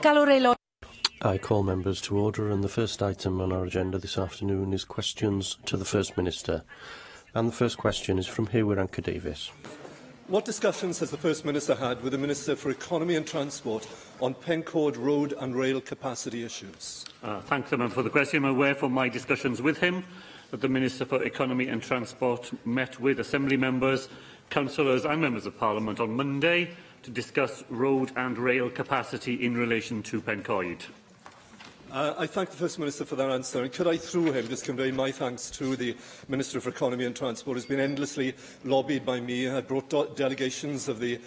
I call members to order, and the first item on our agenda this afternoon is questions to the First Minister. And the first question is from Hugh Davis. What discussions has the First Minister had with the Minister for Economy and Transport on Pencord road and rail capacity issues? Thank the member for the question. I'm aware from my discussions with him that the Minister for Economy and Transport met with Assembly members, councillors and members of Parliament on Monday to discuss road and rail capacity in relation to Pencoed. I thank the First Minister for that answer, and could I, through him, just convey my thanks to the Minister for Economy and Transport, who has been endlessly lobbied by me. I brought delegations of the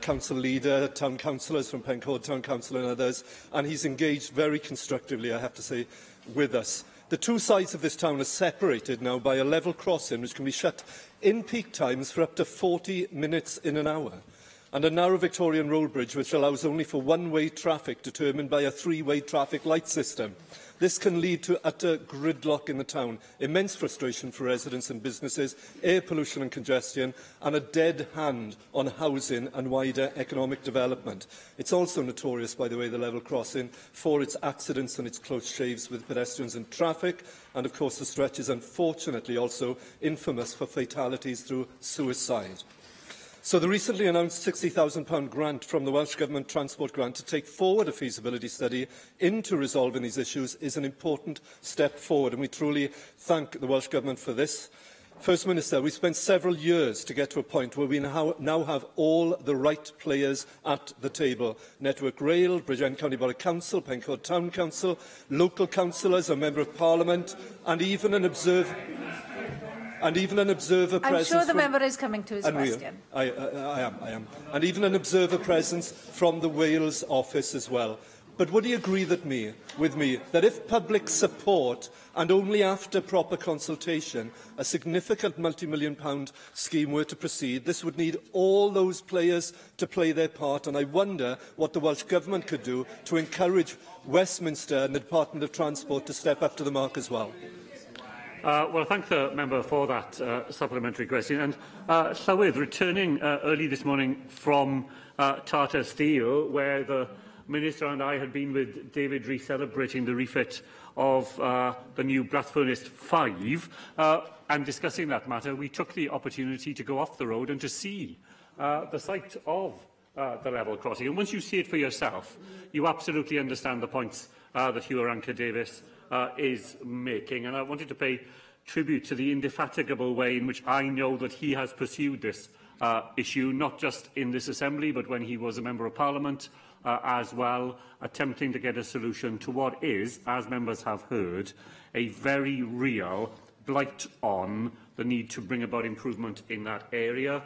council leader, town councillors from Pencord Town Council and others, and he's engaged very constructively, I have to say, with us. The two sides of this town are separated now by a level crossing which can be shut in peak times for up to 40 minutes in an hour, and a narrow Victorian road bridge which allows only for one-way traffic determined by a three-way traffic light system. This can lead to utter gridlock in the town, immense frustration for residents and businesses, air pollution and congestion, and a dead hand on housing and wider economic development. It's also notorious, by the way, the level crossing, for its accidents and its close shaves with pedestrians and traffic, and of course the stretch is unfortunately also infamous for fatalities through suicide. So the recently announced £60,000 grant from the Welsh Government Transport Grant to take forward a feasibility study into resolving these issues is an important step forward, and we truly thank the Welsh Government for this. First Minister, we spent several years to get to a point where we now have all the right players at the table. Network Rail, Bridgend County Borough Council, Pencord Town Council, local councillors, a Member of Parliament, and even an observer presence. I'm sure the member is coming to his question. I am. And even an observer presence from the Wales office as well. But would he agree with me that if public support, and only after proper consultation, a significant multi-million-pound scheme were to proceed, this would need all those players to play their part? And I wonder what the Welsh Government could do to encourage Westminster and the Department of Transport to step up to the mark as well. Well, thank the member for that supplementary question. And Llywydd, returning early this morning from Tata Steel, where the Minister and I had been with David Rees celebrating the refit of the new Blast Furnace 5, and discussing that matter, we took the opportunity to go off the road and to see the site of the level crossing. And once you see it for yourself, you absolutely understand the points that Hugh Davis is making. And I wanted to pay tribute to the indefatigable way in which I know that he has pursued this issue, not just in this Assembly, but when he was a Member of Parliament as well, attempting to get a solution to what is, as members have heard, a very real blight on the need to bring about improvement in that area.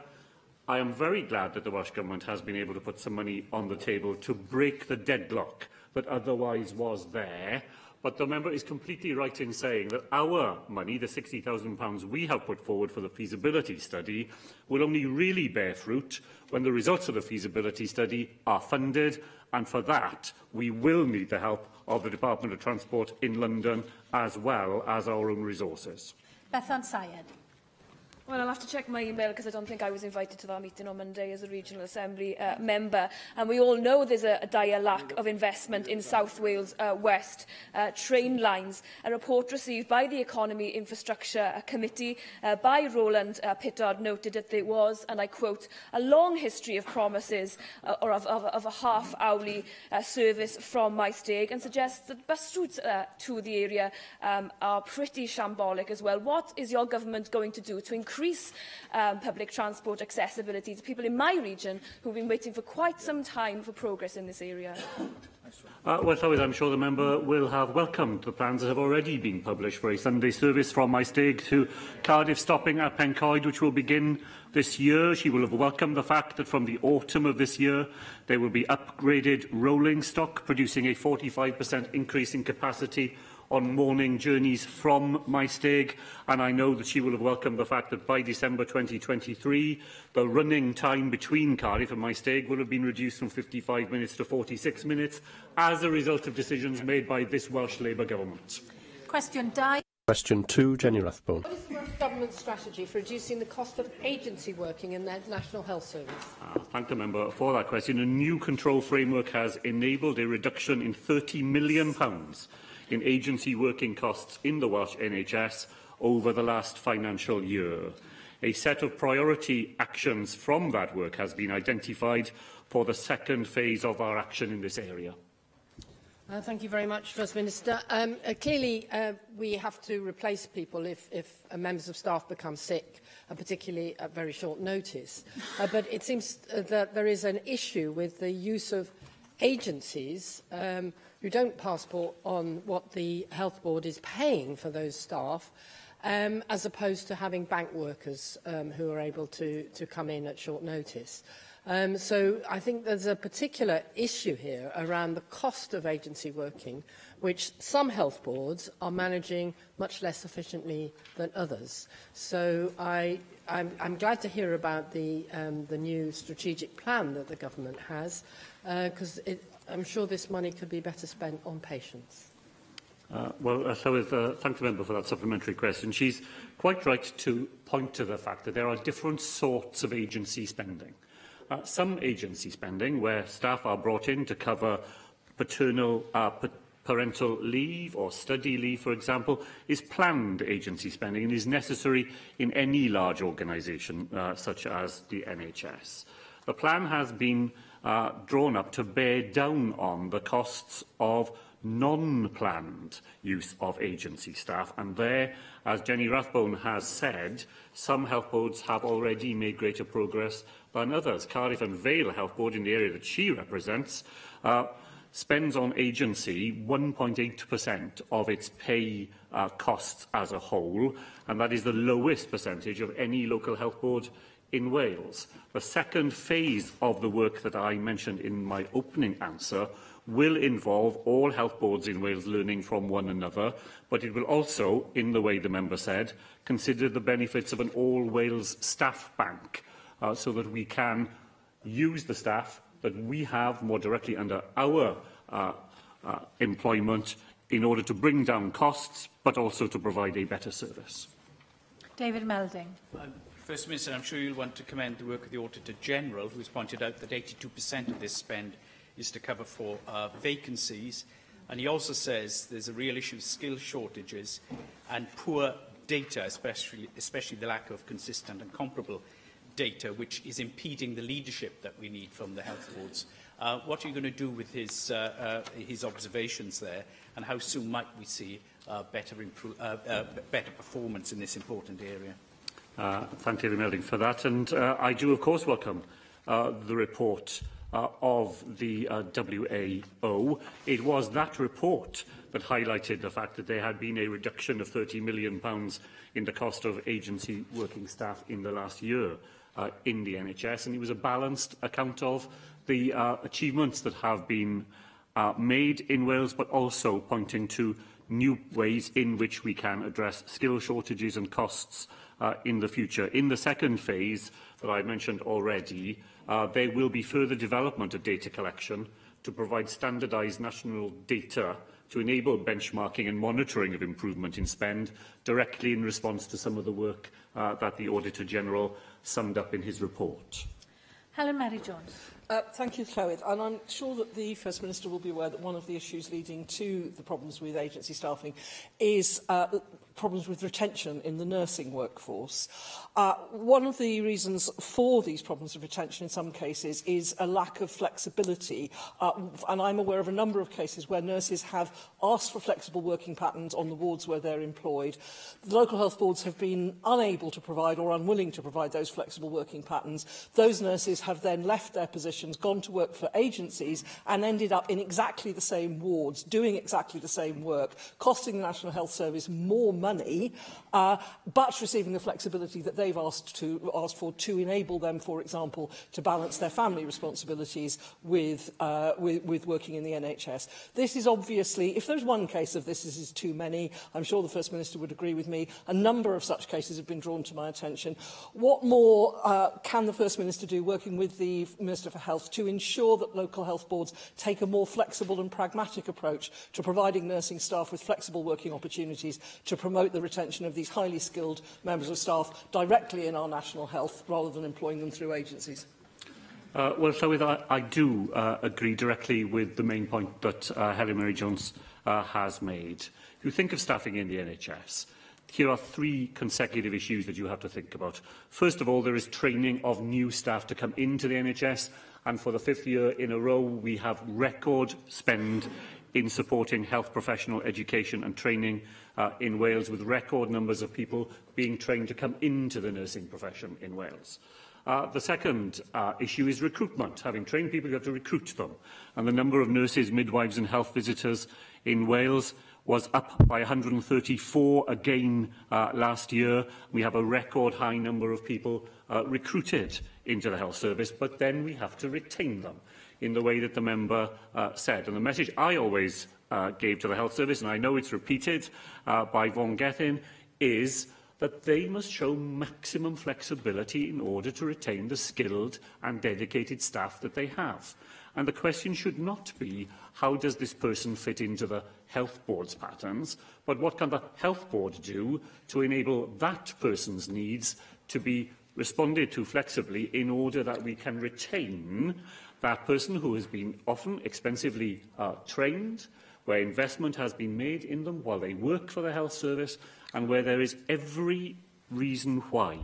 I am very glad that the Welsh Government has been able to put some money on the table to break the deadlock that otherwise was there. But the member is completely right in saying that our money, the £60,000 we have put forward for the feasibility study, will only really bear fruit when the results of the feasibility study are funded, and for that we will need the help of the Department of Transport in London as well as our own resources. Bethan Syed. Well, I'll have to check my email because I don't think I was invited to that meeting on Monday as a Regional Assembly member. And we all know there's a dire lack of investment in South Wales West train lines. A report received by the Economy Infrastructure Committee by Roland Pittard noted that there was, and I quote, a long history of promises of a half-hourly service from Maesteg, and suggests that bus routes to the area are pretty shambolic as well. What is your government going to do to increase public transport accessibility to people in my region who have been waiting for quite some time for progress in this area? Well, I'm sure the member will have welcomed the plans that have already been published for a Sunday service from Maesteg to Cardiff, stopping at Pencoed, which will begin this year. She will have welcomed the fact that from the autumn of this year there will be upgraded rolling stock, producing a 45% increase in capacity on morning journeys from Maesteg, and I know that she will have welcomed the fact that by December 2023, the running time between Cardiff and Maesteg will have been reduced from 55 minutes to 46 minutes as a result of decisions made by this Welsh Labour Government. Question 2. Question 2, Jenny Rathbone. What is the Welsh Government's strategy for reducing the cost of agency working in their National Health Service? Thank the member for that question. A new control framework has enabled a reduction in £30 million in agency working costs in the Welsh NHS over the last financial year. A set of priority actions from that work has been identified for the second phase of our action in this area. Thank you very much, First Minister. Clearly, we have to replace people if members of staff become sick, and particularly at very short notice. But it seems that there is an issue with the use of agencies who don't passport on what the Health Board is paying for those staff, as opposed to having bank workers who are able to come in at short notice. So I think there's a particular issue here around the cost of agency working, which some health boards are managing much less efficiently than others. So I'm glad to hear about the new strategic plan that the government has, because I'm sure this money could be better spent on patients. Thank the member for that supplementary question. She's quite right to point to the fact that there are different sorts of agency spending. Some agency spending, where staff are brought in to cover parental leave or study leave, for example, is planned agency spending and is necessary in any large organisation, such as the NHS. The plan has been drawn up to bear down on the costs of non-planned use of agency staff, and there, as Jenny Rathbone has said, some health boards have already made greater progress than others. Cardiff and Vale Health Board, in the area that she represents, spends on agency 1.8% of its pay costs as a whole, and that is the lowest percentage of any local health board in Wales. The second phase of the work that I mentioned in my opening answer will involve all health boards in Wales learning from one another, but it will also, in the way the member said, consider the benefits of an all-Wales staff bank, so that we can use the staff that we have more directly under our employment in order to bring down costs, but also to provide a better service. David Melding. First Minister, I'm sure you'll want to commend the work of the Auditor General, who has pointed out that 82% of this spend is to cover for vacancies. And he also says there's a real issue of skill shortages and poor data, especially the lack of consistent and comparable data, which is impeding the leadership that we need from the health boards. What are you going to do with his observations there, and how soon might we see better performance in this important area? Thank David Melding for that, and I do of course welcome the report of the WAO. It was that report that highlighted the fact that there had been a reduction of £30 million in the cost of agency working staff in the last year in the NHS, and it was a balanced account of the achievements that have been made in Wales, but also pointing to new ways in which we can address skill shortages and costs in the future. In the second phase that I mentioned already, there will be further development of data collection to provide standardised national data to enable benchmarking and monitoring of improvement in spend directly in response to some of the work that the Auditor General summed up in his report. Helen Mary-Jones. Thank you, Llywydd. And I'm sure that the First Minister will be aware that one of the issues leading to the problems with agency staffing is problems with retention in the nursing workforce. One of the reasons for these problems of retention in some cases is a lack of flexibility. And I'm aware of a number of cases where nurses have asked for flexible working patterns on the wards where they're employed. The local health boards have been unable to provide or unwilling to provide those flexible working patterns. Those nurses have then left their positions, gone to work for agencies, and ended up in exactly the same wards, doing exactly the same work, costing the National Health Service more money, but receiving the flexibility that they've asked for to enable them, for example, to balance their family responsibilities with working in the NHS. This is obviously, if there's one case of this is too many, I'm sure the First Minister would agree with me. A number of such cases have been drawn to my attention. What more can the First Minister do, working with the Minister for Health, to ensure that local health boards take a more flexible and pragmatic approach to providing nursing staff with flexible working opportunities to promote promote the retention of these highly skilled members of staff directly in our national health rather than employing them through agencies? Well, Llywydd, I do agree directly with the main point that Helen Mary-Jones has made. If you think of staffing in the NHS, here are three consecutive issues that you have to think about. First of all, there is training of new staff to come into the NHS, and for the 5th year in a row, we have record spend in supporting health professional education and training in Wales, with record numbers of people being trained to come into the nursing profession in Wales. The second issue is recruitment. Having trained people, you have to recruit them. And the number of nurses, midwives and health visitors in Wales was up by 134 again last year. We have a record high number of people recruited into the health service, but then we have to retain them in the way that the member said. And the message I always gave to the health service, and I know it's repeated by Vaughan Gethin, is that they must show maximum flexibility in order to retain the skilled and dedicated staff that they have. And the question should not be, how does this person fit into the health board's patterns, but what can the health board do to enable that person's needs to be responded to flexibly in order that we can retain that person who has been often expensively trained, where investment has been made in them while they work for the health service, and where there is every reason why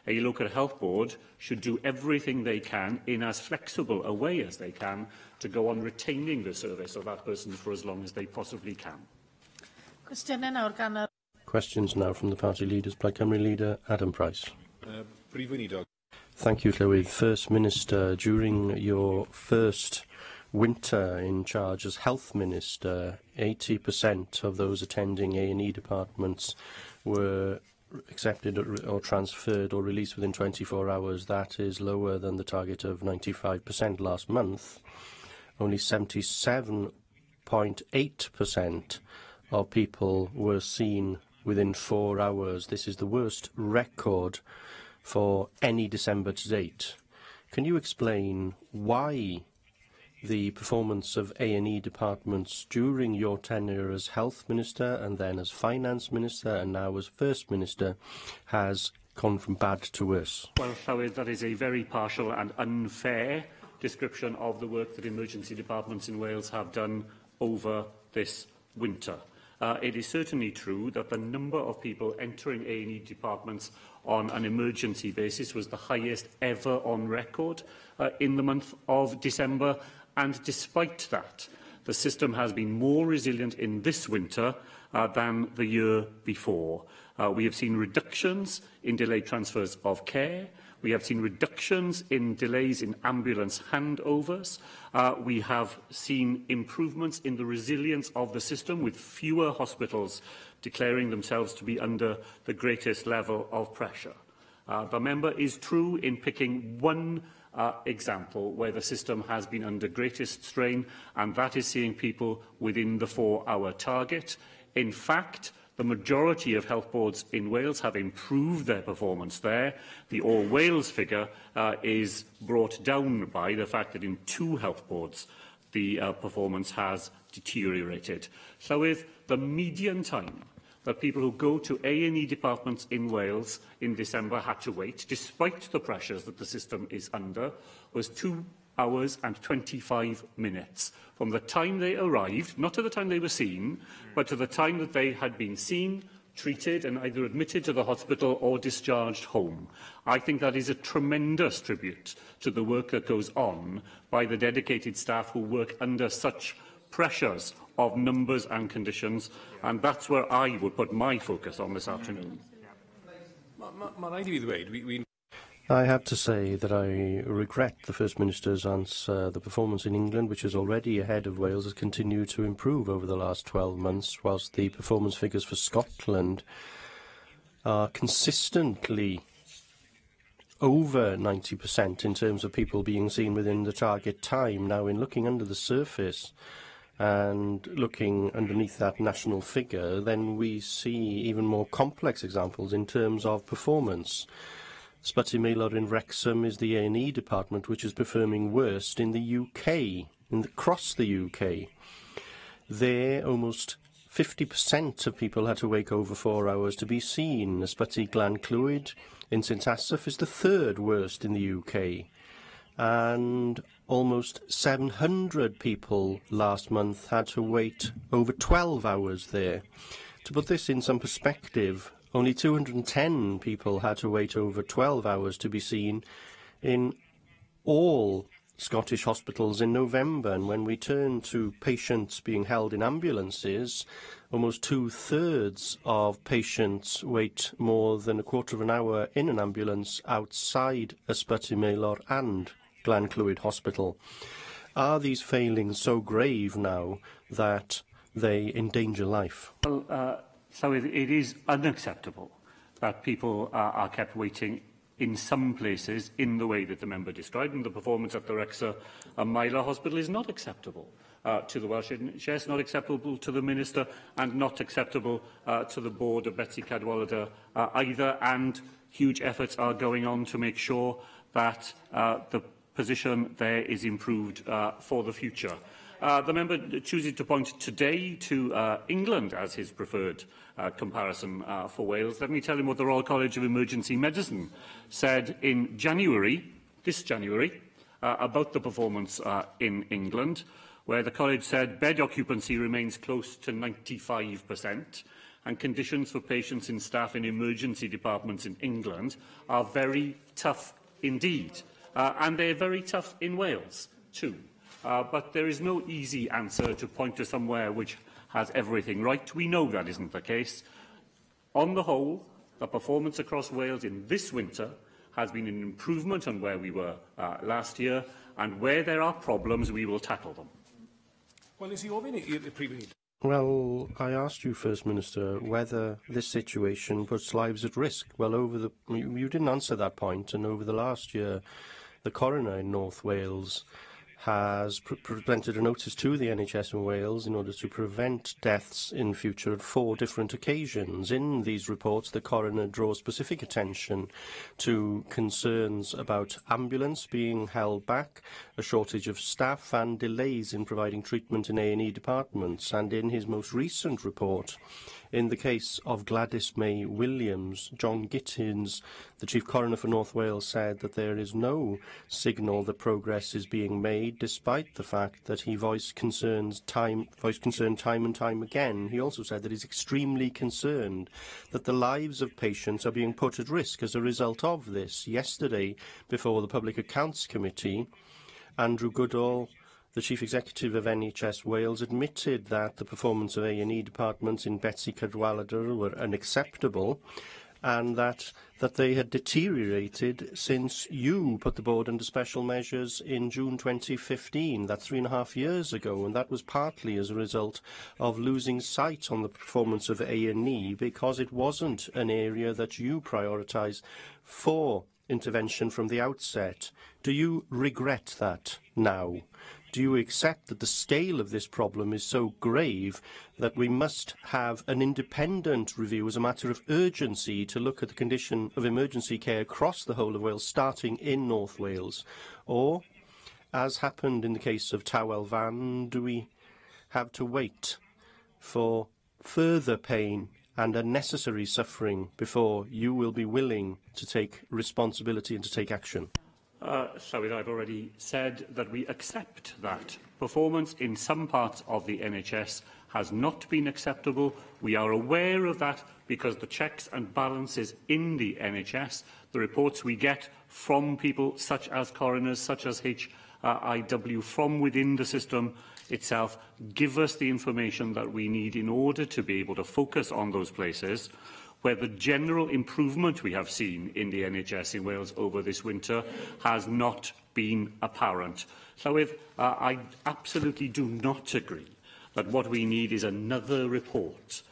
a local health board should do everything they can in as flexible a way as they can to go on retaining the service of that person for as long as they possibly can. Questions now from the party leaders. Plaid Cymru leader Adam Price. Thank you, Llywydd. First Minister, during your first winter in charge as Health Minister, 80% of those attending A&E departments were accepted or transferred or released within 24 hours. That is lower than the target of 95% last month. Only 77.8% of people were seen within 4 hours. This is the worst record for any December to date. Can you explain why the performance of A&E departments during your tenure as Health Minister and then as Finance Minister and now as First Minister has gone from bad to worse? Well, Llywydd, that is a very partial and unfair description of the work that emergency departments in Wales have done over this winter. It is certainly true that the number of people entering A&E departments on an emergency basis was the highest ever on record in the month of December. And despite that, the system has been more resilient in this winter than the year before. We have seen reductions in delayed transfers of care. We have seen reductions in delays in ambulance handovers. We have seen improvements in the resilience of the system, with fewer hospitals declaring themselves to be under the greatest level of pressure. The member is true in picking one example where the system has been under greatest strain, and that is seeing people within the 4-hour target. In fact, the majority of health boards in Wales have improved their performance there. The All Wales figure is brought down by the fact that in 2 health boards the performance has deteriorated. So with the median time that people who go to A&E departments in Wales in December had to wait, despite the pressures that the system is under, was 2 hours and 25 minutes. From the time they arrived, not to the time they were seen, but to the time that they had been seen, treated and either admitted to the hospital or discharged home. I think that is a tremendous tribute to the work that goes on by the dedicated staff who work under such pressures of numbers and conditions, and that's where I would put my focus on this afternoon. I have to say that I regret the First Minister's answer. The performance in England, which is already ahead of Wales, has continued to improve over the last 12 months, whilst the performance figures for Scotland are consistently over 90% in terms of people being seen within the target time. Now, in looking under the surface and looking underneath that national figure, then we see even more complex examples in terms of performance. Ysbyty Maelor in Wrexham is the A&E department which is performing worst in the UK, across the UK. There, almost 50% of people had to wait over 4 hours to be seen. Ysbyty Glan Clwyd in St Asaph is the third worst in the UK. And almost 700 people last month had to wait over 12 hours there. To put this in some perspective, only 210 people had to wait over 12 hours to be seen in all Scottish hospitals in November. And when we turn to patients being held in ambulances, almost 2/3 of patients wait more than a quarter of an hour in an ambulance outside Ysbyty Maelor and Glan Clwyd Hospital. Are these failings so grave now that they endanger life? Well, so it is unacceptable that people are kept waiting in some places in the way that the member described, and the performance at the Wrexham and Maelor Hospital is not acceptable to the Welsh NHS, not acceptable to the Minister, and not acceptable to the board of Betsy Cadwaladr either, and huge efforts are going on to make sure that the position there is improved for the future. The member chooses to point today to England as his preferred comparison for Wales. Let me tell him what the Royal College of Emergency Medicine said in this January, about the performance in England, where the college said bed occupancy remains close to 95%, and conditions for patients and staff in emergency departments in England are very tough indeed. And they're very tough in Wales too. But there is no easy answer to point to somewhere which has everything right. We know that isn't the case. On the whole, the performance across Wales in this winter has been an improvement on where we were last year, and where there are problems, we will tackle them. Well, I asked you, First Minister, whether this situation puts lives at risk. Well, you didn't answer that point, and over the last year, the coroner in North Wales has presented a notice to the NHS in Wales in order to prevent deaths in future at 4 different occasions. In these reports, the coroner draws specific attention to concerns about ambulance being held back, a shortage of staff and delays in providing treatment in A&E departments. And in his most recent report, in the case of Gladys May Williams, John Gittins, the Chief Coroner for North Wales, said that there is no signal that progress is being made, despite the fact that he voiced concern time and time again. He also said that he's extremely concerned that the lives of patients are being put at risk as a result of this. Yesterday, before the Public Accounts Committee, Andrew Goodall, the Chief Executive of NHS Wales, admitted that the performance of A&E departments in Betsy Cadwaladr were unacceptable, and that they had deteriorated since you put the board under special measures in June 2015. That's 3.5 years ago, and that was partly as a result of losing sight on the performance of A&E, because it wasn't an area that you prioritised for intervention from the outset. Do you regret that now? Do you accept that the scale of this problem is so grave that we must have an independent review as a matter of urgency to look at the condition of emergency care across the whole of Wales, starting in North Wales? Or, as happened in the case of Tawel Van, do we have to wait for further pain and unnecessary suffering before you will be willing to take responsibility and to take action? I've already said that we accept that performance in some parts of the NHS has not been acceptable. We are aware of that because the checks and balances in the NHS, the reports we get from people such as coroners, such as HIW, from within the system itself, give us the information that we need in order to be able to focus on those places where the general improvement we have seen in the NHS in Wales over this winter has not been apparent. I absolutely do not agree that what we need is another report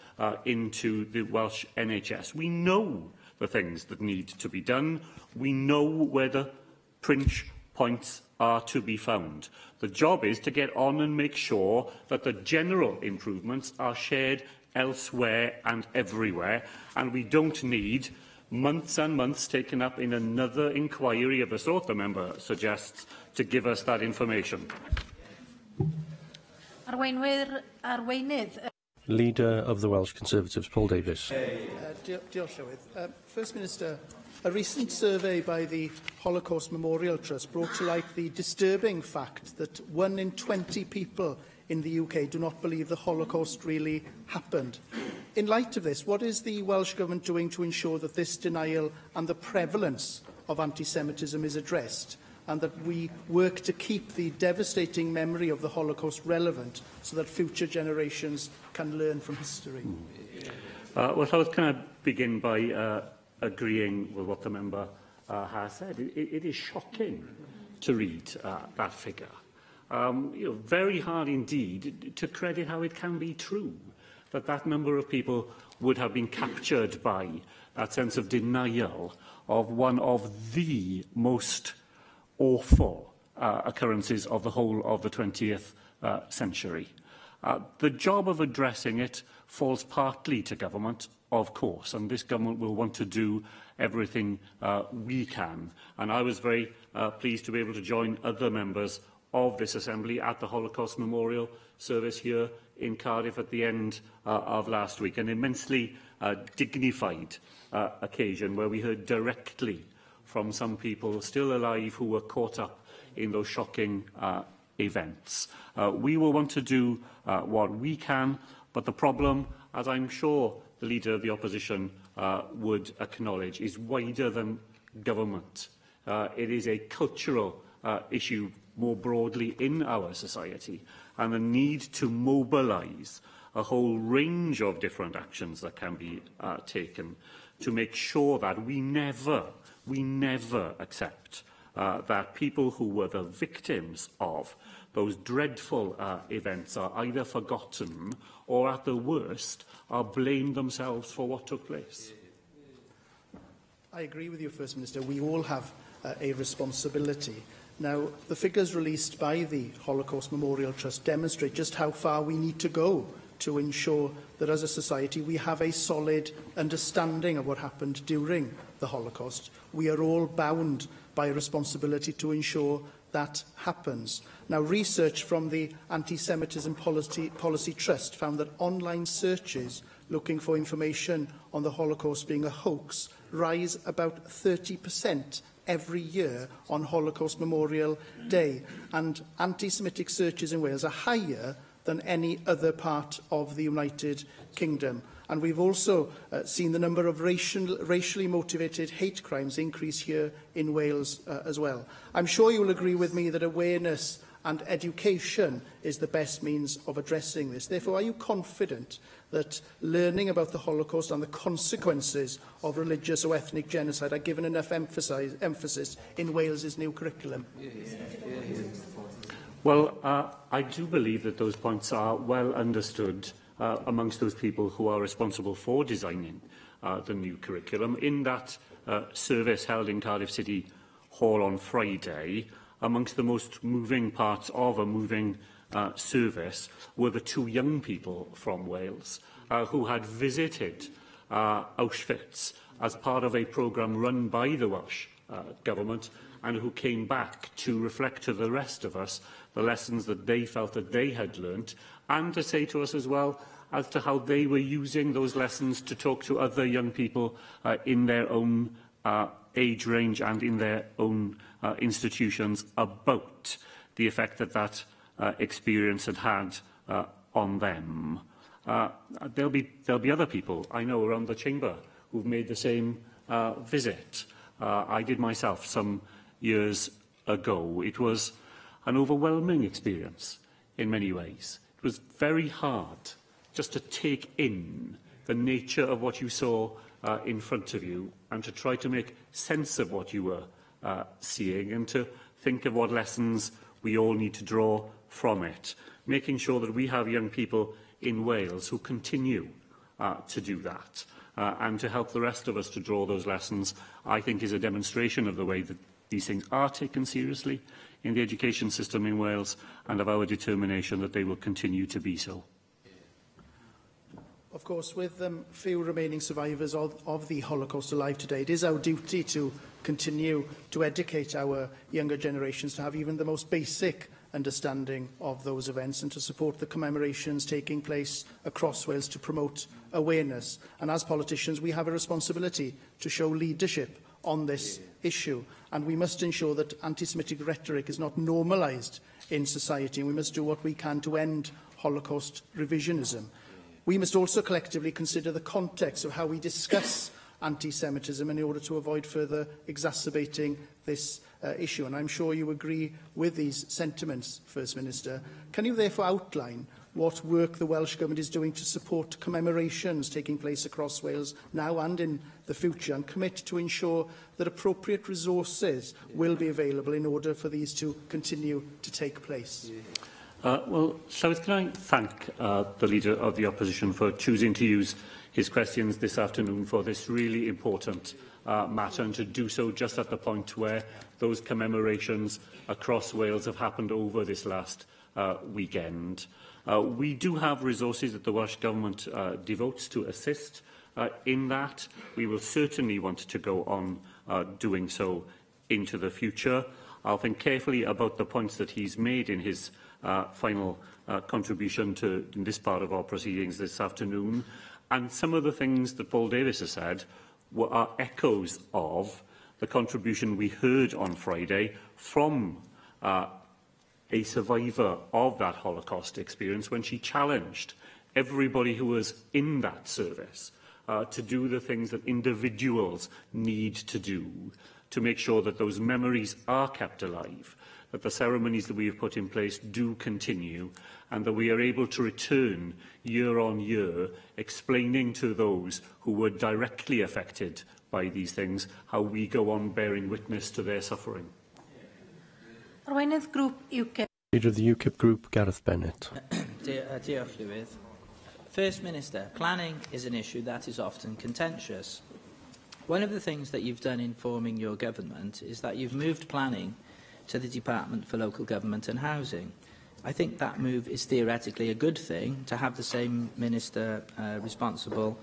into the Welsh NHS. We know the things that need to be done. We know where the pinch points are to be found. The job is to get on and make sure that the general improvements are shared elsewhere and everywhere, and we don't need months and months taken up in another inquiry of the sort the member suggests to give us that information. Arweinydd. Leader of the Welsh Conservatives, Paul Davies. Diolch, Llywydd. First Minister, a recent survey by the Holocaust Memorial Trust brought to light the disturbing fact that 1 in 20 people in the UK do not believe the Holocaust really happened. In light of this, what is the Welsh Government doing to ensure that this denial and the prevalence of anti-Semitism is addressed, and that we work to keep the devastating memory of the Holocaust relevant so that future generations can learn from history? Well, Llywydd, can I begin by agreeing with what the member has said? It is shocking to read that figure. Very hard indeed to credit how it can be true that that number of people would have been captured by that sense of denial of one of the most awful occurrences of the whole of the 20th century. The job of addressing it falls partly to government, of course, and this government will want to do everything we can. And I was very pleased to be able to join other members of this Assembly at the Holocaust Memorial service here in Cardiff at the end of last week, an immensely dignified occasion where we heard directly from some people still alive who were caught up in those shocking events. We will want to do what we can, but the problem, as I'm sure the Leader of the Opposition would acknowledge, is wider than government. It is a cultural issue more broadly in our society, and the need to mobilise a whole range of different actions that can be taken to make sure that we never accept that people who were the victims of those dreadful events are either forgotten or, at the worst, are blamed themselves for what took place. I agree with you, First Minister. We all have a responsibility. Now, the figures released by the Holocaust Memorial Trust demonstrate just how far we need to go to ensure that as a society we have a solid understanding of what happened during the Holocaust. We are all bound by a responsibility to ensure that happens. Now, research from the Anti-Semitism Policy Trust found that online searches looking for information on the Holocaust being a hoax rise about 30% every year on Holocaust Memorial Day, and anti-Semitic searches in Wales are higher than any other part of the United Kingdom. And we've also seen the number of racially motivated hate crimes increase here in Wales as well. I'm sure you will agree with me that awareness and education is the best means of addressing this. Therefore, are you confident that learning about the Holocaust and the consequences of religious or ethnic genocide are given enough emphasis in Wales's new curriculum? Well, I do believe that those points are well understood amongst those people who are responsible for designing the new curriculum. In that service held in Cardiff City Hall on Friday, amongst the most moving parts of a moving service were the two young people from Wales who had visited Auschwitz as part of a programme run by the Welsh Government, and who came back to reflect to the rest of us the lessons that they felt that they had learnt, and to say to us as well as to how they were using those lessons to talk to other young people in their own age range and in their own institutions about the effect that that experience had had on them. There'll be other people I know around the chamber who've made the same visit. I did myself some years ago. It was an overwhelming experience in many ways. It was very hard just to take in the nature of what you saw in front of you and to try to make sense of what you were seeing and to think of what lessons we all need to draw from it, making sure that we have young people in Wales who continue to do that. And to help the rest of us to draw those lessons, I think, is a demonstration of the way that these things are taken seriously in the education system in Wales, and of our determination that they will continue to be so. Of course, with few remaining survivors of the Holocaust alive today, it is our duty to continue to educate our younger generations to have even the most basic understanding of those events and to support the commemorations taking place across Wales to promote awareness. And as politicians, we have a responsibility to show leadership on this issue, and we must ensure that anti-Semitic rhetoric is not normalised in society, and we must do what we can to end Holocaust revisionism. We must also collectively consider the context of how we discuss anti-Semitism in order to avoid further exacerbating this issue. And I'm sure you agree with these sentiments, First Minister. Can you therefore outline what work the Welsh Government is doing to support commemorations taking place across Wales now and in the future, and commit to ensure that appropriate resources will be available in order for these to continue to take place? Well, Llywydd, can I thank the Leader of the Opposition for choosing to use his questions this afternoon for this really important matter, and to do so just at the point where those commemorations across Wales have happened over this last weekend. We do have resources that the Welsh Government devotes to assist in that. We will certainly want to go on doing so into the future. I'll think carefully about the points that he's made in his final contribution to this part of our proceedings this afternoon. And some of the things that Paul Davis has said are echoes of the contribution we heard on Friday from a survivor of that Holocaust experience when she challenged everybody who was in that service to do the things that individuals need to do to make sure that those memories are kept alive, that the ceremonies that we have put in place do continue, and that we are able to return year on year explaining to those who were directly affected by these things how we go on bearing witness to their suffering. Arweinydd grŵp UKIP. Leader of the UKIP group, Gareth Bennett. Diolch, Llywydd. First Minister, planning is an issue that is often contentious. One of the things that you've done in forming your government is that you've moved planning to the Department for Local Government and Housing. I think that move is theoretically a good thing, to have the same minister responsible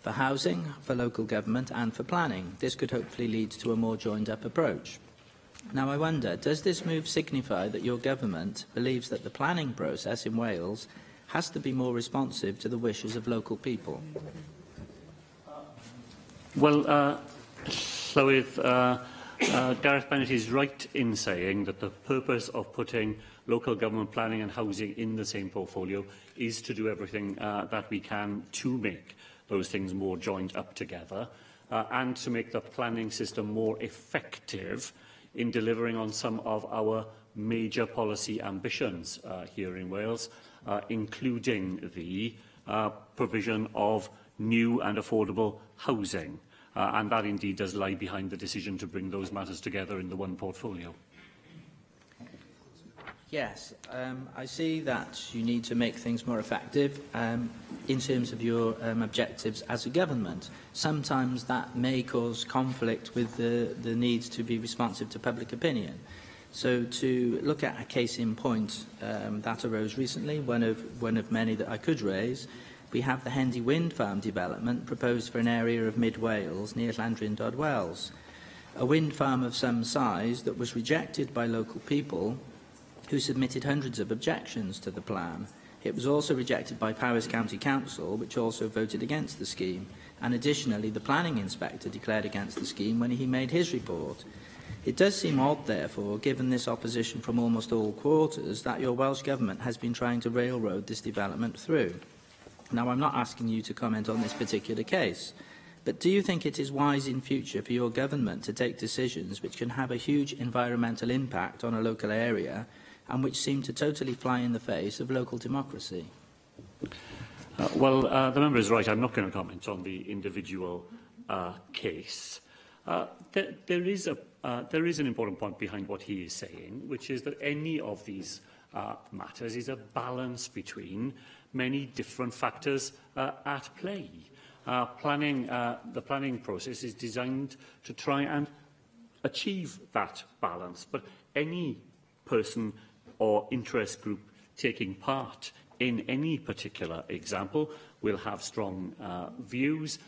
for housing, for local government and for planning. This could hopefully lead to a more joined-up approach. Now, I wonder, does this move signify that your government believes that the planning process in Wales has to be more responsive to the wishes of local people? Well, Llywydd, Gareth Bennett is right in saying that the purpose of putting local government planning and housing in the same portfolio is to do everything that we can to make those things more joined up together and to make the planning system more effective in delivering on some of our major policy ambitions here in Wales, including the provision of new and affordable housing. And that indeed does lie behind the decision to bring those matters together in the one portfolio. Yes, I see that you need to make things more effective in terms of your objectives as a government. Sometimes that may cause conflict with the need to be responsive to public opinion. So to look at a case in point that arose recently, one of many that I could raise, we have the Hendy Wind Farm development proposed for an area of mid-Wales near Llandrindod Wells. A wind farm of some size that was rejected by local people who submitted hundreds of objections to the plan. It was also rejected by Powys County Council, which also voted against the scheme. And additionally, the planning inspector declared against the scheme when he made his report. It does seem odd, therefore, given this opposition from almost all quarters, that your Welsh Government has been trying to railroad this development through. Now, I'm not asking you to comment on this particular case, but do you think it is wise in future for your government to take decisions which can have a huge environmental impact on a local area and which seem to totally fly in the face of local democracy? The member is right. I'm not going to comment on the individual case. There is an important point behind what he is saying, which is that any of these matters is a balance between many different factors at play. The planning process is designed to try and achieve that balance, but any person or interest group taking part in any particular example will have strong views.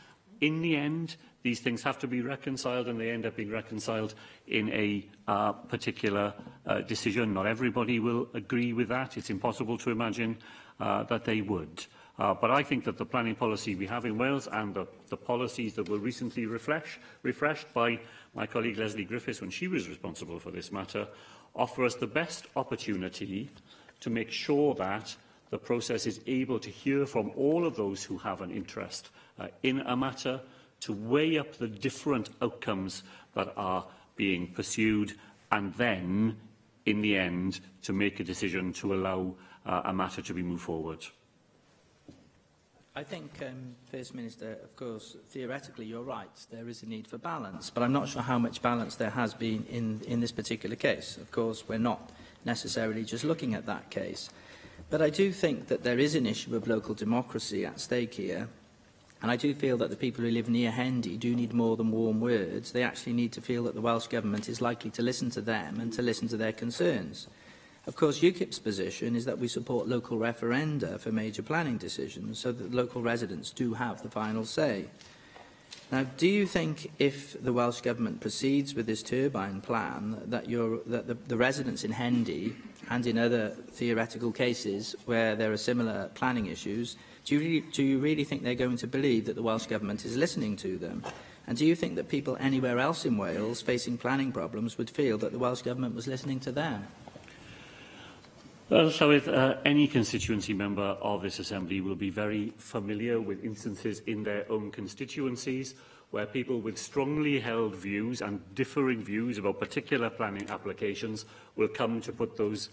In the end, these things have to be reconciled, and they end up being reconciled in a particular decision. Not everybody will agree with that. It's impossible to imagine that they would. But I think that the planning policy we have in Wales and the policies that were recently refreshed by my colleague Leslie Griffiths when she was responsible for this matter offer us the best opportunity to make sure that the process is able to hear from all of those who have an interest in a matter, to weigh up the different outcomes that are being pursued, and then, in the end, to make a decision to allow a matter to be moved forward. I think, First Minister, of course, theoretically you're right. There is a need for balance, but I'm not sure how much balance there has been in this particular case. Of course, we're not necessarily just looking at that case. But I do think that there is an issue of local democracy at stake here, and I do feel that the people who live near Hendy do need more than warm words. They actually need to feel that the Welsh Government is likely to listen to them and to listen to their concerns. Of course, UKIP's position is that we support local referenda for major planning decisions so that local residents do have the final say. Now, do you think if the Welsh Government proceeds with this turbine plan that the residents in Hendy and in other theoretical cases where there are similar planning issues, do you really think they're going to believe that the Welsh Government is listening to them? And do you think that people anywhere else in Wales facing planning problems would feel that the Welsh Government was listening to them? Well, so with any constituency member of this Assembly will be very familiar with instances in their own constituencies where people with strongly held views and differing views about particular planning applications will come to put those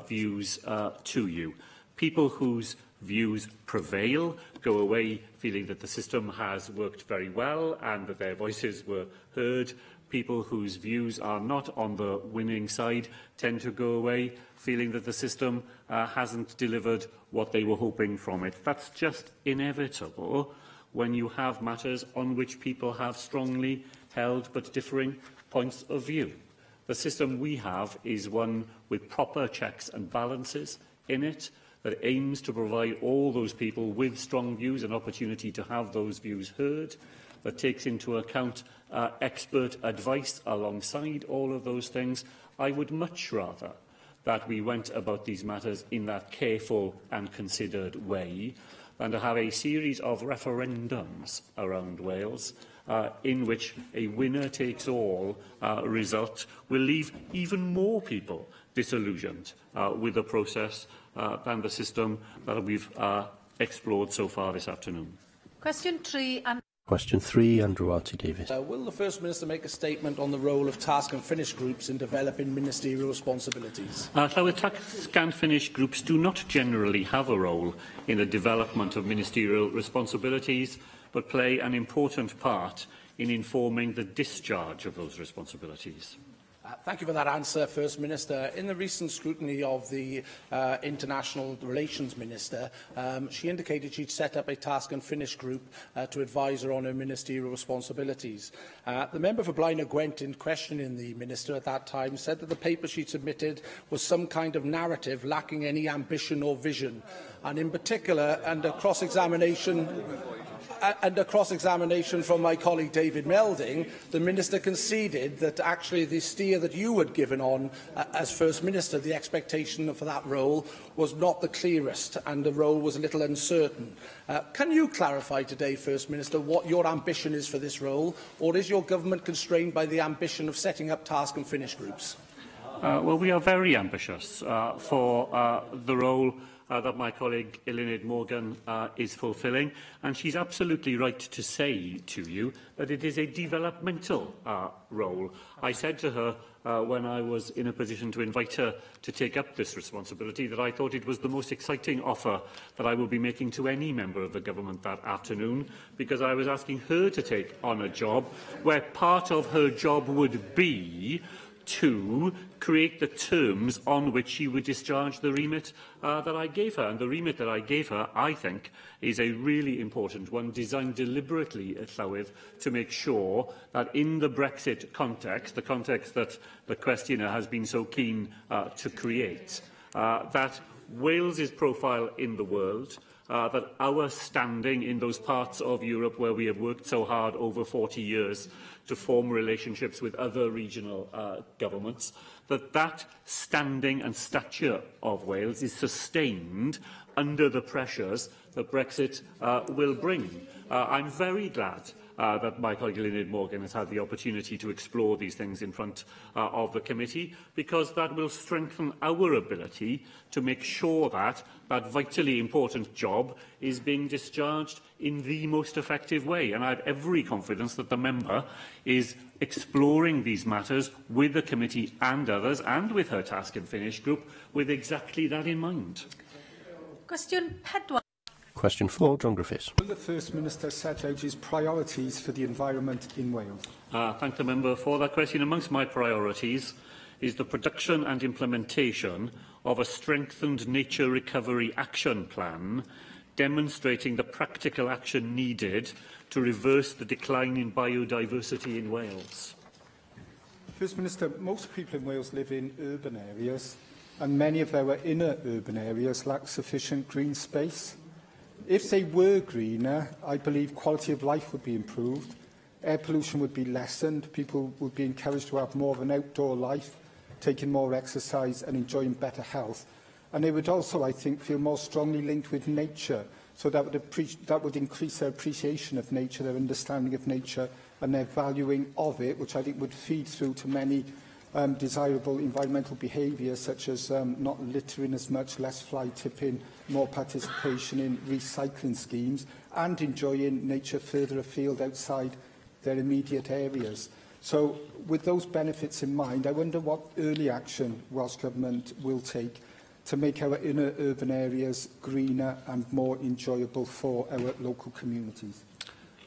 views to you. People whose views prevail go away feeling that the system has worked very well and that their voices were heard. People whose views are not on the winning side tend to go away feeling that the system hasn't delivered what they were hoping from it. That's just inevitable when you have matters on which people have strongly held but differing points of view. The system we have is one with proper checks and balances in it that aims to provide all those people with strong views an opportunity to have those views heard, that takes into account expert advice alongside all of those things. I would much rather that we went about these matters in that careful and considered way than to have a series of referendums around Wales in which a winner-takes-all result will leave even more people disillusioned with the process than the system that we've explored so far this afternoon. Question 3 and Question 3, Andrew Arty-Davies. Will the First Minister make a statement on the role of task and finish groups in developing ministerial responsibilities? So task and finish groups do not generally have a role in the development of ministerial responsibilities, but play an important part in informing the discharge of those responsibilities. Thank you for that answer, First Minister. In the recent scrutiny of the International Relations Minister, she indicated she'd set up a task and finish group to advise her on her ministerial responsibilities. The member for Blaenau Gwent, in questioning the Minister at that time, said that the paper she submitted was some kind of narrative lacking any ambition or vision, and in particular, under cross-examination from my colleague David Melding, the Minister conceded that actually the steer that you had given on as First Minister, the expectation for that role was not the clearest and the role was a little uncertain. Can you clarify today, First Minister, what your ambition is for this role, or is your government constrained by the ambition of setting up task and finish groups? Well, we are very ambitious for the role that my colleague Eluned Morgan is fulfilling, and she's absolutely right to say to you that it is a developmental role. I said to her when I was in a position to invite her to take up this responsibility that I thought it was the most exciting offer that I will be making to any member of the government that afternoon, because I was asking her to take on a job where part of her job would be to create the terms on which she would discharge the remit that I gave her. And the remit that I gave her, I think, is a really important one, designed deliberately at Llywydd to make sure that in the Brexit context, the context that the questioner has been so keen to create, that Wales's profile in the world, that our standing in those parts of Europe where we have worked so hard over 40 years to form relationships with other regional governments, that standing and stature of Wales is sustained under the pressures that Brexit will bring. I'm very glad that my colleague Lynette Morgan has had the opportunity to explore these things in front of the committee, because that will strengthen our ability to make sure that that vitally important job is being discharged in the most effective way. And I have every confidence that the member is exploring these matters with the committee and others, and with her Task and Finish group, with exactly that in mind. Cwestiwn 4. Question 4, John Griffiths. Will the First Minister set out his priorities for the environment in Wales? Thank the member for that question. Amongst my priorities is the production and implementation of a strengthened nature recovery action plan, demonstrating the practical action needed to reverse the decline in biodiversity in Wales. First Minister, most people in Wales live in urban areas, and many of our inner urban areas lack sufficient green space. If they were greener, I believe quality of life would be improved, air pollution would be lessened, people would be encouraged to have more of an outdoor life, taking more exercise and enjoying better health. And they would also, I think, feel more strongly linked with nature, so that would increase their appreciation of nature, their understanding of nature and their valuing of it, which I think would feed through to many desirable environmental behaviours, such as not littering as much, less fly tipping, more participation in recycling schemes, and enjoying nature further afield outside their immediate areas. So, with those benefits in mind, I wonder what early action Welsh Government will take to make our inner urban areas greener and more enjoyable for our local communities.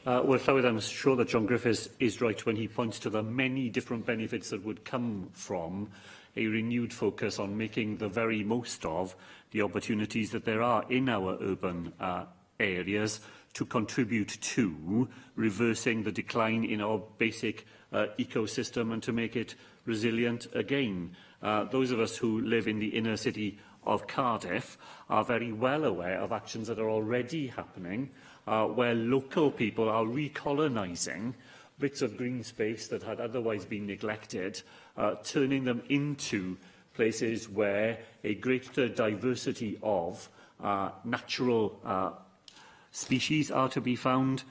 Well, Llywyd, I'm sure that John Griffiths is right when he points to the many different benefits that would come from a renewed focus on making the very most of the opportunities that there are in our urban areas to contribute to reversing the decline in our basic ecosystem and to make it resilient again. Those of us who live in the inner city of Cardiff are very well aware of actions that are already happening where local people are recolonising bits of green space that had otherwise been neglected, turning them into places where a greater diversity of natural species are to be found,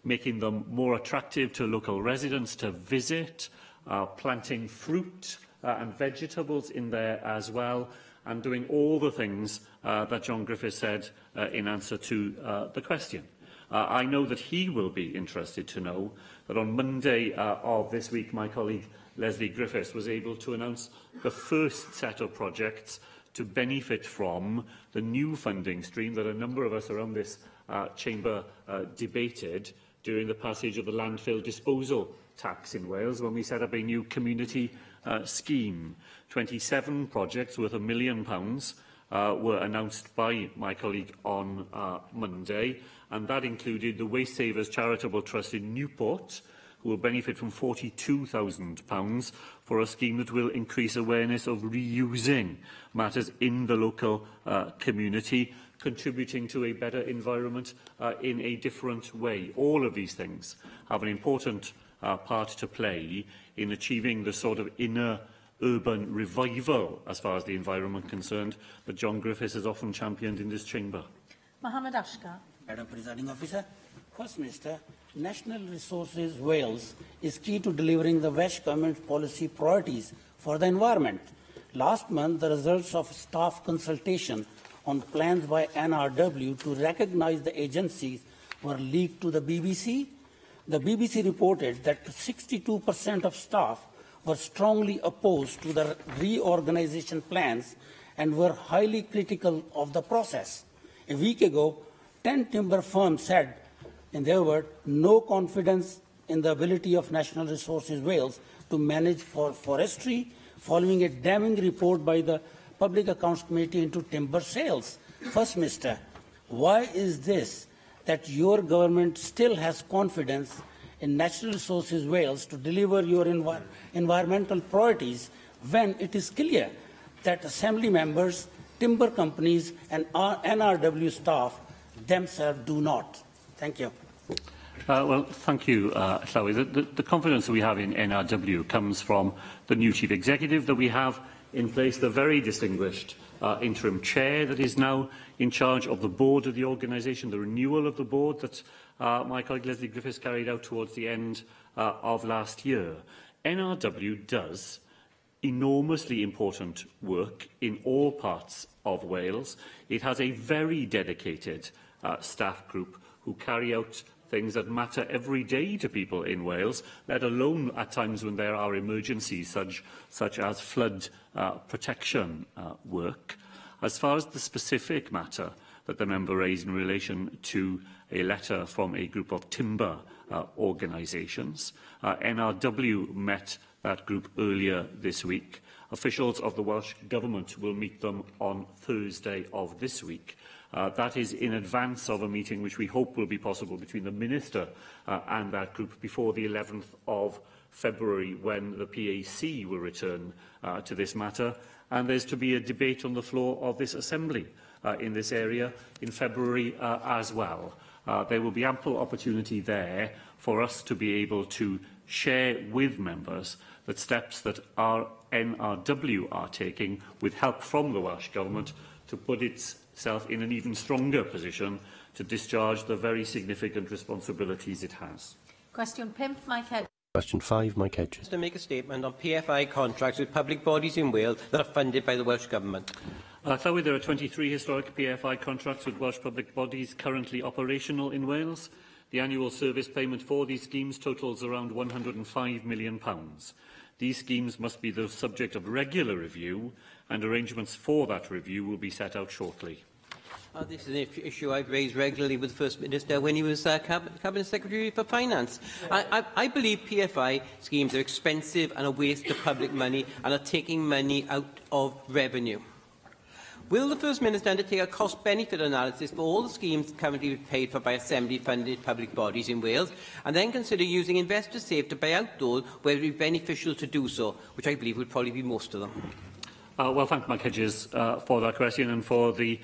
making them more attractive to local residents to visit, planting fruit and vegetables in there as well, and doing all the things that John Griffiths said in answer to the question. I know that he will be interested to know that on Monday of this week, my colleague Leslie Griffiths was able to announce the first set of projects to benefit from the new funding stream that a number of us around this chamber debated during the passage of the landfill disposal tax in Wales, when we set up a new community scheme. 27 projects worth £1 million were announced by my colleague on Monday, and that included the Waste Savers Charitable Trust in Newport, who will benefit from £42,000 for a scheme that will increase awareness of reusing matters in the local community, contributing to a better environment in a different way. All of these things have an important part to play in achieving the sort of inner urban revival, as far as the environment is concerned, that John Griffiths has often championed in this chamber. Mohammed Ashkar. Madam Presiding Officer, First Minister, National Resources Wales is key to delivering the Welsh Government's policy priorities for the environment. Last month, the results of staff consultation on plans by NRW to recognise the agencies were leaked to the BBC. The BBC reported that 62% of staff were strongly opposed to the reorganisation plans and were highly critical of the process. A week ago, 10 timber firms said, in their word, no confidence in the ability of National Resources Wales to manage forestry, following a damning report by the Public Accounts Committee into timber sales. First Minister, why is this that your government still has confidence in National Resources Wales to deliver your environmental priorities when it is clear that Assembly members timber companies and NRW staff themselves do not. Thank you. Well, thank you, Llywyd. The confidence that we have in NRW comes from the new Chief Executive that we have in place, the very distinguished interim chair that is now in charge of the board of the organisation, the renewal of the board that my colleague Leslie Griffiths carried out towards the end of last year. NRW does enormously important work in all parts of Wales. It has a very dedicated staff group who carry out things that matter every day to people in Wales, let alone at times when there are emergencies such as flood protection work. As far as the specific matter that the member raised in relation to a letter from a group of timber organisations, NRW met that group earlier this week. Officials of the Welsh Government will meet them on Thursday of this week. That is in advance of a meeting which we hope will be possible between the Minister and that group before the 11th of February, when the PAC will return to this matter. And there's to be a debate on the floor of this Assembly in this area in February as well. There will be ample opportunity there for us to be able to share with members the steps that our NRW are taking, with help from the Welsh Government, to put itself in an even stronger position to discharge the very significant responsibilities it has. Question 5, Mike Hedges. Question 5, Mike Hedges. To make a statement on PFI contracts with public bodies in Wales that are funded by the Welsh Government. Llywyd, there are 23 historic PFI contracts with Welsh public bodies currently operational in Wales. The annual service payment for these schemes totals around £105 million. These schemes must be the subject of regular review, and arrangements for that review will be set out shortly. This is an issue I've raised regularly with the First Minister when he was Cabinet Secretary for Finance. I believe PFI schemes are expensive and a waste of public money and are taking money out of revenue. Will the First Minister undertake a cost-benefit analysis for all the schemes currently paid for by Assembly-funded public bodies in Wales, and then consider using Investor Safe to buy out those where it would be beneficial to do so, which I believe would probably be most of them? Well, thank Mike Hedges for that question and for the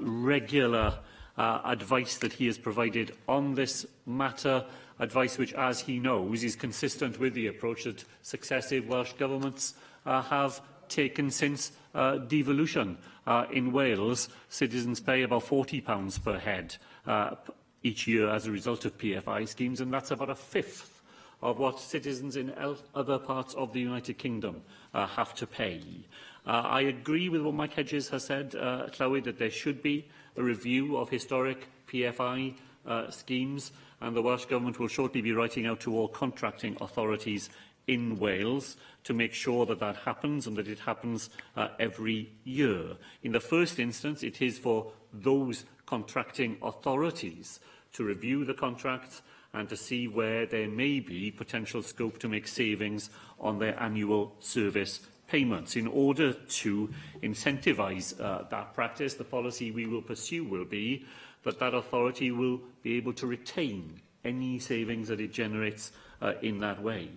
regular advice that he has provided on this matter, advice which, as he knows, is consistent with the approach that successive Welsh governments have taken since devolution. In Wales, citizens pay about £40 per head each year as a result of PFI schemes, and that's about a fifth of what citizens in other parts of the United Kingdom have to pay. I agree with what Mike Hedges has said, Llywyd, that there should be a review of historic PFI schemes, and the Welsh Government will shortly be writing out to all contracting authorities in Wales to make sure that that happens, and that it happens every year. In the first instance, it is for those contracting authorities to review the contracts and to see where there may be potential scope to make savings on their annual service payments. In order to incentivise that practice, the policy we will pursue will be that that authority will be able to retain any savings that it generates in that way.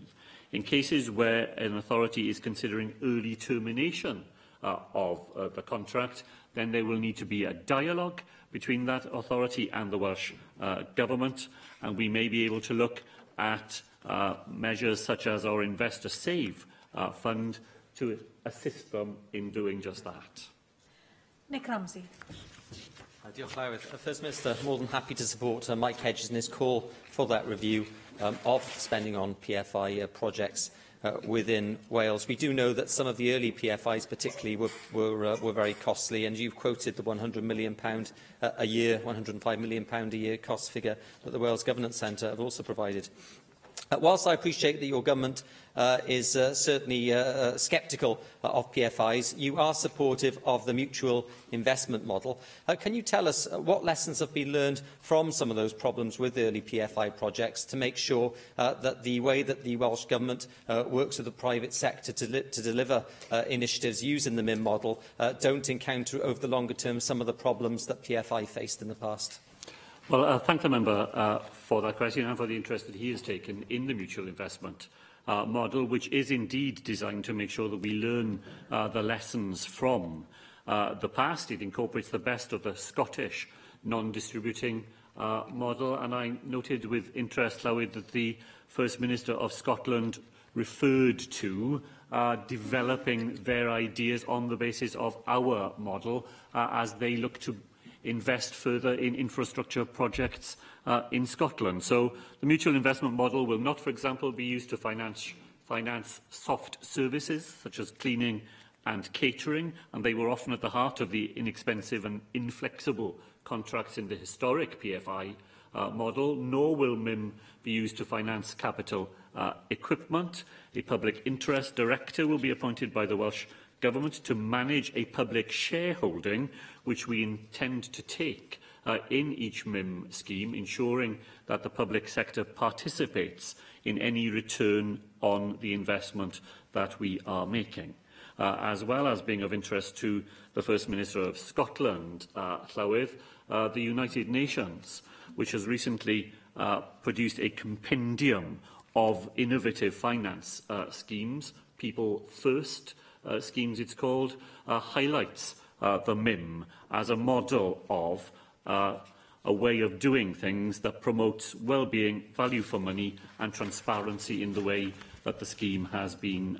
In cases where an authority is considering early termination of the contract, then there will need to be a dialogue between that authority and the Welsh Government, and we may be able to look at measures such as our Investor Save fund to assist them in doing just that. Nick Ramsey. Diolch, Llywyd. First Minister, more than happy to support Mike Hedges in his call for that review of spending on PFI projects within Wales. We do know that some of the early PFIs particularly were very costly, and you've quoted the £100 million a year, £105 million a year cost figure that the Wales Governance Centre have also provided. Whilst I appreciate that your government is certainly sceptical of PFIs, you are supportive of the mutual investment model. Can you tell us what lessons have been learned from some of those problems with early PFI projects to make sure that the way that the Welsh Government works with the private sector to deliver initiatives using the MIM model don't encounter over the longer term some of the problems that PFI faced in the past? Well, thank the member for that question and for the interest that he has taken in the mutual investment model, which is indeed designed to make sure that we learn the lessons from the past. It incorporates the best of the Scottish non-distributing model, and I noted with interest, Llywyd, that the First Minister of Scotland referred to developing their ideas on the basis of our model as they look to invest further in infrastructure projects in Scotland. So the mutual investment model will not, for example, be used to finance soft services such as cleaning and catering, and they were often at the heart of the inexpensive and inflexible contracts in the historic PFI model, nor will MIM be used to finance capital equipment. A public interest director will be appointed by the Welsh Government to manage a public shareholding, which we intend to take in each MIM scheme, ensuring that the public sector participates in any return on the investment that we are making. As well as being of interest to the First Minister of Scotland, Llywyd, the United Nations, which has recently produced a compendium of innovative finance schemes, People First schemes it's called, highlights the MIM as a model of a way of doing things that promotes well-being, value for money and transparency in the way that the scheme has been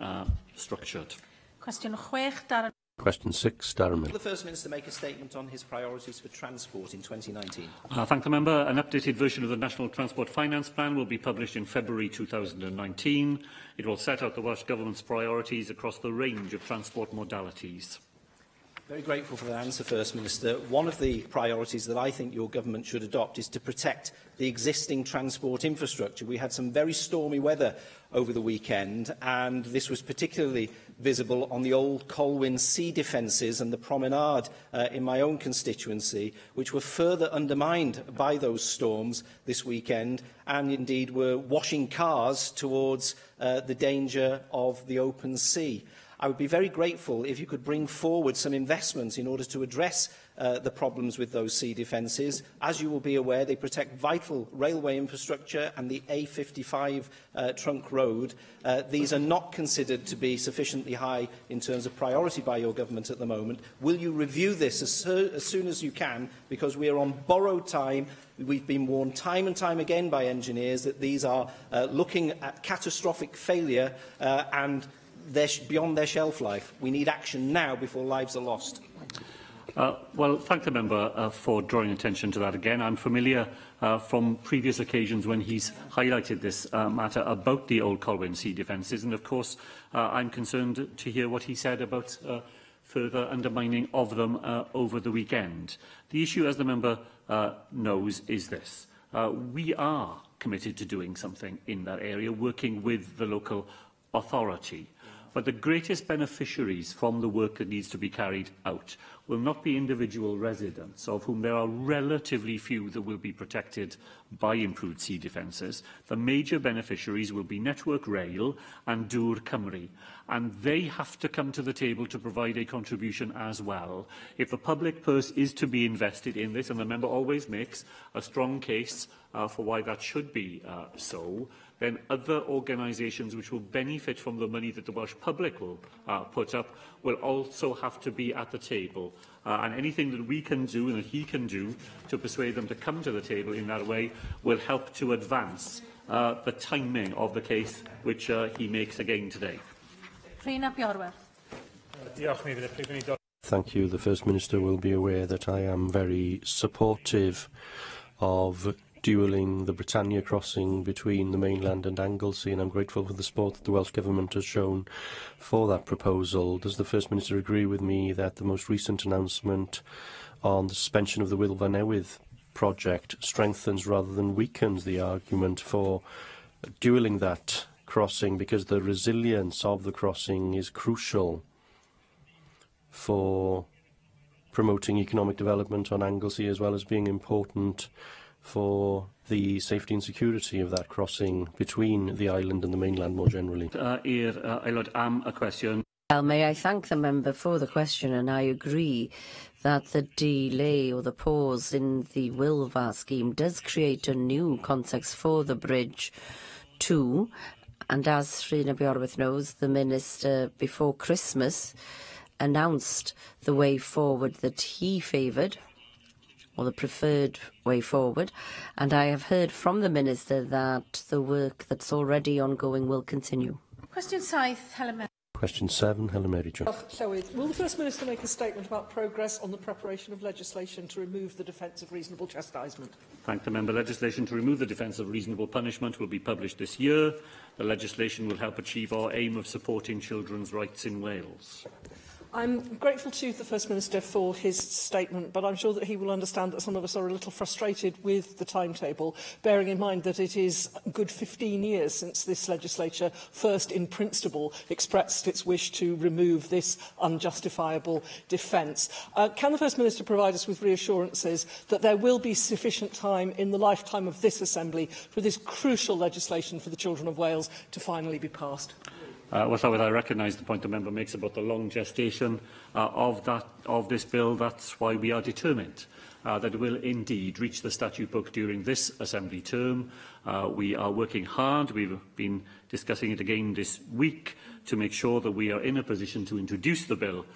structured. Question 6, Darren. Question 6, Darren Mills. Will the First Minister make a statement on his priorities for transport in 2019? Thank the member. An updated version of the National Transport Finance Plan will be published in February 2019. It will set out the Welsh Government's priorities across the range of transport modalities. Very grateful for that answer, First Minister. One of the priorities that I think your government should adopt is to protect the existing transport infrastructure. We had some very stormy weather over the weekend, and this was particularly visible on the old Colwyn sea defences and the promenade in my own constituency, which were further undermined by those storms this weekend, and indeed were washing cars towards the danger of the open sea. I would be very grateful if you could bring forward some investment in order to address the problems with those sea defences. As you will be aware, they protect vital railway infrastructure and the A55 trunk road. These are not considered to be sufficiently high in terms of priority by your government at the moment. Will you review this as soon as you can, because we are on borrowed time? We've been warned time and time again by engineers that these are looking at catastrophic failure and beyond their shelf life. We need action now before lives are lost. Well, thank the member for drawing attention to that again. I'm familiar from previous occasions when he's highlighted this matter about the old Colwyn sea defences, and of course I'm concerned to hear what he said about further undermining of them over the weekend. The issue, as the member knows, is this. We are committed to doing something in that area, working with the local authority. But the greatest beneficiaries from the work that needs to be carried out will not be individual residents, of whom there are relatively few that will be protected by improved sea defences. The major beneficiaries will be Network Rail and Dŵr Cymru, and they have to come to the table to provide a contribution as well. If the public purse is to be invested in this, and the member always makes a strong case for why that should be so, then other organisations which will benefit from the money that the Welsh public will put up will also have to be at the table. And anything that we can do and that he can do to persuade them to come to the table in that way will help to advance the timing of the case which he makes again today. Rhys Iorwerth. Thank you. The First Minister will be aware that I am very supportive of dualling the Britannia crossing between the mainland and Anglesey, and I'm grateful for the support that the Welsh Government has shown for that proposal. Does the First Minister agree with me that the most recent announcement on the suspension of the Wylfa Newydd project strengthens rather than weakens the argument for dualling that crossing, because the resilience of the crossing is crucial for promoting economic development on Anglesey, as well as being important for the safety and security of that crossing between the island and the mainland more generally? A question. Well, may I thank the member for the question, and I agree that the delay or the pause in the Wylfa scheme does create a new context for the bridge too. And as Rhys Iorwerth knows, the Minister before Christmas announced the way forward that he favoured, or the preferred way forward, and I have heard from the Minister that the work that's already ongoing will continue. Cwestiwn 7, Helen Mary. Question 7, Helen Mary Jones. Llywydd, will the First Minister make a statement about progress on the preparation of legislation to remove the defence of reasonable chastisement? Thank the member. Legislation to remove the defence of reasonable punishment will be published this year. The legislation will help achieve our aim of supporting children's rights in Wales. I'm grateful to the First Minister for his statement, but I'm sure that he will understand that some of us are a little frustrated with the timetable, bearing in mind that it is a good 15 years since this legislature first, in principle, expressed its wish to remove this unjustifiable defence. Can the First Minister provide us with reassurances that there will be sufficient time in the lifetime of this Assembly for this crucial legislation for the children of Wales to finally be passed? Well, I recognise the point the member makes about the long gestation of this bill. That's why we are determined that it will indeed reach the statute book during this Assembly term. We are working hard. We've been discussing it again this week to make sure that we are in a position to introduce the bill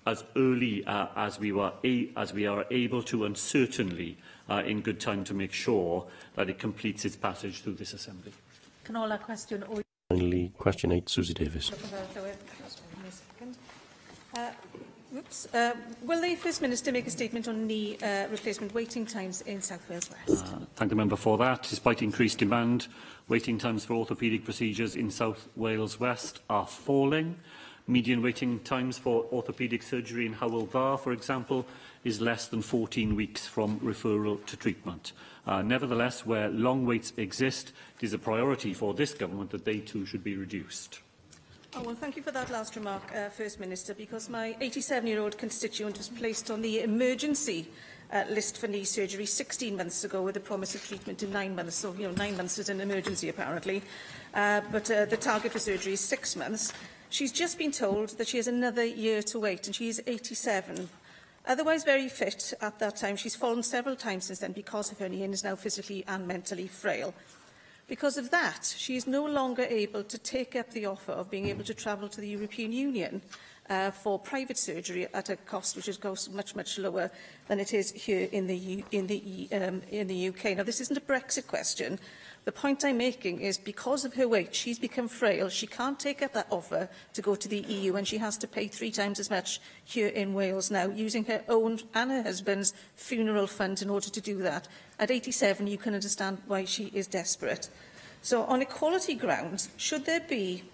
as early as we are able to, and certainly in good time to make sure that it completes its passage through this Assembly. Canola cwestiwn 8. Finally, question 8, Susie Davis. Will the First Minister make a statement on knee replacement waiting times in South Wales West? Thank the member for that. Despite increased demand, waiting times for orthopaedic procedures in South Wales West are falling. Median waiting times for orthopaedic surgery in Hywel Dda, for example, is less than 14 weeks from referral to treatment. Nevertheless, where long waits exist, it is a priority for this government that they too should be reduced. Oh, well, thank you for that last remark, First Minister, because my 87-year-old constituent was placed on the emergency list for knee surgery 16 months ago with a promise of treatment in 9 months. So, 9 months is an emergency, apparently. But the target for surgery is 6 months. She's just been told that she has another year to wait, and she is 87. Otherwise very fit at that time, she's fallen several times since then because of her knee and is now physically and mentally frail. Because of that, she is no longer able to take up the offer of being able to travel to the European Union for private surgery at a cost which is much, much lower than it is here in the UK. Now, this isn't a Brexit question. The point I'm making is because of her weight, she's become frail. She can't take up that offer to go to the EU, and she has to pay 3 times as much here in Wales now, using her own and her husband's funeral fund in order to do that. At 87, you can understand why she is desperate. So, on equality grounds, should there be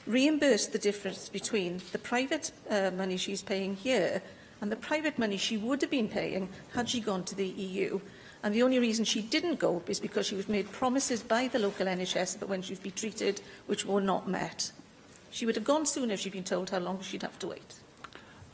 reimbursed the difference between the private money she's paying here and the private money she would have been paying had she gone to the EU? And the only reason she didn't go is because she was made promises by the local NHS that when she would be treated, which were not met. She would have gone sooner if she'd been told how long she'd have to wait.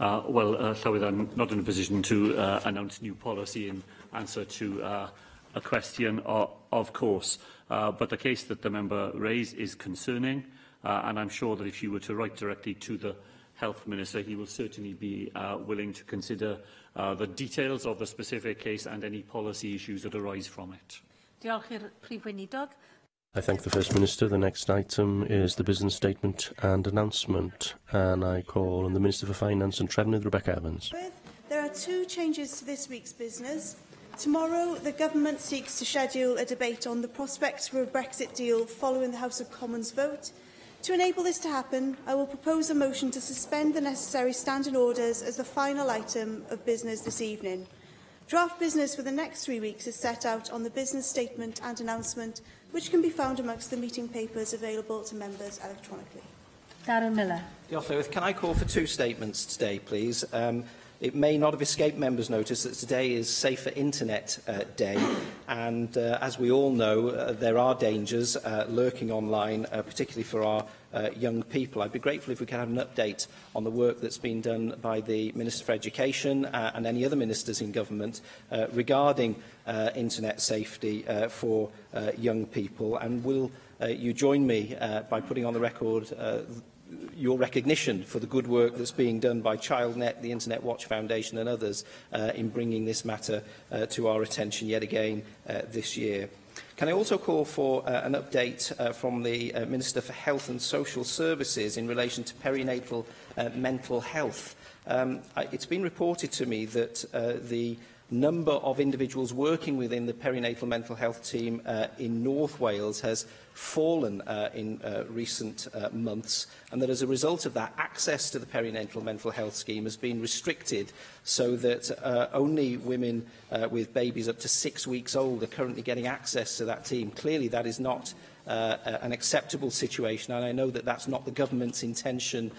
Llywydd, I'm not in a position to announce new policy in answer to a question, of course. But the case that the member raised is concerning, and I'm sure that if you were to write directly to the Health Minister, he will certainly be willing to consider the details of the specific case and any policy issues that arise from it. Diolch i'r Prif Weinidog. I thank the First Minister. The next item is the business statement and announcement, and I call on the Minister for Finance and Trefnydd, Rebecca Evans. There are 2 changes to this week's business. Tomorrow, the Government seeks to schedule a debate on the prospects for a Brexit deal following the House of Commons vote. To enable this to happen, I will propose a motion to suspend the necessary standing orders as the final item of business this evening. Draft business for the next 3 weeks is set out on the business statement and announcement, which can be found amongst the meeting papers available to members electronically. Darren Miller. Diolch, Llywydd. Can I call for 2 statements today, please? It may not have escaped members' notice that today is Safer Internet Day, and as we all know, there are dangers lurking online, particularly for our young people. I'd be grateful if we could have an update on the work that's been done by the Minister for Education and any other ministers in government regarding internet safety for young people. And will you join me by putting on the record your recognition for the good work that's being done by ChildNet, the Internet Watch Foundation and others in bringing this matter to our attention yet again this year? Can I also call for an update from the Minister for Health and Social Services in relation to perinatal mental health? It's been reported to me that the number of individuals working within the perinatal mental health team in North Wales has fallen in recent months, and that as a result of that, access to the perinatal mental health scheme has been restricted so that only women with babies up to 6 weeks old are currently getting access to that team. Clearly, that is not an acceptable situation, and I know that that's not the government's intention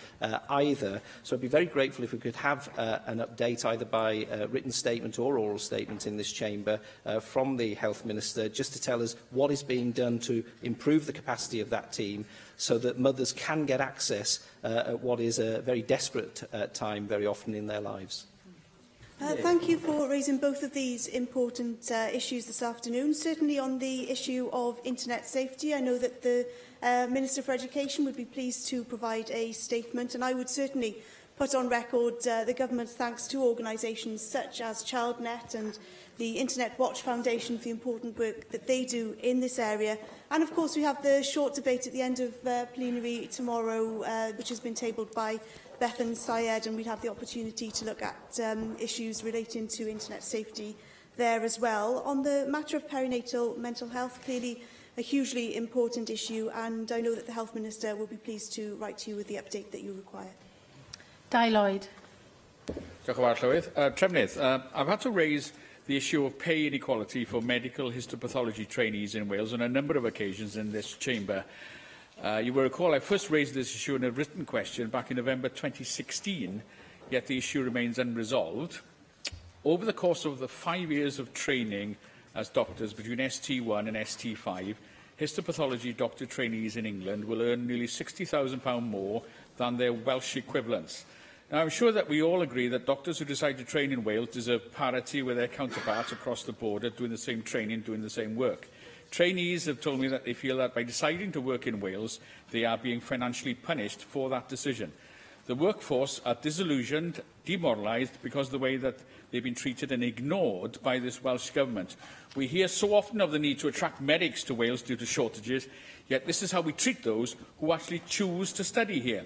either. So I'd be very grateful if we could have an update either by written statement or oral statement in this chamber from the Health Minister, just to tell us what is being done to improve the capacity of that team so that mothers can get access at what is a very desperate time very often in their lives. Thank you for raising both of these important issues this afternoon. Certainly on the issue of internet safety, I know that the Minister for Education would be pleased to provide a statement, and I would certainly put on record the Government's thanks to organisations such as ChildNet and the Internet Watch Foundation for the important work that they do in this area. And of course we have the short debate at the end of plenary tomorrow, which has been tabled by Bethan Syed, and we'd have the opportunity to look at issues relating to internet safety there as well. On the matter of perinatal mental health, clearly a hugely important issue, and I know that the Health Minister will be pleased to write to you with the update that you require. Dai Lloyd. Diolch yn fawr, Llywydd. Trefnydd, I've had to raise the issue of pay inequality for medical histopathology trainees in Wales on a number of occasions in this chamber. You will recall I first raised this issue in a written question back in November 2016, yet the issue remains unresolved. Over the course of the 5 years of training as doctors between ST1 and ST5, histopathology doctor trainees in England will earn nearly £60,000 more than their Welsh equivalents. Now, I'm sure that we all agree that doctors who decide to train in Wales deserve parity with their counterparts across the border doing the same training, doing the same work. Trainees have told me that they feel that by deciding to work in Wales, they are being financially punished for that decision. The workforce are disillusioned, demoralised because of the way that they've been treated and ignored by this Welsh Government. We hear so often of the need to attract medics to Wales due to shortages, yet this is how we treat those who actually choose to study here.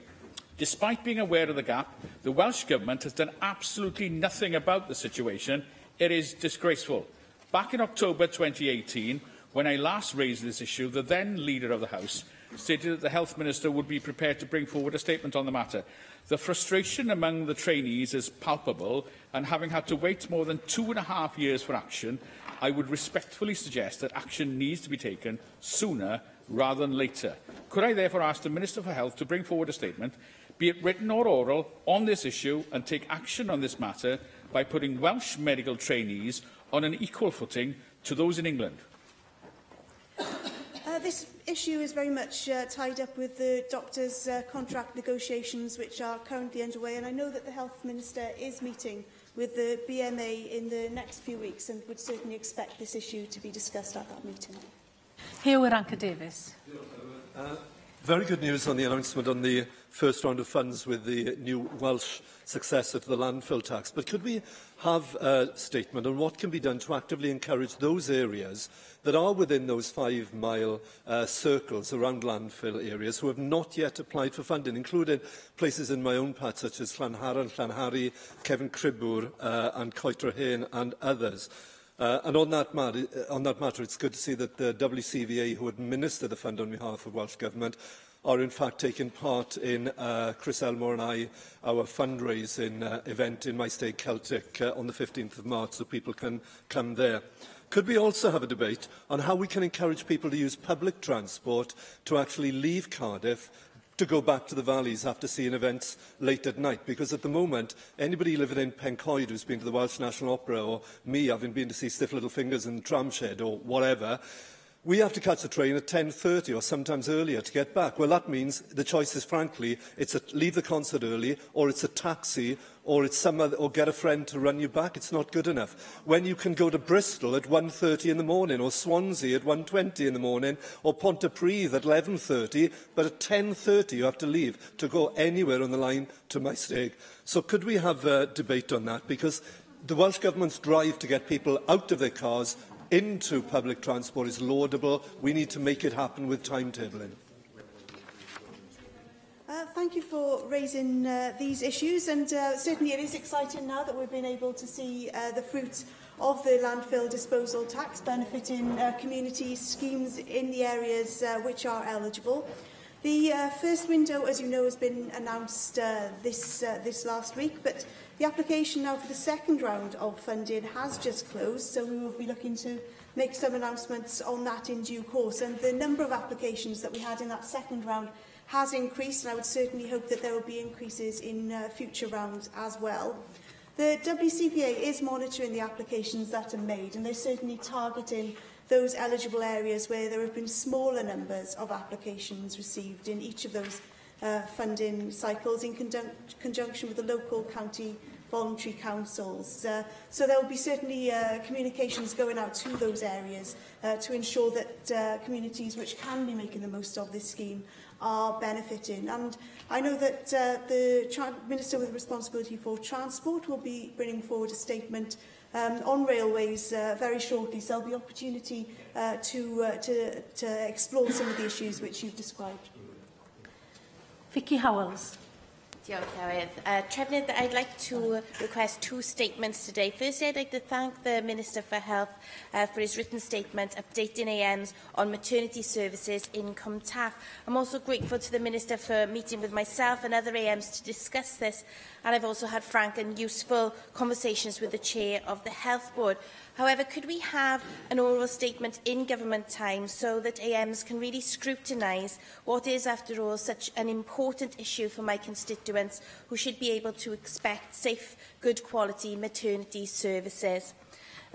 Despite being aware of the gap, the Welsh Government has done absolutely nothing about the situation. It is disgraceful. Back in October 2018, when I last raised this issue, the then Leader of the House stated that the Health Minister would be prepared to bring forward a statement on the matter. The frustration among the trainees is palpable, and having had to wait more than 2.5 years for action, I would respectfully suggest that action needs to be taken sooner rather than later. Could I therefore ask the Minister for Health to bring forward a statement, be it written or oral, on this issue and take action on this matter by putting Welsh medical trainees on an equal footing to those in England? This issue is very much tied up with the doctors' contract negotiations which are currently underway, and I know that the Health Minister is meeting with the BMA in the next few weeks and would certainly expect this issue to be discussed at that meeting. Hugh Ranker-Davies. Very good news on the announcement on the first round of funds with the new Welsh successor to the landfill tax. But could we have a statement on what can be done to actively encourage those areas that are within those 5-mile circles around landfill areas who have not yet applied for funding, including places in my own patch such as Llanharan, Llanhari, Cefn Cribwr and Coetrahane and others. And on that matter, it's good to see that the WCVA, who administer the fund on behalf of Welsh Government, are in fact taking part in Chris Elmore and our fundraising event in my state Celtic on the 15th of March, so people can come there. Could we also have a debate on how we can encourage people to use public transport to actually leave Cardiff to go back to the valleys after seeing events late at night? Because at the moment, anybody living in Pencoed who's been to the Welsh National Opera, or me having been to see Stiff Little Fingers in the Tramshed or whatever, we have to catch the train at 10:30 or sometimes earlier to get back. Well, that means the choice is, frankly, it's leave the concert early, or it's a taxi, or it's or get a friend to run you back. It's not good enough. When you can go to Bristol at 1:30 in the morning, or Swansea at 1:20 in the morning, or Pontypridd at 11:30, but at 10:30 you have to leave to go anywhere on the line to Maesteg. So could we have a debate on that? Because the Welsh Government's drive to get people out of their cars into public transport is laudable. We need to make it happen with timetabling. Thank you for raising these issues, and certainly it is exciting now that we've been able to see the fruits of the landfill disposal tax benefiting community schemes in the areas which are eligible. The first window, as you know, has been announced this last week, but the application now for the second round of funding has just closed, so we will be looking to make some announcements on that in due course. And the number of applications that we had in that second round has increased, and I would certainly hope that there will be increases in future rounds as well. The WCPA is monitoring the applications that are made, and they're certainly targeting those eligible areas where there have been smaller numbers of applications received in each of those funding cycles in conjunction with the local county voluntary councils. So there will be certainly communications going out to those areas to ensure that communities which can be making the most of this scheme are benefiting. And I know that the Minister with responsibility for transport will be bringing forward a statement on railways very shortly, so there will be opportunity to explore some of the issues which you've described. Vicky Howells. Diolch, Llywydd. Trefnydd, I'd like to request two statements today. Firstly, I'd like to thank the Minister for Health for his written statement updating AMs on maternity services in Cwm Taf. I'm also grateful to the Minister for meeting with myself and other AMs to discuss this, and I've also had frank and useful conversations with the Chair of the Health Board. However, could we have an oral statement in government time so that AMs can really scrutinise what is, after all, such an important issue for my constituents who should be able to expect safe, good quality maternity services?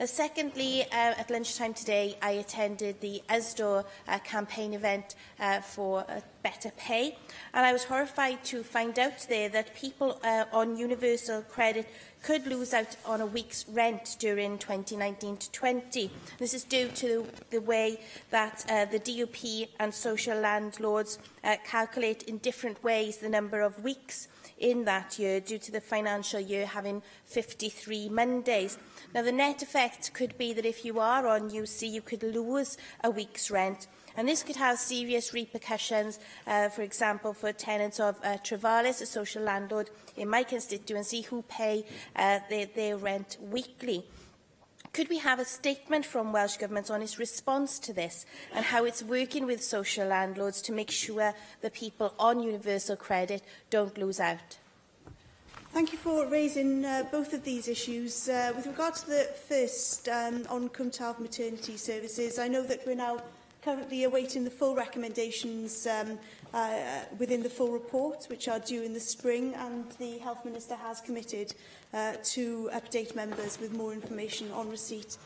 Secondly, at lunchtime today, I attended the USDOR campaign event for better pay, and I was horrified to find out there that people on universal credit could lose out on a week's rent during 2019 to 20. This is due to the way that the DUP and social landlords calculate in different ways the number of weeks in that year, due to the financial year having 53 Mondays. Now, the net effect could be that if you are on UC, you could lose a week's rent, and this could have serious repercussions, for example, for tenants of Trevalis, a social landlord in my constituency, who pay their rent weekly. Could we have a statement from Welsh Government on its response to this and how it's working with social landlords to make sure that people on universal credit don't lose out? Thank you for raising both of these issues. With regard to the first, on Cwm Taf maternity services, I know that we're now currently awaiting the full recommendations within the full report, which are due in the spring, and the Health Minister has committed to update members with more information on receipt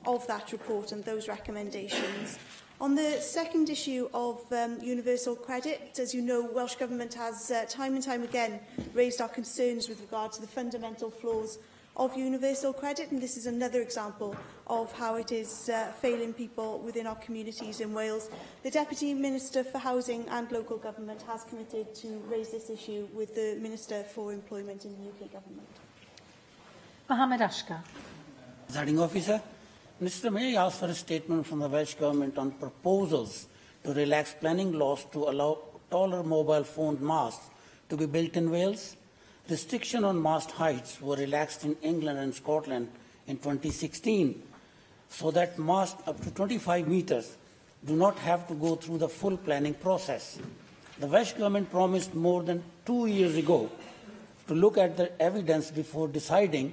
of that report and those recommendations. On the second issue of universal credit, as you know, Welsh Government has time and time again raised our concerns with regard to the fundamental flaws of universal credit, and this is another example of how it is failing people within our communities in Wales. The Deputy Minister for Housing and Local Government has committed to raise this issue with the Minister for Employment in the UK Government. Mohammed Ashkar. Presiding Officer, Minister, may I ask for a statement from the Welsh Government on proposals to relax planning laws to allow taller mobile phone masts to be built in Wales? Restrictions on mast heights were relaxed in England and Scotland in 2016, so that masts up to 25 metres do not have to go through the full planning process. The Welsh Government promised more than 2 years ago to look at the evidence before deciding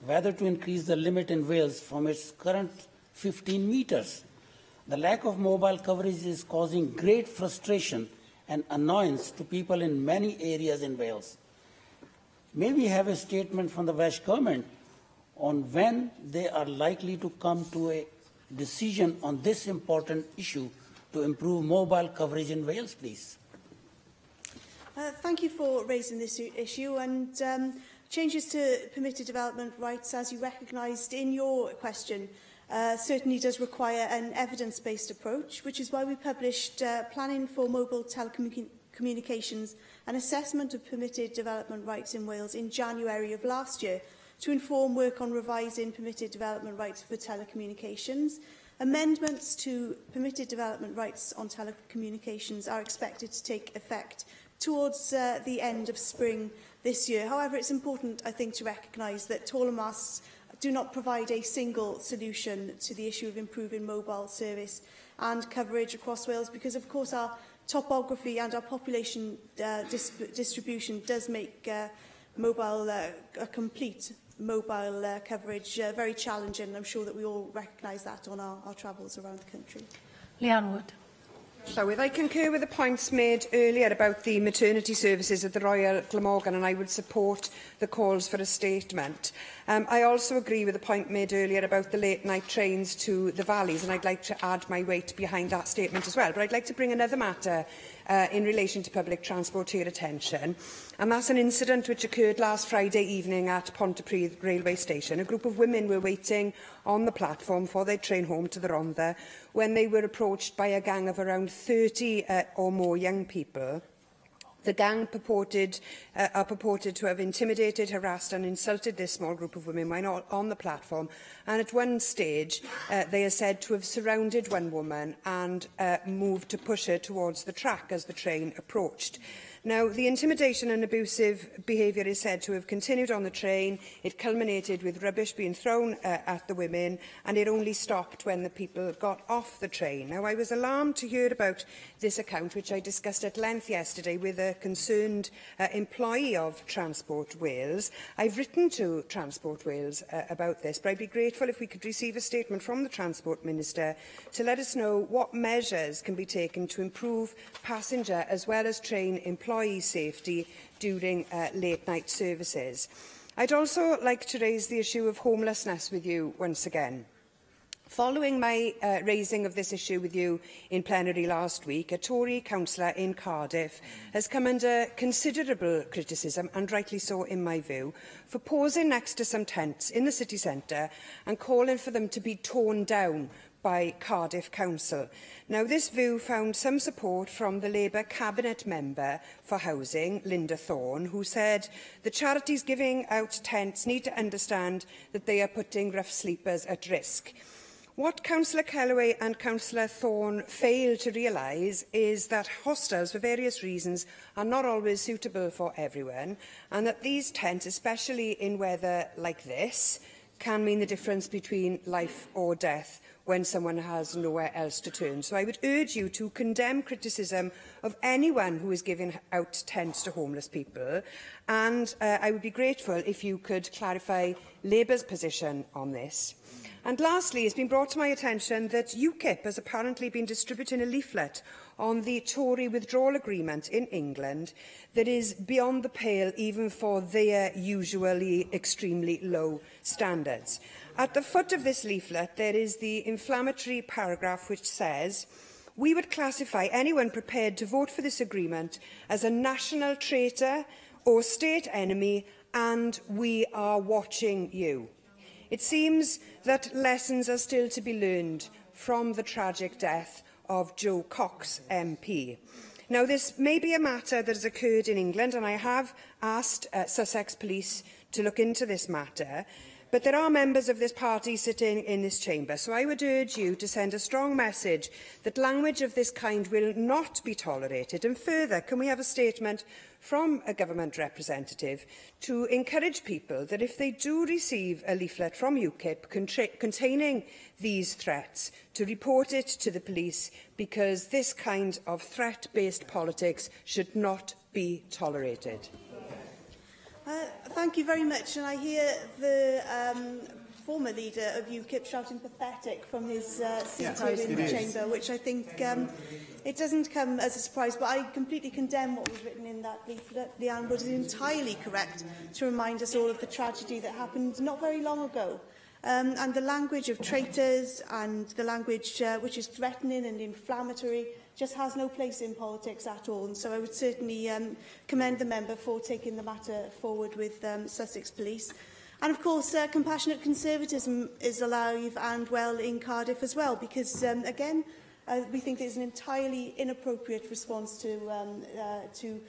whether to increase the limit in Wales from its current 15 metres. The lack of mobile coverage is causing great frustration and annoyance to people in many areas in Wales. May we have a statement from the Welsh Government on when they are likely to come to a decision on this important issue to improve mobile coverage in Wales, please? Thank you for raising this issue, and changes to permitted development rights, as you recognised in your question, certainly does require an evidence-based approach, which is why we published Planning for Mobile Telecommunications, an assessment of permitted development rights in Wales in January of last year, to inform work on revising permitted development rights for telecommunications. Amendments to permitted development rights on telecommunications are expected to take effect towards the end of spring this year. However, it's important, I think, to recognise that taller masts do not provide a single solution to the issue of improving mobile service and coverage across Wales, because, of course, our topography and our population distribution does make a complete mobile coverage very challenging, and I'm sure that we all recognise that on our travels around the country. Leanne Wood. Llywydd, I concur with the points made earlier about the maternity services at the Royal Glamorgan, and I would support the calls for a statement. I also agree with the point made earlier about the late-night trains to the valleys, and I'd like to add my weight behind that statement as well. But I'd like to bring another matter in relation to public transport to your attention, and that's an incident which occurred last Friday evening at Pontypridd railway station. A group of women were waiting on the platform for their train home to the Rhondda when they were approached by a gang of around 30 or more young people. The gang are purported to have intimidated, harassed and insulted this small group of women while on the platform, and at one stage they are said to have surrounded one woman and moved to push her towards the track as the train approached. Now, the intimidation and abusive behaviour is said to have continued on the train. It culminated with rubbish being thrown at the women, and it only stopped when the people got off the train. Now, I was alarmed to hear about this account, which I discussed at length yesterday with a concerned employee of Transport Wales. I've written to Transport Wales about this, but I'd be grateful if we could receive a statement from the Transport Minister to let us know what measures can be taken to improve passenger as well as train employee safety during late-night services. I'd also like to raise the issue of homelessness with you once again. Following my raising of this issue with you in plenary last week, a Tory councillor in Cardiff has come under considerable criticism, and rightly so in my view, for posing next to some tents in the city centre and calling for them to be torn down by Cardiff Council. Now, this view found some support from the Labour Cabinet Member for Housing, Linda Thorne, who said the charities giving out tents need to understand that they are putting rough sleepers at risk. What Councillor Kellaway and Councillor Thorne fail to realise is that hostels, for various reasons, are not always suitable for everyone, and that these tents, especially in weather like this, can mean the difference between life or death when someone has nowhere else to turn. So I would urge you to condemn criticism of anyone who is giving out tents to homeless people, and I would be grateful if you could clarify Labour's position on this. And lastly, it's been brought to my attention that UKIP has apparently been distributing a leaflet on the Tory withdrawal agreement in England that is beyond the pale even for their usually extremely low standards. At the foot of this leaflet, there is the inflammatory paragraph which says, "We would classify anyone prepared to vote for this agreement as a national traitor or state enemy, and we are watching you." It seems that lessons are still to be learned from the tragic death of Joe Cox MP. Now, this may be a matter that has occurred in England, and I have asked Sussex Police to look into this matter, but there are members of this party sitting in this chamber, so I would urge you to send a strong message that language of this kind will not be tolerated. And further, can we have a statement from a government representative to encourage people that if they do receive a leaflet from UKIP containing these threats, to report it to the police, because this kind of threat-based politics should not be tolerated. Thank you very much. And I hear the former leader of UKIP shouting pathetic from his seat in the chamber, which I think it doesn't come as a surprise, but I completely condemn what was written in that leaflet. Leanne Wood is entirely correct to remind us all of the tragedy that happened not very long ago. And the language of traitors and the language which is threatening and inflammatory just has no place in politics at all. And so I would certainly commend the member for taking the matter forward with Sussex Police. And of course, compassionate conservatism is alive and well in Cardiff as well, because again, we think there's an entirely inappropriate response to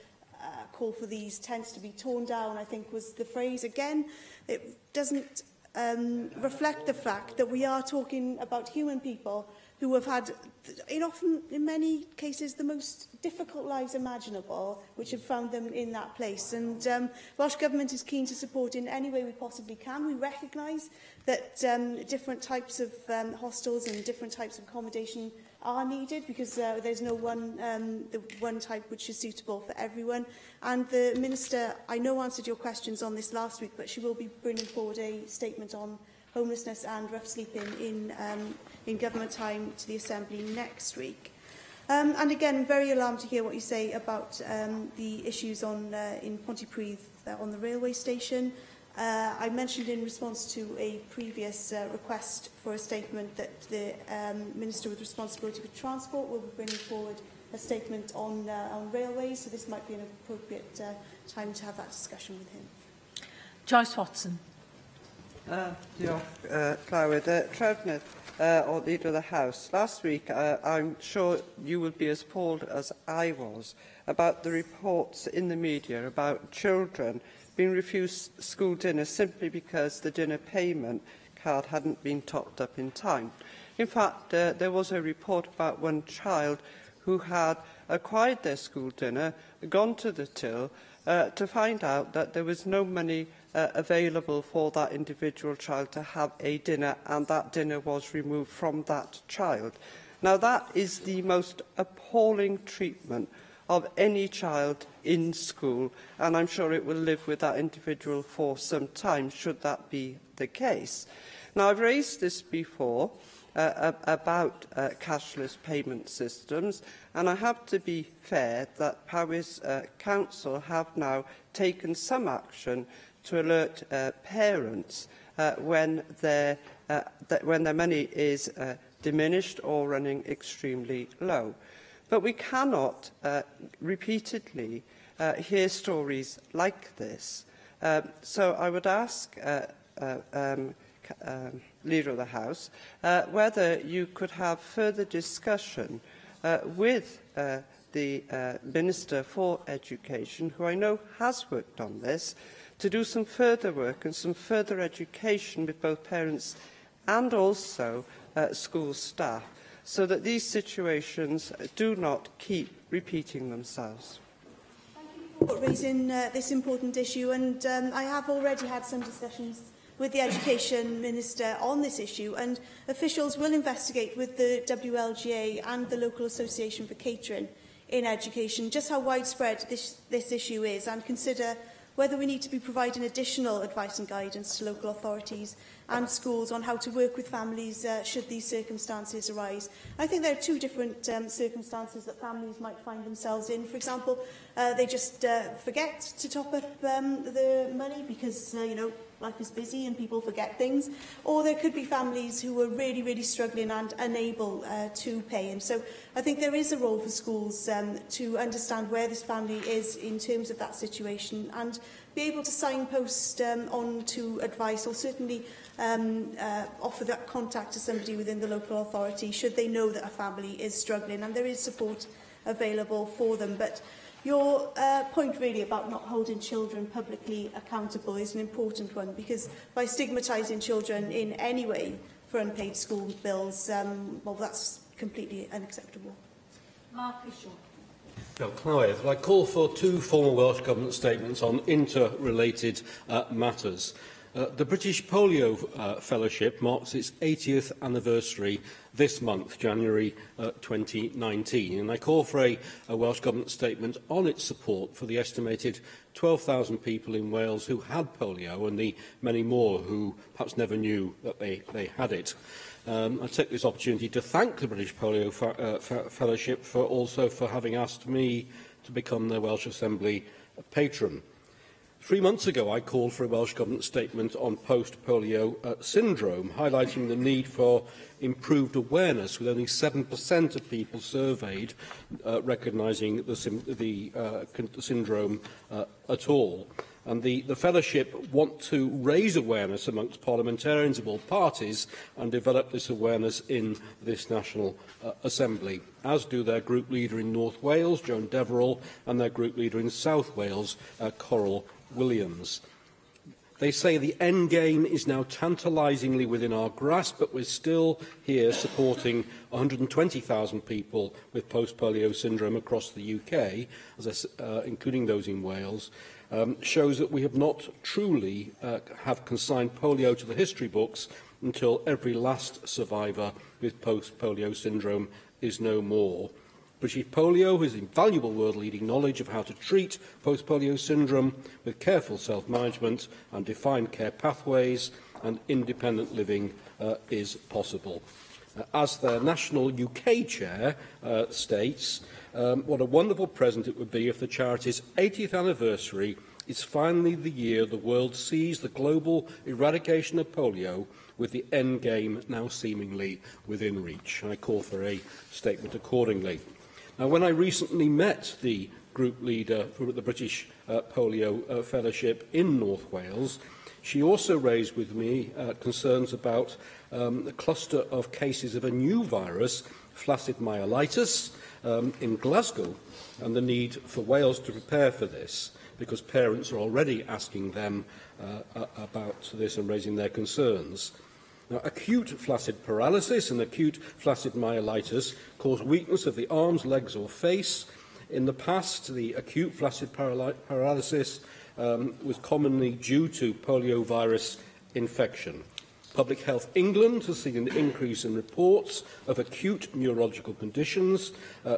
call for these tents to be torn down, I think was the phrase. Again, it doesn't reflect the fact that we are talking about human people who have had, in many cases, the most difficult lives imaginable, which have found them in that place. And Welsh Government is keen to support in any way we possibly can. We recognise that different types of hostels and different types of accommodation are needed, because there's no one type which is suitable for everyone. And the Minister, I know, answered your questions on this last week, but she will be bringing forward a statement on homelessness and rough sleeping in government time to the Assembly next week. And again, I'm very alarmed to hear what you say about the issues in Pontypridd on the railway station. I mentioned in response to a previous request for a statement that the Minister with responsibility for transport will be bringing forward a statement on railways, so this might be an appropriate time to have that discussion with him. Joyce Watson. Diolch, Clywyd. Trefnydd, or Leader of the House. Last week, I'm sure you would be as appalled as I was about the reports in the media about children being refused school dinner simply because the dinner payment card hadn't been topped up in time. In fact, there was a report about one child who had acquired their school dinner, gone to the till, to find out that there was no money available for that individual child to have a dinner, and that dinner was removed from that child. Now, that is the most appalling treatment of any child in school, and I'm sure it will live with that individual for some time, should that be the case. Now, I've raised this before about cashless payment systems, and I have to be fair that Powys Council have now taken some action to alert parents when their money is diminished or running extremely low. But we cannot repeatedly hear stories like this. So I would ask Leader of the House whether you could have further discussion with the Minister for Education, who I know has worked on this, to do some further work and some further education with both parents and also school staff, so that these situations do not keep repeating themselves. Thank you for raising this important issue, and I have already had some discussions with the Education Minister on this issue, and officials will investigate with the WLGA and the Local Association for Catering in Education just how widespread this issue is, and consider whether we need to be providing additional advice and guidance to local authorities and schools on how to work with families should these circumstances arise. I think there are two different circumstances that families might find themselves in. For example, they just forget to top up the money because, life is busy and people forget things. Or there could be families who are really, really struggling and unable to pay. And so I think there is a role for schools to understand where this family is in terms of that situation and be able to signpost on to advice, or certainly offer that contact to somebody within the local authority should they know that a family is struggling, and there is support available for them. But your point really about not holding children publicly accountable is an important one, because by stigmatising children in any way for unpaid school bills, well, that's completely unacceptable. Mark Ishaw. Clywyd, I call for two former Welsh Government statements on interrelated matters. The British Polio Fellowship marks its 80th anniversary this month, January 2019, and I call for a Welsh Government statement on its support for the estimated 12,000 people in Wales who had polio and the many more who perhaps never knew that they had it. I take this opportunity to thank the British Polio Fellowship for having asked me to become the Welsh Assembly patron. 3 months ago, I called for a Welsh Government statement on post-polio syndrome, highlighting the need for improved awareness, with only 7% of people surveyed recognising the syndrome at all. And the Fellowship want to raise awareness amongst parliamentarians of all parties and develop this awareness in this National Assembly, as do their group leader in North Wales, Joan Deverell, and their group leader in South Wales, Coral Williams. They say the end game is now tantalisingly within our grasp, but we're still here supporting 120,000 people with post-polio syndrome across the UK, including those in Wales, shows that we have not truly have consigned polio to the history books until every last survivor with post-polio syndrome is no more. British Polio has invaluable world-leading knowledge of how to treat post-polio syndrome with careful self-management and defined care pathways, and independent living is possible. As their national UK chair states, what a wonderful present it would be if the charity's 80th anniversary is finally the year the world sees the global eradication of polio, with the end game now seemingly within reach. I call for a statement accordingly. Now, when I recently met the group leader for the British Polio Fellowship in North Wales, she also raised with me concerns about a cluster of cases of a new virus, flaccid myelitis, in Glasgow, and the need for Wales to prepare for this, because parents are already asking them about this and raising their concerns. Now, acute flaccid paralysis and acute flaccid myelitis cause weakness of the arms, legs or face. In the past, the acute flaccid paralysis was commonly due to poliovirus infection. Public Health England has seen an increase in reports of acute neurological conditions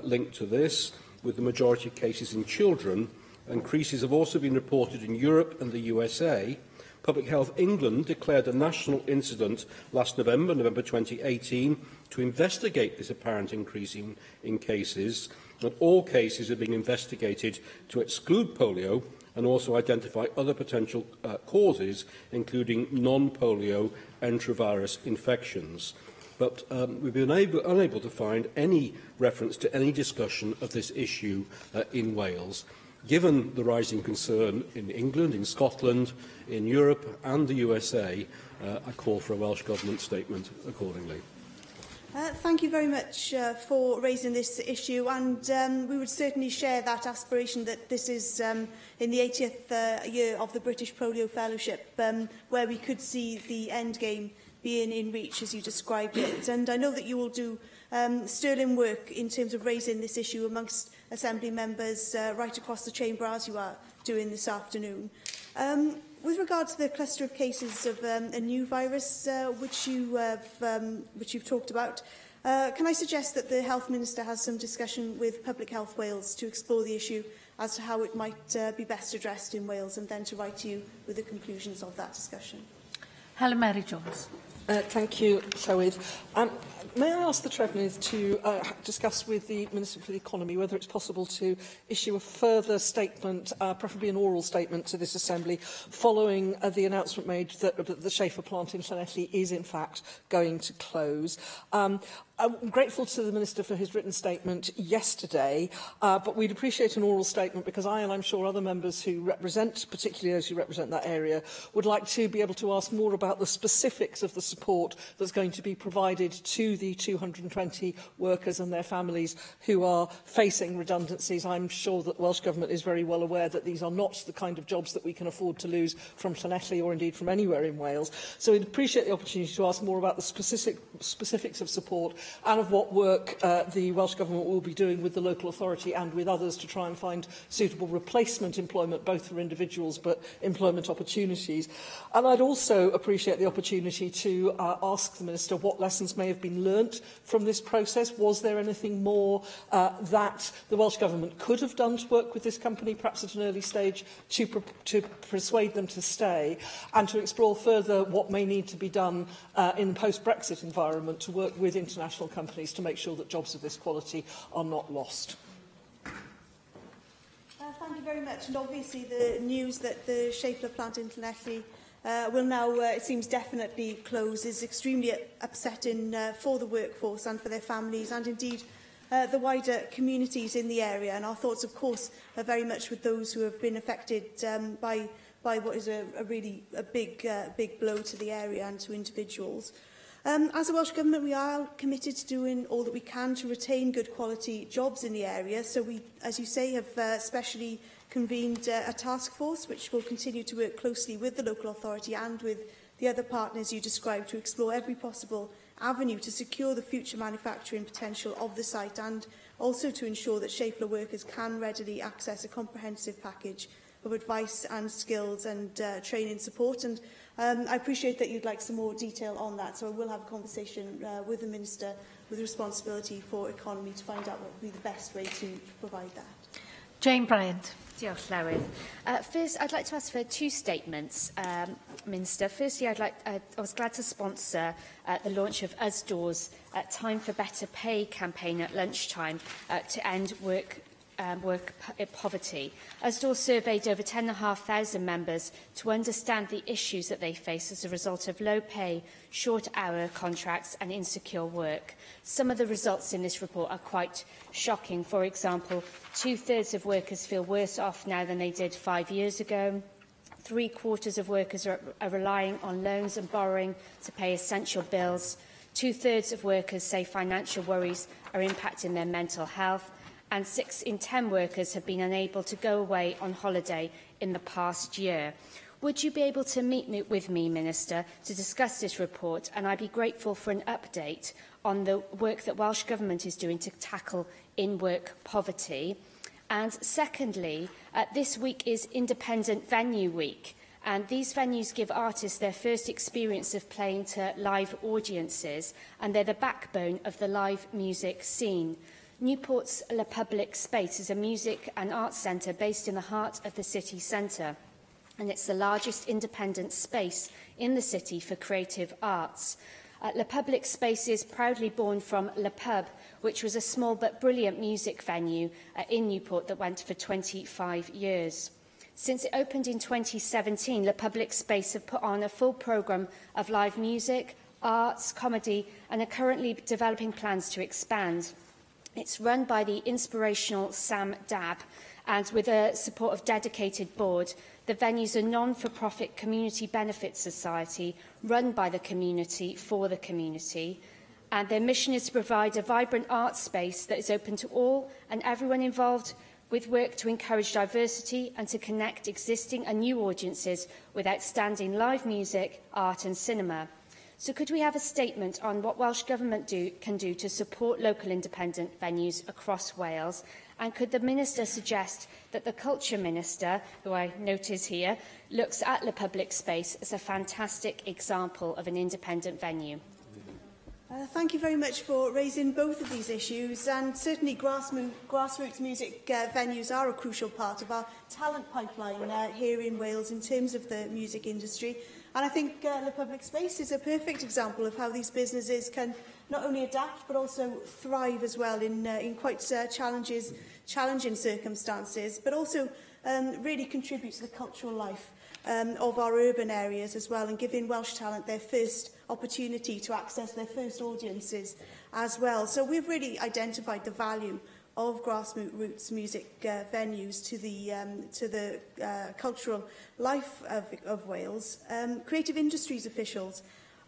linked to this, with the majority of cases in children. Increases have also been reported in Europe and the USA. Public Health England declared a national incident last November 2018, to investigate this apparent increase in cases, and all cases are being investigated to exclude polio and also identify other potential causes, including non-polio enterovirus infections. But we've been unable to find any reference to any discussion of this issue in Wales. Given the rising concern in England, in Scotland, in Europe and the USA, I call for a Welsh Government statement accordingly. Thank you very much for raising this issue, and we would certainly share that aspiration that this is in the 80th year of the British Polio Fellowship, where we could see the end game being in reach, as you described it. And I know that you will do sterling work in terms of raising this issue amongst Assembly members right across the chamber, as you are doing this afternoon. With regard to the cluster of cases of a new virus which you've talked about, can I suggest that the Health Minister has some discussion with Public Health Wales to explore the issue as to how it might be best addressed in Wales, and then to write to you with the conclusions of that discussion? Helen Mary-Jones. Thank you, Llywydd. May I ask the Trefnydd to discuss with the Minister for the Economy whether it's possible to issue a further statement, preferably an oral statement to this Assembly, following the announcement made that the Schaefer plant in Llanelli is in fact going to close. I'm grateful to the Minister for his written statement yesterday, but we'd appreciate an oral statement because I, and I'm sure other members who represent, particularly those who represent that area, would like to be able to ask more about the specifics of the support that's going to be provided to the 220 workers and their families who are facing redundancies. I'm sure that the Welsh Government is very well aware that these are not the kind of jobs that we can afford to lose from Llanelli or indeed from anywhere in Wales. So we'd appreciate the opportunity to ask more about the specifics of support and of what work the Welsh Government will be doing with the local authority and with others to try and find suitable replacement employment, both for individuals but employment opportunities. And I'd also appreciate the opportunity to ask the Minister what lessons may have been learnt from this process. Was there anything more that the Welsh Government could have done to work with this company, perhaps at an early stage, to persuade them to stay, and to explore further what may need to be done in the post-Brexit environment to work with international companies to make sure that jobs of this quality are not lost? Thank you very much. And obviously the news that the Schaeffler plant in Llanelli will now, it seems, definitely close is extremely upsetting for the workforce and for their families, and indeed the wider communities in the area. And our thoughts, of course, are very much with those who have been affected by by what is a really big blow to the area and to individuals. As a Welsh Government, we are committed to doing all that we can to retain good quality jobs in the area. So we, as you say, have specially convened a task force which will continue to work closely with the local authority and with the other partners you described to explore every possible avenue to secure the future manufacturing potential of the site, and also to ensure that Shafler workers can readily access a comprehensive package of advice and skills and training support. And I appreciate that you'd like some more detail on that, so I will have a conversation with the Minister with responsibility for economy to find out what would be the best way to provide that. Jane Bryant. Diolch, Llywydd. First, I'd like to ask for two statements, Minister. Firstly, I was glad to sponsor the launch of USDOR's Time for Better Pay campaign at lunchtime to end work poverty. USDOR surveyed over 10,500 members to understand the issues that they face as a result of low pay, short-hour contracts and insecure work. Some of the results in this report are quite shocking. For example, 2/3 of workers feel worse off now than they did 5 years ago. 3/4 of workers are relying on loans and borrowing to pay essential bills. 2/3 of workers say financial worries are impacting their mental health. And 6 in 10 workers have been unable to go away on holiday in the past year. Would you be able to meet with me, Minister, to discuss this report? And I'd be grateful for an update on the work that Welsh Government is doing to tackle in-work poverty. And secondly, this week is Independent Venue Week. And these venues give artists their first experience of playing to live audiences, and they're the backbone of the live music scene. Newport's Le Public Space is a music and arts centre based in the heart of the city centre, and it's the largest independent space in the city for creative arts. Le Public Space is proudly born from Le Pub, which was a small but brilliant music venue in Newport that went for 25 years. Since it opened in 2017, Le Public Space have put on a full programme of live music, arts, comedy, and are currently developing plans to expand. It's run by the inspirational Sam Dabb, and with the support of dedicated board, the venue's a non-for-profit community benefit society run by the community for the community, and their mission is to provide a vibrant art space that is open to all and everyone involved, with work to encourage diversity and to connect existing and new audiences with outstanding live music, art and cinema. So could we have a statement on what Welsh Government can do to support local independent venues across Wales? And could the Minister suggest that the Culture Minister, who I note is here, looks at Le Public Space as a fantastic example of an independent venue? Thank you very much for raising both of these issues, and certainly grassroots music venues are a crucial part of our talent pipeline here in Wales in terms of the music industry. And I think Le Public Space is a perfect example of how these businesses can not only adapt but also thrive as well in quite challenging circumstances, but also really contribute to the cultural life of our urban areas as well, and giving Welsh talent their first opportunity to access their first audiences as well. So we've really identified the value of grassroots music venues to the cultural life of Wales. Creative Industries officials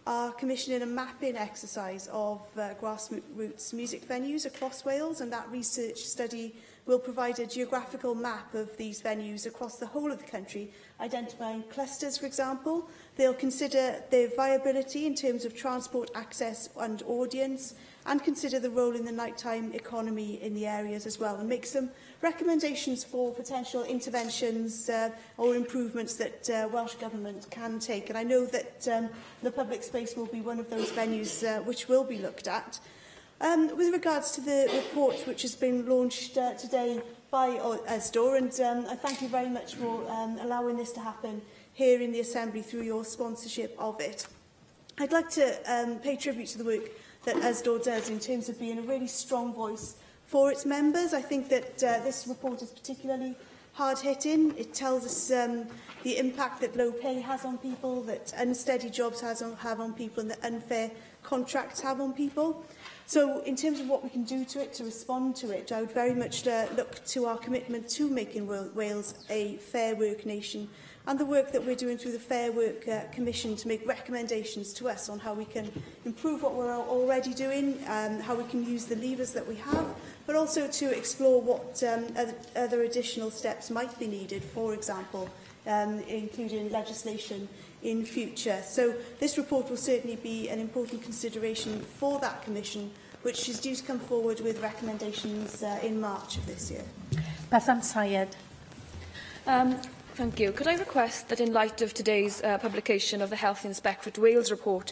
are commissioning a mapping exercise of grassroots music venues across Wales, and that research study will provide a geographical map of these venues across the whole of the country, identifying clusters, for example. They'll consider their viability in terms of transport access and audience, and consider the role in the nighttime economy in the areas as well, and make some recommendations for potential interventions or improvements that Welsh Government can take. And I know that the public space will be one of those venues which will be looked at. With regards to the report which has been launched today by USDOR, and I thank you very much for allowing this to happen here in the Assembly through your sponsorship of it. I'd like to pay tribute to the work that USDOR does in terms of being a really strong voice for its members. I think that this report is particularly hard-hitting. It tells us the impact that low pay has on people, that unsteady jobs have on people, and that unfair contracts have on people. So in terms of what we can do to it, to respond to it, I would very much look to our commitment to making Wales a fair work nation and the work that we're doing through the Fair Work Commission to make recommendations to us on how we can improve what we're already doing, how we can use the levers that we have, but also to explore what other additional steps might be needed, for example, including legislation in future. So this report will certainly be an important consideration for that Commission, which is due to come forward with recommendations in March of this year. Bethan Syed. Thank you. Could I request that in light of today's publication of the Health Inspectorate Wales report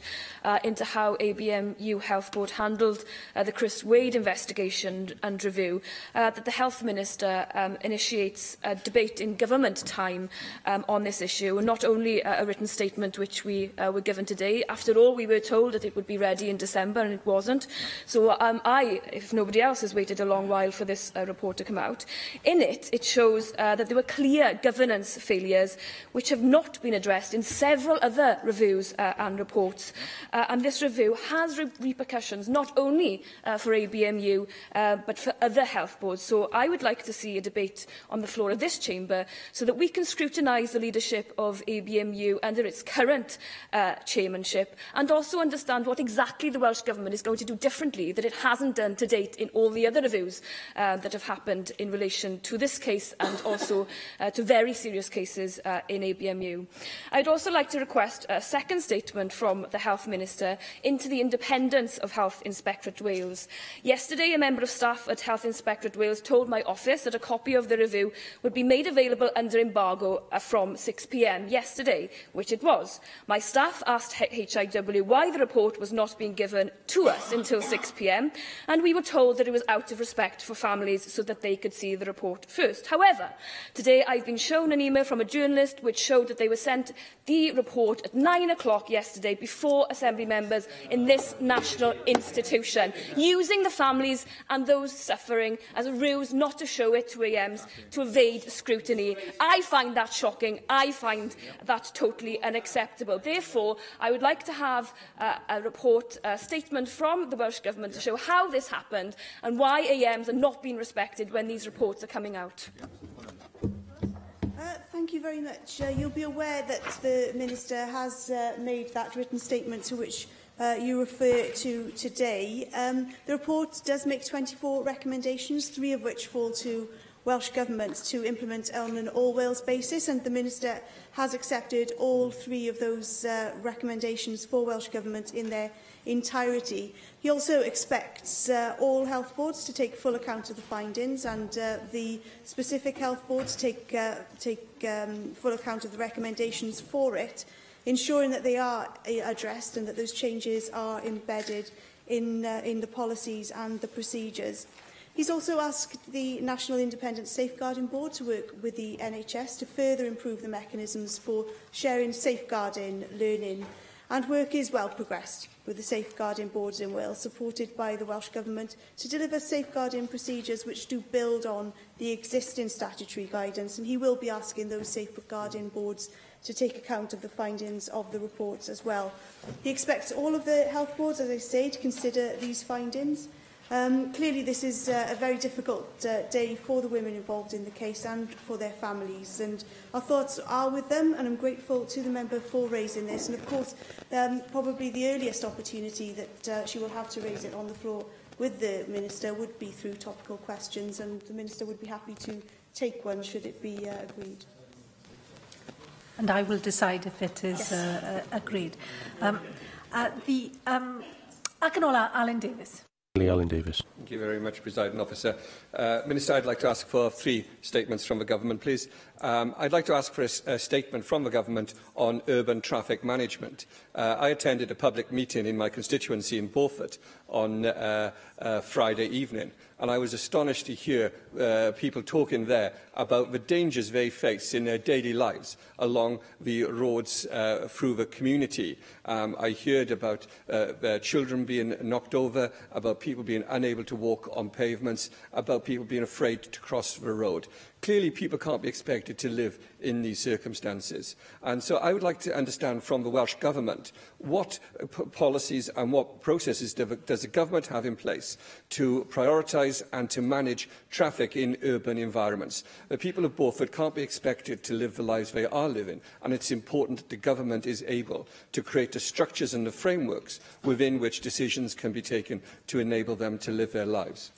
into how ABMU Health Board handled the Chris Wade investigation and review, that the Health Minister initiates a debate in government time on this issue, and not only a written statement which we were given today. After all, we were told that it would be ready in December and it wasn't. So I, if nobody else, has waited a long while for this report to come out. In it, it shows that there were clear governance failures which have not been addressed in several other reviews and reports. And this review has repercussions not only for ABMU but for other health boards. So I would like to see a debate on the floor of this chamber so that we can scrutinise the leadership of ABMU under its current chairmanship, and also understand what exactly the Welsh Government is going to do differently that it hasn't done to date in all the other reviews that have happened in relation to this case and also to very serious cases in ABMU. I'd also like to request a second statement from the Health Minister into the independence of Health Inspectorate Wales. Yesterday, a member of staff at Health Inspectorate Wales told my office that a copy of the review would be made available under embargo from 6 p.m. yesterday, which it was. My staff asked HIW why the report was not being given to us until 6 p.m, and we were told that it was out of respect for families so that they could see the report first. However, today I've been shown an email from a journalist which showed that they were sent the report at 9 o'clock yesterday before Assembly members in this national institution, using the families and those suffering as a ruse not to show it to AMs to evade scrutiny. I find that shocking. I find that totally unacceptable. Therefore, I would like to have a report, a statement from the Welsh Government to show how this happened and why AMs are not being respected when these reports are coming out. Thank you very much. You'll be aware that the Minister has made that written statement to which you refer to today. The report does make 24 recommendations, 3 of which fall to Welsh Government to implement on an all-Wales basis, and the Minister has accepted all 3 of those recommendations for Welsh Government in their entirety. He also expects all health boards to take full account of the findings, and the specific health boards take full account of the recommendations for it, ensuring that they are addressed and that those changes are embedded in the policies and the procedures. He's also asked the National Independent Safeguarding Board to work with the NHS to further improve the mechanisms for sharing safeguarding learning, and work is well progressed with the safeguarding boards in Wales, supported by the Welsh Government, to deliver safeguarding procedures which do build on the existing statutory guidance, and he will be asking those safeguarding boards to take account of the findings of the reports as well. He expects all of the health boards, as I say, to consider these findings. Clearly, this is a very difficult day for the women involved in the case and for their families, and our thoughts are with them, and I'm grateful to the member for raising this. And of course, probably the earliest opportunity that she will have to raise it on the floor with the Minister would be through topical questions, and the Minister would be happy to take one should it be agreed. And I will decide if it is agreed. Aganola Alan Davis. Alan Davis. Thank you very much, Presiding Officer. Minister, I'd like to ask for 3 statements from the Government, please. I'd like to ask for a statement from the Government on urban traffic management. I attended a public meeting in my constituency in Beaufort on Friday evening, and I was astonished to hear people talking there about the dangers they face in their daily lives along the roads through the community. I heard about children being knocked over, about people being unable to walk on pavements, about people being afraid to cross the road. Clearly, people can't be expected to live in these circumstances. And so I would like to understand from the Welsh Government what policies and what processes does the Government have in place to prioritise supervise and to manage traffic in urban environments. The people of Beaufort can't be expected to live the lives they are living, and it's important that the government is able to create the structures and the frameworks within which decisions can be taken to enable them to live their lives.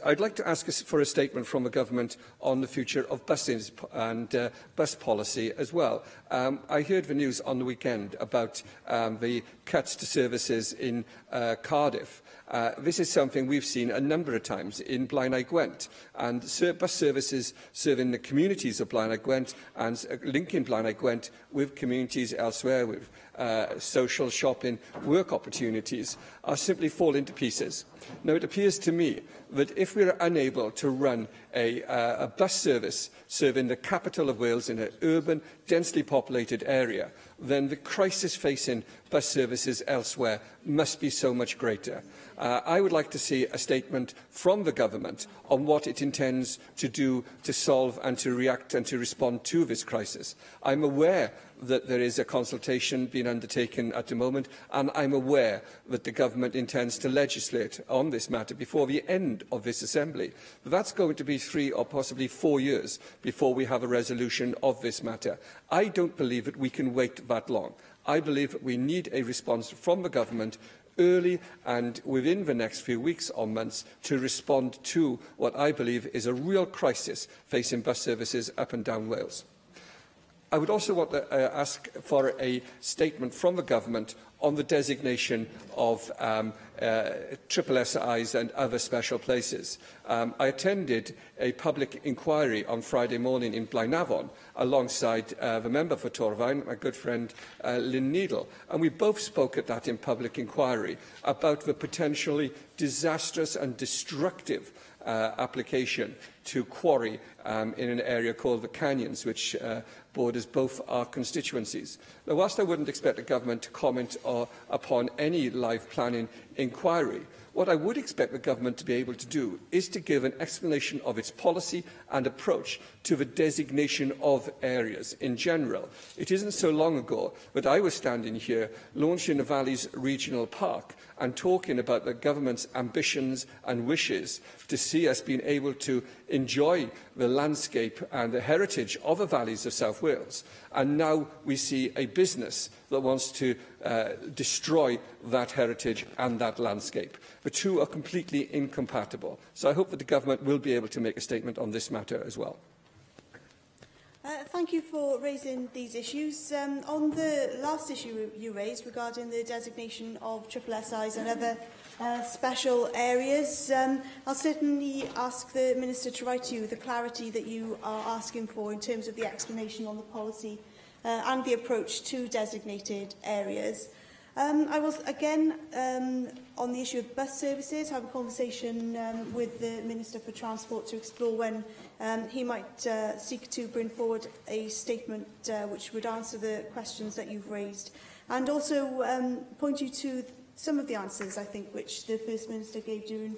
I'd like to ask for a statement from the government on the future of buses and bus policy as well. I heard the news on the weekend about the cuts to services in Cardiff. This is something we've seen a number of times in Blaenau Gwent, and bus services serving the communities of Blaenau Gwent and linking Blaenau Gwent with communities elsewhere, with social, shopping, work opportunities, are simply falling to pieces. Now, it appears to me that if we are unable to run a bus service serving the capital of Wales in an urban, densely populated area, then the crisis facing bus services elsewhere must be so much greater. I would like to see a statement from the government on what it intends to do to solve and to react and to respond to this crisis. I'm aware that there is a consultation being undertaken at the moment, and I'm aware that the government intends to legislate on this matter before the end of this Assembly. But that's going to be 3 or possibly 4 years before we have a resolution of this matter. I don't believe that we can wait that long. I believe that we need a response from the government early and within the next few weeks or months to respond to what I believe is a real crisis facing bus services up and down Wales. I would also want to ask for a statement from the government on the designation of SSIs and other special places. I attended a public inquiry on Friday morning in Blaenavon alongside the member for Torfaen, my good friend Lynn Needle, and we both spoke at that in public inquiry about the potentially disastrous and destructive application to quarry in an area called the Canyons, which borders both our constituencies. Now, whilst I wouldn't expect the government to comment upon any live planning inquiry, what I would expect the government to be able to do is to give an explanation of its policy and approach to the designation of areas in general. It isn't so long ago that I was standing here launching the Valleys Regional Park and talking about the government's ambitions and wishes to see us being able to enjoy the landscape and the heritage of the valleys of South Wales. And now we see a business that wants to destroy that heritage and that landscape. The two are completely incompatible. So I hope that the government will be able to make a statement on this matter as well. Thank you for raising these issues. On the last issue you raised regarding the designation of SSIs and other special areas, I'll certainly ask the Minister to write to you the clarity that you are asking for in terms of the explanation on the policy and the approach to designated areas. I will, again, on the issue of bus services, have a conversation with the Minister for Transport to explore when he might seek to bring forward a statement which would answer the questions that you've raised. And also point you to some of the answers, I think, which the First Minister gave during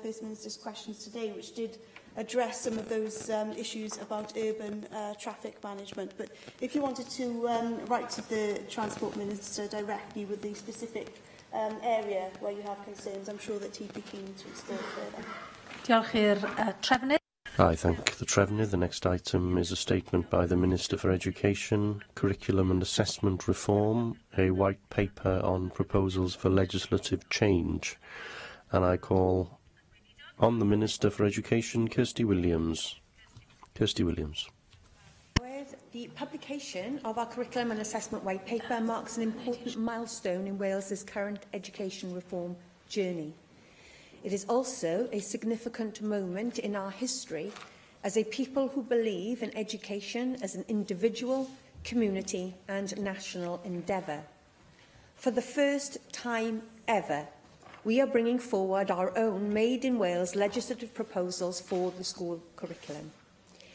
First Minister's questions today, which did address some of those issues about urban traffic management. But if you wanted to write to the Transport Minister directly with the specific area where you have concerns, I'm sure that he'd be keen to explore further. Diolch i'r Trefnydd. I thank the Trefnydd. The next item is a statement by the Minister for Education, Curriculum and Assessment Reform, a white paper on proposals for legislative change. And I call on the Minister for Education, Kirsty Williams. Kirsty Williams. The publication of our Curriculum and Assessment White Paper marks an important milestone in Wales's current education reform journey. It is also a significant moment in our history as a people who believe in education as an individual, community and national endeavour. For the first time ever, we are bringing forward our own Made in Wales legislative proposals for the school curriculum.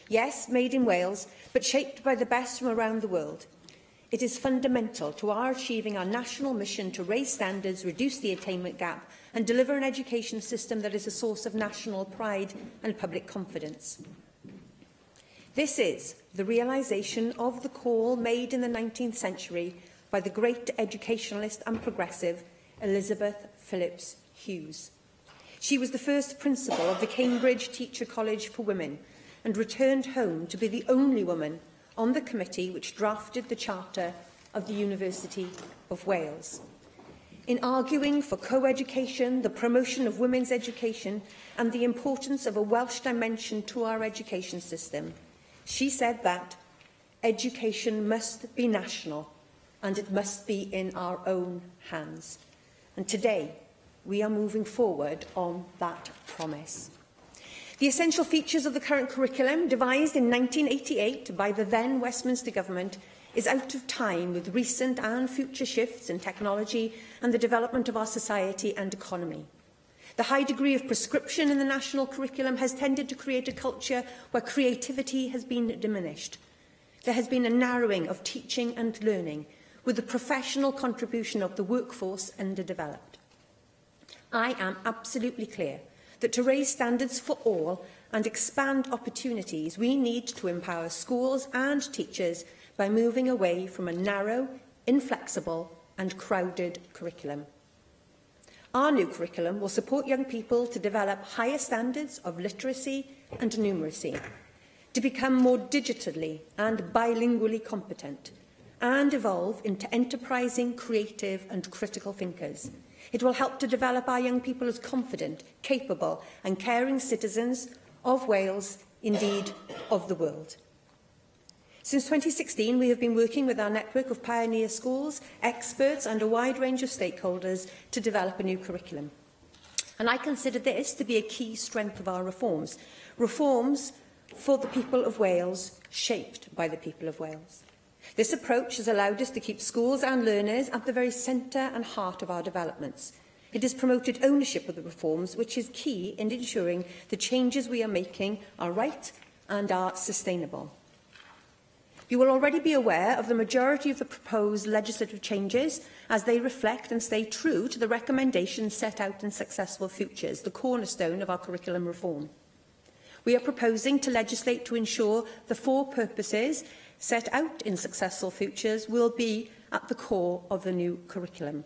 Yes, made in Wales, but shaped by the best from around the world. It is fundamental to our achieving our national mission to raise standards, reduce the attainment gap and deliver an education system that is a source of national pride and public confidence. This is the realisation of the call made in the 19th century by the great educationalist and progressive Elizabeth Phillips Hughes. She was the first principal of the Cambridge Teacher College for Women and returned home to be the only woman on the committee which drafted the Charter of the University of Wales. In arguing for co-education, the promotion of women's education and the importance of a Welsh dimension to our education system, she said that education must be national and it must be in our own hands. And today, we are moving forward on that promise. The essential features of the current curriculum, devised in 1988 by the then Westminster Government, is out of time with recent and future shifts in technology and the development of our society and economy. The high degree of prescription in the national curriculum has tended to create a culture where creativity has been diminished. There has been a narrowing of teaching and learning, with the professional contribution of the workforce underdeveloped. I am absolutely clear that to raise standards for all and expand opportunities, we need to empower schools and teachers by moving away from a narrow, inflexible and crowded curriculum. Our new curriculum will support young people to develop higher standards of literacy and numeracy, to become more digitally and bilingually competent, and evolve into enterprising, creative and critical thinkers. It will help to develop our young people as confident, capable and caring citizens of Wales, indeed of the world. Since 2016, we have been working with our network of pioneer schools, experts and a wide range of stakeholders to develop a new curriculum. And I consider this to be a key strength of our reforms. Reforms for the people of Wales, shaped by the people of Wales. This approach has allowed us to keep schools and learners at the very centre and heart of our developments. It has promoted ownership of the reforms, which is key in ensuring the changes we are making are right and are sustainable. You will already be aware of the majority of the proposed legislative changes as they reflect and stay true to the recommendations set out in Successful Futures, the cornerstone of our curriculum reform. We are proposing to legislate to ensure the 4 purposes set out in Successful Futures will be at the core of the new curriculum,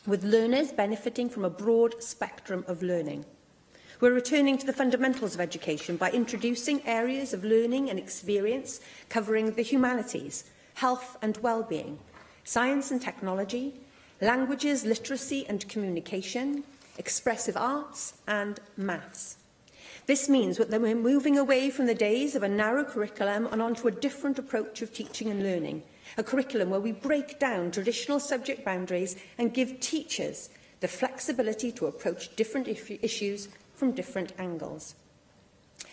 with learners benefiting from a broad spectrum of learning. We're returning to the fundamentals of education by introducing areas of learning and experience covering the humanities, health and well-being, science and technology, languages, literacy and communication, expressive arts and maths. This means that we're moving away from the days of a narrow curriculum and onto a different approach of teaching and learning, a curriculum where we break down traditional subject boundaries and give teachers the flexibility to approach different issues from different angles.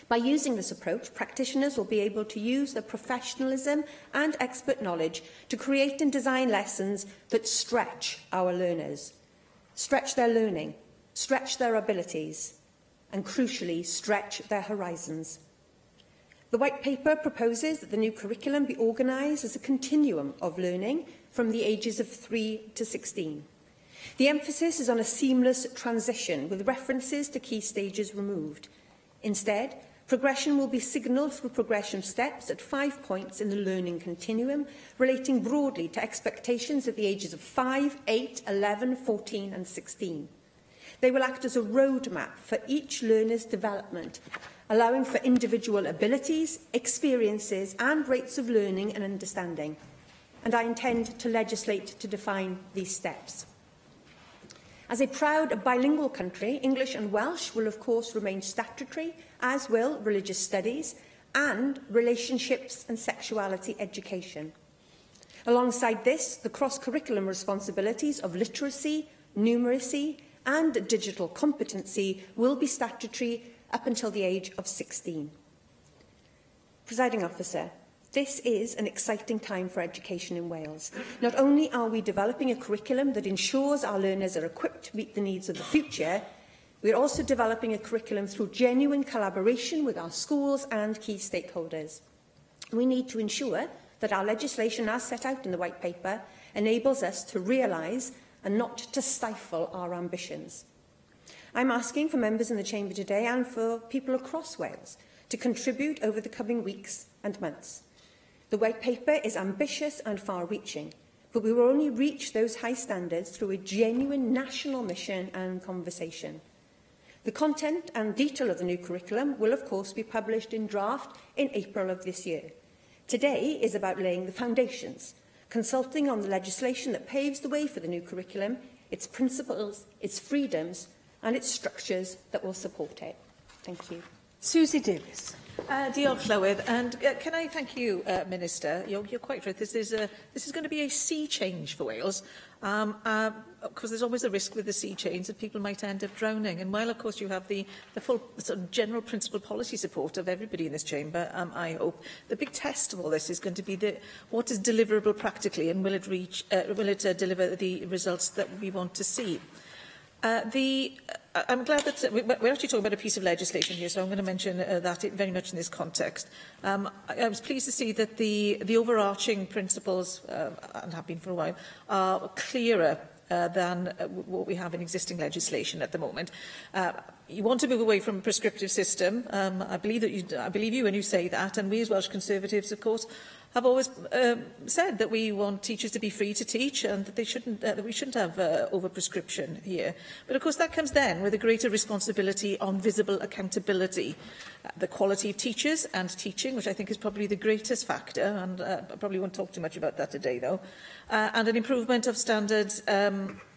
By using this approach, practitioners will be able to use their professionalism and expert knowledge to create and design lessons that stretch our learners, stretch their learning, stretch their abilities, and crucially, stretch their horizons. The White Paper proposes that the new curriculum be organised as a continuum of learning from the ages of 3 to 16. The emphasis is on a seamless transition with references to key stages removed. Instead, progression will be signalled through progression steps at 5 points in the learning continuum, relating broadly to expectations at the ages of 5, 8, 11, 14 and 16. They will act as a roadmap for each learner's development, allowing for individual abilities, experiences and rates of learning and understanding. And I intend to legislate to define these steps. As a proud bilingual country, English and Welsh will of course remain statutory, as will religious studies and relationships and sexuality education. Alongside this, the cross-curriculum responsibilities of literacy, numeracy and digital competency will be statutory up until the age of 16. Presiding Officer, this is an exciting time for education in Wales. Not only are we developing a curriculum that ensures our learners are equipped to meet the needs of the future, we are also developing a curriculum through genuine collaboration with our schools and key stakeholders. We need to ensure that our legislation, as set out in the White Paper, enables us to realise and not to stifle our ambitions. I'm asking for members in the Chamber today and for people across Wales to contribute over the coming weeks and months. The White Paper is ambitious and far-reaching, but we will only reach those high standards through a genuine national mission and conversation. The content and detail of the new curriculum will, of course, be published in draft in April of this year. Today is about laying the foundations, consulting on the legislation that paves the way for the new curriculum, its principles, its freedoms and its structures that will support it. Thank you. Susie Davis. Diolch Llywydd, and can I thank you, Minister? You're quite right. This is going to be a sea change for Wales, because there's always a risk with the sea change that people might end up drowning. And while, of course, you have the full sort of general principle policy support of everybody in this chamber, I hope the big test of all this is going to be what is deliverable practically, and will it deliver the results that we want to see? I'm glad that we're actually talking about a piece of legislation here, so I'm going to mention that very much in this context. I was pleased to see that the overarching principles, and have been for a while, are clearer than what we have in existing legislation at the moment. You want to move away from a prescriptive system. I believe you when you say that, and we as Welsh Conservatives, of course, have always said that we want teachers to be free to teach, and that we shouldn't have over-prescription here. But of course that comes then with a greater responsibility on visible accountability. The quality of teachers and teaching, which I think is probably the greatest factor, and I probably won't talk too much about that today though, and an improvement of standards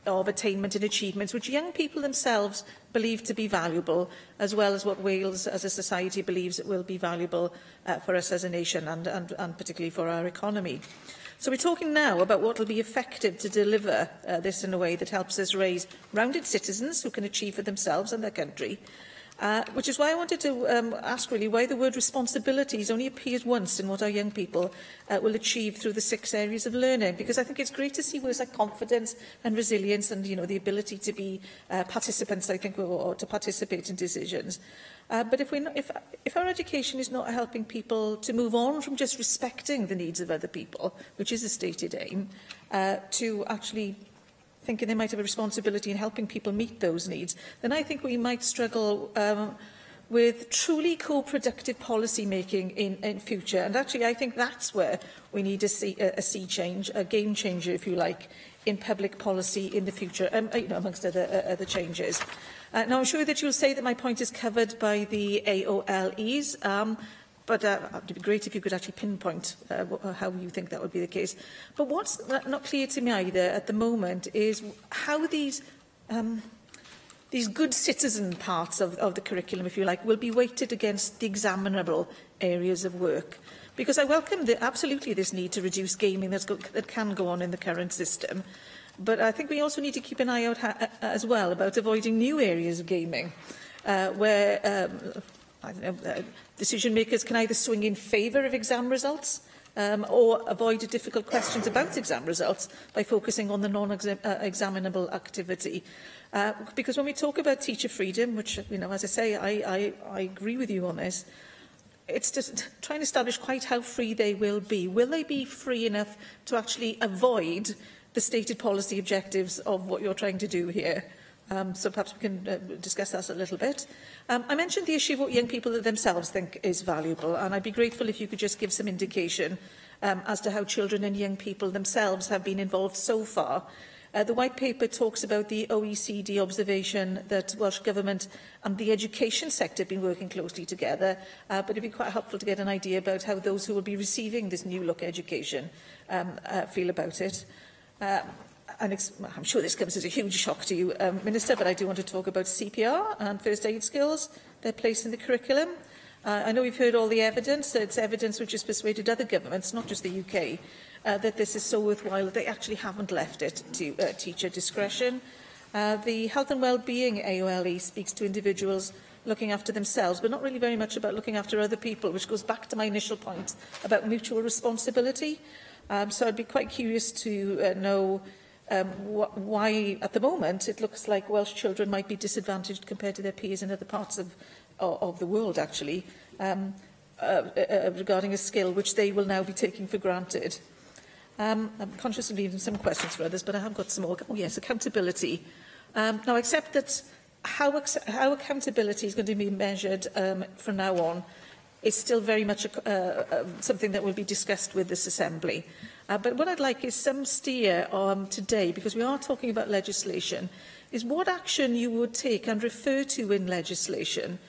of attainment and achievements which young people themselves believe to be valuable, as well as what Wales as a society believes will be valuable for us as a nation, and particularly for our economy. So we're talking now about what will be effective to deliver this in a way that helps us raise rounded citizens who can achieve for themselves and their country. Which is why I wanted to ask really why the word responsibilities only appears once in what our young people will achieve through the 6 areas of learning. Because I think it's great to see words like confidence and resilience and, the ability to be participants, I think, or to participate in decisions. But if our education is not helping people to move on from just respecting the needs of other people, which is a stated aim, to actually thinking they might have a responsibility in helping people meet those needs, then I think we might struggle with truly co-productive policy making in future. And actually, I think that's where we need to see a sea change, a game changer, if you like, in public policy in the future, amongst other changes. Now, I'm sure that you'll say that my point is covered by the AOLEs, but it would be great if you could actually pinpoint how you think that would be the case. But what's not clear to me either at the moment is how these good citizen parts of the curriculum, if you like, will be weighted against the examinable areas of work. Because I welcome absolutely this need to reduce gaming that can go on in the current system. But I think we also need to keep an eye out as well about avoiding new areas of gaming where I don't know, decision makers can either swing in favour of exam results or avoid difficult questions about exam results by focusing on the non-examinable activity. Because when we talk about teacher freedom, which, as I say, I agree with you on this, it's just trying to establish quite how free they will be. Will they be free enough to actually avoid the stated policy objectives of what you're trying to do here? So perhaps we can discuss that a little bit. I mentioned the issue of what young people themselves think is valuable, and I'd be grateful if you could just give some indication as to how children and young people themselves have been involved so far. The White Paper talks about the OECD observation that Welsh Government and the education sector have been working closely together, but it'd be quite helpful to get an idea about how those who will be receiving this new look education feel about it. And I'm sure this comes as a huge shock to you, Minister, but I do want to talk about CPR and first aid skills, their place in the curriculum. I know we've heard all the evidence. It's evidence which has persuaded other governments, not just the UK, that this is so worthwhile that they actually haven't left it to teacher discretion. The health and well-being AOLE speaks to individuals looking after themselves, but not really very much about looking after other people, which goes back to my initial point about mutual responsibility. So I'd be quite curious to know why, at the moment, it looks like Welsh children might be disadvantaged compared to their peers in other parts of the world, actually, regarding a skill which they will now be taking for granted. I'm conscious of leaving some questions for others, but I have got some more. Oh, yes, accountability. Now, I accept that how accountability is going to be measured from now on is still very much something that will be discussed with this Assembly. But what I'd like is some steer today, because we are talking about legislation, is what action you would take and refer to in legislation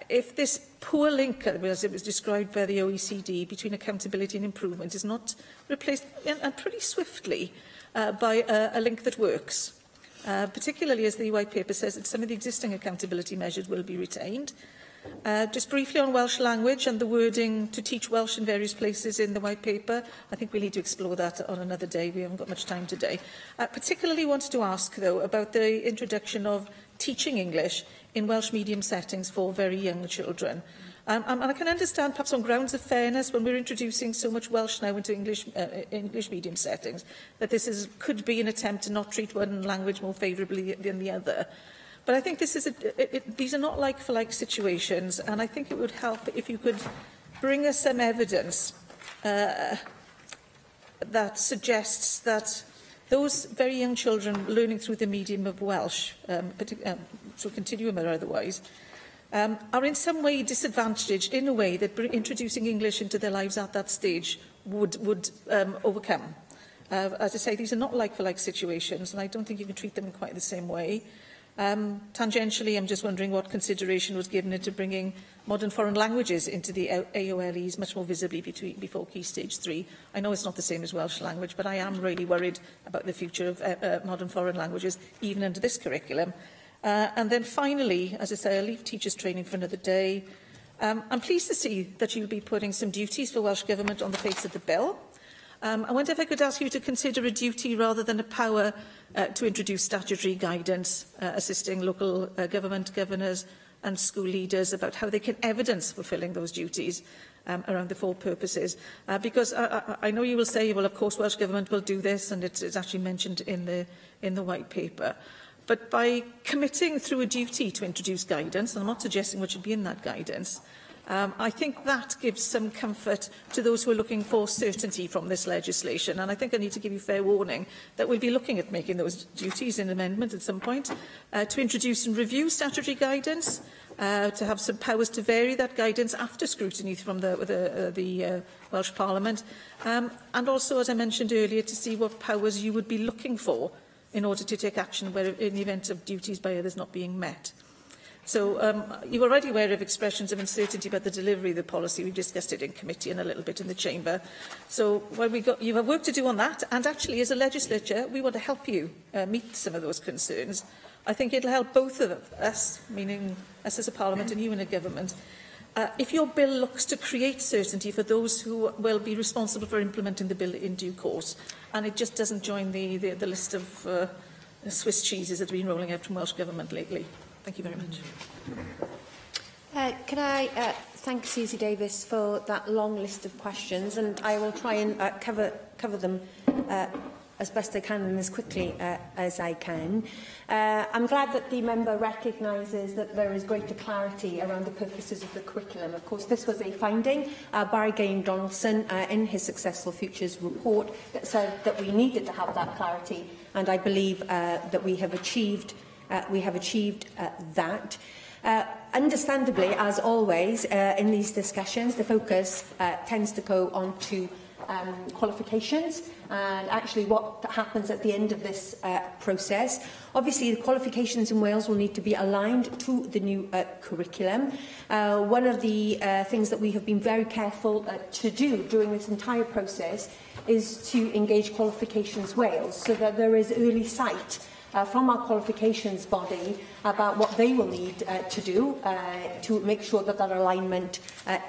if this poor link, as it was described by the OECD, between accountability and improvement is not replaced, and pretty swiftly, by a link that works. Particularly as the White Paper says that some of the existing accountability measures will be retained. Just briefly on Welsh language and the wording to teach Welsh in various places in the White Paper. I think we need to explore that on another day. We haven't got much time today. Particularly wanted to ask, though, about the introduction of teaching English in Welsh medium settings for very young children. And I can understand, perhaps on grounds of fairness, when we're introducing so much Welsh now into English medium settings, that this could be an attempt to not treat one language more favourably than the other. But I think these are not like-for-like situations, and I think it would help if you could bring us some evidence that suggests that those very young children learning through the medium of Welsh, through continuum or otherwise, are in some way disadvantaged in a way that introducing English into their lives at that stage would overcome. As I say, these are not like-for-like situations, and I don't think you can treat them in quite the same way. Tangentially, I'm just wondering what consideration was given into bringing modern foreign languages into the AOLEs much more visibly before Key Stage 3. I know it's not the same as Welsh language, but I am really worried about the future of modern foreign languages, even under this curriculum. And then finally, as I say, I'll leave teachers' training for another day. I'm pleased to see that you'll be putting some duties for Welsh Government on the face of the bill. I wonder if I could ask you to consider a duty rather than a power to introduce statutory guidance, assisting local government governors and school leaders about how they can evidence fulfilling those duties around the four purposes. Because I know you will say, well, of course, Welsh Government will do this, and it's actually mentioned in the White Paper. But by committing through a duty to introduce guidance, and I'm not suggesting what should be in that guidance, I think that gives some comfort to those who are looking for certainty from this legislation. And I think I need to give you fair warning that we'll be looking at making those duties in amendment at some point, to introduce and review statutory guidance, to have some powers to vary that guidance after scrutiny from the Welsh Parliament, and also, as I mentioned earlier, to see what powers you would be looking for in order to take action where, in the event of duties by others not being met. So you're already aware of expressions of uncertainty about the delivery of the policy. We've discussed it in committee and a little bit in the Chamber. So while you have work to do on that, and actually as a legislature, we want to help you meet some of those concerns. I think it'll help both of us, meaning us as a Parliament and you in a government, if your bill looks to create certainty for those who will be responsible for implementing the bill in due course, and it just doesn't join the list of Swiss cheeses that have been rolling out from Welsh Government lately. Thank you very much. Can I thank Susie Davis for that long list of questions, and I will try and cover them as best I can and as quickly as I can. I'm glad that the member recognises that there is greater clarity around the purposes of the curriculum. Of course, this was a finding by Gane Donaldson in his Successful Futures report that said that we needed to have that clarity, and I believe that we have achieved that. Understandably, as always, in these discussions, the focus tends to go on to qualifications and actually what happens at the end of this process. Obviously, the qualifications in Wales will need to be aligned to the new curriculum. One of the things that we have been very careful to do during this entire process is to engage Qualifications Wales so that there is early sight from our qualifications body about what they will need to do to make sure that that alignment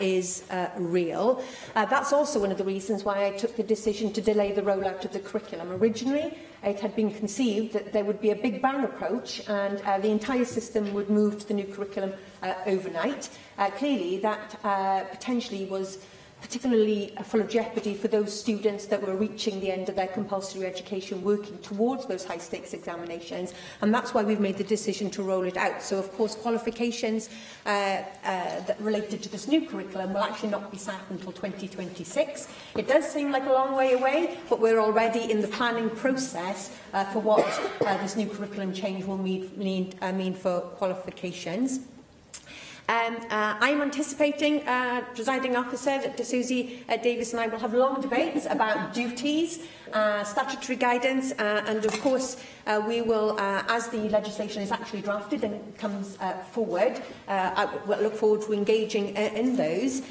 is real. That's also one of the reasons why I took the decision to delay the rollout of the curriculum. Originally, it had been conceived that there would be a big bang approach and the entire system would move to the new curriculum overnight. Clearly, that potentially was particularly full of jeopardy for those students that were reaching the end of their compulsory education, working towards those high-stakes examinations, and that's why we've made the decision to roll it out. So, of course, qualifications that related to this new curriculum will actually not be sat until 2026. It does seem like a long way away, but we're already in the planning process for what this new curriculum change will mean for qualifications. I'm anticipating, presiding officer, that Susie Davis and I will have long debates about duties, statutory guidance, and of course we will, as the legislation is actually drafted and comes forward, I will look forward to engaging in those.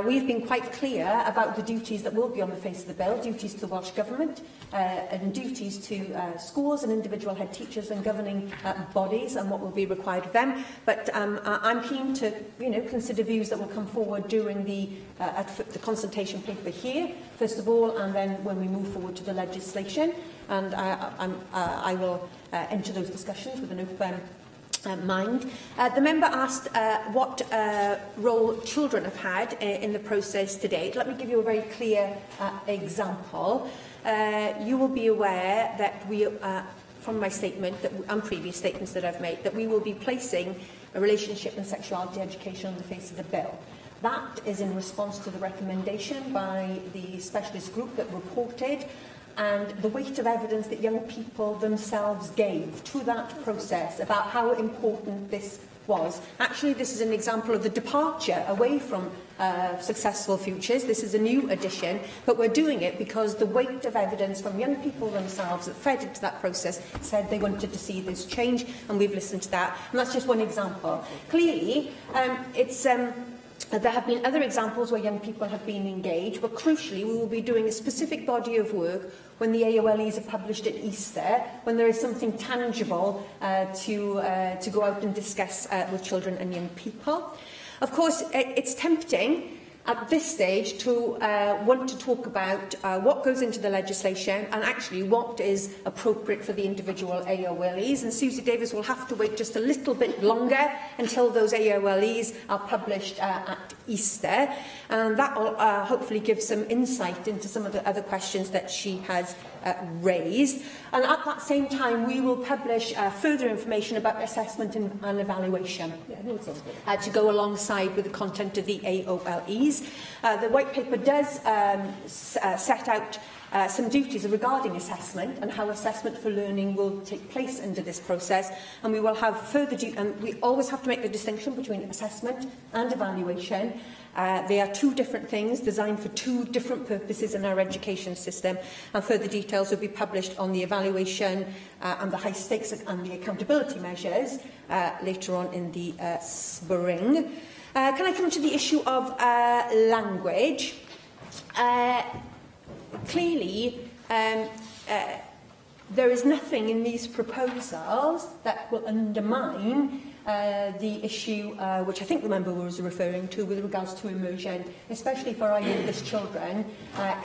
We've been quite clear about the duties that will be on the face of the bill, duties to the Welsh Government and duties to schools and individual head teachers and governing bodies and what will be required of them. But I'm keen to consider views that will come forward during the consultation paper here, first of all, and then when we move forward to the legislation. And I will enter those discussions with an open mind. The member asked what role children have had in the process to date. Let me give you a very clear example. You will be aware that we, from my statement and previous statements that I've made, that we will be placing a relationship and sexuality education on the face of the bill. That is in response to the recommendation by the specialist group that reported and the weight of evidence that young people themselves gave to that process about how important this was. Actually, this is an example of the departure away from successful futures. This is a new addition, but we're doing it because the weight of evidence from young people themselves that fed into that process said they wanted to see this change, and we've listened to that. And that's just one example. Clearly, there have been other examples where young people have been engaged, but crucially, we will be doing a specific body of work when the AOLEs are published at Easter, when there is something tangible to go out and discuss with children and young people. Of course, it's tempting at this stage to want to talk about what goes into the legislation and actually what is appropriate for the individual AOLEs. And Susie Davis will have to wait just a little bit longer until those AOLEs are published at Easter. And that will hopefully give some insight into some of the other questions that she has raised. And at that same time, we will publish further information about assessment and evaluation to go alongside with the content of the AOLEs. The white paper does set out some duties regarding assessment and how assessment for learning will take place under this process, and we will have further and we always have to make the distinction between assessment and evaluation. They are two different things designed for two different purposes in our education system, and further details will be published on the evaluation and the high stakes and the accountability measures later on in the spring. Can I come to the issue of language? Clearly, there is nothing in these proposals that will undermine the issue which I think the member was referring to with regards to immersion, especially for our youngest children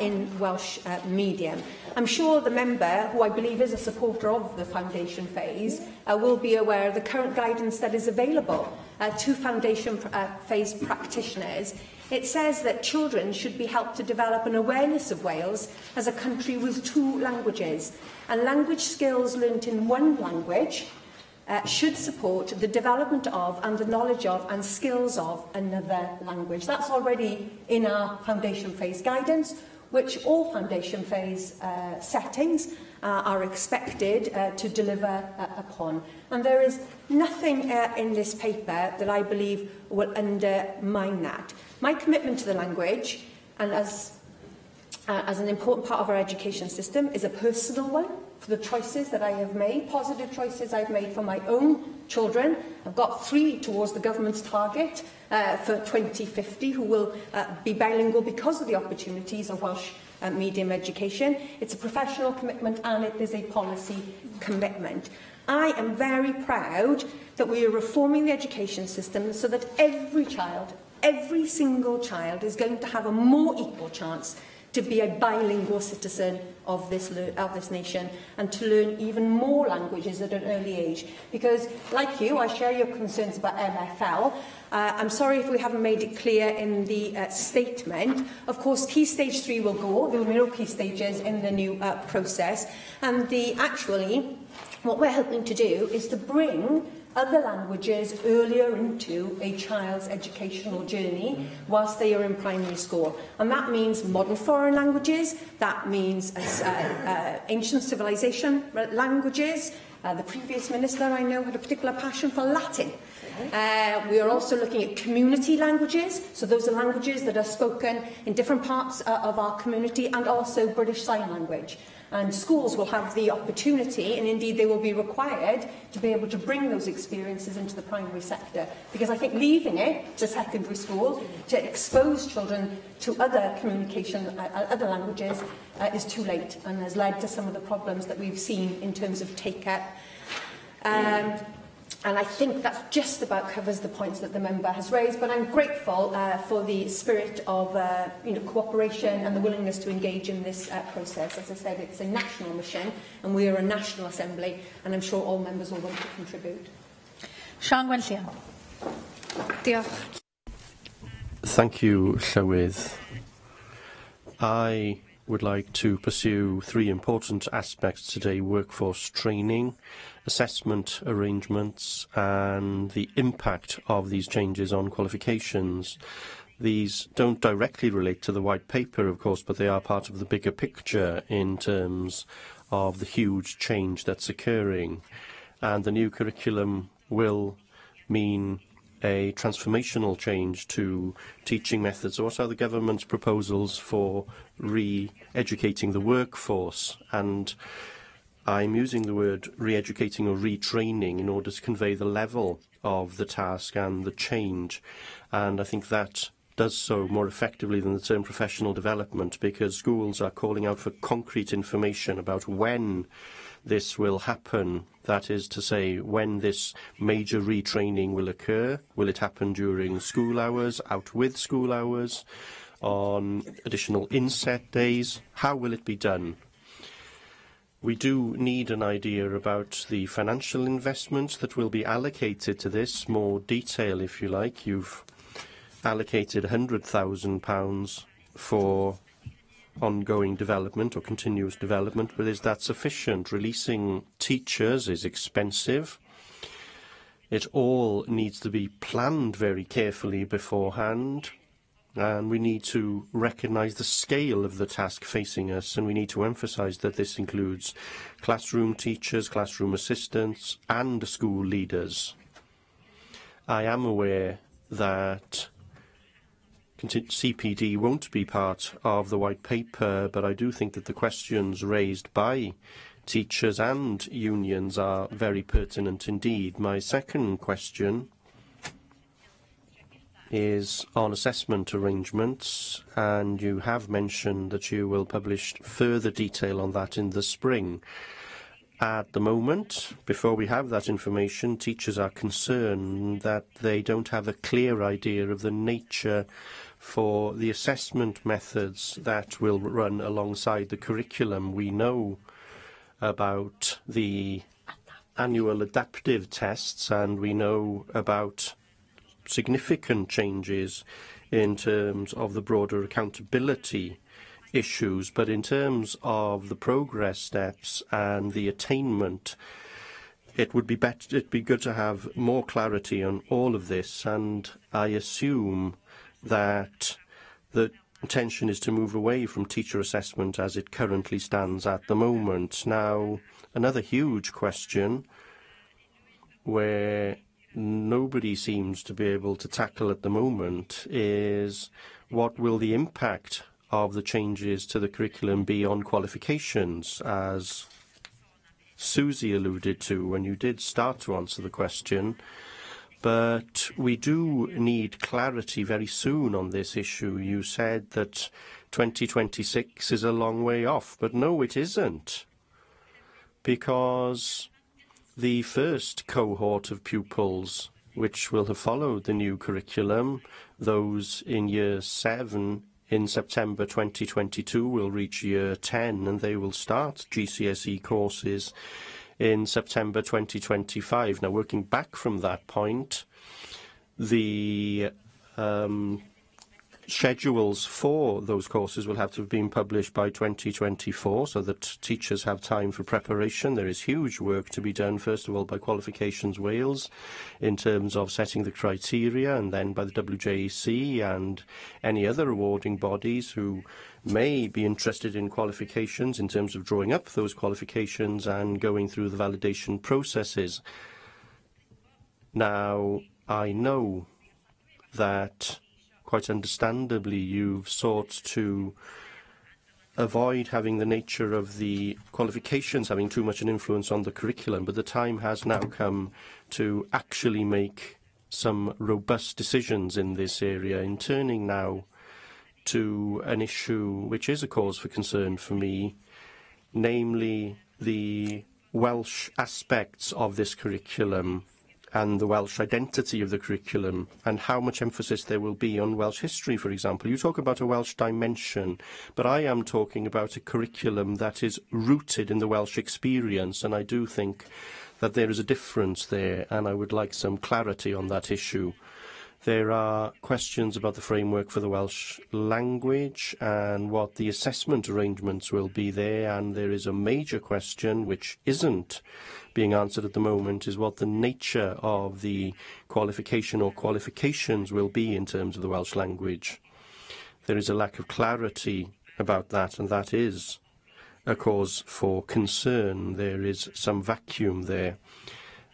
in Welsh medium. I'm sure the member, who I believe is a supporter of the foundation phase, will be aware of the current guidance that is available to foundation phase practitioners. It says that children should be helped to develop an awareness of Wales as a country with two languages, and language skills learnt in one language should support the development of and the knowledge of and skills of another language. That's already in our foundation phase guidance, which all foundation phase settings are expected to deliver upon. And there is nothing in this paper that I believe will undermine that. My commitment to the language, and as an important part of our education system, is a personal one. For the choices that I have made, positive choices I've made for my own children. I've got 3 towards the government's target for 2050 who will be bilingual because of the opportunities of Welsh medium education. It's a professional commitment and it is a policy commitment. I am very proud that we are reforming the education system so that every child, every single child, is going to have a more equal chance to be a bilingual citizen of this nation and to learn even more languages at an early age. Because, like you, I share your concerns about MFL. I'm sorry if we haven't made it clear in the statement. Of course, Key Stage 3 will go. There will be no key stages in the new process. And actually, what we're hoping to do is to bring other languages earlier into a child's educational journey whilst they are in primary school. And that means modern foreign languages, that means ancient civilization languages, The previous minister, I know, had a particular passion for Latin. We are also looking at community languages, so those are languages that are spoken in different parts of our community, and also British Sign Language. And schools will have the opportunity, and indeed they will be required, to be able to bring those experiences into the primary sector. Because I think leaving it to secondary school, to expose children to other communication, other languages, is too late, and has led to some of the problems that we've seen in terms of take-up. And I think that just about covers the points that the member has raised, but I'm grateful for the spirit of cooperation and the willingness to engage in this process. As I said, it's a national mission, and we are a national assembly, and I'm sure all members will want to contribute. Sian Gwenllian. Diolch. Thank you, Llywydd. I would like to pursue three important aspects today: workforce training, assessment arrangements, and the impact of these changes on qualifications. These don't directly relate to the white paper, of course, but they are part of the bigger picture in terms of the huge change that's occurring. And the new curriculum will mean a transformational change to teaching methods. What are the government's proposals for re-educating the workforce? And I'm using the word re-educating or retraining in order to convey the level of the task and the change. And I think that does so more effectively than the term professional development, because schools are calling out for concrete information about when this will happen. That is to say, when this major retraining will occur. Will it happen during school hours, out with school hours, on additional inset days? How will it be done? We do need an idea about the financial investment that will be allocated to this, more detail if you like. You've allocated £100,000 for ongoing development or continuous development, but is that sufficient? Releasing teachers is expensive. It all needs to be planned very carefully beforehand, and we need to recognise the scale of the task facing us, and we need to emphasise that this includes classroom teachers, classroom assistants, and school leaders. I am aware that CPD won't be part of the white paper, but I do think that the questions raised by teachers and unions are very pertinent indeed. My second question is on assessment arrangements, and you have mentioned that you will publish further detail on that in the spring. At the moment, before we have that information, teachers are concerned that they don't have a clear idea of the nature for the assessment methods that will run alongside the curriculum. We know about the annual adaptive tests, and we know about significant changes in terms of the broader accountability issues, but in terms of the progress steps and the attainment, it'd be good to have more clarity on all of this, and I assume that the intention is to move away from teacher assessment as it currently stands at the moment. Now, another huge question where nobody seems to be able to tackle at the moment is what will the impact of the changes to the curriculum be on qualifications, as Susie alluded to when you did start to answer the question. But we do need clarity very soon on this issue. You said that 2026 is a long way off, but no, it isn't, because the first cohort of pupils which will have followed the new curriculum, those in Year 7 in September 2022, will reach Year 10, and they will start GCSE courses in September 2025. Now, working back from that point, the schedules for those courses will have to have been published by 2024 so that teachers have time for preparation. There is huge work to be done, first of all, by Qualifications Wales in terms of setting the criteria, and then by the WJEC and any other awarding bodies who may be interested in qualifications in terms of drawing up those qualifications and going through the validation processes. Now, I know that quite understandably you've sought to avoid having the nature of the qualifications having too much an influence on the curriculum, but the time has now come to actually make some robust decisions in this area. In turning now to an issue which is a cause for concern for me, namely the Welsh aspects of this curriculum and the Welsh identity of the curriculum, and how much emphasis there will be on Welsh history, for example. You talk about a Welsh dimension, but I am talking about a curriculum that is rooted in the Welsh experience, and I do think that there is a difference there, and I would like some clarity on that issue. There are questions about the framework for the Welsh language and what the assessment arrangements will be there, and there is a major question which isn't being answered at the moment, is what the nature of the qualification or qualifications will be in terms of the Welsh language. There is a lack of clarity about that, and that is a cause for concern. There is some vacuum there,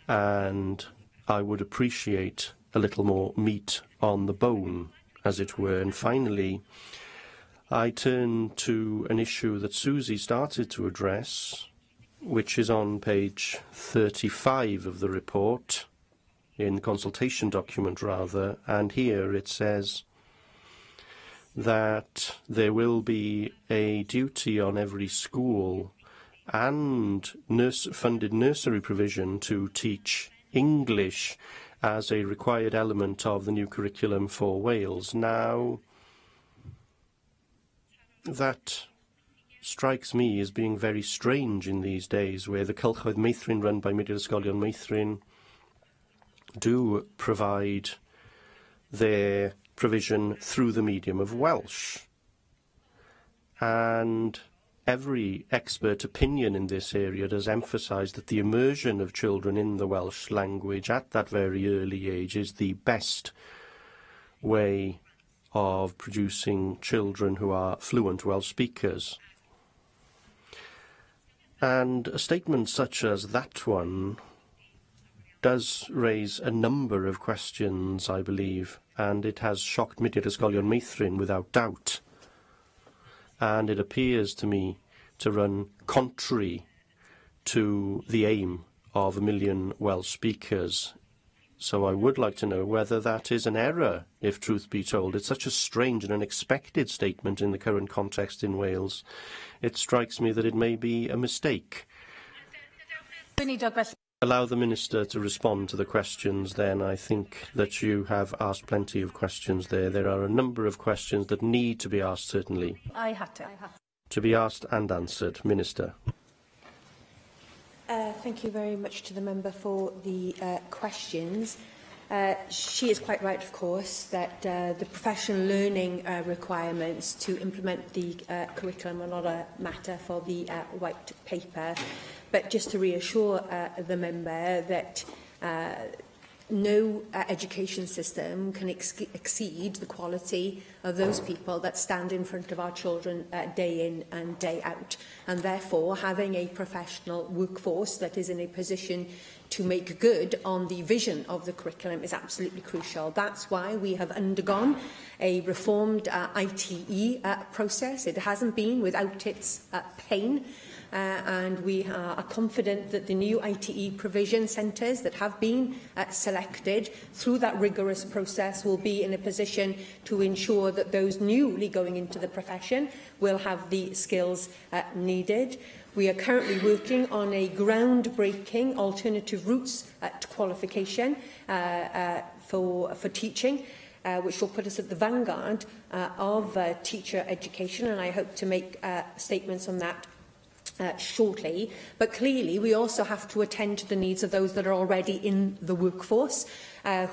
and I would appreciate a little more meat on the bone, as it were. And finally, I turn to an issue that Susie started to address, which is on page 35 of the report, in the consultation document rather, and here it says that there will be a duty on every school and funded nursery provision to teach English as a required element of the new curriculum for Wales. Now, that strikes me as being very strange in these days, where the Cylchoedd Meithrin run by Mudiad Ysgolion Meithrin do provide their provision through the medium of Welsh. And every expert opinion in this area does emphasise that the immersion of children in the Welsh language at that very early age is the best way of producing children who are fluent Welsh speakers. And a statement such as that one does raise a number of questions, I believe, and it has shocked Mudiad Ysgolion Meithrin without doubt. And it appears to me to run contrary to the aim of 1 million Welsh speakers. So I would like to know whether that is an error, if truth be told. It's such a strange and unexpected statement in the current context in Wales. It strikes me that it may be a mistake. Allow the Minister to respond to the questions then. I think that you have asked plenty of questions there. There are a number of questions that need to be asked, certainly. I had To be asked and answered. Minister. Thank you very much to the member for the questions. She is quite right, of course, that the professional learning requirements to implement the curriculum are not a matter for the white paper. But just to reassure the member that no education system can exceed the quality of those people that stand in front of our children day in and day out. And therefore, having a professional workforce that is in a position to make good on the vision of the curriculum is absolutely crucial. That's why we have undergone a reformed ITE process. It hasn't been without its pain. And we are confident that the new ITE provision centres that have been selected through that rigorous process will be in a position to ensure that those newly going into the profession will have the skills needed. We are currently working on a groundbreaking alternative routes to qualification for teaching, which will put us at the vanguard of teacher education, and I hope to make statements on that shortly, but clearly we also have to attend to the needs of those that are already in the workforce,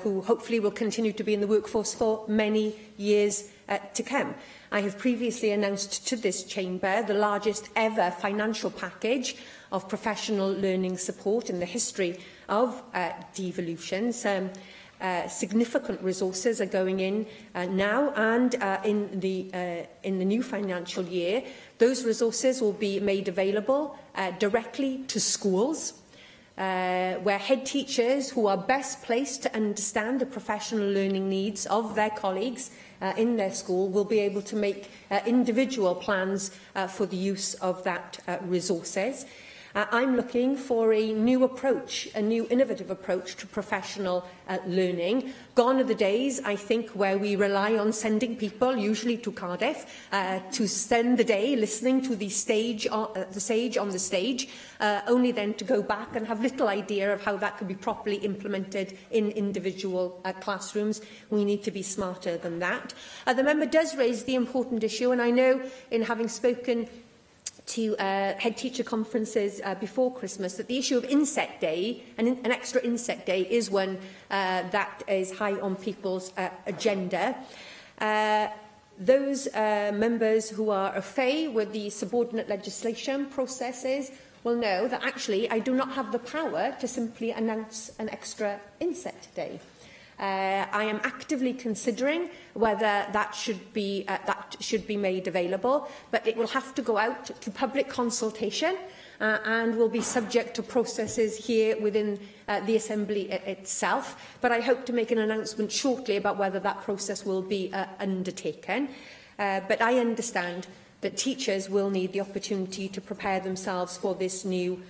who hopefully will continue to be in the workforce for many years to come. I have previously announced to this chamber the largest ever financial package of professional learning support in the history of devolutions. Significant resources are going in now, and in the new financial year, those resources will be made available directly to schools, where head teachers who are best placed to understand the professional learning needs of their colleagues in their school will be able to make individual plans for the use of that resources. I'm looking for a new approach, a new innovative approach to professional learning. Gone are the days, I think, where we rely on sending people, usually to Cardiff, to spend the day listening to the sage on the stage, only then to go back and have little idea of how that could be properly implemented in individual classrooms. We need to be smarter than that. The member does raise the important issue, and I know, in having spoken to head teacher conferences before Christmas, that the issue of Inset Day, an extra Inset Day, is one that is high on people's agenda. Those members who are au fait with the subordinate legislation processes will know that actually I do not have the power to simply announce an extra Inset Day. I am actively considering whether that should be made available, but it will have to go out to public consultation and will be subject to processes here within the Assembly itself. But I hope to make an announcement shortly about whether that process will be undertaken. But I understand that teachers will need the opportunity to prepare themselves for this new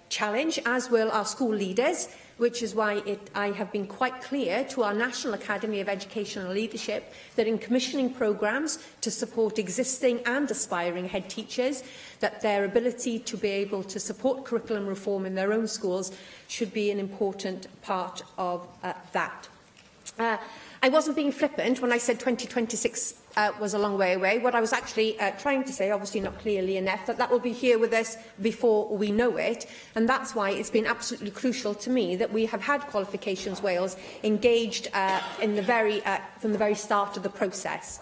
challenge, as will our school leaders, which is why I have been quite clear to our National Academy of Educational Leadership that in commissioning programmes to support existing and aspiring head teachers, that their ability to be able to support curriculum reform in their own schools should be an important part of that. I wasn't being flippant when I said 2026 was a long way away. What I was actually trying to say, obviously not clearly enough, that will be here with us before we know it. And that's why it's been absolutely crucial to me that we have had Qualifications Wales engaged from the very start of the process.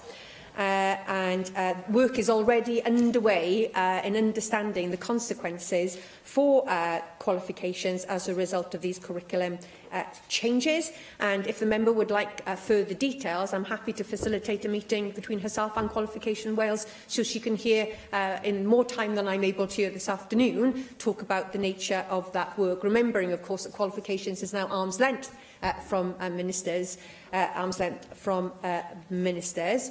Work is already underway in understanding the consequences for qualifications as a result of these curriculum changes. And if the member would like further details, I'm happy to facilitate a meeting between herself and Qualifications Wales so she can hear, in more time than I'm able to hear this afternoon, talk about the nature of that work. Remembering, of course, that qualifications is now arm's length from ministers.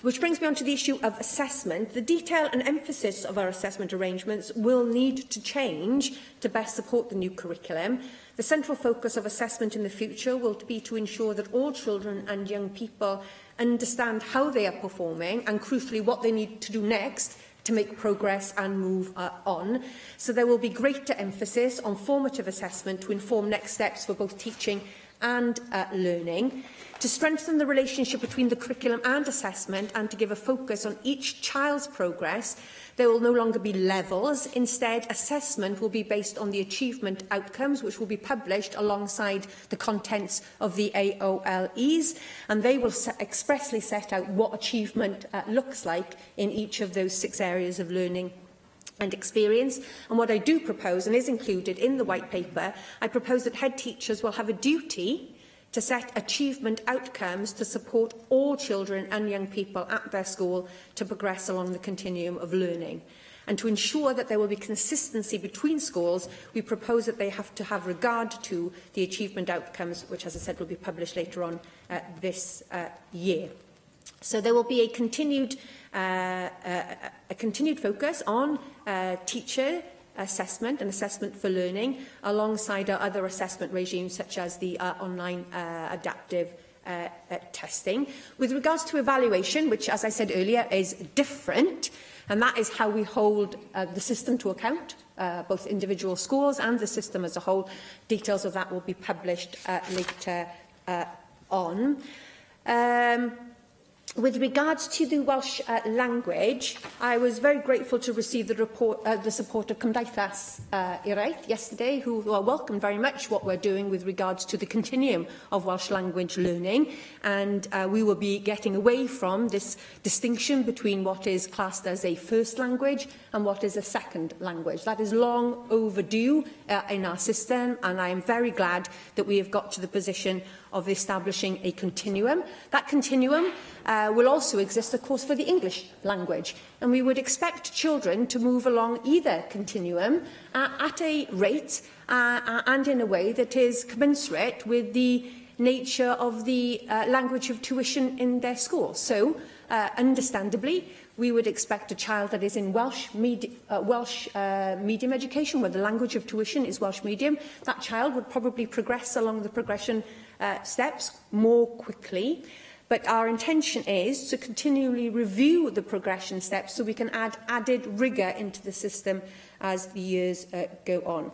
Which brings me on to the issue of assessment. The detail and emphasis of our assessment arrangements will need to change to best support the new curriculum. The central focus of assessment in the future will be to ensure that all children and young people understand how they are performing and, crucially, what they need to do next to make progress and move on. So there will be greater emphasis on formative assessment to inform next steps for both teaching and learning. To strengthen the relationship between the curriculum and assessment and to give a focus on each child's progress, there will no longer be levels. Instead, assessment will be based on the achievement outcomes, which will be published alongside the contents of the AOLEs, and they will expressly set out what achievement looks like in each of those 6 areas of learning and experience. And what I do propose, and is included in the white paper, I propose that head teachers will have a duty to set achievement outcomes to support all children and young people at their school to progress along the continuum of learning. And to ensure that there will be consistency between schools, we propose that they have to have regard to the achievement outcomes, which, as I said, will be published later on this year. So there will be a continued focus on teacher assessment and assessment for learning, alongside our other assessment regimes, such as the online adaptive testing. With regards to evaluation, which, as I said earlier, is different, and that is how we hold the system to account, both individual schools and the system as a whole. Details of that will be published later on. With regards to the Welsh language, I was very grateful to receive the support of Cymdeithas Iraeth yesterday, who welcomed very much what we're doing with regards to the continuum of Welsh language learning. And we will be getting away from this distinction between what is classed as a first language and what is a second language. That is long overdue in our system, and I am very glad that we have got to the position of establishing a continuum. That continuum will also exist, of course, for the English language. And we would expect children to move along either continuum at a rate and in a way that is commensurate with the nature of the language of tuition in their school. So, understandably, we would expect a child that is in Welsh medium education, where the language of tuition is Welsh medium. That child would probably progress along the progression steps more quickly. But our intention is to continually review the progression steps so we can add added rigour into the system as the years go on.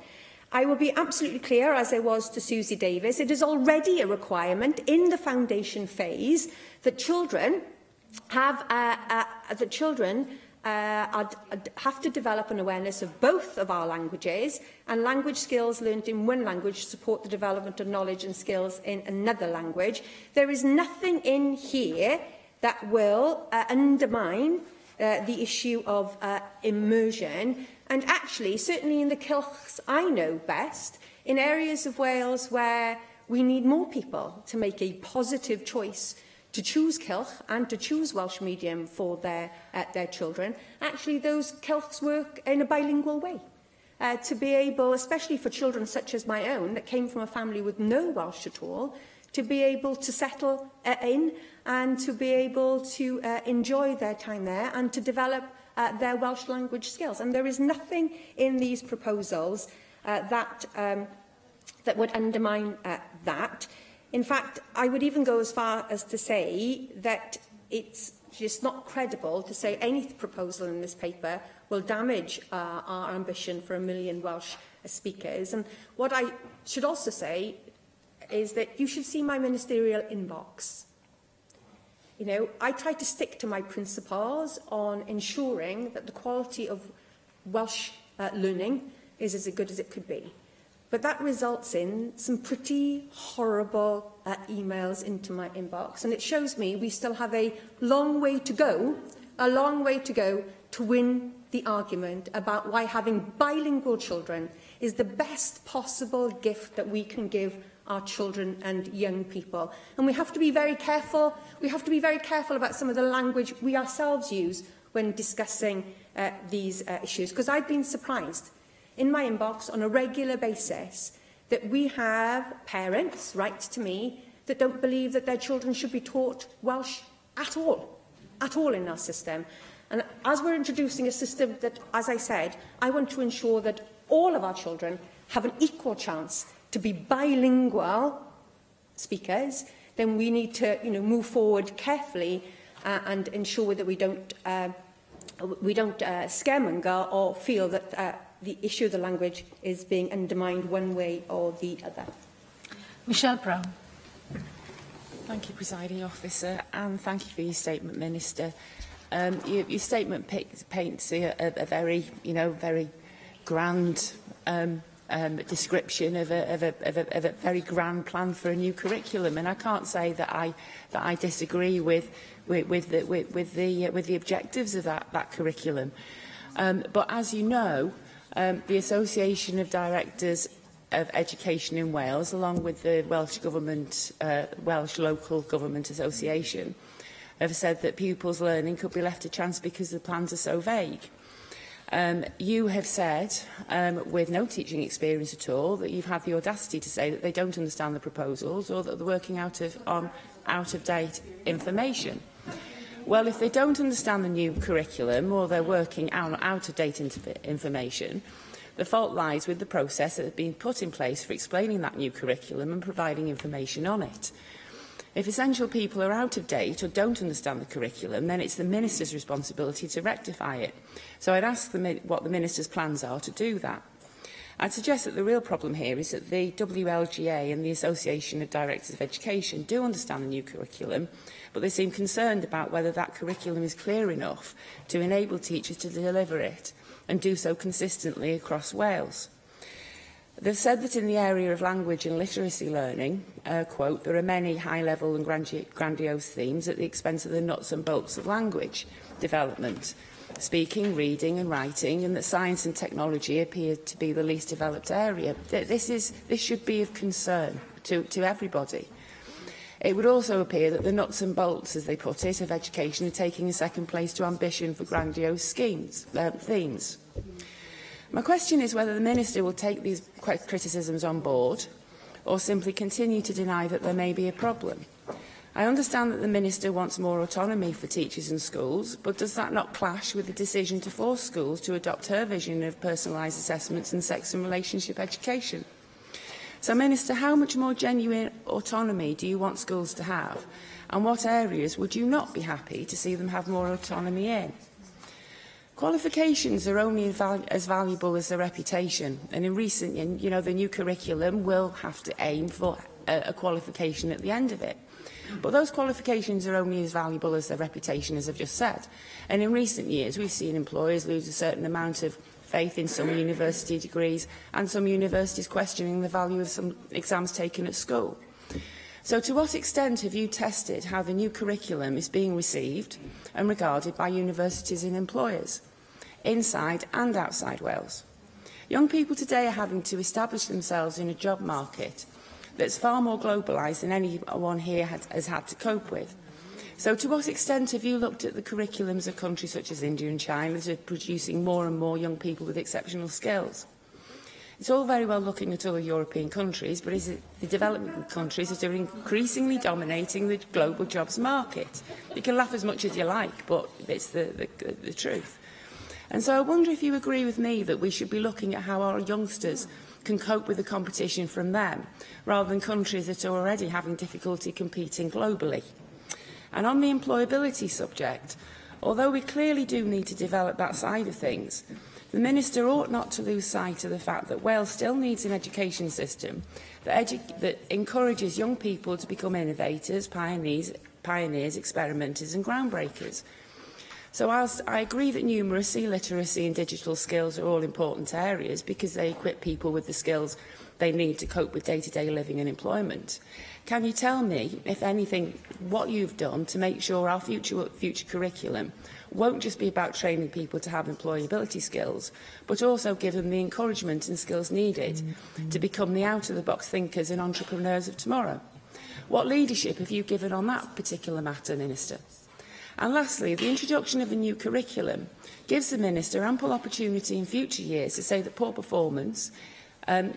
I will be absolutely clear, as I was to Susie Davis, it is already a requirement in the foundation phase that children have to develop an awareness of both of our languages, and language skills learned in one language support the development of knowledge and skills in another language. There is nothing in here that will undermine the issue of immersion. And actually, certainly in the Cylchs I know best, in areas of Wales where we need more people to make a positive choice to choose Cylch and to choose Welsh medium for their children, actually those Cylchs work in a bilingual way. To be able, especially for children such as my own, that came from a family with no Welsh at all, to be able to settle in and to be able to enjoy their time there and to develop their Welsh language skills. And there is nothing in these proposals that would undermine that. In fact, I would even go as far as to say that it's just not credible to say any proposal in this paper will damage our ambition for 1 million Welsh speakers. And what I should also say is that you should see my ministerial inbox. You know, I try to stick to my principles on ensuring that the quality of Welsh learning is as good as it could be. But that results in some pretty horrible emails into my inbox. And it shows me we still have a long way to go to win the argument about why having bilingual children is the best possible gift that we can give our children and young people. And we have to be very careful. We have to be very careful about some of the language we ourselves use when discussing these issues. Because I've been surprised in my inbox on a regular basis that we have parents write to me that don't believe that their children should be taught Welsh at all in our system. And as we're introducing a system that, as I said, I want to ensure that all of our children have an equal chance to be bilingual speakers, then we need to move forward carefully and ensure that we don't scaremonger or feel that the issue of the language is being undermined one way or the other. Michelle Brown. Thank you, Presiding Officer, and thank you for your statement, Minister. Your statement paints a very, very grand description of a very grand plan for a new curriculum, and I can't say that I disagree with the objectives of that curriculum. But as you know, the Association of Directors of Education in Wales, along with the Welsh Local Government Association, have said that pupils' learning could be left to chance because the plans are so vague. You have said, with no teaching experience at all, that you've had the audacity to say that they don't understand the proposals or that they're working on out-of-date information. Well, if they don't understand the new curriculum or they're working on out-of-date information, the fault lies with the process that has been put in place for explaining that new curriculum and providing information on it. If essential people are out of date or don't understand the curriculum, then it's the Minister's responsibility to rectify it. So I'd ask what the Minister's plans are to do that. I'd suggest that the real problem here is that the WLGA and the Association of Directors of Education do understand the new curriculum, but they seem concerned about whether that curriculum is clear enough to enable teachers to deliver it and do so consistently across Wales. They've said that in the area of language and literacy learning, quote, there are many high-level and grandiose themes at the expense of the nuts and bolts of language development, speaking, reading and writing, and that science and technology appear to be the least developed area. This should be of concern to everybody. It would also appear that the nuts and bolts, as they put it, of education are taking a second place to ambition for grandiose themes. My question is whether the Minister will take these criticisms on board or simply continue to deny that there may be a problem. I understand that the Minister wants more autonomy for teachers and schools, but does that not clash with the decision to force schools to adopt her vision of personalised assessments and sex and relationship education? So, Minister, how much more genuine autonomy do you want schools to have, and what areas would you not be happy to see them have more autonomy in? Qualifications are only as valuable as their reputation, and in recent years, the new curriculum will have to aim for a qualification at the end of it. But those qualifications are only as valuable as their reputation, as I've just said. And in recent years, we've seen employers lose a certain amount of faith in some university degrees, and some universities questioning the value of some exams taken at school. So to what extent have you tested how the new curriculum is being received and regarded by universities and employers, inside and outside Wales? Young people today are having to establish themselves in a job market that's far more globalised than anyone here has had to cope with. So to what extent have you looked at the curriculums of countries such as India and China that are producing more and more young people with exceptional skills? It's all very well looking at other European countries, but is it the developing countries that are increasingly dominating the global jobs market? You can laugh as much as you like, but it's the truth. And so I wonder if you agree with me that we should be looking at how our youngsters can cope with the competition from them, rather than countries that are already having difficulty competing globally. And on the employability subject, although we clearly do need to develop that side of things, the Minister ought not to lose sight of the fact that Wales still needs an education system that encourages young people to become innovators, pioneers, experimenters and groundbreakers. So whilst I agree that numeracy, literacy and digital skills are all important areas because they equip people with the skills they need to cope with day-to-day living and employment, can you tell me, if anything, what you've done to make sure our future curriculum won't just be about training people to have employability skills, but also give them the encouragement and skills needed to become the out-of-the-box thinkers and entrepreneurs of tomorrow? What leadership have you given on that particular matter, Minister? And lastly, the introduction of a new curriculum gives the Minister ample opportunity in future years to say that poor performance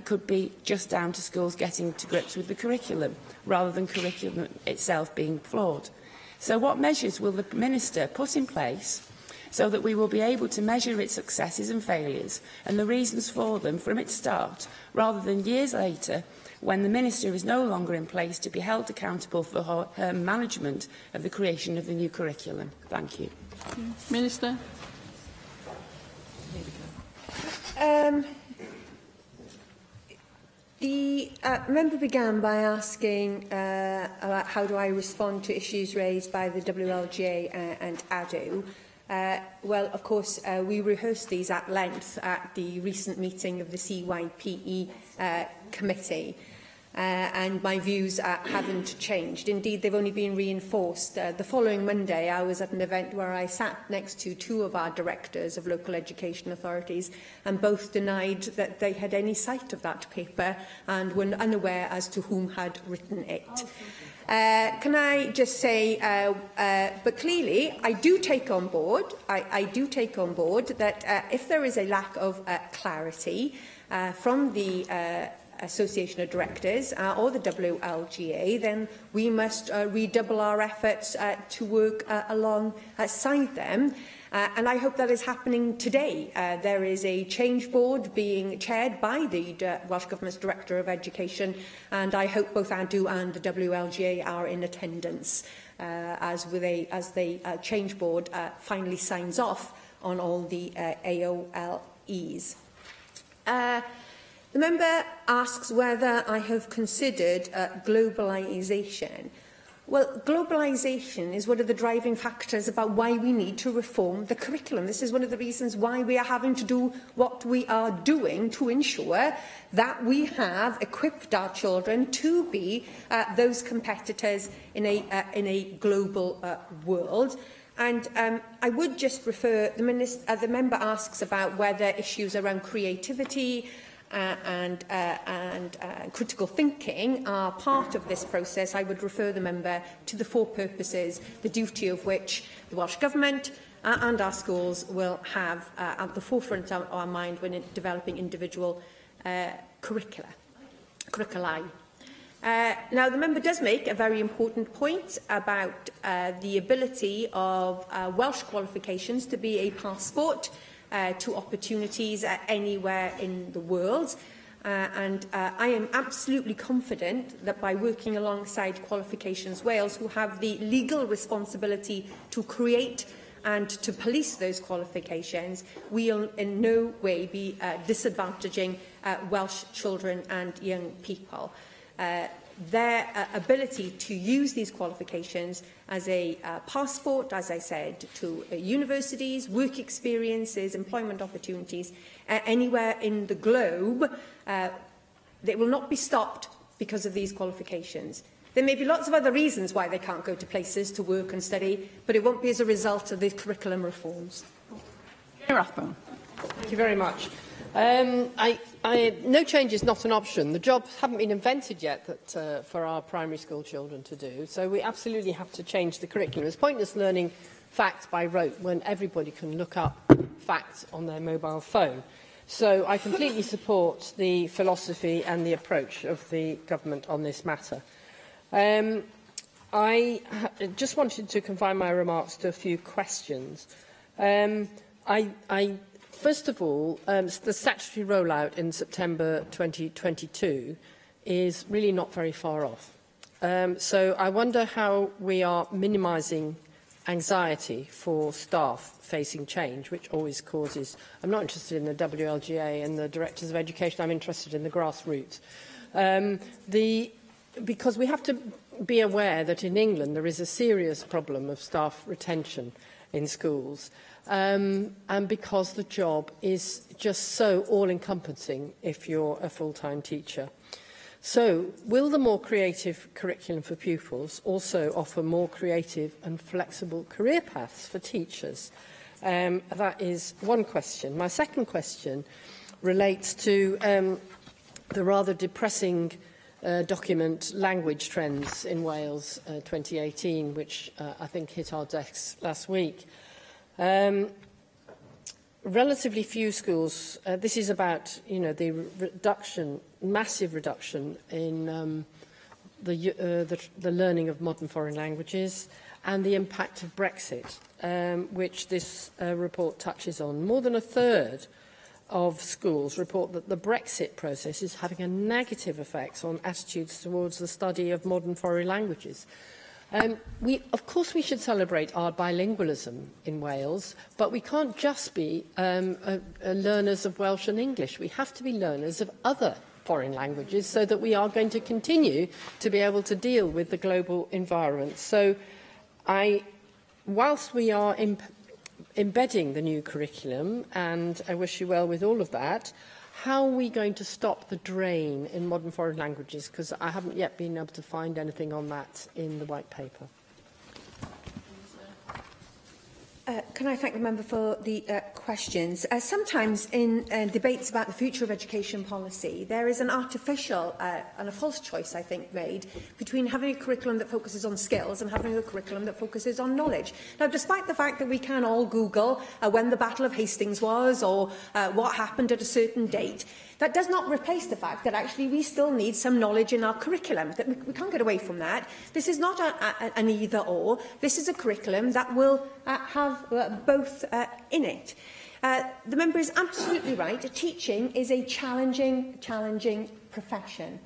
could be just down to schools getting to grips with the curriculum, rather than curriculum itself being flawed. So what measures will the Minister put in place so that we will be able to measure its successes and failures and the reasons for them from its start, rather than years later when the Minister is no longer in place to be held accountable for her management of the creation of the new curriculum? Thank you. Minister. The member began by asking about how do I respond to issues raised by the WLGA and ADU. Well, of course, we rehearsed these at length at the recent meeting of the CYPE committee, and my views haven't changed. Indeed, they've only been reinforced. The following Monday, I was at an event where I sat next to two of our directors of local education authorities, and both denied that they had any sight of that paper and were unaware as to whom had written it. Can I just say, but clearly, I do take on board, I do take on board that if there is a lack of clarity from the Association of Directors or the WLGA, then we must redouble our efforts to work alongside them. And I hope that is happening today. There is a change board being chaired by the Welsh Government's Director of Education, and I hope both ADU and the WLGA are in attendance as the change board finally signs off on all the AOLEs. The member asks whether I have considered globalisation. Well, globalisation is one of the driving factors about why we need to reform the curriculum. This is one of the reasons why we are having to do what we are doing to ensure that we have equipped our children to be those competitors in a global world. And I would just refer, the member asks about whether issues around creativity and critical thinking are part of this process. I would refer the member to the 4 purposes, the duty of which the Welsh Government and our schools will have at the forefront of our mind when developing individual curriculi. Now, the member does make a very important point about the ability of Welsh qualifications to be a passport to opportunities anywhere in the world. I am absolutely confident that by working alongside Qualifications Wales, who have the legal responsibility to create and to police those qualifications, we will in no way be disadvantaging Welsh children and young people. Their ability to use these qualifications as a passport, as I said, to universities, work experiences, employment opportunities, anywhere in the globe, they will not be stopped because of these qualifications. There may be lots of other reasons why they can't go to places to work and study, but it won't be as a result of the curriculum reforms. Rathbone. Thank you very much. No change is not an option. The jobs haven't been invented yet for our primary school children to do, so we absolutely have to change the curriculum. It's pointless learning facts by rote when everybody can look up facts on their mobile phone. So I completely support the philosophy and the approach of the government on this matter. I just wanted to confine my remarks to a few questions. First of all, the statutory rollout in September 2022 is really not very far off. So I wonder how we are minimising anxiety for staff facing change, which always causes... I'm not interested in the WLGA and the Directors of Education, I'm interested in the grassroots. Because we have to be aware that in England there is a serious problem of staff retention in schools. And because the job is just so all-encompassing if you're a full-time teacher. So, will the more creative curriculum for pupils also offer more creative and flexible career paths for teachers? That is one question. My second question relates to the rather depressing document Language Trends in Wales 2018, which I think hit our desks last week. Relatively few schools, this is about, the reduction, massive reduction in the learning of modern foreign languages and the impact of Brexit, which this report touches on. More than a third of schools report that the Brexit process is having a negative effect on attitudes towards the study of modern foreign languages. Of course, we should celebrate our bilingualism in Wales, but we can't just be learners of Welsh and English. We have to be learners of other foreign languages so that we are going to continue to be able to deal with the global environment. So, whilst we are embedding the new curriculum, and I wish you well with all of that, how are we going to stop the drain in modern foreign languages? Because I haven't yet been able to find anything on that in the white paper. Can I thank the member for the questions? Sometimes in debates about the future of education policy, there is an artificial and a false choice, I think, made between having a curriculum that focuses on skills and having a curriculum that focuses on knowledge. Now, despite the fact that we can all Google when the Battle of Hastings was or what happened at a certain date, that does not replace the fact that actually we still need some knowledge in our curriculum. That we can't get away from that. This is not an either-or. This is a curriculum that will have both in it. The member is absolutely right. Teaching is a challenging profession.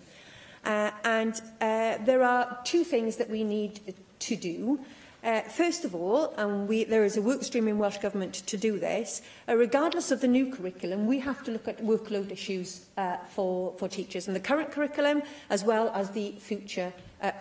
And there are two things that we need to do. First of all, and there is a work stream in Welsh Government to do this, regardless of the new curriculum, we have to look at workload issues for teachers and the current curriculum as well as the future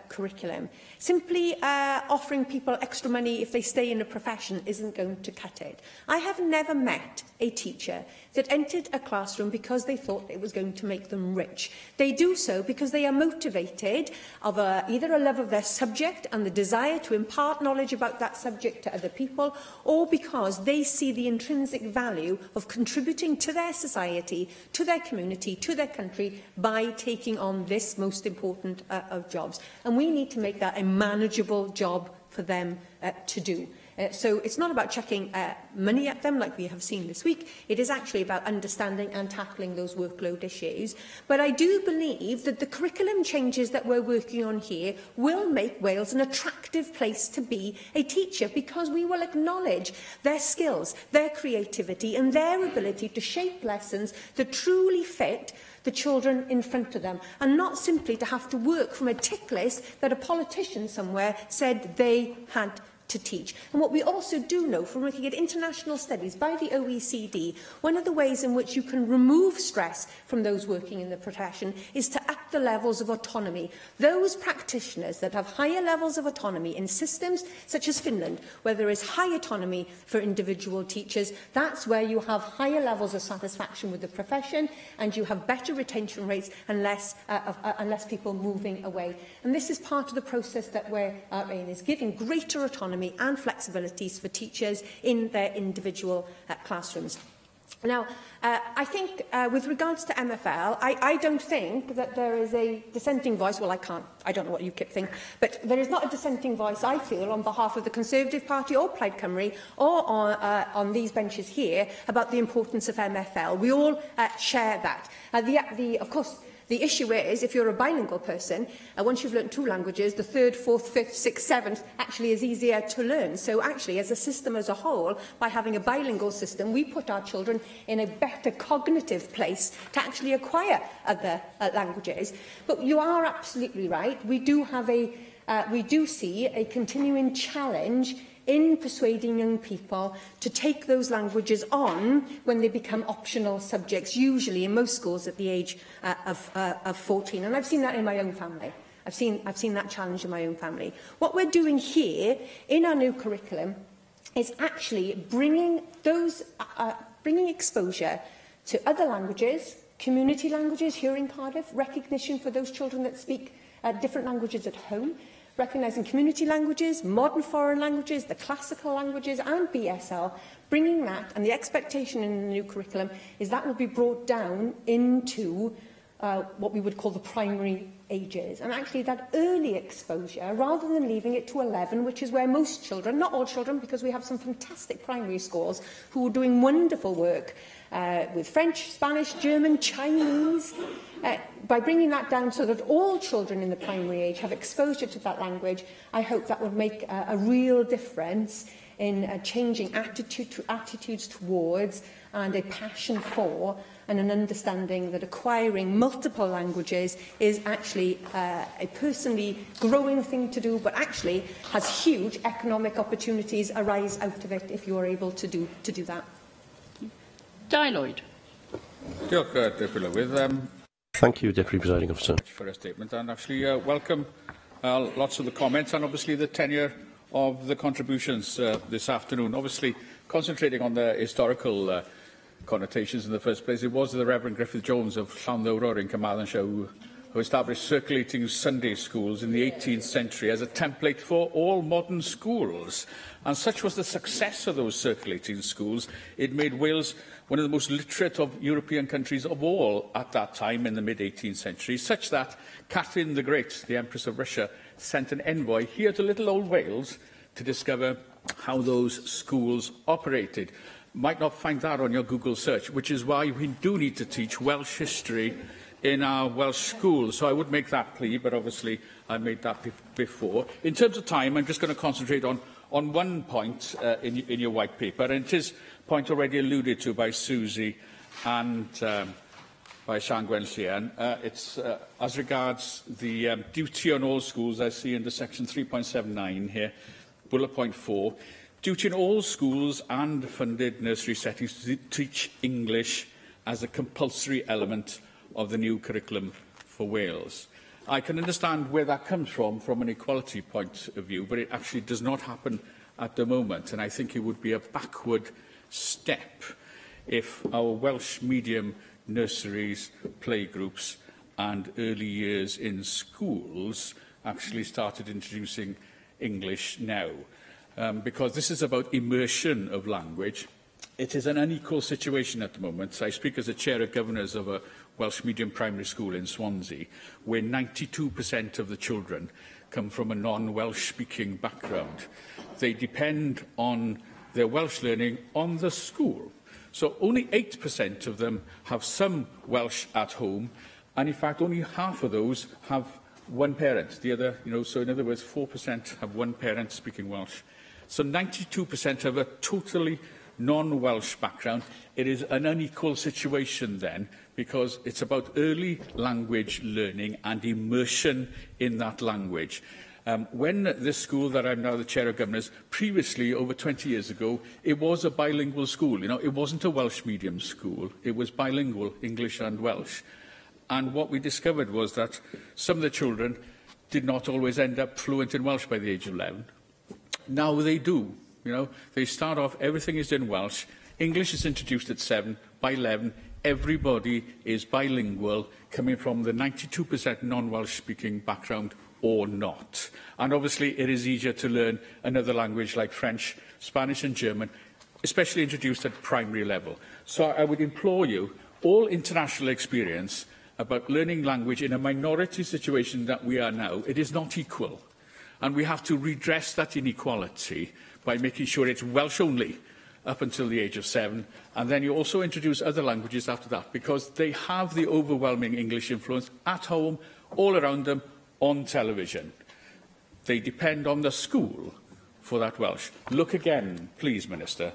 curriculum. Simply offering people extra money if they stay in a profession isn't going to cut it. I have never met a teacher that entered a classroom because they thought it was going to make them rich. They do so because they are motivated of either a love of their subject and the desire to impart knowledge about that subject to other people, or because they see the intrinsic value of contributing to their society, to their community, to their country by taking on this most important of jobs. And we need to make that a manageable job for them to do. So it's not about chucking money at them like we have seen this week. It is actually about understanding and tackling those workload issues. But I do believe that the curriculum changes that we're working on here will make Wales an attractive place to be a teacher, because we will acknowledge their skills, their creativity and their ability to shape lessons that truly fit the children in front of them, and not simply to have to work from a tick list that a politician somewhere said they had to teach. And what we also do know from looking at international studies by the OECD, one of the ways in which you can remove stress from those working in the profession is to up the levels of autonomy. Those practitioners that have higher levels of autonomy in systems such as Finland, where there is high autonomy for individual teachers, that's where you have higher levels of satisfaction with the profession, and you have better retention rates and less people moving away. And this is part of the process that we're in, is giving greater autonomy and flexibilities for teachers in their individual classrooms. Now, I think with regards to MFL, I don't think that there is a dissenting voice. Well, I don't know what UKIP think, but there is not a dissenting voice, I feel, on behalf of the Conservative Party or Plaid Cymru or on these benches here about the importance of MFL. We all share that. Of course, the issue is, if you're a bilingual person, once you've learnt 2 languages, the 3rd, 4th, 5th, 6th, 7th actually is easier to learn. So actually, as a system as a whole, by having a bilingual system, we put our children in a better cognitive place to actually acquire other languages. But you are absolutely right. We do see a continuing challenge in persuading young people to take those languages on when they become optional subjects, usually in most schools at the age of 14. And I've seen that in my own family. I've seen that challenge in my own family. What we're doing here in our new curriculum is actually bringing exposure to other languages, community languages here in Cardiff, recognition for those children that speak different languages at home, recognising community languages, modern foreign languages, the classical languages and BSL, bringing that, and the expectation in the new curriculum is that will be brought down into what we would call the primary ages. And actually that early exposure, rather than leaving it to 11, which is where most children, not all children, because we have some fantastic primary schools who are doing wonderful work with French, Spanish, German, Chinese, by bringing that down so that all children in the primary age have exposure to that language, I hope that would make a real difference in changing attitudes towards and a passion for and an understanding that acquiring multiple languages is actually a personally growing thing to do, but actually has huge economic opportunities arise out of it if you are able to do that. Di Lloyd. Thank you, Deputy Presiding Officer. For a statement, and actually welcome lots of the comments and obviously the tenure of the contributions this afternoon. Obviously, concentrating on the historical connotations in the first place, it was the Reverend Griffith Jones of Llanddowror in Carmarthenshire who established circulating Sunday schools in the 18th century as a template for all modern schools. And such was the success of those circulating schools, it made Wales one of the most literate of European countries of all at that time in the mid-18th century, such that Catherine the Great, the Empress of Russia, sent an envoy here to little old Wales to discover how those schools operated. Might not find that on your Google search, which is why we do need to teach Welsh history in our Welsh schools. So I would make that plea, but obviously I made that before. In terms of time, I'm just going to concentrate on one point in your white paper, and it is a point already alluded to by Susie and by Sian Gwen Lluan. It's as regards the duty on all schools, I see under section 3.79 here, bullet point 4, duty in all schools and funded nursery settings to teach English as a compulsory element of the new curriculum for Wales. I can understand where that comes from an equality point of view, but it actually does not happen at the moment, and I think it would be a backward step if our Welsh medium nurseries, playgroups and early years in schools actually started introducing English now. Because this is about immersion of language. It is an unequal situation at the moment. I speak as a chair of governors of a Welsh medium primary school in Swansea, where 92% of the children come from a non-Welsh speaking background. They depend on their Welsh learning on the school. So only 8% of them have some Welsh at home, and in fact only half of those have one parent. The other, so in other words, 4% have one parent speaking Welsh. So 92% have a totally non-Welsh background. It is an unequal situation then, because it's about early language learning and immersion in that language. When this school that I'm now the chair of governors, previously, over 20 years ago, it was a bilingual school. It wasn't a Welsh medium school. It was bilingual, English and Welsh. And what we discovered was that some of the children did not always end up fluent in Welsh by the age of 11. Now they do. They start off, everything is in Welsh. English is introduced at 7. By 11, everybody is bilingual, coming from the 92% non-Welsh speaking background or not. And obviously, it is easier to learn another language like French, Spanish and German, especially introduced at primary level. So I would implore you, all international experience about learning language in a minority situation that we are now, it is not equal. And we have to redress that inequality by making sure it's Welsh only up until the age of 7. And then you also introduce other languages after that, because they have the overwhelming English influence at home, all around them, on television. They depend on the school for that Welsh. Look again, please, Minister,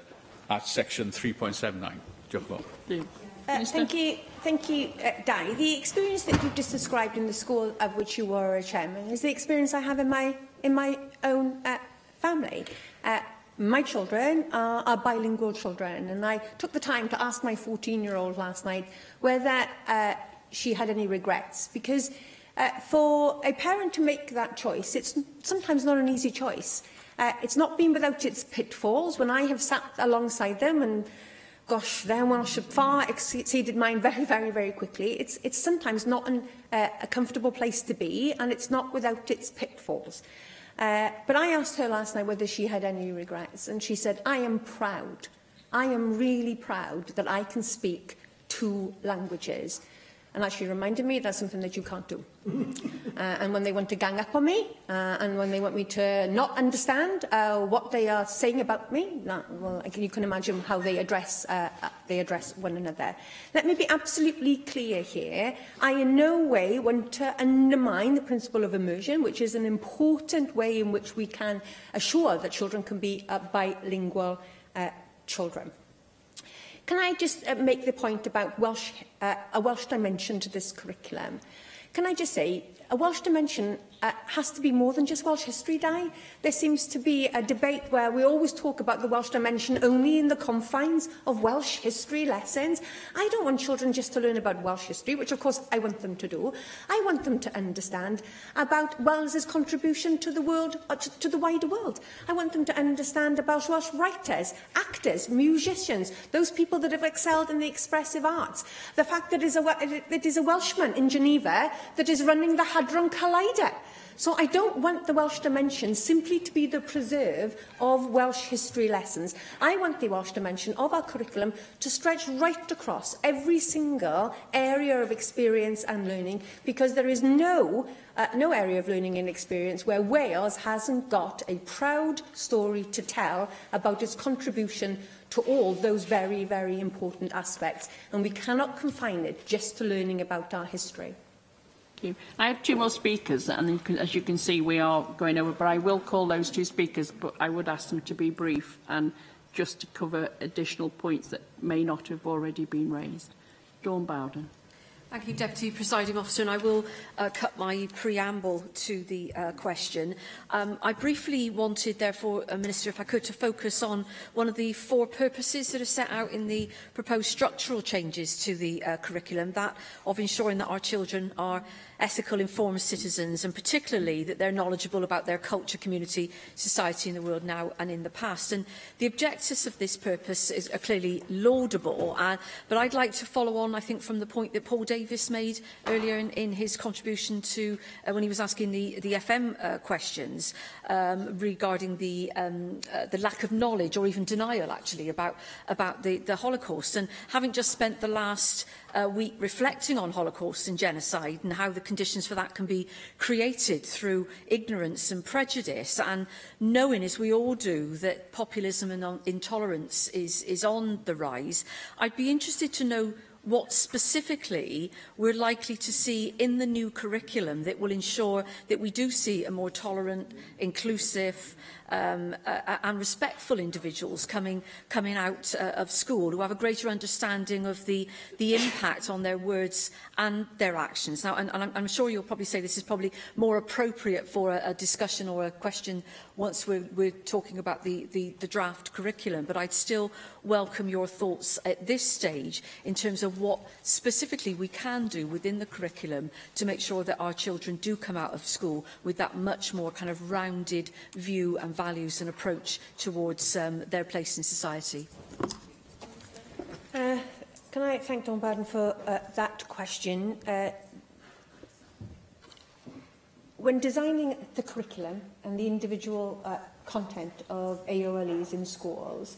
at section 3.79. Diolch yn fawr. Thank you, Di. The experience that you've just described in the school of which you were a chairman is the experience I have in my own family. My children are bilingual children, and I took the time to ask my 14-year-old last night whether she had any regrets, because for a parent to make that choice, it's sometimes not an easy choice. It's not been without its pitfalls. When I have sat alongside them, and gosh, their Welsh far exceeded mine very, very, very quickly, it's sometimes not a comfortable place to be, and it's not without its pitfalls. But I asked her last night whether she had any regrets, and she said, I am proud. I am really proud that I can speak 2 languages. And actually reminded me that's something that you can't do. And when they want to gang up on me, and when they want me to not understand what they are saying about me, well, you can imagine how they address one another. Let me be absolutely clear here. I in no way want to undermine the principle of immersion, which is an important way in which we can assure that children can be bilingual children. Can I just make the point about a Welsh dimension to this curriculum? Can I just say, a Welsh dimension has to be more than just Welsh history, Di. There seems to be a debate where we always talk about the Welsh dimension only in the confines of Welsh history lessons. I don't want children just to learn about Welsh history, which of course I want them to do. I want them to understand about Wales's contribution to the world, to the wider world. I want them to understand about Welsh writers, actors, musicians, those people that have excelled in the expressive arts. The fact that it is a Welshman in Geneva that is running the Hadron Collider. So I don't want the Welsh dimension simply to be the preserve of Welsh history lessons. I want the Welsh dimension of our curriculum to stretch right across every single area of experience and learning, because there is no area of learning and experience where Wales hasn't got a proud story to tell about its contribution to all those very, very important aspects. And we cannot confine it just to learning about our history. I have 2 more speakers, and as you can see, we are going over, but I will call those 2 speakers, but I would ask them to be brief and just to cover additional points that may not have already been raised. Dawn Bowden. Thank you, Deputy Presiding Officer, and I will cut my preamble to the question. I briefly wanted, therefore, Minister, if I could, to focus on one of the 4 purposes that are set out in the proposed structural changes to the curriculum, that of ensuring that our children are ethical, informed citizens, and particularly that they're knowledgeable about their culture, community, society in the world now and in the past. And the objectives of this purpose are clearly laudable, but I'd like to follow on, I think, from the point that Paul Davis made earlier in his contribution to when he was asking the FM questions regarding the lack of knowledge, or even denial, actually, about the Holocaust. And having just spent the last week reflecting on Holocaust and genocide and how the conditions for that can be created through ignorance and prejudice, and knowing, as we all do, that populism and intolerance is on the rise, I'd be interested to know what specifically we're likely to see in the new curriculum that will ensure that we do see a more tolerant, inclusive and respectful individuals coming out of school, who have a greater understanding of the impact on their words and their actions. Now, and I'm sure you'll probably say this is probably more appropriate for a discussion or a question once we're talking about the draft curriculum, but I'd still welcome your thoughts at this stage in terms of what specifically we can do within the curriculum to make sure that our children do come out of school with that much more kind of rounded view and values and approach towards their place in society. Can I thank Dawn Bowden for that question? When designing the curriculum and the individual content of AOLEs in schools,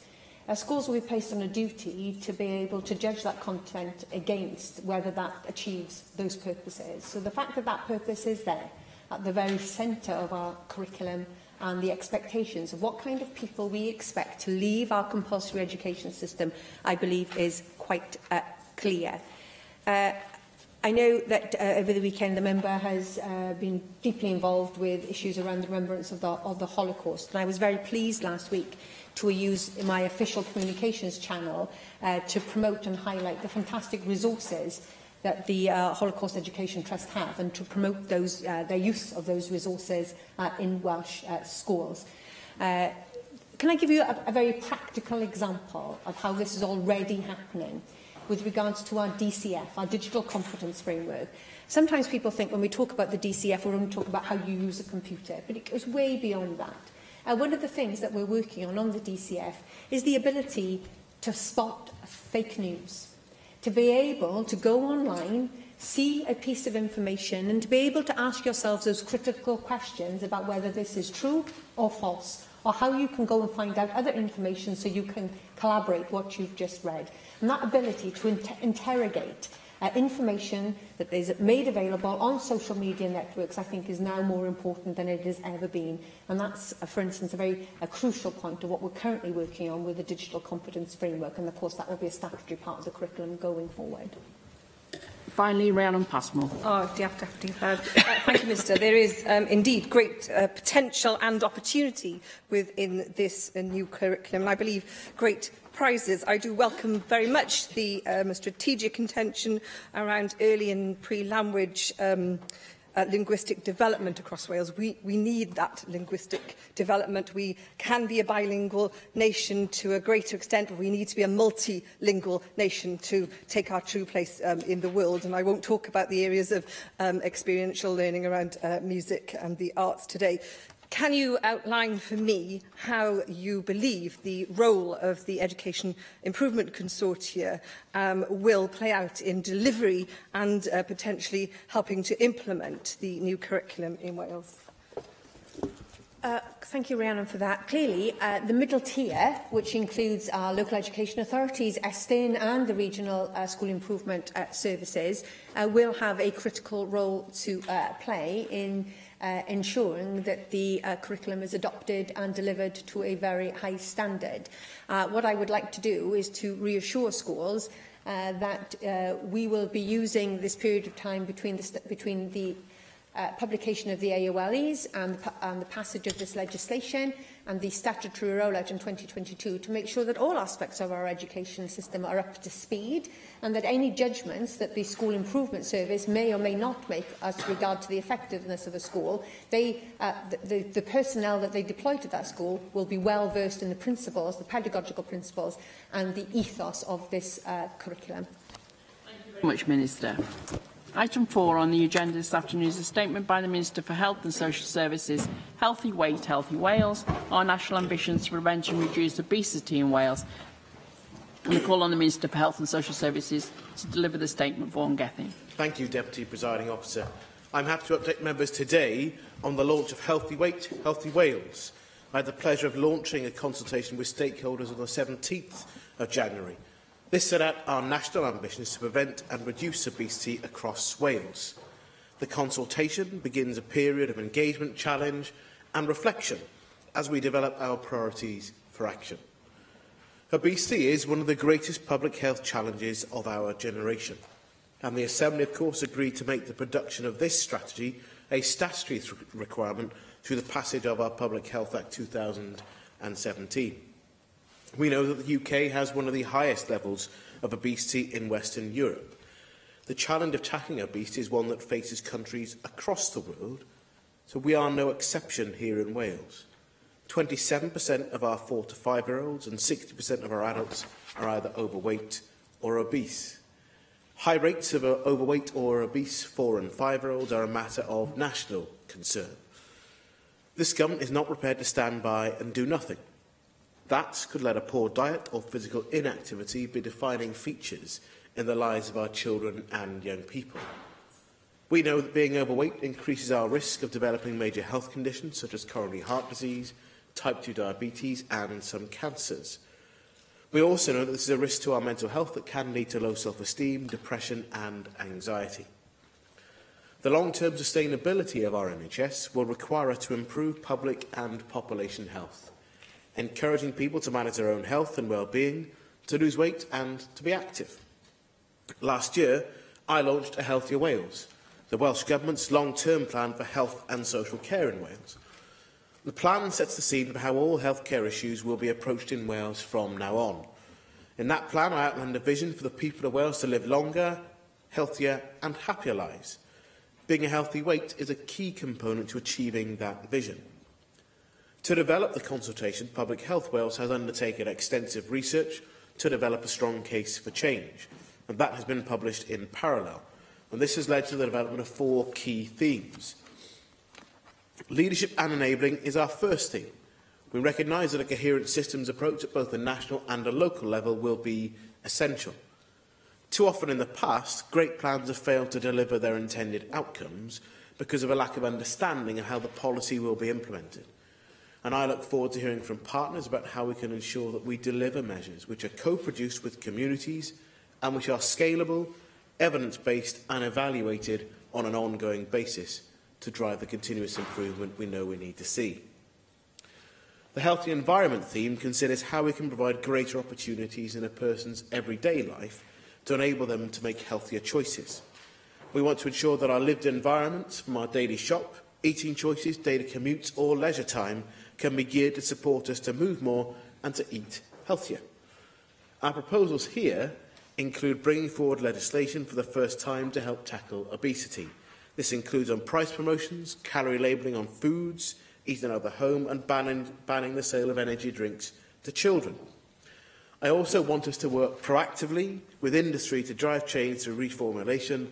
schools will be placed on a duty to be able to judge that content against whether that achieves those purposes. So the fact that that purpose is there at the very centre of our curriculum and the expectations of what kind of people we expect to leave our compulsory education system, I believe, is quite clear. I know that over the weekend the member has been deeply involved with issues around the remembrance of the Holocaust, and I was very pleased last week to use my official communications channel to promote and highlight the fantastic resources that the Holocaust Education Trust have, and to promote those, their use of those resources in Welsh schools. Can I give you a very practical example of how this is already happening with regards to our DCF, our Digital Competence Framework? Sometimes people think when we talk about the DCF, we're only talking about how you use a computer, but it goes way beyond that. One of the things that we're working on the DCF is the ability to spot fake news, to be able to go online, see a piece of information, and to be able to ask yourselves those critical questions about whether this is true or false, or how you can go and find out other information so you can collaborate what you've just read. And that ability to interrogate information that is made available on social media networks, I think, is now more important than it has ever been. And that's, for instance, a crucial point of what we're currently working on with the Digital Competence Framework. And, of course, that will be a statutory part of the curriculum going forward. Finally, Rhiannon Passmore. Thank you, Minister. There is indeed great potential and opportunity within this new curriculum, and I believe great prizes. I do welcome very much the strategic intention around early and pre-language linguistic development across Wales. We need that linguistic development. We can be a bilingual nation to a greater extent, but we need to be a multilingual nation to take our true place in the world. And I won't talk about the areas of experiential learning around music and the arts today. Can you outline for me how you believe the role of the Education Improvement Consortia will play out in delivery and potentially helping to implement the new curriculum in Wales? Thank you, Rhiannon, for that. Clearly, the middle tier, which includes our local education authorities, Estyn and the regional school improvement services, will have a critical role to play in ensuring that the curriculum is adopted and delivered to a very high standard. What I would like to do is to reassure schools that we will be using this period of time between the publication of the AOLEs and the passage of this legislation and the statutory rollout in 2022 to make sure that all aspects of our education system are up to speed and that any judgments that the School Improvement Service may or may not make as regard to the effectiveness of a school, the personnel that they deploy to that school will be well versed in the principles, the pedagogical principles and the ethos of this curriculum. Thank you very much, Minister. Item 4 on the agenda this afternoon is a statement by the Minister for Health and Social Services, Healthy Weight, Healthy Wales, our national ambitions to prevent and reduce obesity in Wales. And I call on the Minister for Health and Social Services to deliver the statement. Vaughan Gething. Thank you, Deputy Presiding Officer. I'm happy to update members today on the launch of Healthy Weight, Healthy Wales. I had the pleasure of launching a consultation with stakeholders on the 17th of January. This set out our national ambitions to prevent and reduce obesity across Wales. The consultation begins a period of engagement, challenge and reflection as we develop our priorities for action. Obesity is one of the greatest public health challenges of our generation, and the Assembly, of course, agreed to make the production of this strategy a statutory requirement through the passage of our Public Health Act 2017. We know that the UK has one of the highest levels of obesity in Western Europe. The challenge of tackling obesity is one that faces countries across the world, so we are no exception here in Wales. 27% of our 4 to 5-year-olds and 60% of our adults are either overweight or obese. High rates of overweight or obese 4 and 5-year-olds are a matter of national concern. This government is not prepared to stand by and do nothing. That could let a poor diet or physical inactivity be defining features in the lives of our children and young people. We know that being overweight increases our risk of developing major health conditions such as coronary heart disease, type 2 diabetes and some cancers. We also know that this is a risk to our mental health that can lead to low self-esteem, depression and anxiety. The long-term sustainability of our NHS will require us to improve public and population health, encouraging people to manage their own health and well-being, to lose weight and to be active. Last year, I launched A Healthier Wales, the Welsh Government's long-term plan for health and social care in Wales. The plan sets the scene for how all healthcare issues will be approached in Wales from now on. In that plan, I outlined a vision for the people of Wales to live longer, healthier and happier lives. Being a healthy weight is a key component to achieving that vision. To develop the consultation, Public Health Wales has undertaken extensive research to develop a strong case for change, and that has been published in parallel. And this has led to the development of 4 key themes. Leadership and enabling is our first theme. We recognise that a coherent systems approach at both the national and a local level will be essential. Too often in the past, great plans have failed to deliver their intended outcomes because of a lack of understanding of how the policy will be implemented. And I look forward to hearing from partners about how we can ensure that we deliver measures which are co-produced with communities and which are scalable, evidence-based and evaluated on an ongoing basis to drive the continuous improvement we know we need to see. The Healthy Environment theme considers how we can provide greater opportunities in a person's everyday life to enable them to make healthier choices. We want to ensure that our lived environments, from our daily shop, eating choices, daily commutes or leisure time, can be geared to support us to move more and to eat healthier. Our proposals here include bringing forward legislation for the first time to help tackle obesity. This includes on price promotions, calorie labelling on foods, eating out of the home and banning the sale of energy drinks to children. I also want us to work proactively with industry to drive change through reformulation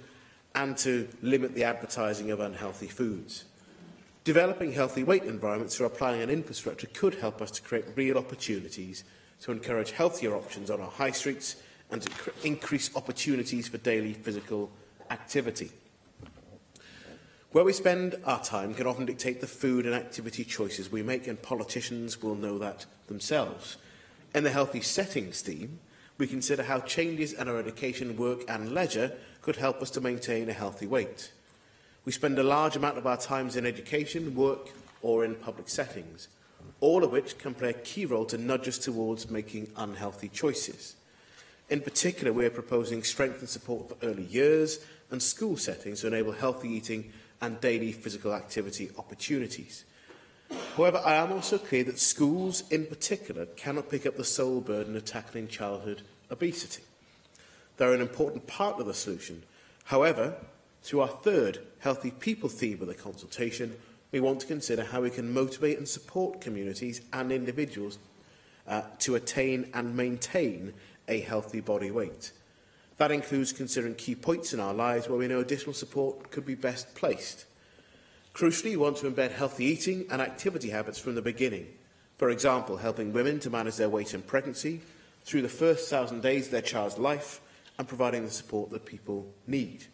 and to limit the advertising of unhealthy foods. Developing healthy weight environments through applying an infrastructure could help us to create real opportunities to encourage healthier options on our high streets and to increase opportunities for daily physical activity. Where we spend our time can often dictate the food and activity choices we make, and politicians will know that themselves. In the Healthy Settings theme, we consider how changes in our education, work and leisure could help us to maintain a healthy weight. We spend a large amount of our time in education, work or in public settings, all of which can play a key role to nudge us towards making unhealthy choices. In particular, we are proposing strength and support for early years and school settings to enable healthy eating and daily physical activity opportunities. However, I am also clear that schools in particular cannot pick up the sole burden of tackling childhood obesity. They are an important part of the solution. However, through our third Healthy People theme of the consultation, we want to consider how we can motivate and support communities and individuals to attain and maintain a healthy body weight. That includes considering key points in our lives where we know additional support could be best placed. Crucially, we want to embed healthy eating and activity habits from the beginning. For example, helping women to manage their weight in pregnancy through the first 1,000 days of their child's life and providing the support that people need.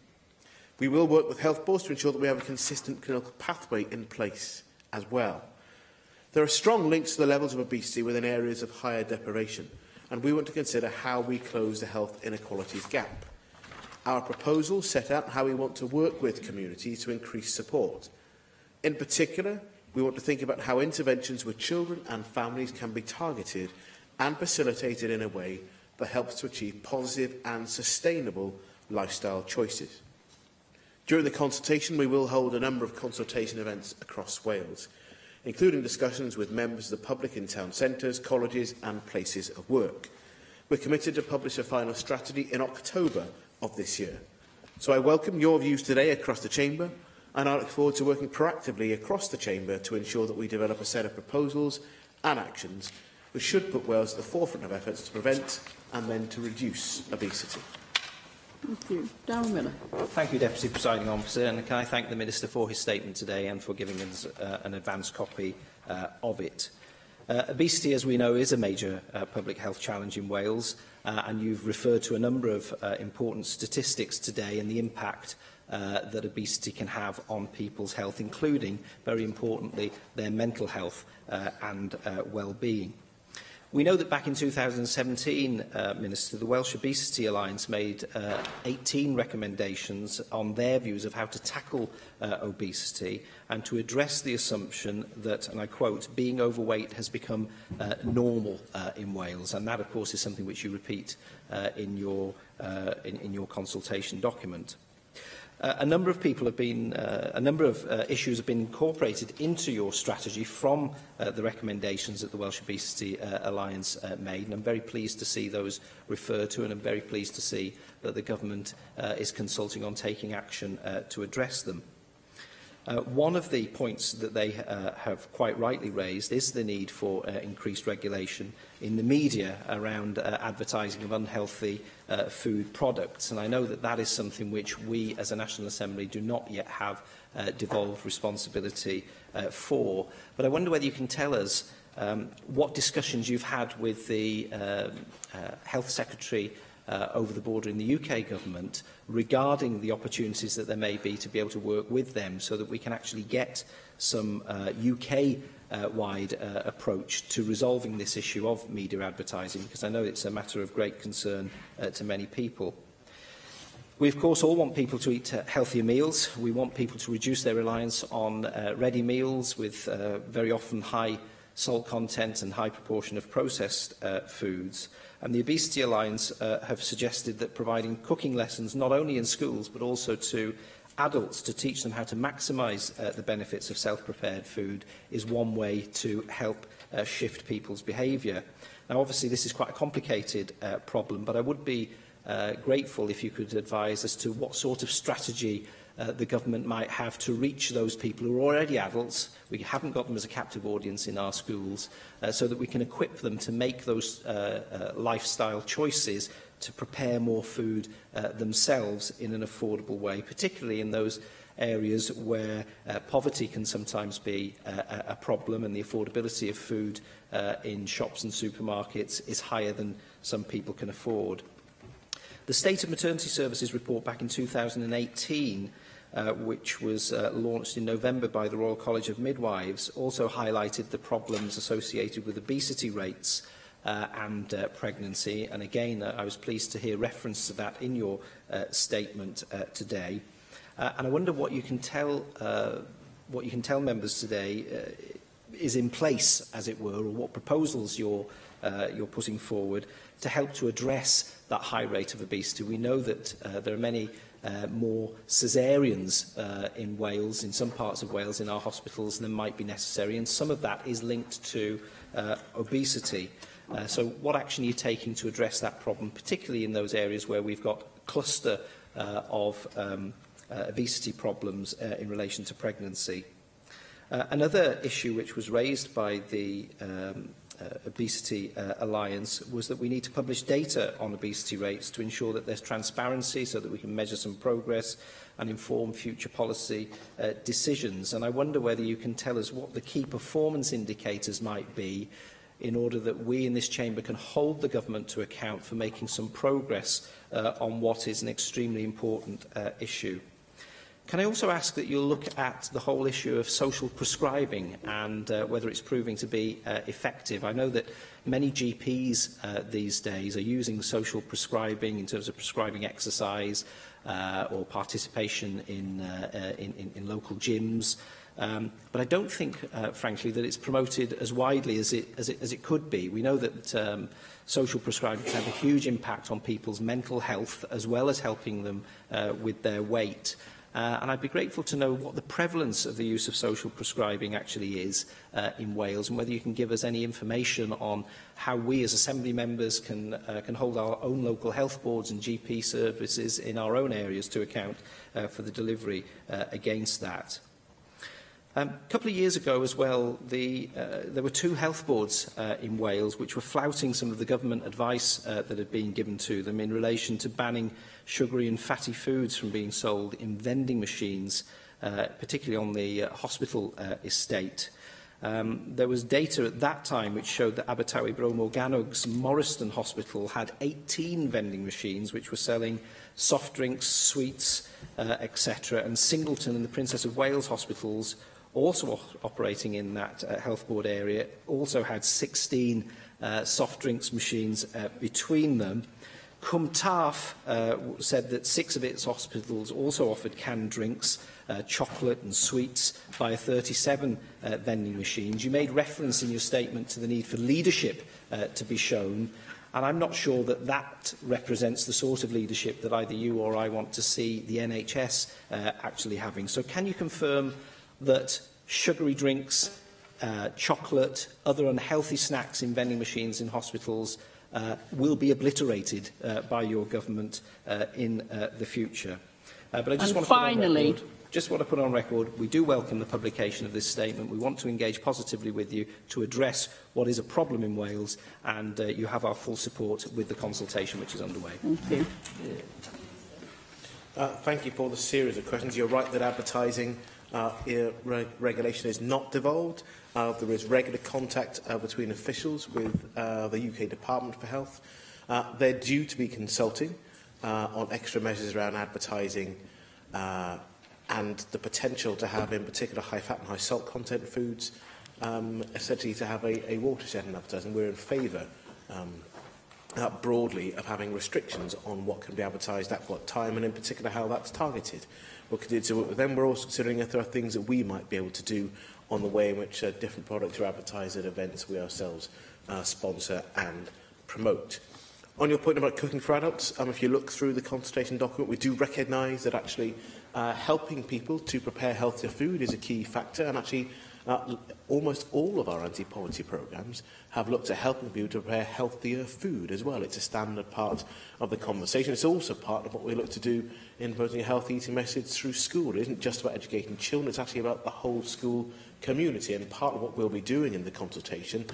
We will work with health boards to ensure that we have a consistent clinical pathway in place as well. There are strong links to the levels of obesity within areas of higher deprivation, and we want to consider how we close the health inequalities gap. Our proposals set out how we want to work with communities to increase support. In particular, we want to think about how interventions with children and families can be targeted and facilitated in a way that helps to achieve positive and sustainable lifestyle choices. During the consultation, we will hold a number of consultation events across Wales, including discussions with members of the public in town centres, colleges and places of work. We're committed to publish a final strategy in October of this year. So I welcome your views today across the Chamber, and I look forward to working proactively across the Chamber to ensure that we develop a set of proposals and actions which should put Wales at the forefront of efforts to prevent and then to reduce obesity. Thank you. Darren Miller. Thank you, Deputy Presiding Officer, and can I thank the Minister for his statement today and for giving us an advance copy of it. Obesity, as we know, is a major public health challenge in Wales, and you've referred to a number of important statistics today and the impact that obesity can have on people's health, including, very importantly, their mental health and well-being. We know that back in 2017, Minister, the Welsh Obesity Alliance made 18 recommendations on their views of how to tackle obesity and to address the assumption that, and I quote, being overweight has become normal in Wales. And that, of course, is something which you repeat in your consultation document. A number of people have been, a number of issues have been incorporated into your strategy from the recommendations that the Welsh Obesity Alliance made, and I'm very pleased to see those referred to, and I'm very pleased to see that the government is consulting on taking action to address them. One of the points that they have quite rightly raised is the need for increased regulation in the media around advertising of unhealthy food products. And I know that that is something which we as a National Assembly do not yet have devolved responsibility for. But I wonder whether you can tell us what discussions you've had with the Health Secretary over the border in the UK government regarding the opportunities that there may be to be able to work with them so that we can actually get some UK-wide approach to resolving this issue of media advertising, because I know it's a matter of great concern to many people. We, of course, all want people to eat healthier meals. We want people to reduce their reliance on ready meals with very often high salt content and high proportion of processed foods. And the Obesity Alliance have suggested that providing cooking lessons not only in schools but also to adults to teach them how to maximise the benefits of self-prepared food is one way to help shift people's behaviour. Now, obviously, this is quite a complicated problem, but I would be grateful if you could advise as to what sort of strategy the government might have to reach those people who are already adults. We haven't got them as a captive audience in our schools, so that we can equip them to make those lifestyle choices to prepare more food themselves in an affordable way, particularly in those areas where poverty can sometimes be a problem and the affordability of food in shops and supermarkets is higher than some people can afford. The State of Maternity Services report back in 2018, which was launched in November by the Royal College of Midwives, also highlighted the problems associated with obesity rates and pregnancy. And again, I was pleased to hear reference to that in your statement today. And I wonder what you can tell members today is in place, as it were, or what proposals you're putting forward to help to address that high rate of obesity. We know that there are many more caesareans in Wales, in some parts of Wales, in our hospitals than might be necessary, and some of that is linked to obesity. So what action are you taking to address that problem, particularly in those areas where we've got a cluster of obesity problems in relation to pregnancy? Another issue which was raised by the Obesity Alliance was that we need to publish data on obesity rates to ensure that there's transparency so that we can measure some progress and inform future policy decisions. And I wonder whether you can tell us what the key performance indicators might be in order that we in this chamber can hold the government to account for making some progress on what is an extremely important issue. Can I also ask that you'll look at the whole issue of social prescribing and whether it's proving to be effective? I know that many GPs these days are using social prescribing in terms of prescribing exercise or participation in local gyms. But I don't think, frankly, that it's promoted as widely as it could be. We know that social prescribing can have a huge impact on people's mental health as well as helping them with their weight. And I'd be grateful to know what the prevalence of the use of social prescribing actually is in Wales, and whether you can give us any information on how we as Assembly members can hold our own local health boards and GP services in our own areas to account for the delivery against that. A couple of years ago as well, there were two health boards in Wales which were flouting some of the government advice that had been given to them in relation to banning sugary and fatty foods from being sold in vending machines, particularly on the hospital estate. There was data at that time which showed that Abertawe Bro Morgannwg's Morriston Hospital had 18 vending machines which were selling soft drinks, sweets, etc. And Singleton and the Princess of Wales hospitals, also operating in that health board area, also had 16 soft drinks machines between them. Cwm Taf said that 6 of its hospitals also offered canned drinks, chocolate and sweets via 37 vending machines. You made reference in your statement to the need for leadership to be shown, and I'm not sure that that represents the sort of leadership that either you or I want to see the NHS actually having. So can you confirm that sugary drinks, chocolate, other unhealthy snacks in vending machines in hospitals will be obliterated by your government in the future? But I just want to put on record, we do welcome the publication of this statement. We want to engage positively with you to address what is a problem in Wales, and you have our full support with the consultation which is underway. Thank you. Thank you for the series of questions. You're right that advertising regulation is not devolved. There is regular contact between officials with the UK Department for Health. They're due to be consulting on extra measures around advertising and the potential to have, in particular, high-fat and high-salt content foods, essentially to have a watershed in advertising. We're in favour broadly of having restrictions on what can be advertised at what time, and in particular how that's targeted. We'll continue to work with them. We're also considering if there are things that we might be able to do on the way in which different products are advertised at events we ourselves sponsor and promote. On your point about cooking for adults, if you look through the consultation document, we do recognise that actually helping people to prepare healthier food is a key factor, and actually almost all of our anti-poverty programmes have looked at helping people to prepare healthier food as well. It's a standard part of the conversation. It's also part of what we look to do in promoting a healthy eating message through school. It isn't just about educating children, it's actually about the whole school community. And part of what we'll be doing in the consultation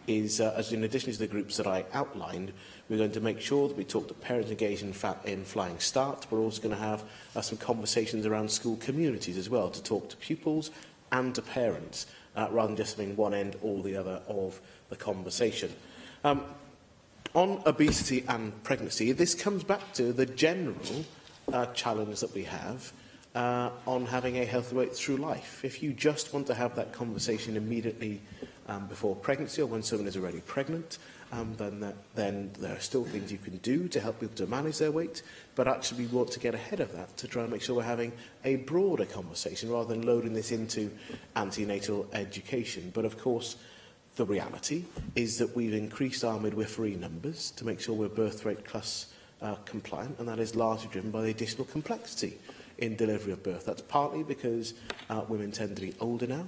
is, as in addition to the groups that I outlined, we're going to make sure that we talk to parents engaged in Flying Start. We're also going to have some conversations around school communities as well, to talk to pupils and to parents, rather than just having one end or the other of the conversation. On obesity and pregnancy, this comes back to the general challenge that we have on having a healthy weight through life. If you just want to have that conversation immediately before pregnancy or when someone is already pregnant, then there are still things you can do to help people to manage their weight, but actually we want to get ahead of that to try and make sure we're having a broader conversation rather than loading this into antenatal education. But of course, the reality is that we've increased our midwifery numbers to make sure we're birth rate plus compliant, and that is largely driven by the additional complexity in delivery of birth. That's partly because women tend to be older now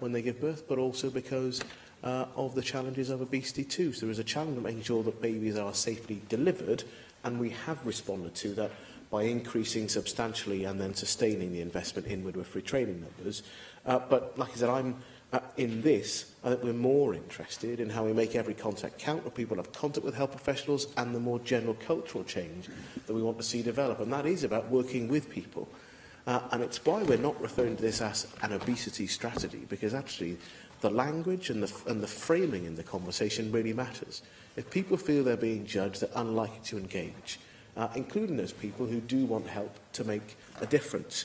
when they give birth, but also because of the challenges of obesity too. So there is a challenge of making sure that babies are safely delivered, and we have responded to that by increasing substantially and then sustaining the investment in midwifery training numbers. But like I said, in this, I think we're more interested in how we make every contact count, where people have contact with health professionals, and the more general cultural change that we want to see develop. And that is about working with people. And it's why we're not referring to this as an obesity strategy, because actually the language and the framing in the conversation really matters. If people feel they're being judged, they're unlikely to engage, including those people who do want help to make a difference.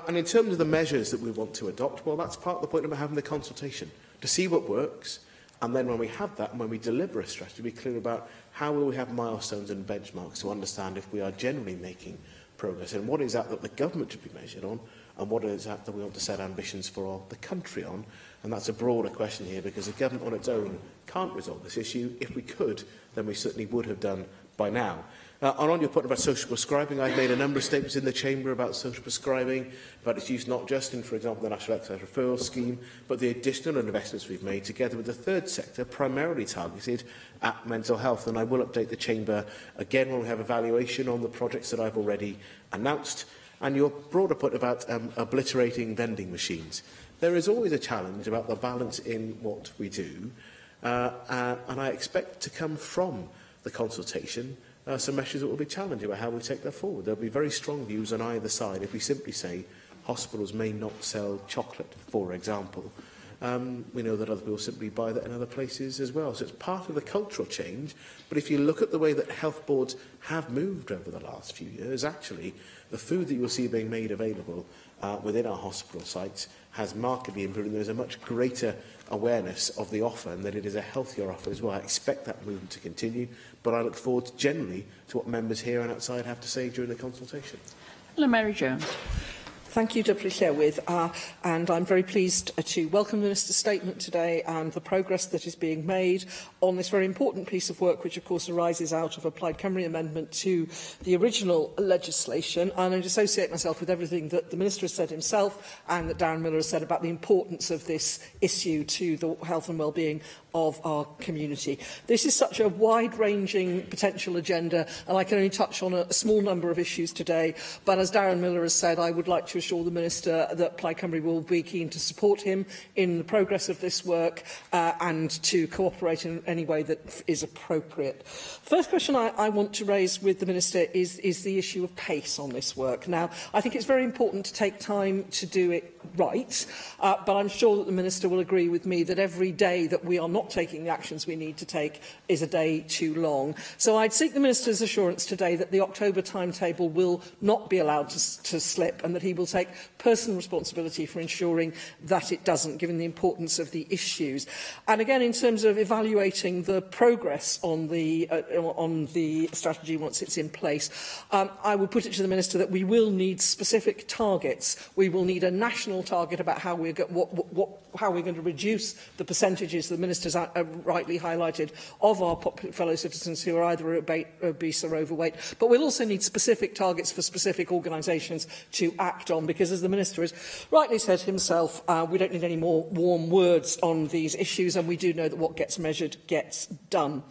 And in terms of the measures that we want to adopt, well, that's part of the point about having the consultation, to see what works, and then when we have that, and when we deliver a strategy, be clear about how will we have milestones and benchmarks to understand if we are generally making progress, and what is that the government should be measured on, and what is that we want to set ambitions for the country on. And that's a broader question here, because the government on its own can't resolve this issue. If we could, then we certainly would have done by now. And on your point about social prescribing, I've made a number of statements in the Chamber about social prescribing, about its use not just in, for example, the National Excise Referral Scheme, but the additional investments we've made together with the third sector, primarily targeted at mental health. And I will update the Chamber again when we have evaluation on the projects that I've already announced. And your broader point about obliterating vending machines. There is always a challenge about the balance in what we do, and I expect to come from the consultation some measures that will be challenging about how we take that forward. There will be very strong views on either side if we simply say hospitals may not sell chocolate, for example. We know that other people simply buy that in other places as well. So it's part of the cultural change. But if you look at the way that health boards have moved over the last few years, actually, the food that you will see being made available within our hospital sites has markedly improved. And there's a much greater awareness of the offer, and that it is a healthier offer as well. I expect that movement to continue, but I look forward generally to what members here and outside have to say during the consultation. Mary Jones. Thank you, Deputy Chair, and I'm very pleased to welcome the Minister's statement today and the progress that is being made on this very important piece of work, which of course arises out of a Plaid Cymru amendment to the original legislation. And I associate myself with everything that the Minister has said himself and that Darren Miller has said about the importance of this issue to the health and well-being of our community. This is such a wide-ranging potential agenda, and I can only touch on a small number of issues today. But as Darren Miller has said, I would like to assure the Minister that Plaid Cymru will be keen to support him in the progress of this work and to cooperate in any way that is appropriate. First question I want to raise with the Minister is the issue of pace on this work. Now, I think it's very important to take time to do it right, but I'm sure that the Minister will agree with me that every day that we are not taking the actions we need to take is a day too long. So I'd seek the Minister's assurance today that the October timetable will not be allowed to slip, and that he will take personal responsibility for ensuring that it doesn't, given the importance of the issues. And again, in terms of evaluating the progress on the strategy once it's in place, I would put it to the Minister that we will need specific targets. We will need a national target about how we're going to reduce the percentages the Minister's rightly highlighted of our fellow citizens who are either obese or overweight. But we'll also need specific targets for specific organisations to act on, because as the Minister has rightly said himself, we don't need any more warm words on these issues, and we do know that what gets measured gets done.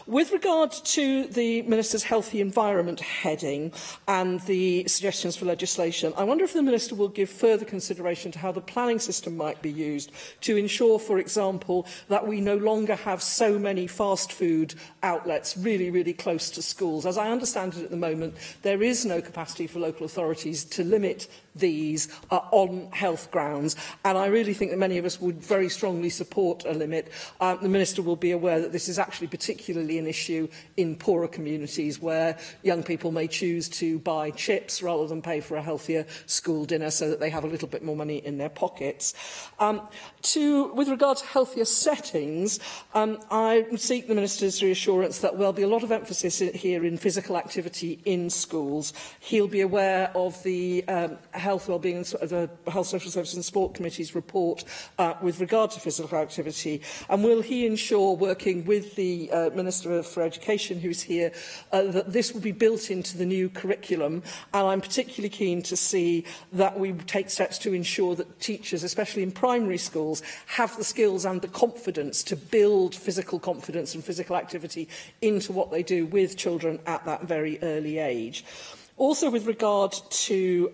With regard to the Minister's Healthy Environment heading and the suggestions for legislation, I wonder if the Minister will give further consideration to how the planning system might be used to ensure, for example, that we no longer have so many fast food outlets really close to schools. As I understand it at the moment, there is no capacity for local authorities to limit these on health grounds, and I really think that many of us would very strongly support a limit. The Minister will be aware that this is actually particularly an issue in poorer communities where young people may choose to buy chips rather than pay for a healthier school dinner so that they have a little bit more money in their pockets. With regard to healthier settings, I seek the Minister's reassurance that there will be a lot of emphasis here in physical activity in schools. He'll be aware of the Health, Wellbeing and the Health, Social Services and Sport Committee's report with regard to physical activity? And will he ensure, working with the Minister for Education, who's here, that this will be built into the new curriculum? And I'm particularly keen to see that we take steps to ensure that teachers, especially in primary schools, have the skills and the confidence to build physical confidence and physical activity into what they do with children at that very early age. Also, with regard to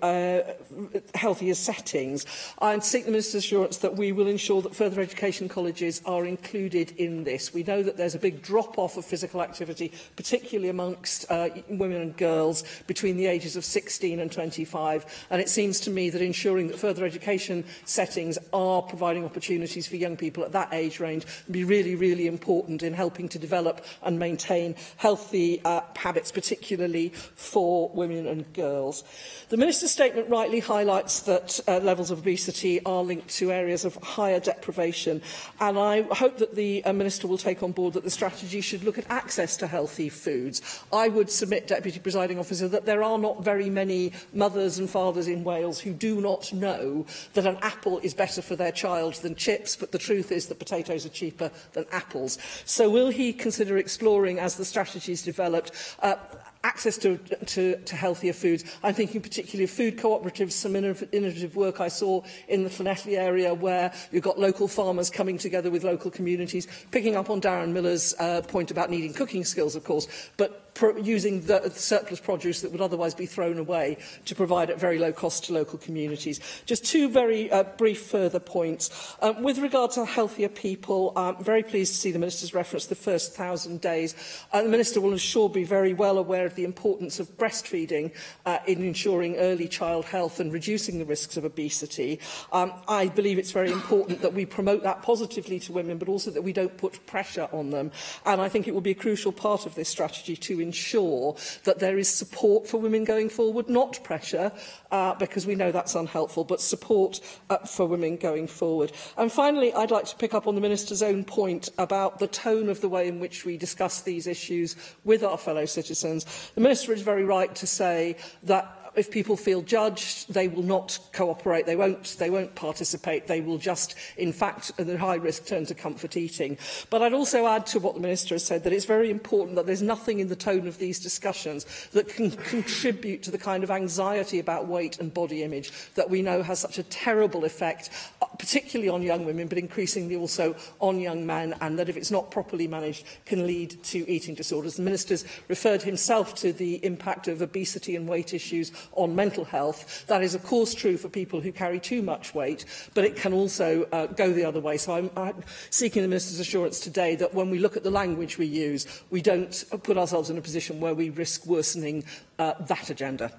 healthier settings, I seek the Minister's assurance that we will ensure that further education colleges are included in this. We know that there's a big drop-off of physical activity, particularly amongst women and girls between the ages of 16 and 25, and it seems to me that ensuring that further education settings are providing opportunities for young people at that age range will be really, really important in helping to develop and maintain healthy habits, particularly for women and girls. The Minister's statement rightly highlights that levels of obesity are linked to areas of higher deprivation, and I hope that the Minister will take on board that the strategy should look at access to healthy foods. I would submit, Deputy Presiding Officer, that there are not very many mothers and fathers in Wales who do not know that an apple is better for their child than chips, but the truth is that potatoes are cheaper than apples. So will he consider exploring, as the strategy is developed, access to healthier foods? I'm thinking particularly of food cooperatives, some innovative work I saw in the Llanelli area where you've got local farmers coming together with local communities, picking up on Darren Miller's point about needing cooking skills, of course, but using the surplus produce that would otherwise be thrown away to provide at very low cost to local communities. Just two very brief further points. With regard to healthier people, I'm very pleased to see the Minister's reference to the first 1,000 days. The Minister will sure be very well aware of the importance of breastfeeding in ensuring early child health and reducing the risks of obesity. I believe it's very important that we promote that positively to women, but also that we don't put pressure on them. And I think it will be a crucial part of this strategy to ensure that there is support for women going forward, not pressure, because we know that's unhelpful, but support for women going forward. And finally, I'd like to pick up on the Minister's own point about the tone of the way in which we discuss these issues with our fellow citizens. The Minister is very right to say that if people feel judged, they will not cooperate, they won't participate, they will just, in fact, at a high risk, turn to comfort eating. But I'd also add to what the Minister has said that it's very important that there's nothing in the tone of these discussions that can contribute to the kind of anxiety about weight and body image that we know has such a terrible effect, particularly on young women, but increasingly also on young men, and that if it's not properly managed can lead to eating disorders. The Minister's referred himself to the impact of obesity and weight issues on mental health. That is, of course, true for people who carry too much weight, but it can also go the other way. So I'm seeking the Minister's assurance today that when we look at the language we use, we don't put ourselves in a position where we risk worsening that agenda.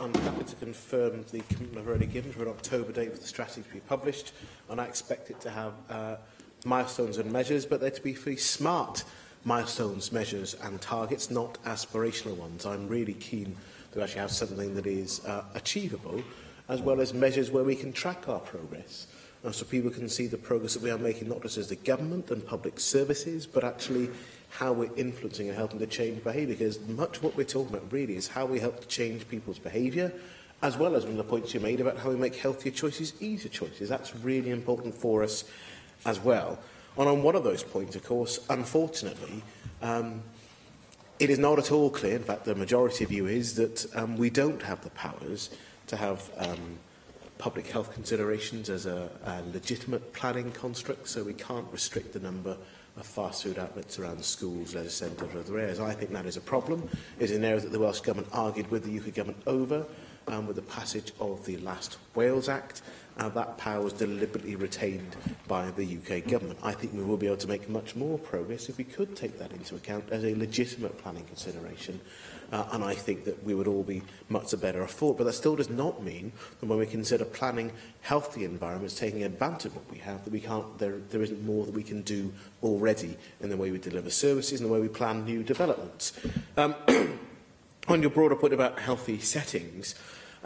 I'm happy to confirm the commitment I've already given for an October date for the strategy to be published, and I expect it to have milestones and measures, but they're to be very smart milestones, measures and targets, not aspirational ones. I'm really keen to actually have something that is achievable, as well as measures where we can track our progress, so people can see the progress that we are making, not just as the government and public services, but actually how we're influencing and helping to change behaviour, because much of what we're talking about really is how we help to change people's behaviour, as well as one of the points you made about how we make healthier choices easier choices. That's really important for us as well. And on one of those points, of course, unfortunately, it is not at all clear, in fact the majority view is, that we don't have the powers to have public health considerations as a legitimate planning construct, so we can't restrict the number of fast food outlets around schools, leisure centres, or other areas. I think that is a problem. It is an area that the Welsh Government argued with the UK Government over with the passage of the last Wales Act. That power was deliberately retained by the UK Government. I think we will be able to make much more progress if we could take that into account as a legitimate planning consideration. And I think that we would all be much better off for it. But that still does not mean that when we consider planning healthy environments, taking advantage of what we have, that we can't, there isn't more that we can do already in the way we deliver services and the way we plan new developments. On your broader point about healthy settings,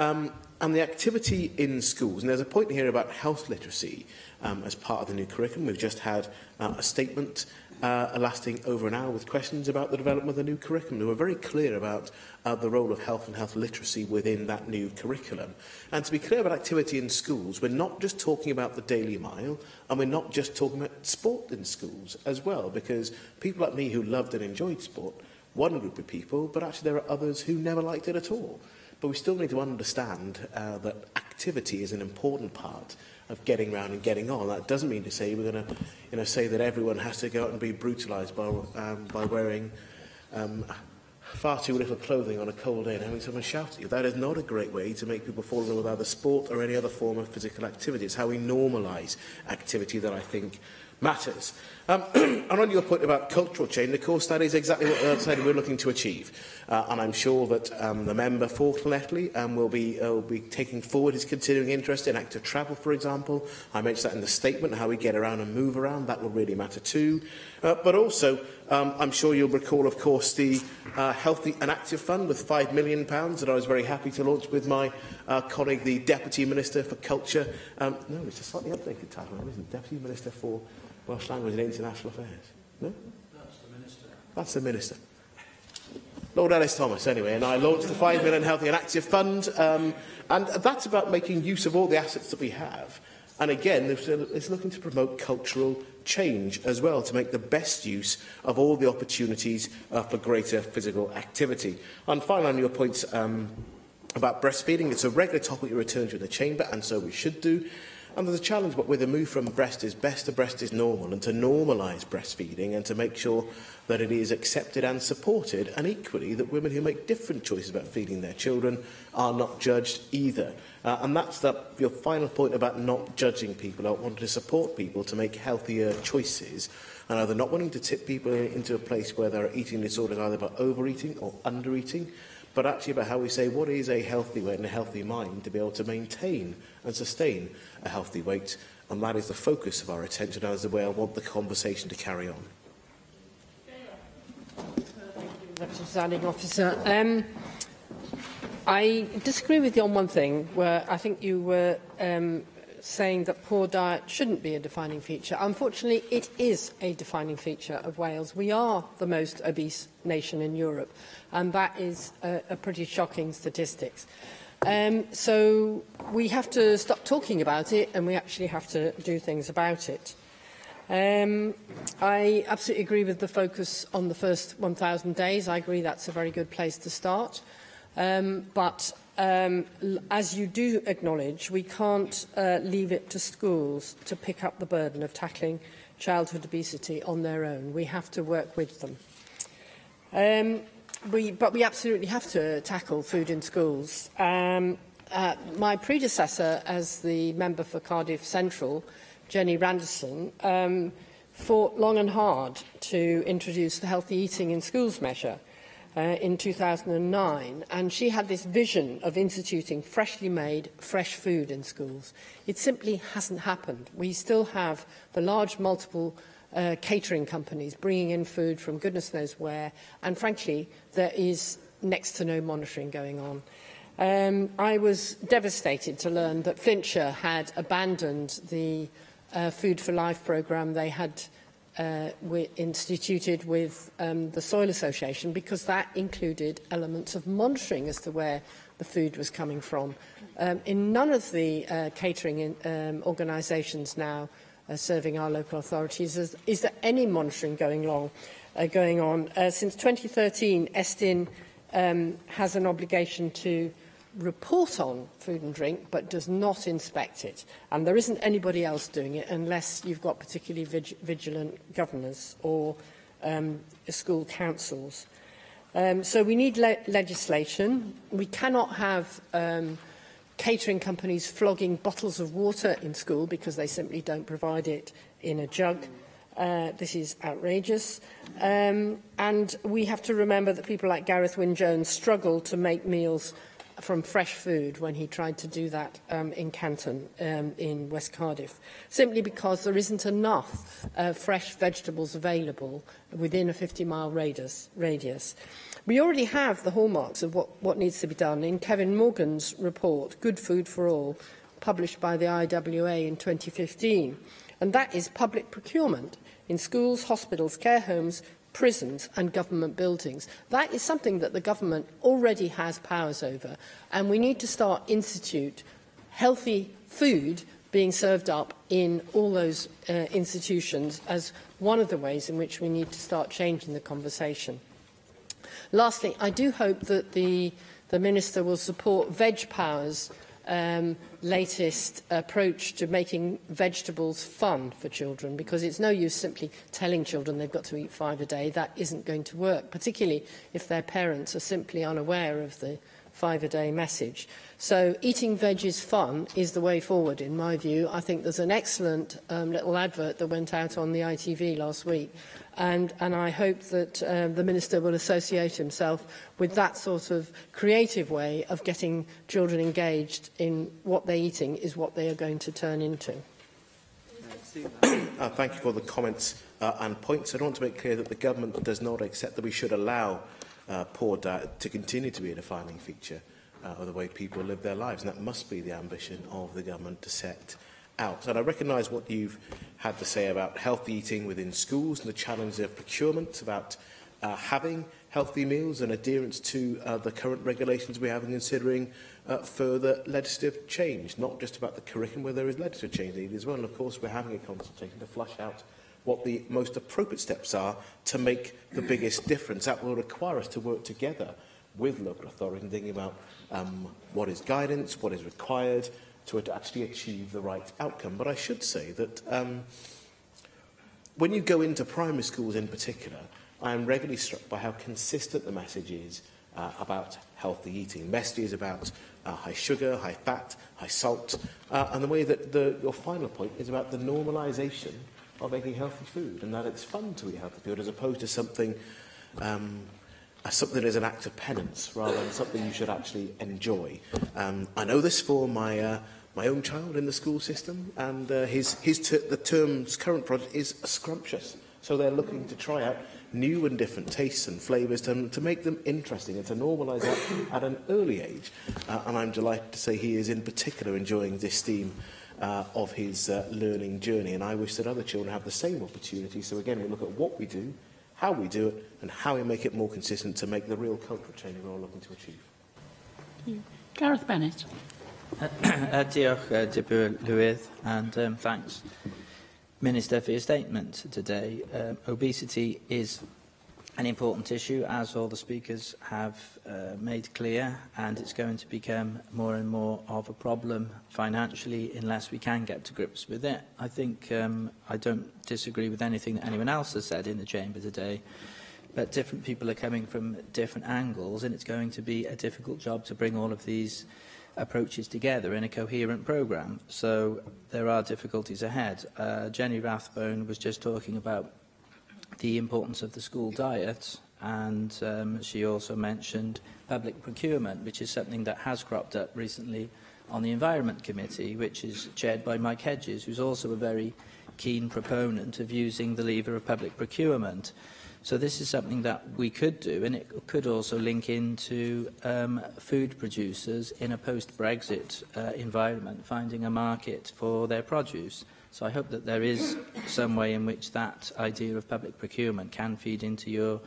And the activity in schools, and there's a point here about health literacy as part of the new curriculum. We've just had a statement lasting over an hour with questions about the development of the new curriculum. We were very clear about the role of health and health literacy within that new curriculum. And to be clear about activity in schools, we're not just talking about the Daily Mile, and we're not just talking about sport in schools as well, because people like me who loved and enjoyed sport, one group of people, but actually there are others who never liked it at all. But we still need to understand that activity is an important part of getting around and getting on. That doesn't mean to say we're going to say that everyone has to go out and be brutalised by wearing far too little clothing on a cold day and having someone shout at you. That is not a great way to make people fall in love with either sport or any other form of physical activity. It's how we normalise activity that I think matters. And on your point about cultural change, of course, that is exactly what we're looking to achieve. And I'm sure that the member for Llanelli will be taking forward his continuing interest in active travel, for example. I mentioned that in the statement, how we get around and move around. That will really matter too. But also, I'm sure you'll recall, of course, the Healthy and Active Fund with £5 million that I was very happy to launch with my colleague, the Deputy Minister for Culture. No, it's a slightly updated title, isn't it? Deputy Minister for Welsh Language and International Affairs. No? That's the Minister. That's the Minister. Lord Ellis Thomas, anyway, and I launched the £5 million Healthy and Active Fund, and that's about making use of all the assets that we have. And again, it's looking to promote cultural change as well, to make the best use of all the opportunities for greater physical activity. And finally, on your points about breastfeeding, it's a regular topic you return to in the Chamber, and so we should do. And there's a challenge with the move from breast is best to breast is normal, and to normalise breastfeeding and to make sure that it is accepted and supported, and equally that women who make different choices about feeding their children are not judged either. And that's your final point about not judging people. I want to support people to make healthier choices, and either not wanting to tip people into a place where there are eating disorders either by overeating or undereating, but actually about how we say what is a healthy weight and a healthy mind to be able to maintain and sustain a healthy weight. And that is the focus of our attention, and is the way I want the conversation to carry on. Presiding Officer, I disagree with you on one thing, where I think you were saying that poor diet shouldn't be a defining feature. Unfortunately, it is a defining feature of Wales. We are the most obese nation in Europe, and that is a pretty shocking statistics. So we have to stop talking about it, and we actually have to do things about it. I absolutely agree with the focus on the first 1,000 days. I agree that's a very good place to start. But as you do acknowledge, we can't leave it to schools to pick up the burden of tackling childhood obesity on their own. We have to work with them. But we absolutely have to tackle food in schools. My predecessor as the member for Cardiff Central, Jenny Randerson, fought long and hard to introduce the Healthy Eating in Schools measure in 2009, and she had this vision of instituting freshly made, fresh food in schools. It simply hasn't happened. We still have the large multiple catering companies bringing in food from goodness knows where, and frankly, there is next to no monitoring going on. I was devastated to learn that Flintshire had abandoned the Food for Life programme they had instituted with the Soil Association, because that included elements of monitoring as to where the food was coming from. In none of the catering organisations now serving our local authorities is there any monitoring going on. Since 2013, Estyn has an obligation to report on food and drink, but does not inspect it. And there isn't anybody else doing it unless you've got particularly vigilant governors or school councils. So we need legislation. We cannot have catering companies flogging bottles of water in school because they simply don't provide it in a jug. This is outrageous. And we have to remember that people like Gareth Wyn-Jones struggle to make meals from fresh food when he tried to do that in Canton in West Cardiff, simply because there isn't enough fresh vegetables available within a 50-mile radius. We already have the hallmarks of what needs to be done in Kevin Morgan's report, Good Food for All, published by the IWA in 2015, and that is public procurement in schools, hospitals, care homes, prisons and government buildings. That is something that the government already has powers over, and we need to start institute healthy food being served up in all those institutions as one of the ways in which we need to start changing the conversation. Lastly, I do hope that the Minister will support Veg Power's latest approach to making vegetables fun for children, because it's no use simply telling children they've got to eat 5 a day. That isn't going to work, particularly if their parents are simply unaware of the 5 a day message. So eating veg is fun is the way forward, in my view. I think there's an excellent little advert that went out on the ITV last week, and I hope that the Minister will associate himself with that sort of creative way of getting children engaged in what they're eating is what they are going to turn into. Thank you for the comments and points. I want to make clear that the Government does not accept that we should allow poor diet to continue to be a defining feature of the way people live their lives, and that must be the ambition of the Government to set out. And I recognise what you've had to say about healthy eating within schools and the challenge of procurement, about having healthy meals and adherence to the current regulations we have, and considering further legislative change, not just about the curriculum where there is legislative change needed as well. And of course we're having a consultation to flush out what the most appropriate steps are to make the biggest difference. That will require us to work together with local authorities and thinking about what is guidance, what is required to actually achieve the right outcome. But I should say that when you go into primary schools in particular, I am regularly struck by how consistent the message is about healthy eating. Messages about high sugar, high fat, high salt, and the way that your final point is about the normalisation of making healthy food, and that it's fun to eat healthy food as opposed to something something that is an act of penance rather than something you should actually enjoy. I know this for my own child in the school system, and the term's current project is scrumptious. So they're looking to try out new and different tastes and flavours to make them interesting and to normalise that at an early age. And I'm delighted to say he is in particular enjoying this theme of his learning journey, and I wish that other children have the same opportunity. So again, we look at what we do, how we do it, and how we make it more consistent to make the real cultural change we're all looking to achieve. Gareth Bennett. Diolch, Deputy Llywydd, and thanks, Minister, for your statement today. Obesity is an important issue, as all the speakers have made clear, and it's going to become more and more of a problem financially unless we can get to grips with it. I think I don't disagree with anything that anyone else has said in the chamber today, but different people are coming from different angles, and it's going to be a difficult job to bring all of these approaches together in a coherent programme. So there are difficulties ahead. Jenny Rathbone was just talking about the importance of the school diet, and she also mentioned public procurement, which is something that has cropped up recently on the Environment Committee, which is chaired by Mike Hedges, who's also a very keen proponent of using the lever of public procurement. So this is something that we could do, and it could also link into food producers in a post-Brexit environment, finding a market for their produce. So I hope that there is some way in which that idea of public procurement can feed into your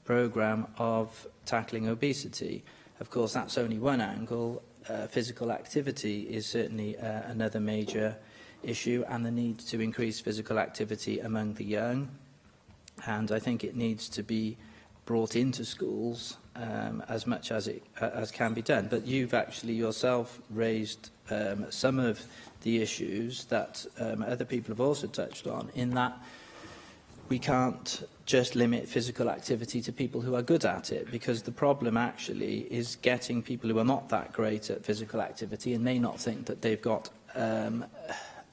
programme of tackling obesity. Of course, that's only one angle. Physical activity is certainly another major issue, and the need to increase physical activity among the young. And I think it needs to be brought into schools as much as can be done. But you've actually yourself raised some of the issues that other people have also touched on, in that we can't just limit physical activity to people who are good at it, because the problem actually is getting people who are not that great at physical activity and may not think that they've got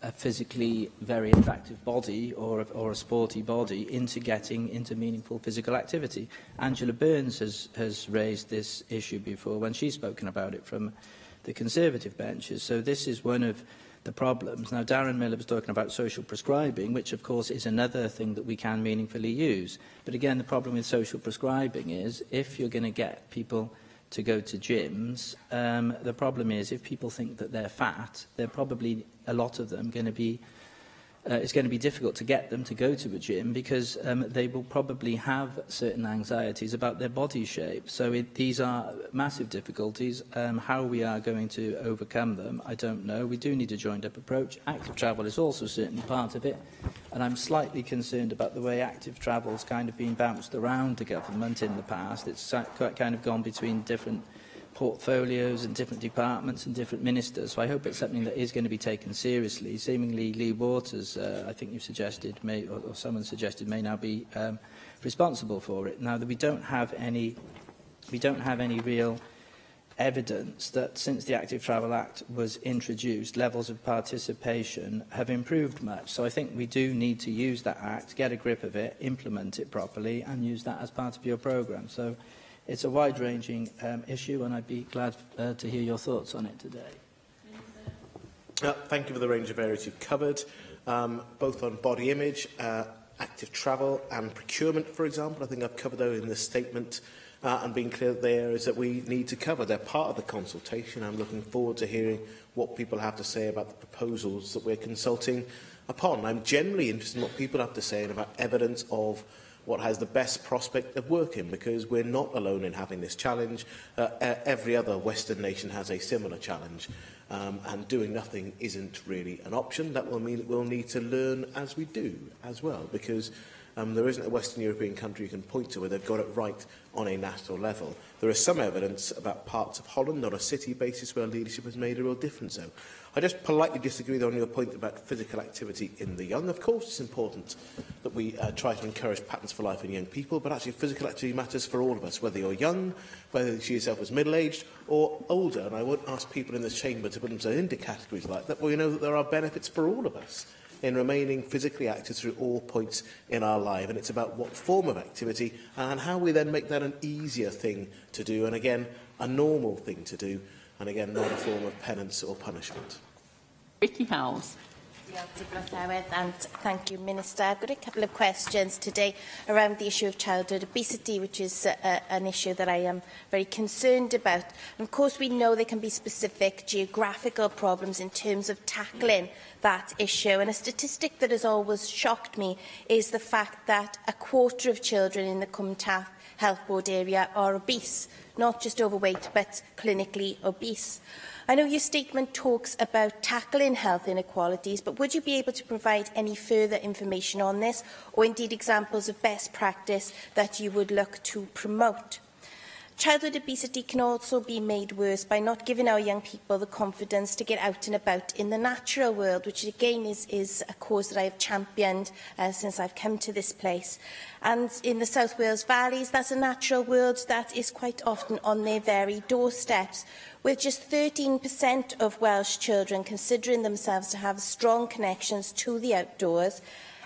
a physically very attractive body or a sporty body into getting into meaningful physical activity. Angela Burns has raised this issue before when she's spoken about it from the Conservative benches. So this is one of the problems. Now, Darren Miller was talking about social prescribing, which, of course, is another thing that we can meaningfully use. But again, the problem with social prescribing is if you're going to get people to go to gyms, the problem is if people think that they're fat, they're probably, a lot of them, going to be it's going to be difficult to get them to go to a gym because they will probably have certain anxieties about their body shape. So these are massive difficulties. How we are going to overcome them, I don't know. We do need a joined-up approach. Active travel is also certainly part of it. And I'm slightly concerned about the way active travel's kind of been bounced around the government in the past. It's kind of gone between different portfolios and different departments and different ministers. So I hope it's something that is going to be taken seriously. Seemingly, Lee Waters, I think you've suggested, or someone suggested, may now be responsible for it. Now, that we don't have any real evidence that since the Active Travel Act was introduced, levels of participation have improved much. So I think we do need to use that Act, get a grip of it, implement it properly, and use that as part of your programme. So it's a wide-ranging issue, and I'd be glad to hear your thoughts on it today. Thank you for the range of areas you've covered, both on body image, active travel and procurement, for example. I think I've covered those in this statement and being clear that the areas that we need to cover. They're part of the consultation. I'm looking forward to hearing what people have to say about the proposals that we're consulting upon. I'm generally interested in what people have to say and about evidence of what has the best prospect of working, because we're not alone in having this challenge. Every other Western nation has a similar challenge, and doing nothing isn't really an option. That will mean that we'll need to learn as we do as well, because there isn't a Western European country you can point to where they've got it right on a national level. There is some evidence about parts of Holland on a city basis where leadership has made a real difference, though. I just politely disagree on your point about physical activity in the young. Of course, it's important that we try to encourage patterns for life in young people, but actually physical activity matters for all of us, whether you're young, whether you see yourself as middle-aged or older. And I won't ask people in this chamber to put themselves into categories like that, but we know that there are benefits for all of us in remaining physically active through all points in our life. And it's about what form of activity and how we then make that an easier thing to do, and again, a normal thing to do, and again, not a form of penance or punishment. Vicky Howells. And thank you, Minister. I've got a couple of questions today around the issue of childhood obesity, which is an issue that I am very concerned about. And of course, we know there can be specific geographical problems in terms of tackling that issue. And a statistic that has always shocked me is the fact that a quarter of children in the Cwmtaf Health Board area are obese, not just overweight, but clinically obese. I know your statement talks about tackling health inequalities, but would you be able to provide any further information on this, or indeed examples of best practice that you would look to promote? Childhood obesity can also be made worse by not giving our young people the confidence to get out and about in the natural world, which again is a cause that I have championed since I've come to this place. And in the South Wales valleys, that's a natural world that is quite often on their very doorsteps, with just 13% of Welsh children considering themselves to have strong connections to the outdoors.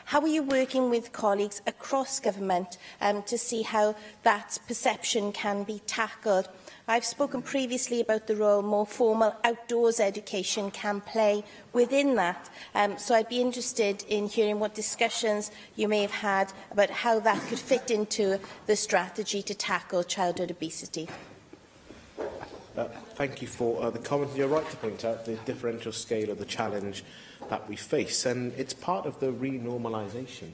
How are you working with colleagues across government to see how that perception can be tackled? I've spoken previously about the role more formal outdoors education can play within that, so I'd be interested in hearing what discussions you may have had about how that could fit into the strategy to tackle childhood obesity. Thank you for the comment. You're right to point out the differential scale of the challenge that we face, and it's part of the renormalisation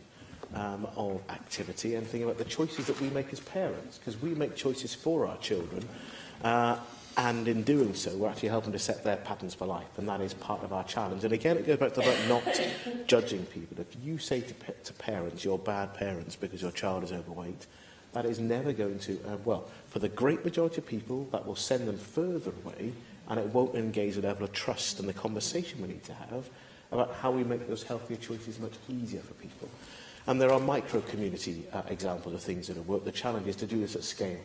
of activity and thinking about the choices that we make as parents, because we make choices for our children, and in doing so we're actually helping to set their patterns for life, and that is part of our challenge. And again, it goes back to about not judging people. If you say to parents you're bad parents because your child is overweight, that is never going to, well, for the great majority of people, that will send them further away, and it won't engage the level of trust and the conversation we need to have about how we make those healthier choices much easier for people. And there are micro-community examples of things that have worked. The challenge is to do this at scale,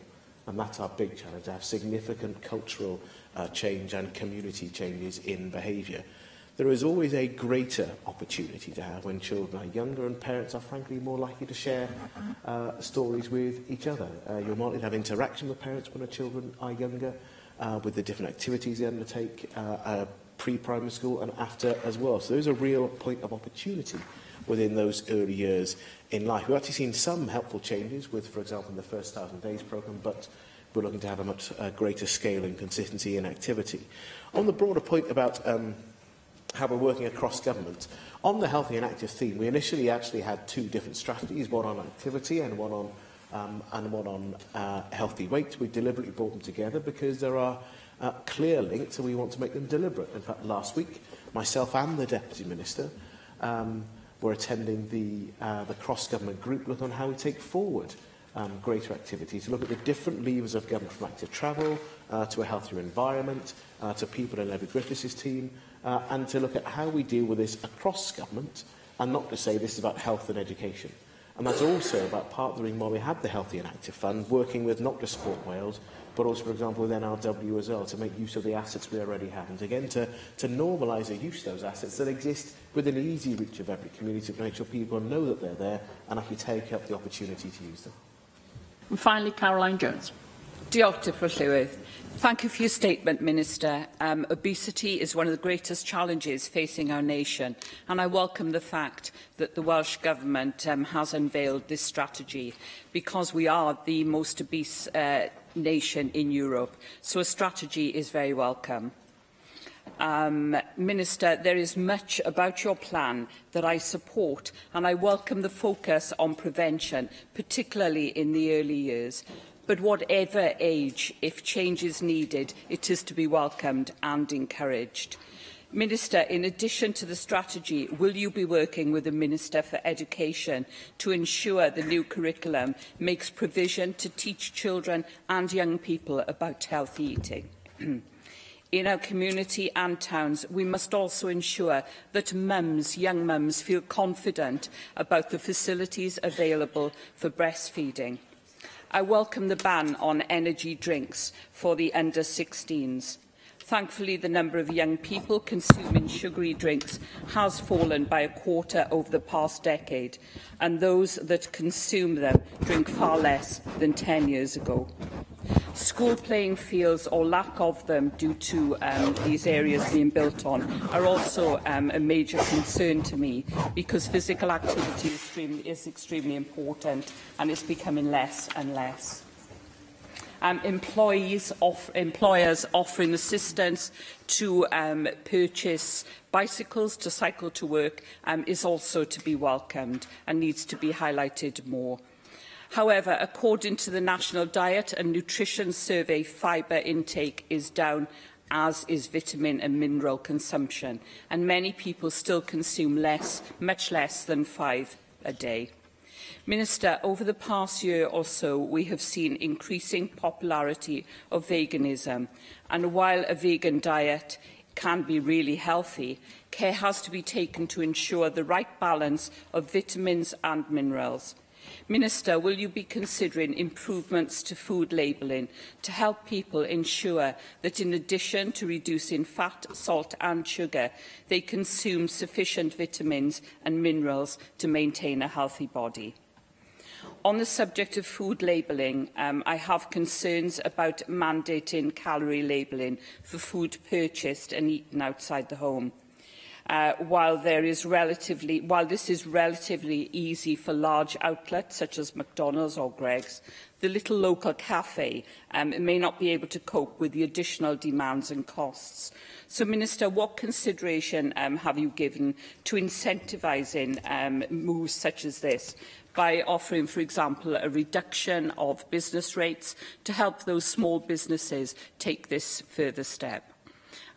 and that's our big challenge, to have significant cultural change and community changes in behaviour. there is always a greater opportunity to have when children are younger, and parents are frankly more likely to share stories with each other. You're more likely to have interaction with parents when the children are younger, with the different activities they undertake, pre-primary school and after as well. So there is a real point of opportunity within those early years in life. We've actually seen some helpful changes with, for example, the First 1,000 Days programme, but we're looking to have a much greater scale and consistency in activity. On the broader point about how we're working across government, on the healthy and active theme, we initially actually had two different strategies, one on activity and one on healthy weight. We deliberately brought them together because there are clear links and we want to make them deliberate. In fact, last week, myself and the Deputy Minister were attending the cross-government group looking on how we take forward greater activity, to look at the different levers of government, from active travel to a healthier environment, to people in Levy Griffiths' team, and to look at how we deal with this across government, and not to say this is about health and education. And that's also about partnering while we have the Healthy and Active Fund, working with not just Sport Wales, but also, for example, with NRW as well, to make use of the assets we already have. And again, to normalise the use of those assets that exist within easy reach of every community, to make sure people know that they're there and actually take up the opportunity to use them. And finally, Caroline Jones. Diolch, Deputy Llywydd. Thank you for your statement, Minister. Obesity is one of the greatest challenges facing our nation, and I welcome the fact that the Welsh Government has unveiled this strategy, because we are the most obese nation in Europe, so a strategy is very welcome. Minister, there is much about your plan that I support, and I welcome the focus on prevention, particularly in the early years. But whatever age, if change is needed, it is to be welcomed and encouraged. Minister, in addition to the strategy, will you be working with the Minister for Education to ensure the new curriculum makes provision to teach children and young people about healthy eating? In our community and towns, we must also ensure that young mums feel confident about the facilities available for breastfeeding. I welcome the ban on energy drinks for the under-16s. Thankfully, the number of young people consuming sugary drinks has fallen by 1/4 over the past decade, and those that consume them drink far less than 10 years ago. School playing fields, or lack of them due to these areas being built on, are also a major concern to me, because physical activity is extremely important and it's becoming less and less. Employers offering assistance to purchase bicycles to cycle to work is also to be welcomed and needs to be highlighted more. However, according to the National Diet and Nutrition Survey, fibre intake is down, as is vitamin and mineral consumption, and many people still consume much less than 5 a day. Minister, over the past year or so, we have seen increasing popularity of veganism, and while a vegan diet can be really healthy, care has to be taken to ensure the right balance of vitamins and minerals. Minister, will you be considering improvements to food labelling to help people ensure that, in addition to reducing fat, salt and sugar, they consume sufficient vitamins and minerals to maintain a healthy body? On the subject of food labelling, I have concerns about mandating calorie labelling for food purchased and eaten outside the home. While this is relatively easy for large outlets such as McDonald's or Greggs, the little local cafe may not be able to cope with the additional demands and costs. So, Minister, what consideration have you given to incentivising moves such as this, by offering, for example, a reduction of business rates to help those small businesses take this further step?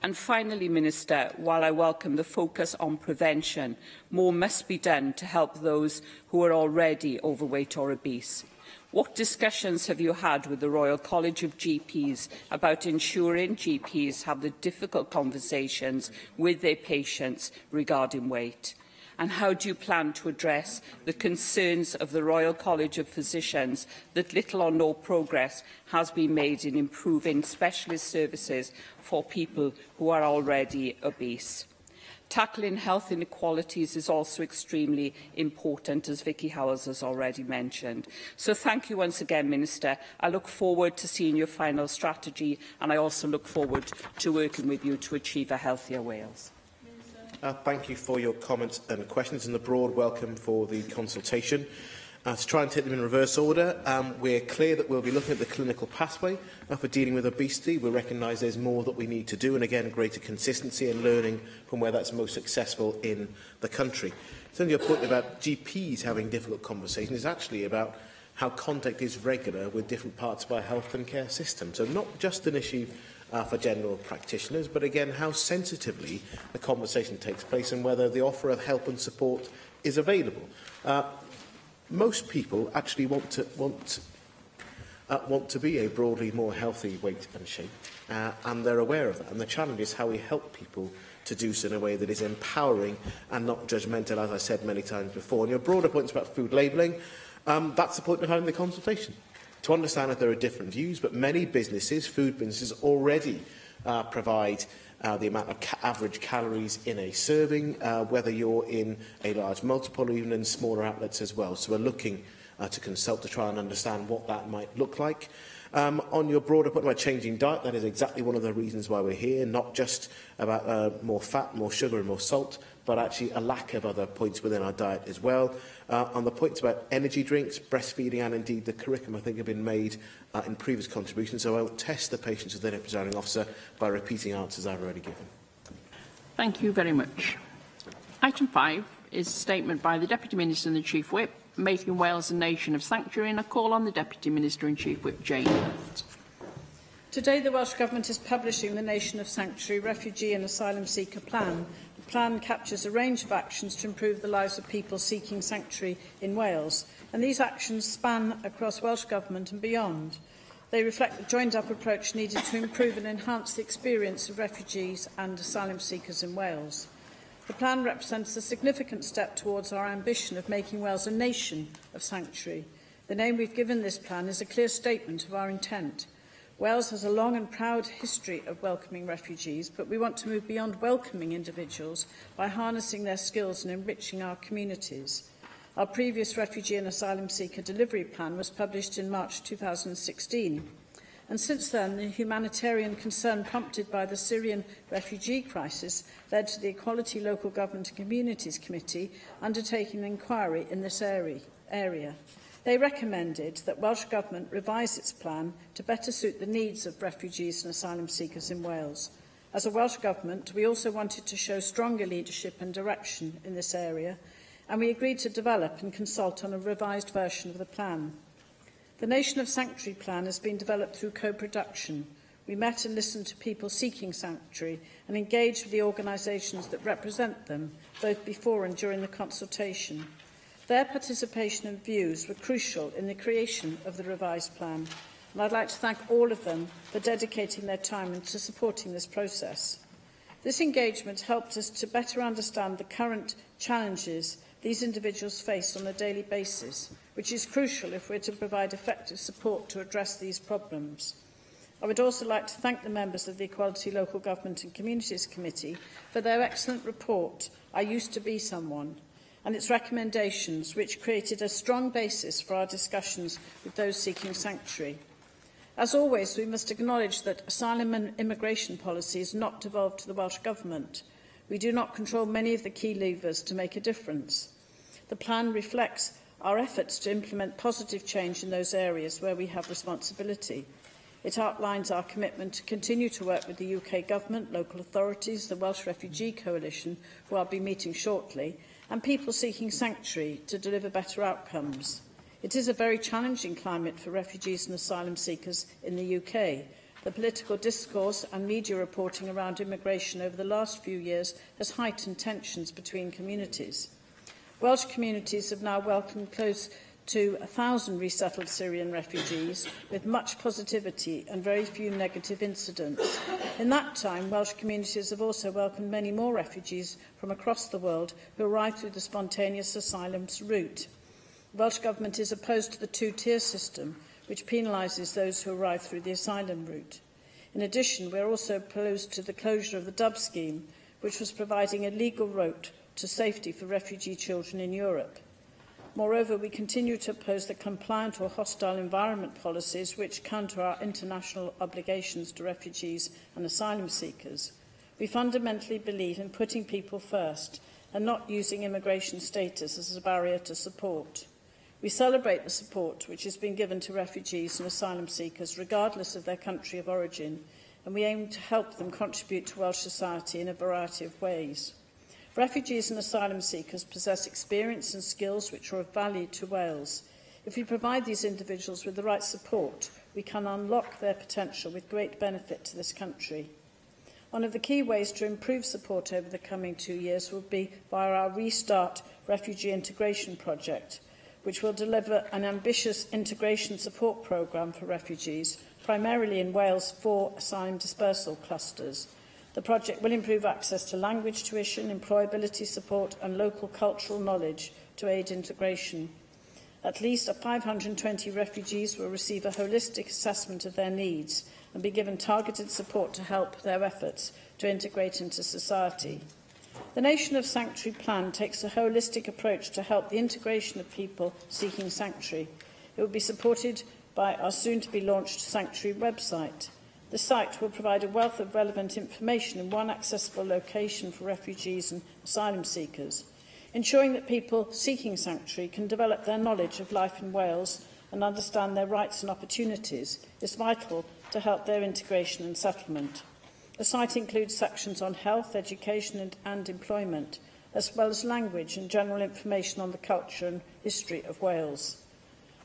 And finally, Minister, while I welcome the focus on prevention, more must be done to help those who are already overweight or obese. What discussions have you had with the Royal College of GPs about ensuring GPs have the difficult conversations with their patients regarding weight? And how do you plan to address the concerns of the Royal College of Physicians that little or no progress has been made in improving specialist services for people who are already obese? Tackling health inequalities is also extremely important, as Vicky Howells has already mentioned. So thank you once again, Minister. I look forward to seeing your final strategy, and I also look forward to working with you to achieve a healthier Wales. Thank you for your comments and questions, and the broad welcome for the consultation. To try and take them in reverse order, we're clear that we'll be looking at the clinical pathway for dealing with obesity. We recognise there's more that we need to do, and again, greater consistency and learning from where that's most successful in the country. So your point about GPs having difficult conversations is actually about how contact is regular with different parts of our health and care system. So not just an issue for general practitioners, but again, how sensitively the conversation takes place and whether the offer of help and support is available. Most people actually want to be a broadly more healthy weight and shape, and they're aware of that. And the challenge is how we help people to do so in a way that is empowering and not judgmental, as I said many times before. And your broader points about food labelling, that's the point of having the consultation, to understand that there are different views, but many businesses, food businesses, already provide the amount of average calories in a serving, whether you're in a large multiple or even in smaller outlets as well. So we're looking to consult to try and understand what that might look like. On your broader point about changing diet, that is exactly one of the reasons why we're here, not just about more fat, more sugar and more salt, but actually a lack of other points within our diet as well. On the points about energy drinks, breastfeeding and indeed the curriculum, I think, have been made in previous contributions, so I will test the patience of the presiding officer by repeating answers I've already given. Thank you very much. Item 5 is a statement by the Deputy Minister and the Chief Whip, making Wales a nation of sanctuary, and a call on the Deputy Minister and Chief Whip, Jane Hunt. Today, the Welsh Government is publishing the Nation of Sanctuary Refugee and Asylum Seeker Plan. The plan captures a range of actions to improve the lives of people seeking sanctuary in Wales, and these actions span across Welsh Government and beyond. They reflect the joined-up approach needed to improve and enhance the experience of refugees and asylum seekers in Wales. The plan represents a significant step towards our ambition of making Wales a nation of sanctuary. The name we've given this plan is a clear statement of our intent. Wales has a long and proud history of welcoming refugees, but we want to move beyond welcoming individuals by harnessing their skills and enriching our communities. Our previous Refugee and Asylum Seeker Delivery Plan was published in March 2016. And since then, the humanitarian concern prompted by the Syrian refugee crisis led to the Equality, Local Government and Communities Committee undertaking an inquiry in this area. They recommended that Welsh Government revise its plan to better suit the needs of refugees and asylum seekers in Wales. As a Welsh Government, we also wanted to show stronger leadership and direction in this area, and we agreed to develop and consult on a revised version of the plan. The Nation of Sanctuary plan has been developed through co-production. We met and listened to people seeking sanctuary and engaged with the organisations that represent them, both before and during the consultation. Their participation and views were crucial in the creation of the revised plan, and I'd like to thank all of them for dedicating their time into supporting this process. This engagement helped us to better understand the current challenges these individuals face on a daily basis, which is crucial if we're to provide effective support to address these problems. I would also like to thank the members of the Equality, Local Government and Communities Committee for their excellent report, I Used to Be Someone, and its recommendations, which created a strong basis for our discussions with those seeking sanctuary. As always, we must acknowledge that asylum and immigration policy is not devolved to the Welsh Government. We do not control many of the key levers to make a difference. The plan reflects our efforts to implement positive change in those areas where we have responsibility. It outlines our commitment to continue to work with the UK Government, local authorities, the Welsh Refugee Coalition, who I'll be meeting shortly, and people seeking sanctuary to deliver better outcomes. It is a very challenging climate for refugees and asylum seekers in the UK. The political discourse and media reporting around immigration over the last few years has heightened tensions between communities. Welsh communities have now welcomed close to 1,000 resettled Syrian refugees, with much positivity and very few negative incidents. In that time, Welsh communities have also welcomed many more refugees from across the world who arrive through the spontaneous asylum route. The Welsh Government is opposed to the two-tier system, which penalises those who arrive through the asylum route. In addition, we are also opposed to the closure of the DUB scheme, which was providing a legal route to safety for refugee children in Europe. Moreover, we continue to oppose the compliant or hostile environment policies which counter our international obligations to refugees and asylum seekers. We fundamentally believe in putting people first and not using immigration status as a barrier to support. We celebrate the support which has been given to refugees and asylum seekers regardless of their country of origin, and we aim to help them contribute to Welsh society in a variety of ways. Refugees and asylum seekers possess experience and skills which are of value to Wales. If we provide these individuals with the right support, we can unlock their potential with great benefit to this country. One of the key ways to improve support over the coming 2 years will be via our Restart Refugee Integration Project, which will deliver an ambitious integration support programme for refugees, primarily in Wales' 4 asylum dispersal clusters. The project will improve access to language tuition, employability support and local cultural knowledge to aid integration. At least 520 refugees will receive a holistic assessment of their needs and be given targeted support to help their efforts to integrate into society. The Nation of Sanctuary plan takes a holistic approach to help the integration of people seeking sanctuary. It will be supported by our soon-to-be-launched Sanctuary website. The site will provide a wealth of relevant information in one accessible location for refugees and asylum seekers. Ensuring that people seeking sanctuary can develop their knowledge of life in Wales and understand their rights and opportunities is vital to help their integration and settlement. The site includes sections on health, education and employment, as well as language and general information on the culture and history of Wales.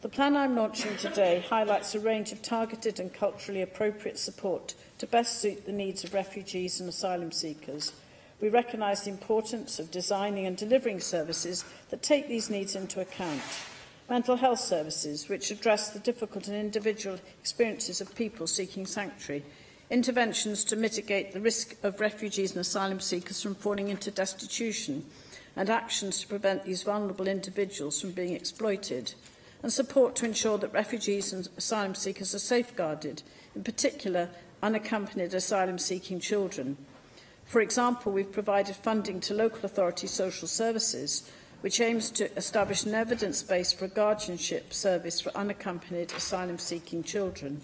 The plan I'm launching today highlights a range of targeted and culturally appropriate support to best suit the needs of refugees and asylum seekers. We recognise the importance of designing and delivering services that take these needs into account. Mental health services, which address the difficult and individual experiences of people seeking sanctuary. Interventions to mitigate the risk of refugees and asylum seekers from falling into destitution, and actions to prevent these vulnerable individuals from being exploited. And support to ensure that refugees and asylum seekers are safeguarded, in particular unaccompanied asylum-seeking children. For example, we've provided funding to local authority social services, which aims to establish an evidence base for a guardianship service for unaccompanied asylum-seeking children.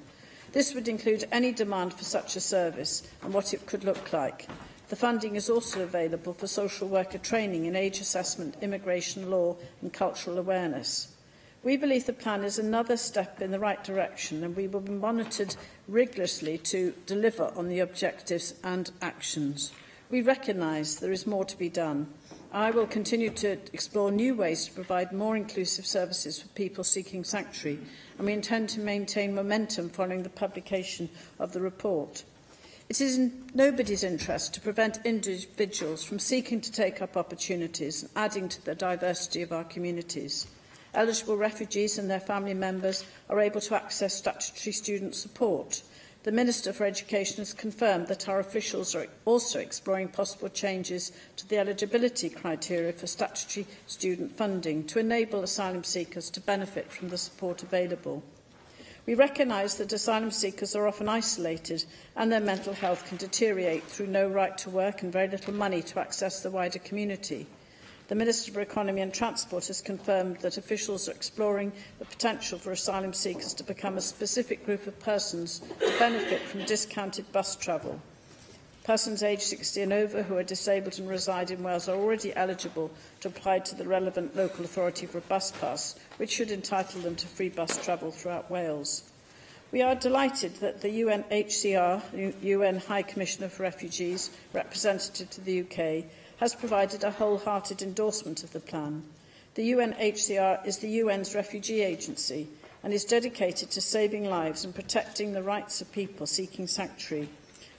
This would include any demand for such a service and what it could look like. The funding is also available for social worker training in age assessment, immigration law and cultural awareness. We believe the plan is another step in the right direction, and we will be monitored rigorously to deliver on the objectives and actions. We recognise there is more to be done. I will continue to explore new ways to provide more inclusive services for people seeking sanctuary, and we intend to maintain momentum following the publication of the report. It is in nobody's interest to prevent individuals from seeking to take up opportunities and adding to the diversity of our communities. Eligible refugees and their family members are able to access statutory student support. The Minister for Education has confirmed that our officials are also exploring possible changes to the eligibility criteria for statutory student funding to enable asylum seekers to benefit from the support available. We recognise that asylum seekers are often isolated and their mental health can deteriorate through no right to work and very little money to access the wider community. The Minister for Economy and Transport has confirmed that officials are exploring the potential for asylum seekers to become a specific group of persons to benefit from discounted bus travel. Persons aged 60 and over who are disabled and reside in Wales are already eligible to apply to the relevant local authority for a bus pass, which should entitle them to free bus travel throughout Wales. We are delighted that the UNHCR, UN High Commissioner for Refugees, representative to the UK, has provided a wholehearted endorsement of the plan. The UNHCR is the UN's refugee agency and is dedicated to saving lives and protecting the rights of people seeking sanctuary.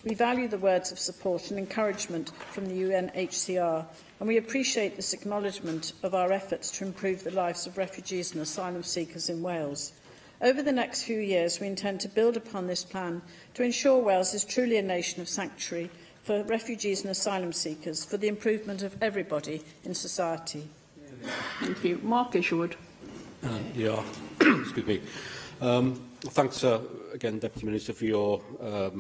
We value the words of support and encouragement from the UNHCR, and we appreciate this acknowledgement of our efforts to improve the lives of refugees and asylum seekers in Wales. Over the next few years, we intend to build upon this plan to ensure Wales is truly a nation of sanctuary for refugees and asylum seekers, for the improvement of everybody in society. Thank you. Mark Isherwood. Excuse me. Thanks again, Deputy Minister, for your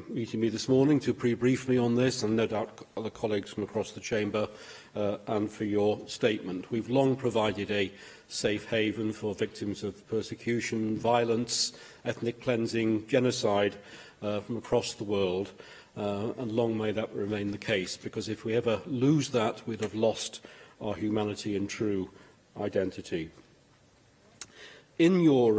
meeting me this morning to pre-brief me on this, and no doubt other colleagues from across the Chamber, and for your statement. We've long provided a safe haven for victims of persecution, violence, ethnic cleansing, genocide from across the world, and long may that remain the case, because if we ever lose that, we'd have lost our humanity and true identity. In your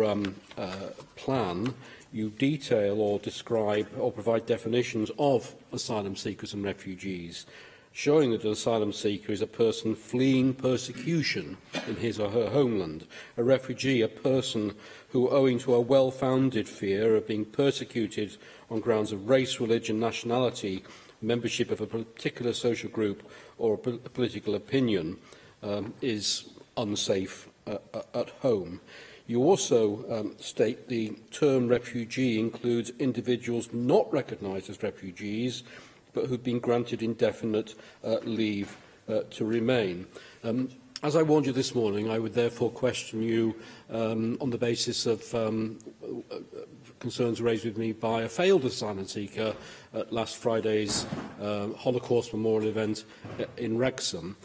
plan, you detail or describe or provide definitions of asylum seekers and refugees, showing that an asylum seeker is a person fleeing persecution in his or her homeland. A refugee, a person who, owing to a well-founded fear of being persecuted on grounds of race, religion, nationality, membership of a particular social group or a political opinion, is unsafe at home. You also state the term refugee includes individuals not recognised as refugees, but who've been granted indefinite leave to remain. As I warned you this morning, I would therefore question you on the basis of concerns raised with me by a failed asylum seeker at last Friday's Holocaust Memorial event in Wrexham.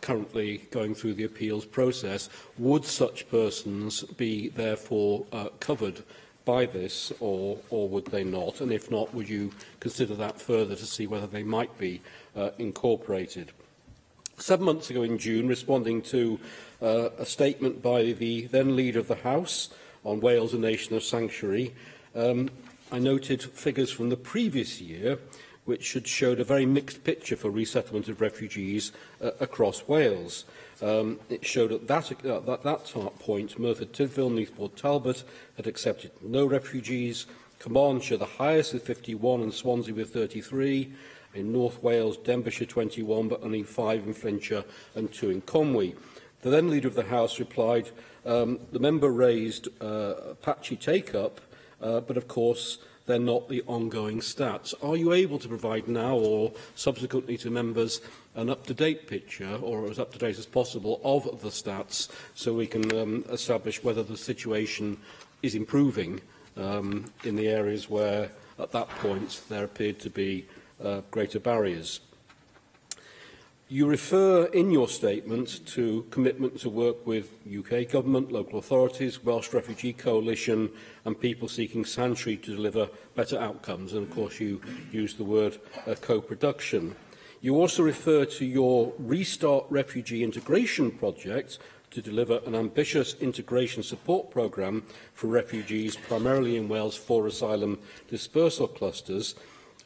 Currently going through the appeals process. Would such persons be therefore covered by this, or would they not? And if not, would you consider that further to see whether they might be incorporated? 7 months ago in June, responding to a statement by the then Leader of the House on Wales, a nation of sanctuary, I noted figures from the previous year which had showed a very mixed picture for resettlement of refugees across Wales. It showed at that point Merthyr Tydfil, Newport Talbot had accepted no refugees, Carmarthenshire the highest with 51 and Swansea with 33, in North Wales, Denbighshire 21, but only 5 in Flintshire and 2 in Conwy. The then Leader of the House replied, the member raised patchy take-up, but of course they're not the ongoing stats. Are you able to provide now or subsequently to members an up-to-date picture, or as up-to-date as possible, of the stats so we can establish whether the situation is improving in the areas where, at that point, there appeared to be greater barriers? You refer in your statement to commitment to work with UK Government, local authorities, Welsh Refugee Coalition and people seeking sanctuary to deliver better outcomes. And, of course, you use the word co-production. You also refer to your Restart Refugee Integration project to deliver an ambitious integration support programme for refugees, primarily in Wales, 4 asylum dispersal clusters,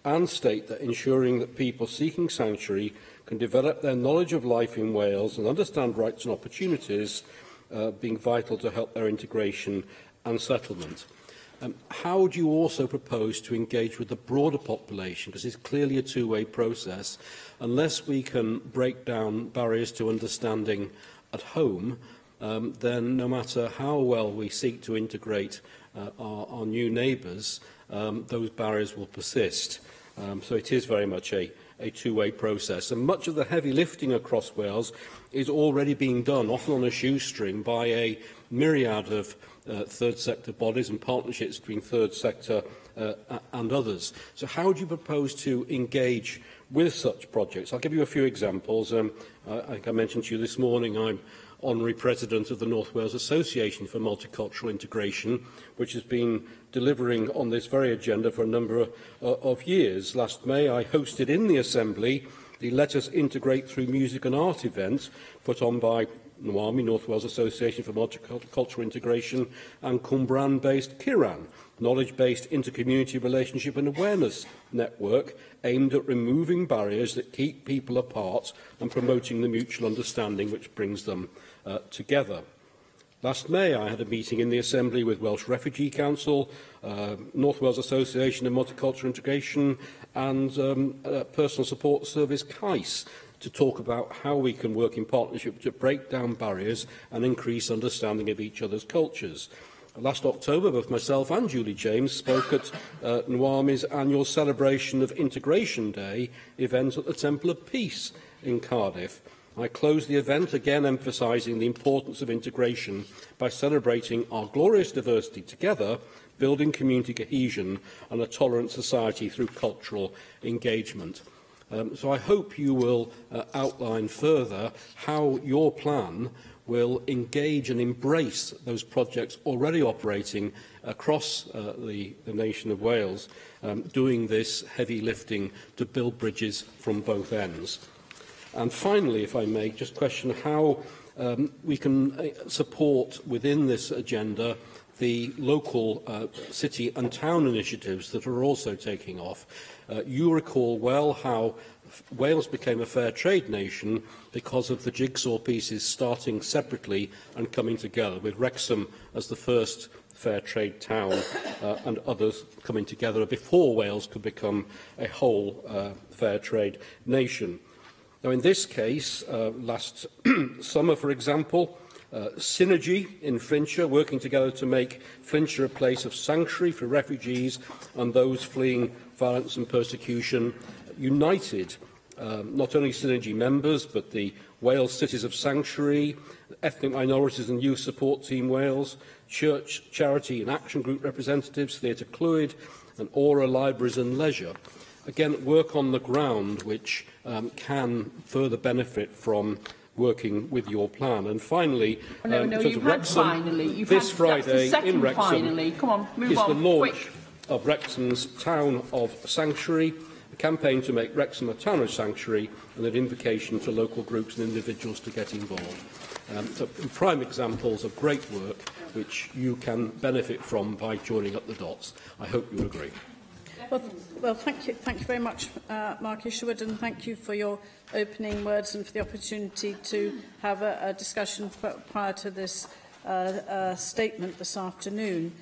and state that ensuring that people seeking sanctuary can develop their knowledge of life in Wales and understand rights and opportunities, being vital to help their integration and settlement. How do you also propose to engage with the broader population? Because it's clearly a two-way process. Unless we can break down barriers to understanding at home, then no matter how well we seek to integrate our new neighbours, those barriers will persist. So it is very much a two-way process. And much of the heavy lifting across Wales is already being done, often on a shoestring, by a myriad of third sector bodies and partnerships between third sector and others. So how do you propose to engage with such projects? I'll give you a few examples. I think I mentioned to you this morning, I'm Honorary President of the North Wales Association for Multicultural Integration, which has been delivering on this very agenda for a number of years. Last May, I hosted in the Assembly the Let Us Integrate Through Music and Art event put on by NWAMI, North Wales Association for Multicultural Integration, and Cwmbran-based Kiran, knowledge-based intercommunity relationship and awareness network aimed at removing barriers that keep people apart and promoting the mutual understanding which brings them together. Last May, I had a meeting in the Assembly with Welsh Refugee Council, North Wales Association of Multicultural Integration and Personal Support Service CAIS to talk about how we can work in partnership to break down barriers and increase understanding of each other's cultures. Last October, both myself and Julie James spoke at NWAMI's annual celebration of Integration Day event at the Temple of Peace in Cardiff. I close the event again emphasising the importance of integration by celebrating our glorious diversity together, building community cohesion and a tolerant society through cultural engagement. So I hope you will outline further how your plan will engage and embrace those projects already operating across the nation of Wales, doing this heavy lifting to build bridges from both ends. And finally, if I may, just question how we can support within this agenda the local city and town initiatives that are also taking off. You recall well how Wales became a fair trade nation because of the jigsaw pieces starting separately and coming together, with Wrexham as the first fair trade town and others coming together before Wales could become a whole fair trade nation. Now, in this case, last summer, for example, Synergy in Flintshire, working together to make Flintshire a place of sanctuary for refugees and those fleeing violence and persecution, united not only Synergy members, but the Wales Cities of Sanctuary, Ethnic Minorities and Youth Support Team Wales, Church, Charity and Action Group representatives, Theatre Clwyd and Aura Libraries and Leisure. Again, work on the ground which can further benefit from working with your plan. And finally, this Friday in Wrexham Come on, move is on, the launch quick. of Wrexham's Town of Sanctuary, a campaign to make Wrexham a town of sanctuary and an invocation to local groups and individuals to get involved. So prime examples of great work which you can benefit from by joining up the dots. I hope you agree. Well, thank you very much, Mark Isherwood, and thank you for your opening words and for the opportunity to have a discussion prior to this statement this afternoon.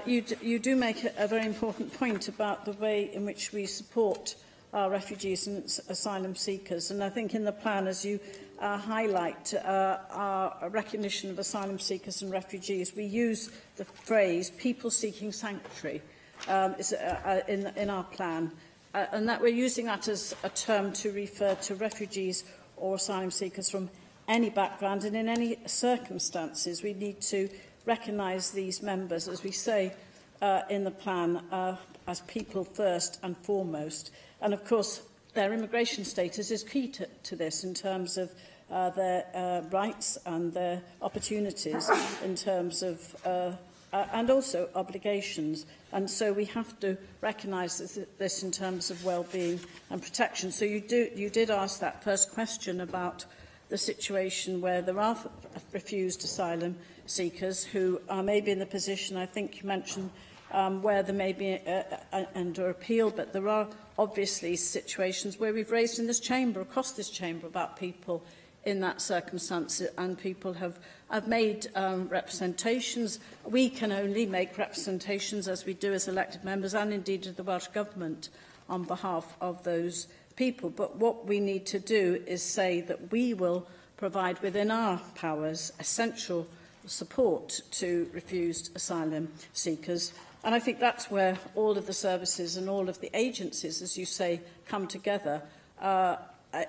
You do make a very important point about the way in which we support our refugees and asylum seekers, and I think in the plan, as you highlight our recognition of asylum seekers and refugees, we use the phrase people seeking sanctuary in our plan, and that we're using that as a term to refer to refugees or asylum seekers from any background and in any circumstances. We need to recognise these members, as we say in the plan, as people first and foremost. And of course, their immigration status is key to this in terms of their rights and their opportunities in terms of and also obligations. And so we have to recognise this in terms of well-being and protection. So you did ask that first question about the situation where there are refused asylum seekers who are maybe in the position, I think you mentioned, where there may be under appeal, but there are obviously situations where we've raised in this chamber, across this chamber, about people in that circumstance, and people have made representations. We can only make representations, as we do as elected members, and indeed of the Welsh Government, on behalf of those people. But what we need to do is say that we will provide within our powers essential support to refused asylum seekers. And I think that's where all of the services and all of the agencies, as you say, come together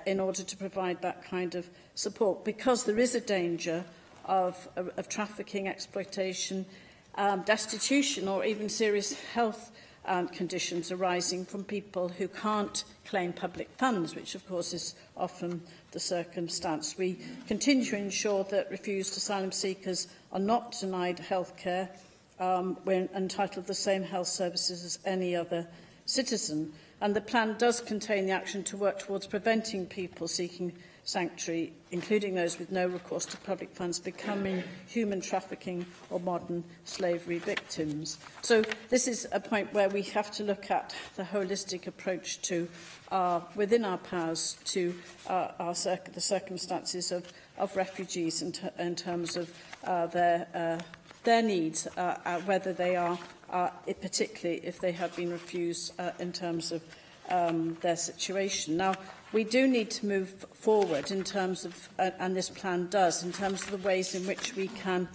in order to provide that kind of support, because there is a danger of trafficking, exploitation, destitution, or even serious health conditions arising from people who can't claim public funds, which of course is often the circumstance. We continue to ensure that refused asylum seekers are not denied health care when entitled to the same health services as any other citizen. And the plan does contain the action to work towards preventing people seeking sanctuary, including those with no recourse to public funds, becoming human trafficking or modern slavery victims. So this is a point where we have to look at the holistic approach to within our powers to the circumstances of refugees in terms of their needs, whether they are particularly if they have been refused in terms of their situation. Now, we do need to move forward in terms of, and this plan does, in terms of the ways in which we can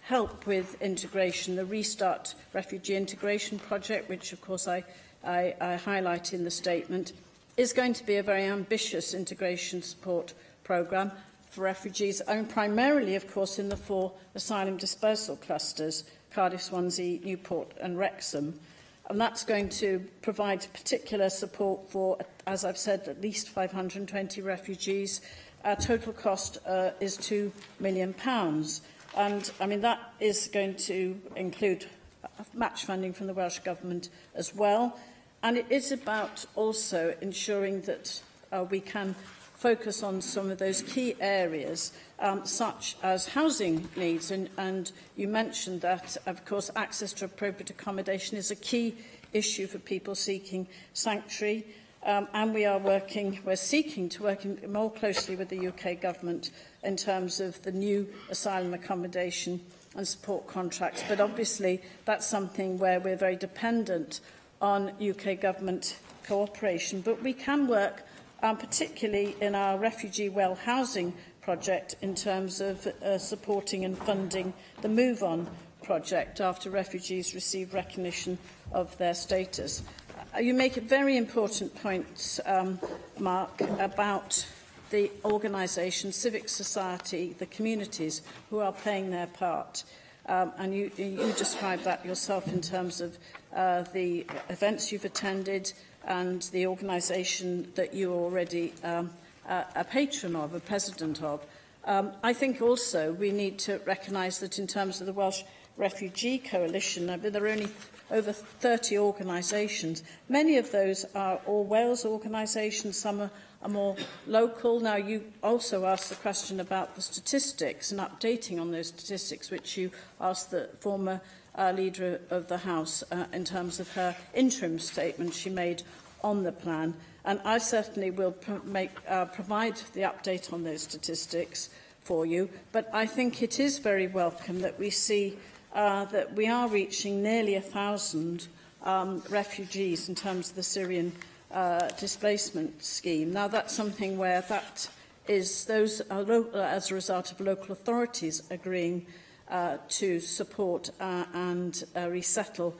help with integration. The Restart Refugee Integration Project, which of course I highlight in the statement, is going to be a very ambitious integration support programme for refugees, and primarily, of course, in the 4 asylum dispersal clusters, Cardiff, Swansea, Newport and Wrexham. And that's going to provide particular support for, as I've said, at least 520 refugees. Our total cost is £2 million. And, I mean, that is going to include match funding from the Welsh Government as well. And it is about also ensuring that we can focus on some of those key areas, such as housing needs. And you mentioned that, of course, access to appropriate accommodation is a key issue for people seeking sanctuary. And we're seeking to work more closely with the UK Government in terms of the new asylum accommodation and support contracts. But obviously, that's something where we're very dependent on UK Government cooperation. But we can work particularly in our refugee well housing project in terms of supporting and funding the Move On project after refugees receive recognition of their status. You make a very important point, Mark, about the organisations, civic society, the communities who are playing their part. And you described that yourself in terms of the events you've attended and the organisation that you're already a patron of, a president of. I think also we need to recognise that in terms of the Welsh Refugee Coalition, there are only over 30 organisations. Many of those are all Wales organisations, some are more local. Now, you also asked the question about the statistics and updating on those statistics, which you asked the former Leader of the House in terms of her interim statement she made on the plan. And I certainly will provide the update on those statistics for you. But I think it is very welcome that we see that we are reaching nearly 1,000 refugees in terms of the Syrian displacement scheme. Now, that's something where that is those are as a result of local authorities agreeing to support and resettle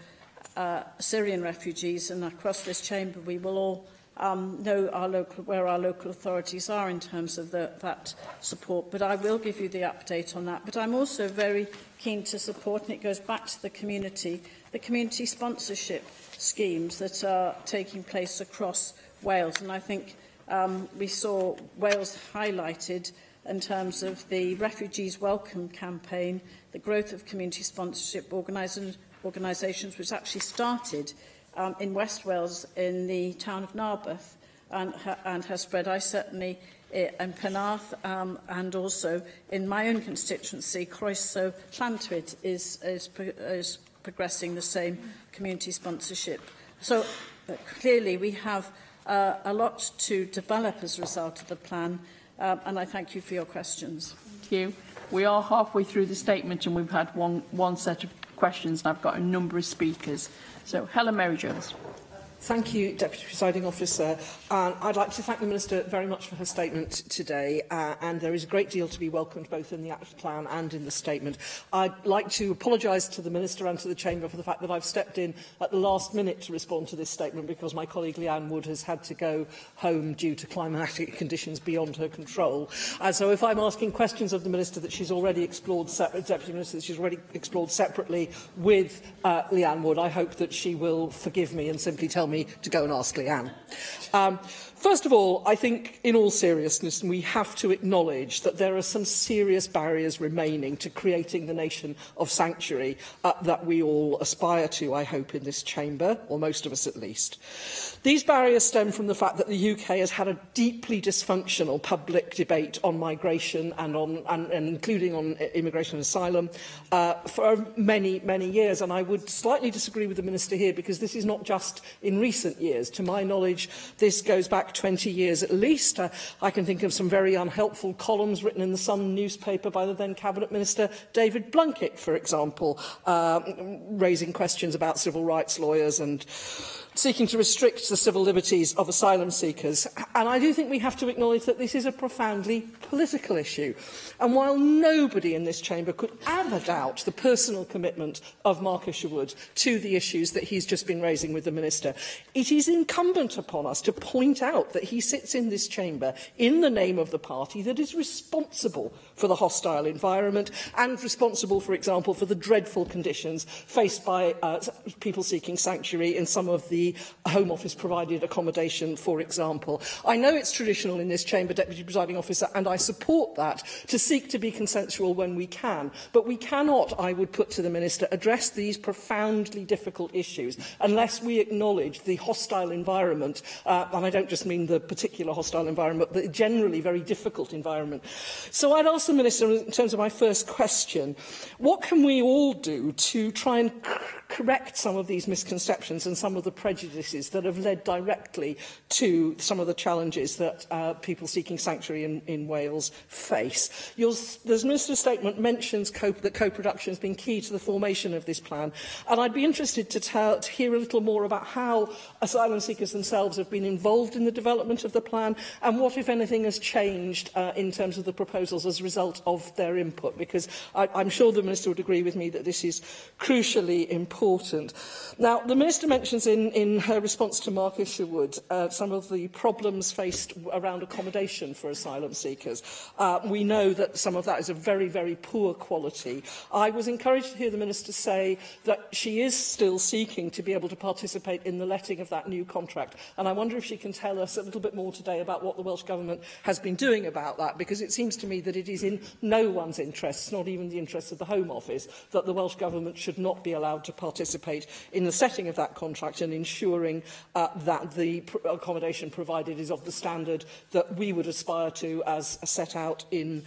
Syrian refugees, and across this chamber we will all know where our local authorities are in terms of that support. But I will give you the update on that. But I'm also very keen to support, and it goes back to the community sponsorship schemes that are taking place across Wales. And I think we saw Wales highlighted in terms of the Refugees Welcome campaign, the growth of community sponsorship organisations, which actually started in West Wales in the town of Narberth and has spread. I certainly, in Penarth and also in my own constituency, Croeso Llantwit is progressing the same community sponsorship. So clearly we have a lot to develop as a result of the plan, and I thank you for your questions. Thank you. We are halfway through the statement and we've had one set of questions, and I've got a number of speakers. So, Helen Mary-Jones. Thank you, Deputy Presiding Officer. I'd like to thank the Minister very much for her statement today, and there is a great deal to be welcomed both in the action plan and in the statement. I'd like to apologise to the Minister and to the Chamber for the fact that I've stepped in at the last minute to respond to this statement because my colleague Leanne Wood has had to go home due to climatic conditions beyond her control. And so if I'm asking questions of the Minister that she's already explored, Deputy Minister, that she's already explored separately with Leanne Wood, I hope that she will forgive me and simply tell me to go and ask Leanne. First of all, I think, in all seriousness, we have to acknowledge that there are some serious barriers remaining to creating the nation of sanctuary that we all aspire to, I hope, in this chamber, or most of us at least. These barriers stem from the fact that the UK has had a deeply dysfunctional public debate on migration and including on immigration and asylum for many, many years. And I would slightly disagree with the Minister here, because this is not just in recent years. To my knowledge, this goes back 20 years at least. I can think of some very unhelpful columns written in the Sun newspaper by the then Cabinet Minister David Blunkett, for example, raising questions about civil rights lawyers and seeking to restrict the civil liberties of asylum seekers. And I do think we have to acknowledge that this is a profoundly political issue. And while nobody in this chamber could ever doubt the personal commitment of Mark Isherwood to the issues that he's just been raising with the Minister, it is incumbent upon us to point out that he sits in this chamber in the name of the party that is responsible for the hostile environment and responsible, for example, for the dreadful conditions faced by people seeking sanctuary in some of the Home Office provided accommodation, for example. I know it's traditional in this chamber, Deputy Presiding Officer, and I support that, to seek to be consensual when we can. But we cannot, I would put to the Minister, address these profoundly difficult issues unless we acknowledge the hostile environment, and I don't just mean the particular hostile environment, but the generally very difficult environment. So I'd ask the Minister, in terms of my first question, what can we all do to try and correct some of these misconceptions and some of the prejudices that have led directly to some of the challenges that people seeking sanctuary in Wales face? The Minister's statement mentions that co-production has been key to the formation of this plan, and I'd be interested to hear a little more about how asylum seekers themselves have been involved in the development of the plan and what, if anything, has changed in terms of the proposals as a result of their input, because I'm sure the Minister would agree with me that this is crucially important. Now, the Minister mentions in her response to Mark Isherwood some of the problems faced around accommodation for asylum seekers. We know that some of that is of very, very poor quality. I was encouraged to hear the Minister say that she is still seeking to be able to participate in the letting of that new contract, and I wonder if she can tell us a little bit more today about what the Welsh Government has been doing about that, because it seems to me that it is in no one's interests, not even the interests of the Home Office, that the Welsh Government should not be allowed to participate in the setting of that contract and ensuring that the accommodation provided is of the standard that we would aspire to as set out in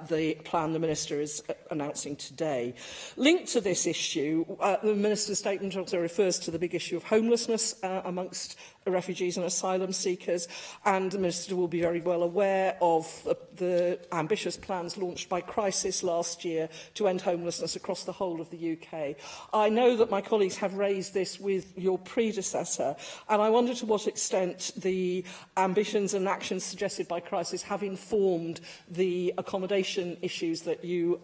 the plan the Minister is announcing today. Linked to this issue, the Minister's statement also refers to the big issue of homelessness amongst refugees and asylum seekers, and the Minister will be very well aware of the ambitious plans launched by Crisis last year to end homelessness across the whole of the UK. I know that my colleagues have raised this with your predecessor, and I wonder to what extent the ambitions and actions suggested by Crisis have informed the accommodation issues that you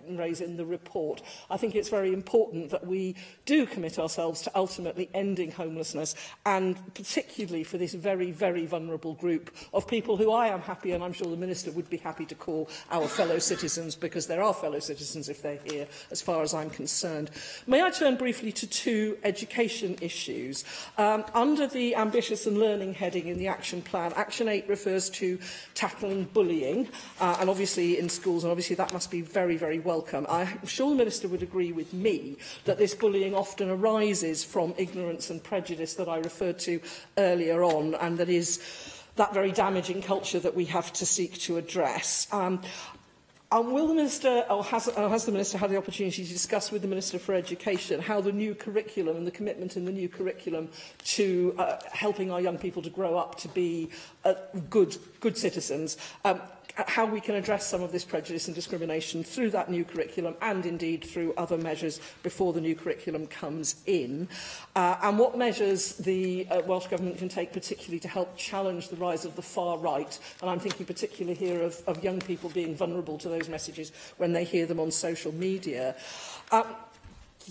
raise in the report. I think it's very important that we do commit ourselves to ultimately ending homelessness, and particularly for this very, very vulnerable group of people who I am happy, and I'm sure the Minister would be happy to call our fellow citizens, because there are fellow citizens if they're here, as far as I'm concerned. May I turn briefly to two education issues? Under the ambitious and learning heading in the action plan, Action 8 refers to tackling bullying, and obviously in schools, and obviously that must be very, very welcome. I'm sure the Minister would agree with me that this bullying often arises from ignorance and prejudice that I referred to earlier on, and that is that very damaging culture that we have to seek to address. Will the Minister, or has the Minister had the opportunity to discuss with the Minister for Education how the new curriculum and the commitment in the new curriculum to helping our young people to grow up to be good citizens, how we can address some of this prejudice and discrimination through that new curriculum and indeed through other measures before the new curriculum comes in, and what measures the Welsh Government can take particularly to help challenge the rise of the far right, and I'm thinking particularly here of young people being vulnerable to those messages when they hear them on social media.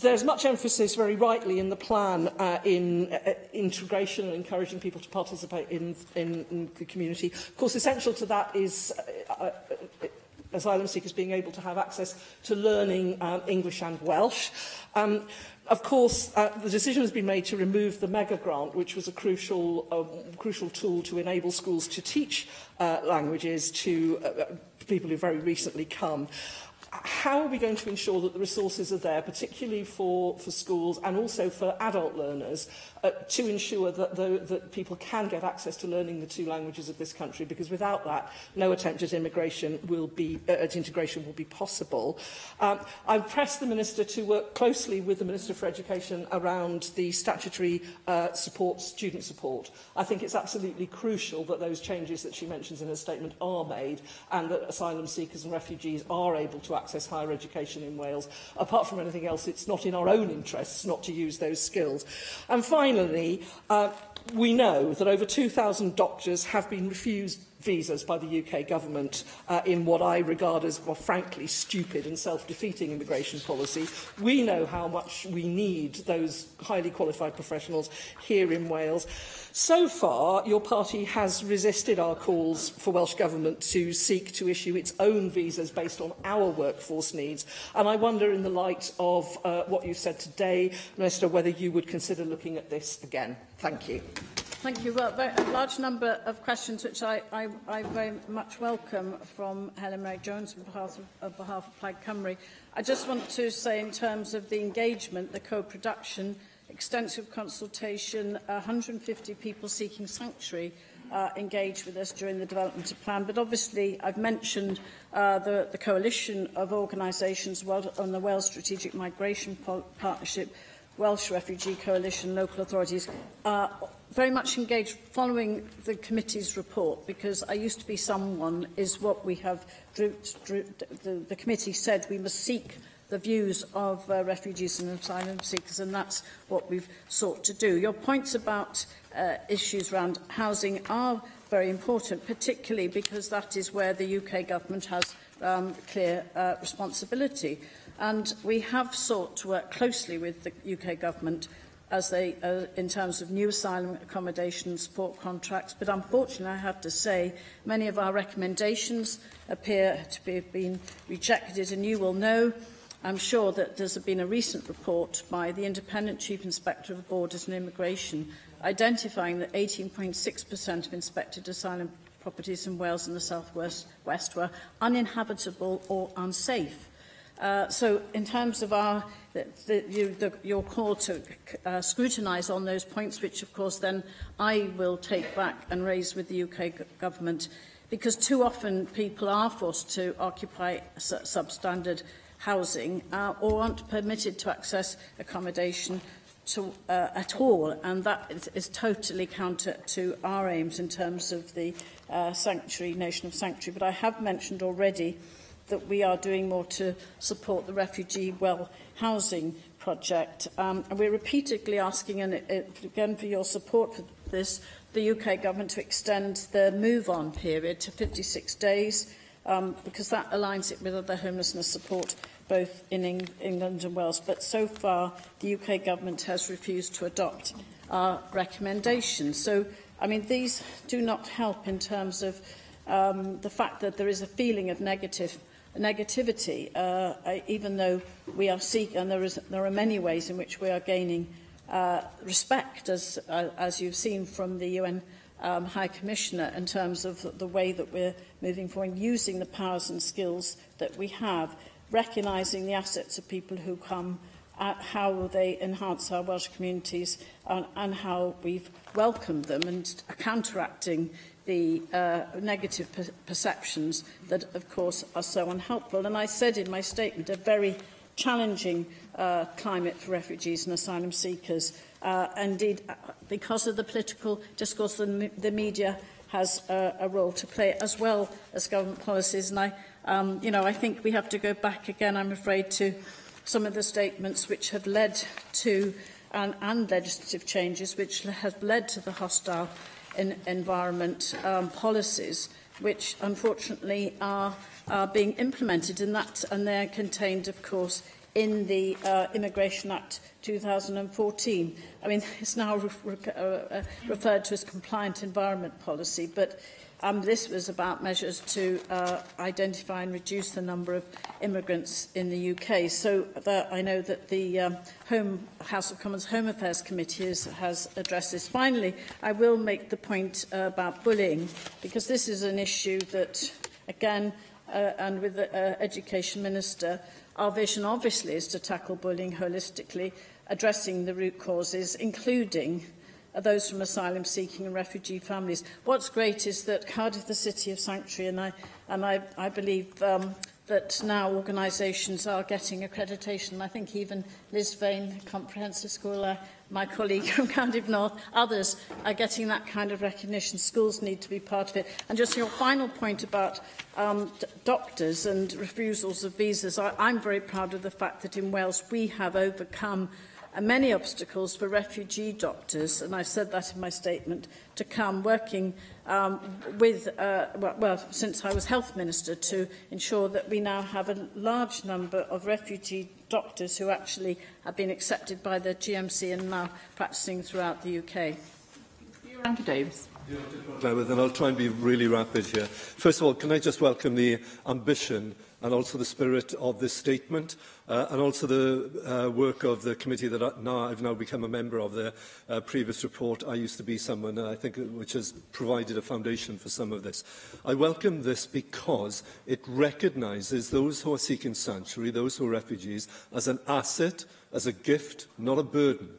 There's much emphasis, very rightly, in the plan in integration and encouraging people to participate in the community. Of course, essential to that is asylum seekers being able to have access to learning English and Welsh. Of course, the decision has been made to remove the mega grant, which was a crucial tool to enable schools to teach languages to people who very recently come. How are we going to ensure that the resources are there, particularly for schools and also for adult learners, to ensure that people can get access to learning the two languages of this country? Because without that, no attempt at integration will be possible. I pressed the Minister to work closely with the Minister for Education around the statutory student support. I think it's absolutely crucial that those changes that she mentions in her statement are made, and that asylum seekers and refugees are able to access higher education in Wales. Apart from anything else, it's not in our own interests not to use those skills. And finally, we know that over 2,000 doctors have been refused visas by the UK government in what I regard as, well, frankly, stupid and self-defeating immigration policy. We know how much we need those highly qualified professionals here in Wales. So far, your party has resisted our calls for Welsh Government to seek to issue its own visas based on our workforce needs. And I wonder, in the light of what you've said today, Minister, whether you would consider looking at this again. Thank you. Thank you. Well, a large number of questions which I very much welcome from Helen Merrick-Jones on behalf of Plaid Cymru. I just want to say, in terms of the engagement, the co-production, extensive consultation, 150 people seeking sanctuary engaged with us during the development of plan. But obviously, I've mentioned the coalition of organisations on the Wales Strategic Migration Partnership, Welsh Refugee Coalition, local authorities, very much engaged following the committee's report, because I used to be someone, is what we have, the committee said we must seek the views of refugees and asylum seekers, and that's what we've sought to do. Your points about issues around housing are very important, particularly because that is where the UK government has clear responsibility. And we have sought to work closely with the UK government as they, in terms of new asylum accommodation support contracts. But unfortunately, I have to say, many of our recommendations appear to have been rejected. And you will know, I'm sure, that there's been a recent report by the Independent Chief Inspector of Borders and Immigration identifying that 18.6% of inspected asylum properties in Wales and the South West were uninhabitable or unsafe. So in terms of your call to scrutinise on those points, which of course then I will take back and raise with the UK government, because too often people are forced to occupy substandard housing or aren't permitted to access accommodation at all, and that is totally counter to our aims in terms of the nation of sanctuary. But I have mentioned already that we are doing more to support the refugee well housing project. And we're repeatedly asking, and again for your support for this, the UK government to extend the move-on period to 56 days, because that aligns it with other homelessness support both in England and Wales. But so far, the UK government has refused to adopt our recommendations. So, I mean, these do not help in terms of the fact that there is a feeling of negativity, even though we are seeking, and there are many ways in which we are gaining respect, as you've seen from the UN High Commissioner, in terms of the way that we're moving forward, using the powers and skills that we have, recognising the assets of people who come, how they enhance our Welsh communities, and how we've welcomed them, and counteracting the negative perceptions that, of course, are so unhelpful. And I said in my statement, a very challenging climate for refugees and asylum seekers. Indeed, because of the political discourse, the media has a role to play, as well as government policies. And I think we have to go back again, I'm afraid, to some of the statements which have led to, and legislative changes which have led to the hostile environment policies, which unfortunately are being implemented, and they're contained, of course, in the Immigration Act 2014. I mean, it's now referred to as compliant environment policy, but this was about measures to identify and reduce the number of immigrants in the UK. So I know that the House of Commons Home Affairs Committee has addressed this. Finally, I will make the point about bullying, because this is an issue that, again, and with the Education Minister, our vision obviously is to tackle bullying holistically, addressing the root causes, including those from asylum-seeking and refugee families. What's great is that Cardiff, the City of Sanctuary, and I believe that now organisations are getting accreditation. I think even Liz Vane, Comprehensive School, my colleague from Cardiff North, others are getting that kind of recognition. Schools need to be part of it. And just your final point about doctors and refusals of visas, I'm very proud of the fact that in Wales we have overcome many obstacles for refugee doctors, and I've said that in my statement, to come working since I was Health Minister, to ensure that we now have a large number of refugee doctors who actually have been accepted by the GMC and now practising throughout the UK. Andrew Davis. And I'll try and be really rapid here. First of all, can I just welcome the ambition and also the spirit of this statement, and also the work of the committee that I've now become a member of. The previous report, I used to be someone, I think, which has provided a foundation for some of this. I welcome this because it recognises those who are seeking sanctuary, those who are refugees, as an asset, as a gift, not a burden.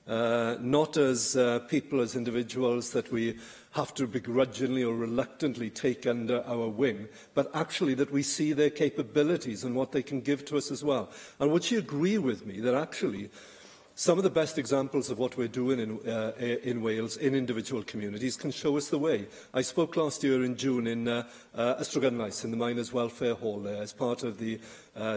Not as people, as individuals that we have to begrudgingly or reluctantly take under our wing, but actually that we see their capabilities and what they can give to us as well. And would you agree with me that actually some of the best examples of what we're doing in Wales, in individual communities, can show us the way? I spoke last year in June in Ystrad in the Miners' Welfare Hall there, as part of the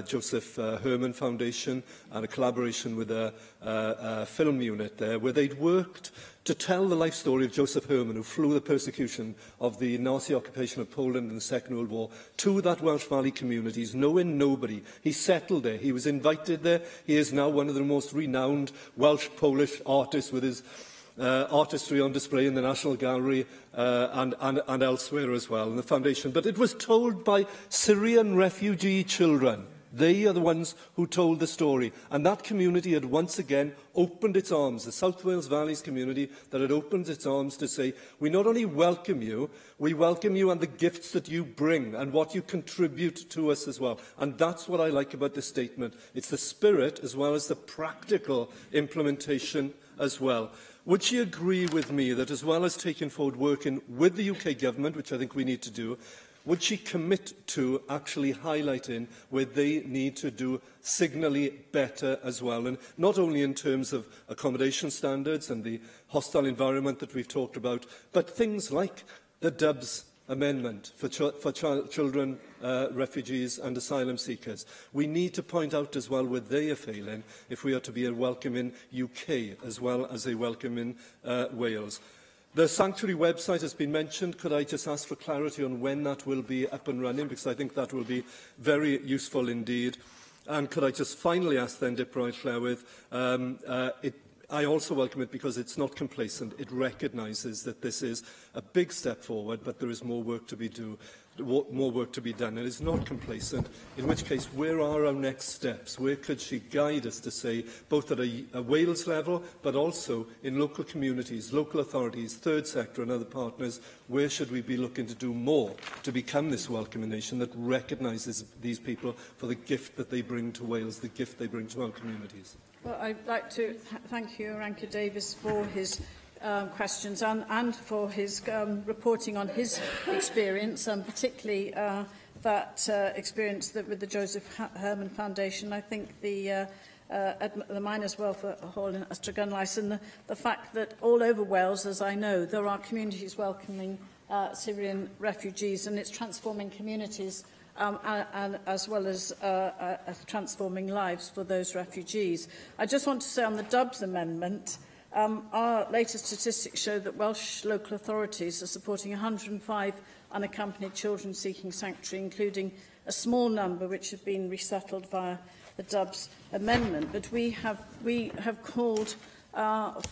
Joseph Herman Foundation and a collaboration with a film unit there, where they'd worked to tell the life story of Joseph Herman, who flew the persecution of the Nazi occupation of Poland in the Second World War, to that Welsh Valley communities, knowing nobody. He settled there. He was invited there. He is now one of the most renowned Welsh-Polish artists, with his artistry on display in the National Gallery and elsewhere as well, in the foundation. But it was told by Syrian refugee children. They are the ones who told the story. And that community had once again opened its arms, the South Wales Valleys community that had opened its arms to say, we not only welcome you, we welcome you and the gifts that you bring and what you contribute to us as well. And that's what I like about this statement. It's the spirit as well as the practical implementation as well. Would she agree with me that as well as taking forward working with the UK government, which I think we need to do, would she commit to actually highlighting where they need to do signally better as well? And not only in terms of accommodation standards and the hostile environment that we've talked about, but things like the Dubs Amendment for children, refugees and asylum seekers. We need to point out as well where they are failing if we are to be a welcoming UK as well as a welcoming Wales. The Sanctuary website has been mentioned. Could I just ask for clarity on when that will be up and running? Because I think that will be very useful indeed. And could I just finally ask then, Dipra Llywyd, I also welcome it because it's not complacent. It recognises that this is a big step forward, but there is more work to be done. And it's not complacent, in which case, where are our next steps? Where could she guide us to say, both at a Wales level, but also in local communities, local authorities, third sector and other partners, where should we be looking to do more to become this welcoming nation that recognises these people for the gift that they bring to Wales, the gift they bring to our communities? Well, I'd like to thank you, Ranka Davis, for his questions and for his reporting on his experience, and particularly that experience with the Joseph Herman Foundation. I think the Miners' Welfare Hall in Ystrad and the fact that all over Wales, as I know, there are communities welcoming Syrian refugees, and it's transforming communities and as well as transforming lives for those refugees. I just want to say on the Dubs Amendment, our latest statistics show that Welsh local authorities are supporting 105 unaccompanied children seeking sanctuary, including a small number which have been resettled via the Dubs Amendment. But we have called the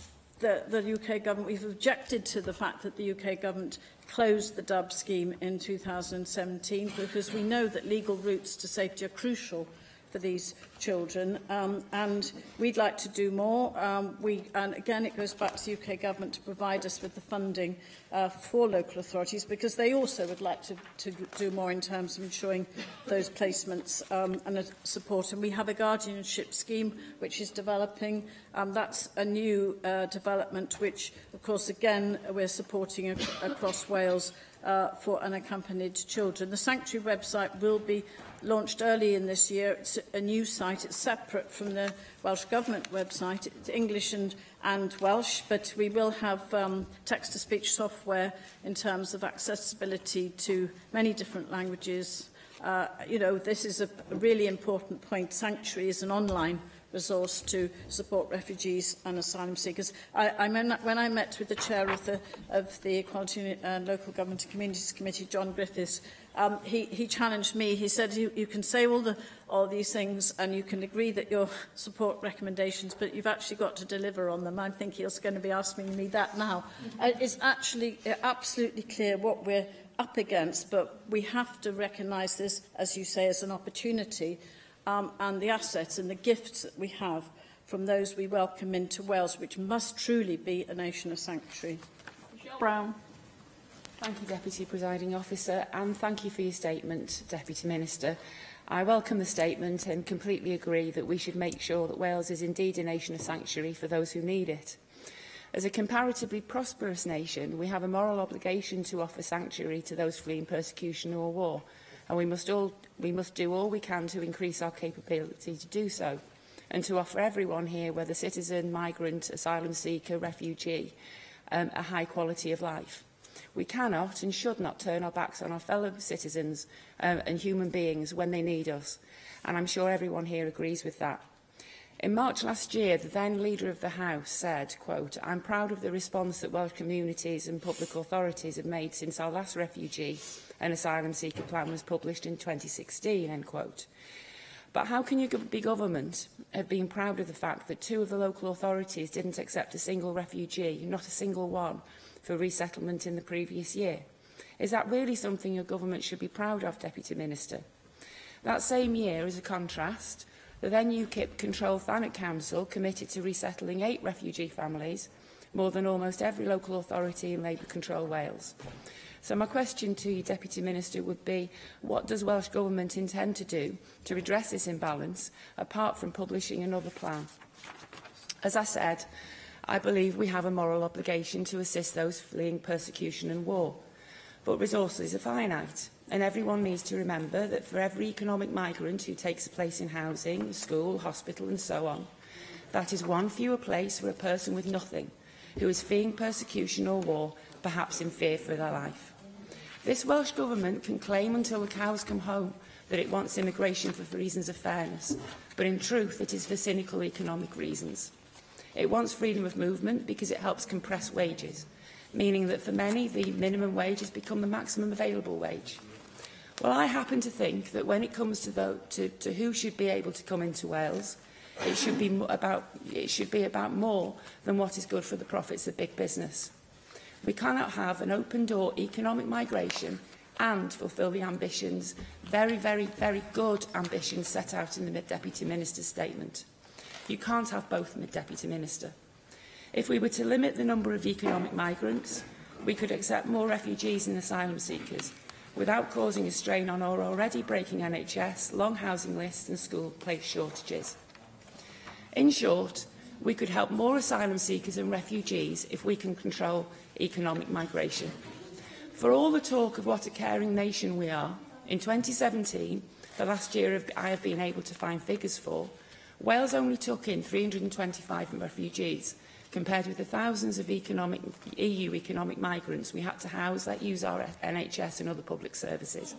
UK government, we've objected to the fact that the UK government closed the Dubs scheme in 2017, because we know that legal routes to safety are crucial for these children, and we'd like to do more. And again, it goes back to the UK Government to provide us with the funding for local authorities, because they also would like to do more in terms of ensuring those placements and support. And we have a guardianship scheme which is developing. That's a new development which, of course, again, we're supporting across Wales for unaccompanied children. The Sanctuary website will be launched early in this year. It's a new site. It's separate from the Welsh Government website. It's English and Welsh, but we will have text-to-speech software in terms of accessibility to many different languages. You know, this is a really important point. Sanctuary is an online resource to support refugees and asylum seekers. When I met with the chair of the Equality and Local Government and Communities Committee, John Griffiths, he challenged me. He said, you can say all these things and you can agree that you'll support recommendations, but you've actually got to deliver on them. I think he's going to be asking me that now. It's actually absolutely clear what we're up against, but we have to recognise this, as you say, as an opportunity, and the assets and the gifts that we have from those we welcome into Wales, which must truly be a nation of sanctuary. Brown. Thank you, Deputy Presiding Officer, and thank you for your statement, Deputy Minister. I welcome the statement and completely agree that we should make sure that Wales is indeed a nation of sanctuary for those who need it. As a comparatively prosperous nation, we have a moral obligation to offer sanctuary to those fleeing persecution or war, and we must do all we can to increase our capability to do so, and to offer everyone here, whether citizen, migrant, asylum seeker, refugee, a high quality of life. We cannot and should not turn our backs on our fellow citizens and human beings when they need us, and I'm sure everyone here agrees with that. In March last year, the then Leader of the House said, quote, "I'm proud of the response that Welsh communities and public authorities have made since our last refugee and asylum seeker plan was published in 2016, end quote. But how can you be government of being proud of the fact that 2 of the local authorities didn't accept a single refugee, not a single one, for resettlement in the previous year? Is that really something your government should be proud of, Deputy Minister? That same year, as a contrast, the then UKIP-controlled Thanet Council committed to resettling 8 refugee families, more than almost every local authority in Labour-controlled Wales. So my question to you, Deputy Minister, would be, what does Welsh Government intend to do to redress this imbalance, apart from publishing another plan? As I said, I believe we have a moral obligation to assist those fleeing persecution and war. But resources are finite, and everyone needs to remember that for every economic migrant who takes a place in housing, school, hospital and so on, that is one fewer place for a person with nothing, who is fleeing persecution or war, perhaps in fear for their life. This Welsh Government can claim until the cows come home that it wants immigration for reasons of fairness, but in truth it is for cynical economic reasons. It wants freedom of movement because it helps compress wages, meaning that for many the minimum wage has become the maximum available wage. Well, I happen to think that when it comes to who should be able to come into Wales, it should be about more than what is good for the profits of big business. We cannot have an open-door economic migration and fulfil the ambitions, very, very, very good ambitions set out in the Deputy Minister's statement. You can't have both, Deputy Minister. If we were to limit the number of economic migrants, we could accept more refugees and asylum seekers without causing a strain on our already breaking NHS, long housing lists and school place shortages. In short, we could help more asylum seekers and refugees if we can control economic migration. For all the talk of what a caring nation we are, in 2017, the last year I have been able to find figures for, Wales only took in 325 refugees, compared with the thousands of EU economic migrants we had to house that use our NHS and other public services.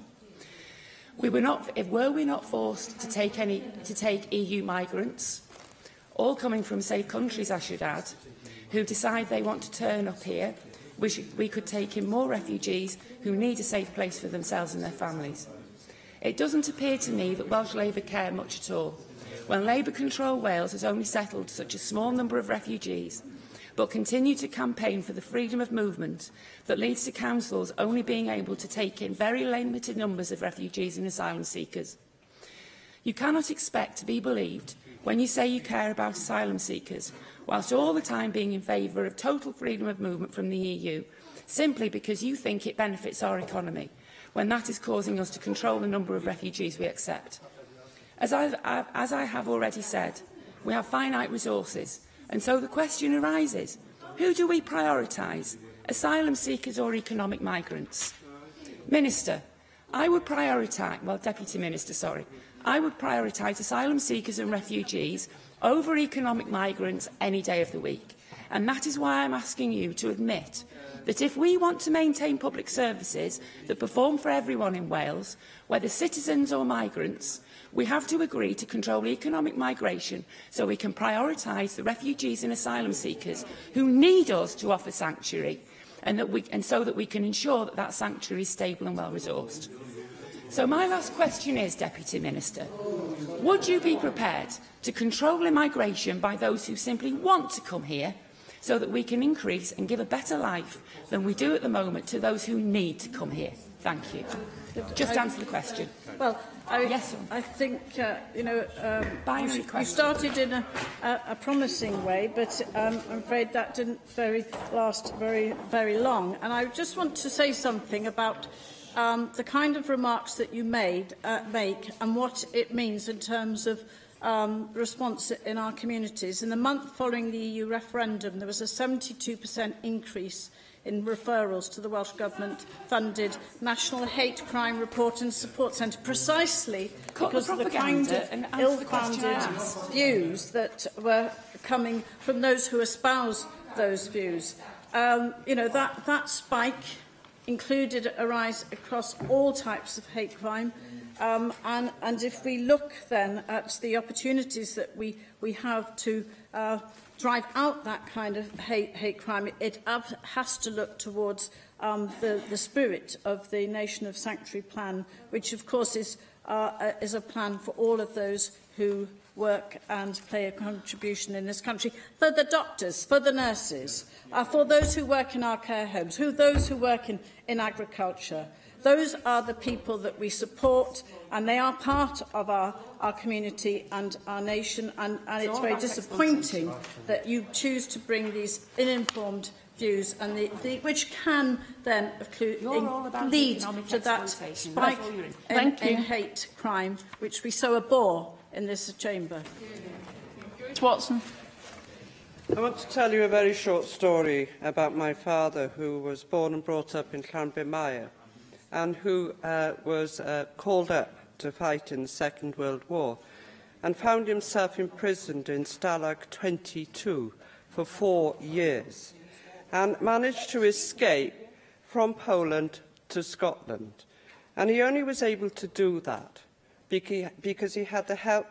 Were we not forced to take EU migrants, all coming from safe countries, I should add, who decide they want to turn up here, we could take in more refugees who need a safe place for themselves and their families. It doesn't appear to me that Welsh Labour care much at all, when Labour-controlled Wales has only settled such a small number of refugees, but continue to campaign for the freedom of movement that leads to councils only being able to take in very limited numbers of refugees and asylum seekers. You cannot expect to be believed when you say you care about asylum seekers, whilst all the time being in favour of total freedom of movement from the EU, simply because you think it benefits our economy, when that is causing us to control the number of refugees we accept. As I have already said, we have finite resources, and so the question arises, who do we prioritise, asylum seekers or economic migrants? Minister, Deputy Minister, sorry, I would prioritise asylum seekers and refugees over economic migrants any day of the week. And that is why I'm asking you to admit that if we want to maintain public services that perform for everyone in Wales, whether citizens or migrants, we have to agree to control economic migration so we can prioritise the refugees and asylum seekers who need us to offer sanctuary, and so that we can ensure that that sanctuary is stable and well-resourced. So my last question is, Deputy Minister, would you be prepared to control immigration by those who simply want to come here so that we can increase and give a better life than we do at the moment to those who need to come here? Thank you. Just answer the question. Well, yes, I think, you started in a promising way, but I'm afraid that didn't last very long. And I just want to say something about the kind of remarks that you make and what it means in terms of response in our communities. In the month following the EU referendum, there was a 72% increase in referrals to the Welsh Government-funded National Hate Crime Report and Support Centre, precisely because of the kind of ill-founded views that were coming from those who espouse those views. That spike included a rise across all types of hate crime. And if we look then at the opportunities that we have to drive out that kind of hate crime, it has to look towards the spirit of the Nation of Sanctuary plan, which of course is a plan for all of those who work and play a contribution in this country, for the doctors, for the nurses, for those who work in our care homes, those who work in agriculture. Those are the people that we support, and they are part of our community and our nation, and it's very disappointing that you choose to bring these uninformed views, and which can then lead to that spike in hate crime, which we so abhor in this chamber. Watson. I want to tell you a very short story about my father, who was born and brought up in Llanbemaya, and who was called up to fight in the Second World War, and found himself imprisoned in Stalag 22 for 4 years, and managed to escape from Poland to Scotland. And he only was able to do that because he had the help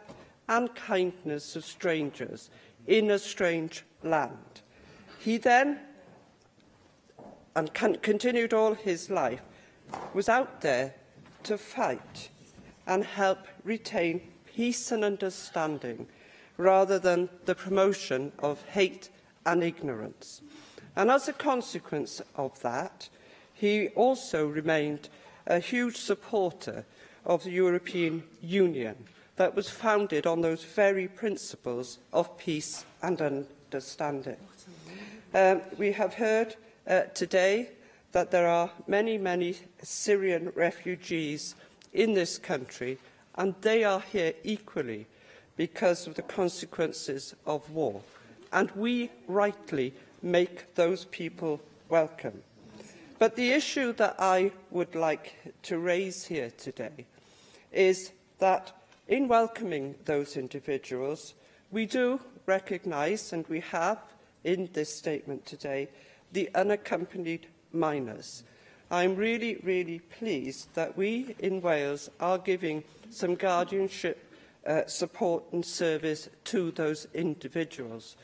and kindness of strangers in a strange land. He then, and continued all his life, was out there to fight and help retain peace and understanding rather than the promotion of hate and ignorance. And as a consequence of that, he also remained a huge supporter of the European Union that was founded on those very principles of peace and understanding. We have heard today that there are many, many Syrian refugees in this country, and they are here equally because of the consequences of war. And we rightly make those people welcome. But the issue that I would like to raise here today is that in welcoming those individuals, we do recognise, and we have in this statement today, the unaccompanied minors. I'm really, really pleased that we in Wales are giving some guardianship support and service to those individuals,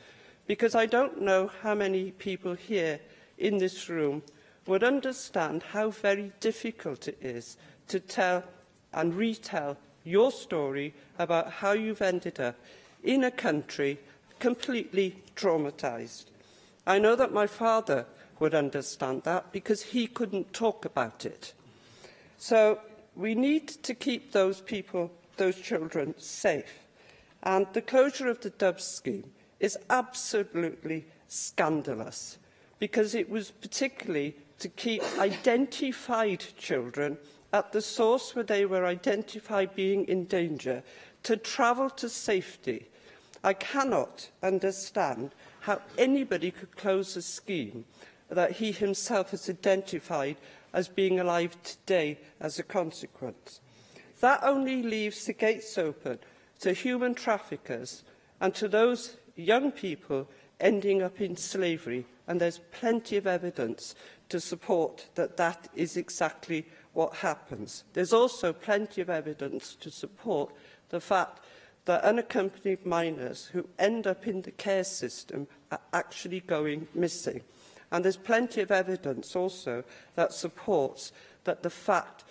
because I don't know how many people here in this room would understand how very difficult it is to tell and retell your story about how you've ended up in a country completely traumatised. I know that my father would understand that because he couldn't talk about it. So we need to keep those people those children safe. And the closure of the Dubs scheme is absolutely scandalous, because it was particularly to keep identified children at the source where they were identified being in danger, to travel to safety. I cannot understand how anybody could close a scheme that he himself has identified as being alive today as a consequence. That only leaves the gates open to human traffickers and to those young people ending up in slavery, and there's plenty of evidence to support that that is exactly what happens. There's also plenty of evidence to support the fact that unaccompanied minors who end up in the care system are actually going missing. And there's plenty of evidence also that supports that the fact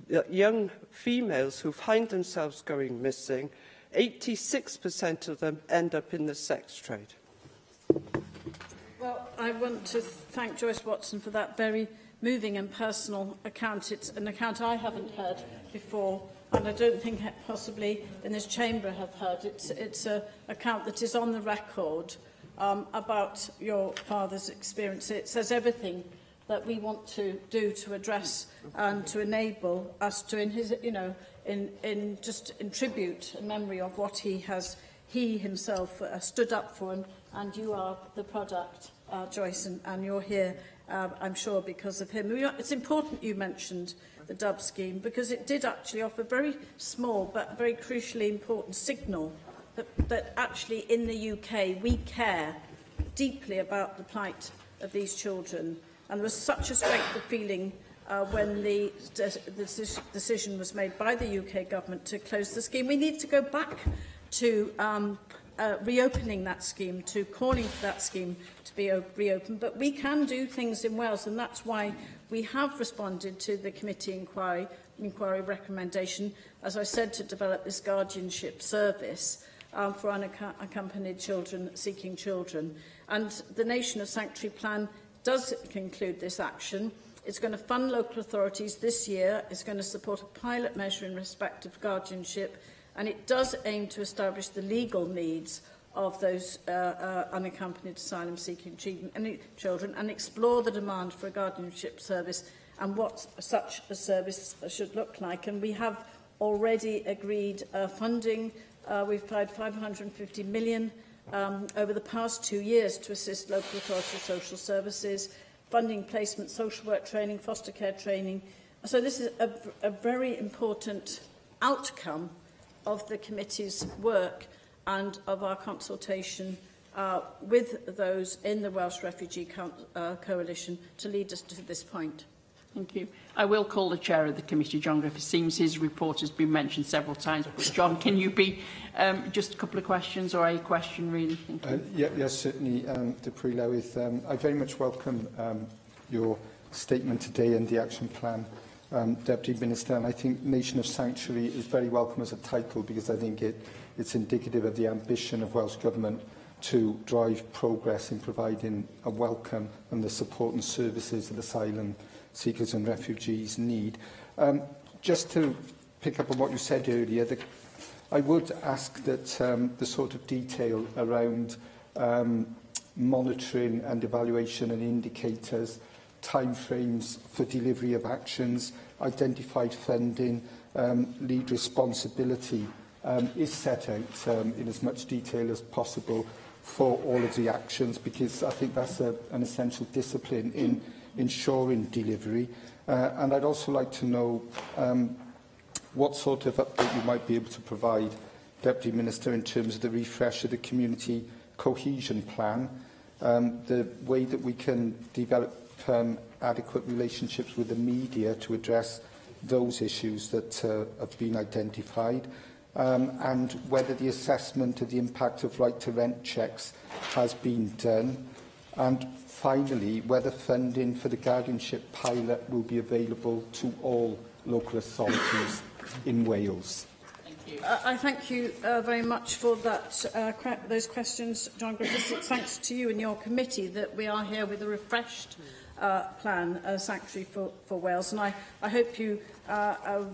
that young females who find themselves going missing, 86% of them end up in the sex trade. Well, I want to thank Joyce Watson for that very moving and personal account. It's an account I haven't heard before, and I don't think possibly in this chamber have heard. It's an account that is on the record about your father's experience. It says everything that we want to do to address and to enable us to, in his, in tribute and memory of what he himself stood up for, and you are the product, Joyce, and you're here, I'm sure, because of him. It's important you mentioned the Dubs scheme, because it did actually offer a very small but very crucially important signal that actually in the UK we care deeply about the plight of these children. And there was such a strength of feeling when the decision was made by the UK government to close the scheme. We need to go back to reopening that scheme, to calling for that scheme to be reopened. But we can do things in Wales, and that's why we have responded to the committee inquiry recommendation, as I said, to develop this guardianship service for unaccompanied children seeking children. And the Nation of Sanctuary Plan does conclude this action. It's going to fund local authorities this year. It's going to support a pilot measure in respect of guardianship, and it does aim to establish the legal needs of those unaccompanied asylum-seeking children and explore the demand for a guardianship service and what such a service should look like. And we have already agreed funding. We've applied £550 million over the past 2 years to assist local authority social services, funding placement, social work training, foster care training. So this is a very important outcome of the committee's work and of our consultation with those in the Welsh Refugee Coalition to lead us to this point. Thank you. I will call the chair of the committee, John Griffith. It seems his report has been mentioned several times. But John, can you be just a couple of questions, or a question really? Thank you. Yes, certainly, Deputy Lewis. I very much welcome your statement today and the action plan, Deputy Minister. And I think Nation of Sanctuary is very welcome as a title, because I think it's indicative of the ambition of Welsh Government to drive progress in providing a welcome and the support and services that asylum seekers and refugees need. Just to pick up on what you said earlier, I would ask that the sort of detail around monitoring and evaluation and indicators, timeframes for delivery of actions, identified funding, lead responsibility is set out in as much detail as possible for all of the actions, because I think that's an essential discipline in ensuring delivery. And I'd also like to know what sort of update you might be able to provide, Deputy Minister, in terms of the refresh of the Community Cohesion Plan, the way that we can develop adequate relationships with the media to address those issues that have been identified, and whether the assessment of the impact of right-to-rent checks has been done, and finally, whether funding for the guardianship pilot will be available to all local authorities in Wales. I thank you very much for those questions, John Griffiths. Thanks to you and your committee that we are here with a refreshed plan, Sanctuary for Wales. And I hope you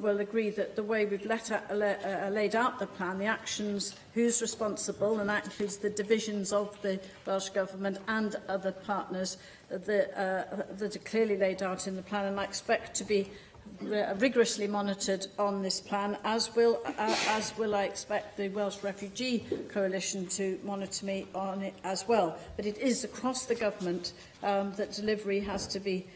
will agree that the way we've laid out the plan, the actions, who's responsible, and that includes the divisions of the Welsh Government and other partners that are clearly laid out in the plan, and I expect to be rigorously monitored on this plan, as will I expect the Welsh Refugee Coalition to monitor me on it as well. But it is across the government that delivery has to be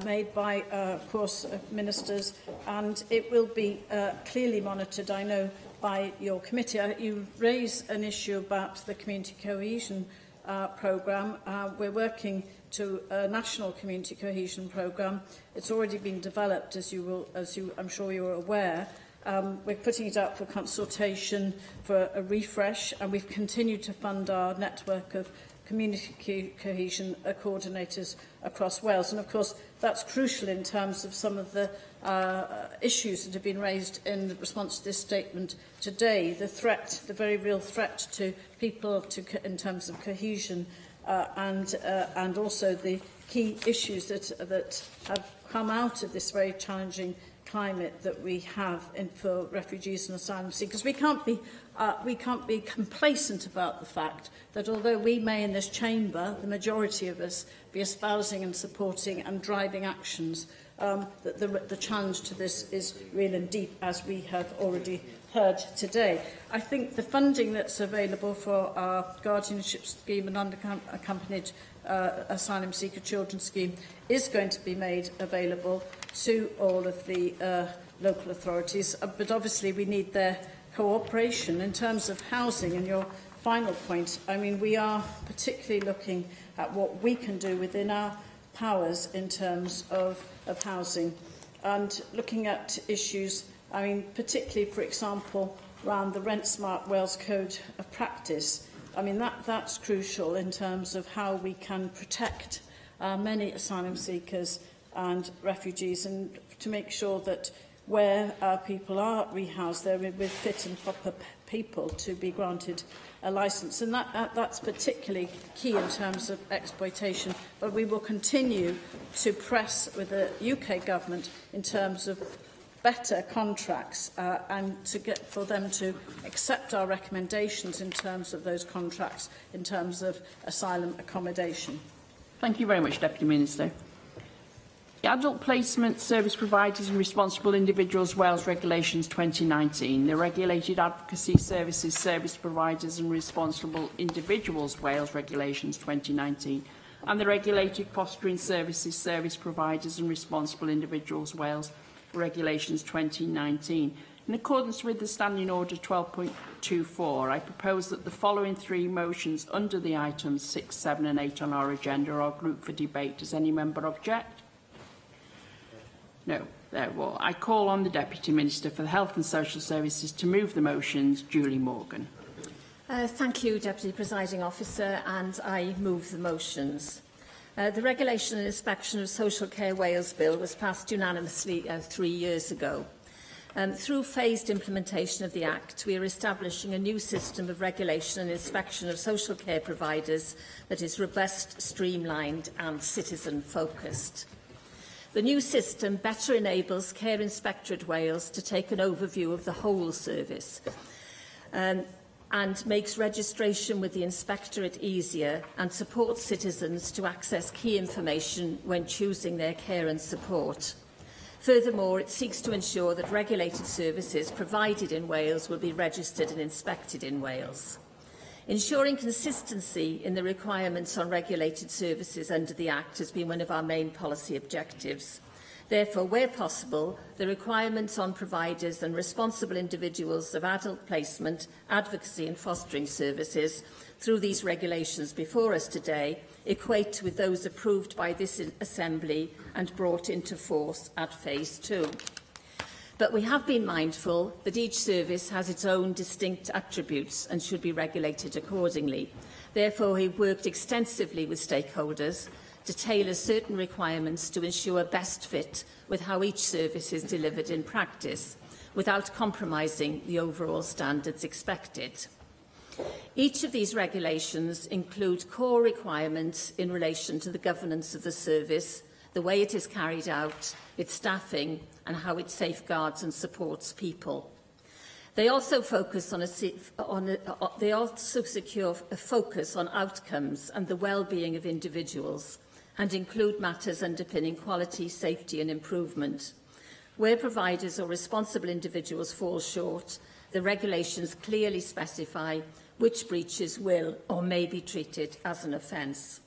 made by, of course, ministers, and it will be clearly monitored, I know, by your committee. You raise an issue about the community cohesion programme. We're working to a national community cohesion programme. It's already been developed, I'm sure you're aware. We're putting it out for consultation, for a refresh, and we've continued to fund our network of community cohesion coordinators across Wales. And of course, that's crucial in terms of some of the issues that have been raised in response to this statement today. The threat, the very real threat to people in terms of cohesion, and also the key issues that have come out of this very challenging climate that we have for refugees and asylum seekers. We can't be complacent about the fact that although we may in this chamber, the majority of us, be espousing and supporting and driving actions, that the challenge to this is real and deep, as we have already heard today. I think the funding that's available for our guardianship scheme and unaccompanied asylum seeker children scheme is going to be made available to all of the local authorities, but obviously we need their cooperation in terms of housing. And your final point, I mean, we are particularly looking at what we can do within our powers in terms of housing, and looking at issues, I mean, particularly, for example, around the Rent Smart Wales Code of Practice. I mean, that's crucial in terms of how we can protect many asylum seekers and refugees, and to make sure that where our people are rehoused, they're with fit and proper people to be granted a licence. And that's particularly key in terms of exploitation. But we will continue to press with the UK government in terms of better contracts and for them to accept our recommendations in terms of those contracts, in terms of asylum accommodation. Thank you very much, Deputy Minister. The Adult Placement Service Providers and Responsible Individuals Wales Regulations 2019, the Regulated Advocacy Services Service Providers and Responsible Individuals Wales Regulations 2019, and the Regulated Fostering Services Service Providers and Responsible Individuals Wales Regulations 2019. In accordance with the Standing Order 12.24, I propose that the following three motions under the items 6, 7 and 8 on our agenda are grouped for debate. Does any member object? No. Well, I call on the Deputy Minister for the Health and Social Services to move the motions. Julie Morgan. Thank you, Deputy Presiding Officer, and I move the motions. The Regulation and Inspection of Social Care Wales Bill was passed unanimously 3 years ago. Through phased implementation of the Act, we are establishing a new system of regulation and inspection of social care providers that is robust, streamlined and citizen-focused. The new system better enables Care Inspectorate Wales to take an overview of the whole service and makes registration with the Inspectorate easier and supports citizens to access key information when choosing their care and support. Furthermore, it seeks to ensure that regulated services provided in Wales will be registered and inspected in Wales. Ensuring consistency in the requirements on regulated services under the Act has been one of our main policy objectives. Therefore, where possible, the requirements on providers and responsible individuals of adult placement, advocacy and fostering services through these regulations before us today equate with those approved by this Assembly and brought into force at Phase 2. But we have been mindful that each service has its own distinct attributes and should be regulated accordingly. Therefore, we've worked extensively with stakeholders to tailor certain requirements to ensure best fit with how each service is delivered in practice, without compromising the overall standards expected. Each of these regulations include core requirements in relation to the governance of the service, the way it is carried out, its staffing, and how it safeguards and supports people. They also focus on secure a focus on outcomes and the well-being of individuals, and include matters underpinning quality, safety and improvement. Where providers or responsible individuals fall short, the regulations clearly specify which breaches will or may be treated as an offence.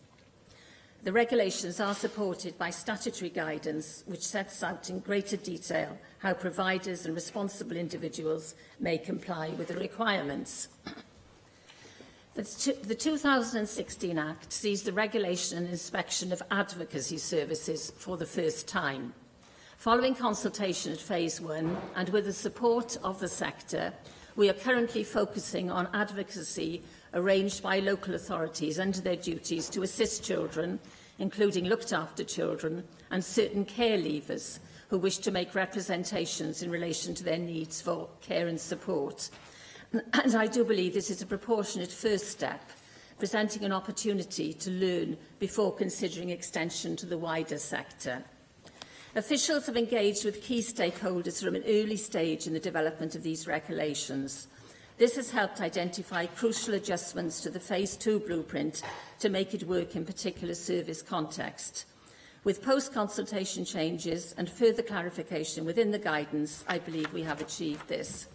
The regulations are supported by statutory guidance which sets out in greater detail how providers and responsible individuals may comply with the requirements. The 2016 Act sees the regulation and inspection of advocacy services for the first time. Following consultation at Phase 1 and with the support of the sector, we are currently focusing on advocacy arranged by local authorities under their duties to assist children, including looked after children and certain care leavers who wish to make representations in relation to their needs for care and support. And I do believe this is a proportionate first step, presenting an opportunity to learn before considering extension to the wider sector. Officials have engaged with key stakeholders from an early stage in the development of these regulations. This has helped identify crucial adjustments to the Phase 2 blueprint to make it work in particular service context. With post-consultation changes and further clarification within the guidance, I believe we have achieved this.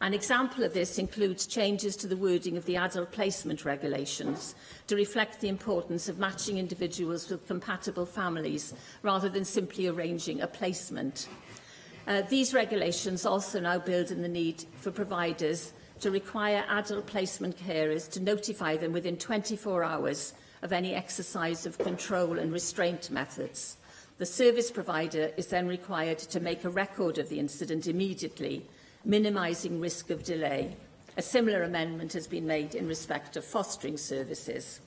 An example of this includes changes to the wording of the adult placement regulations to reflect the importance of matching individuals with compatible families rather than simply arranging a placement. These regulations also now build in the need for providers to require adult placement carers to notify them within 24 hours of any exercise of control and restraint methods. The service provider is then required to make a record of the incident immediately, minimising risk of delay. A similar amendment has been made in respect of fostering services.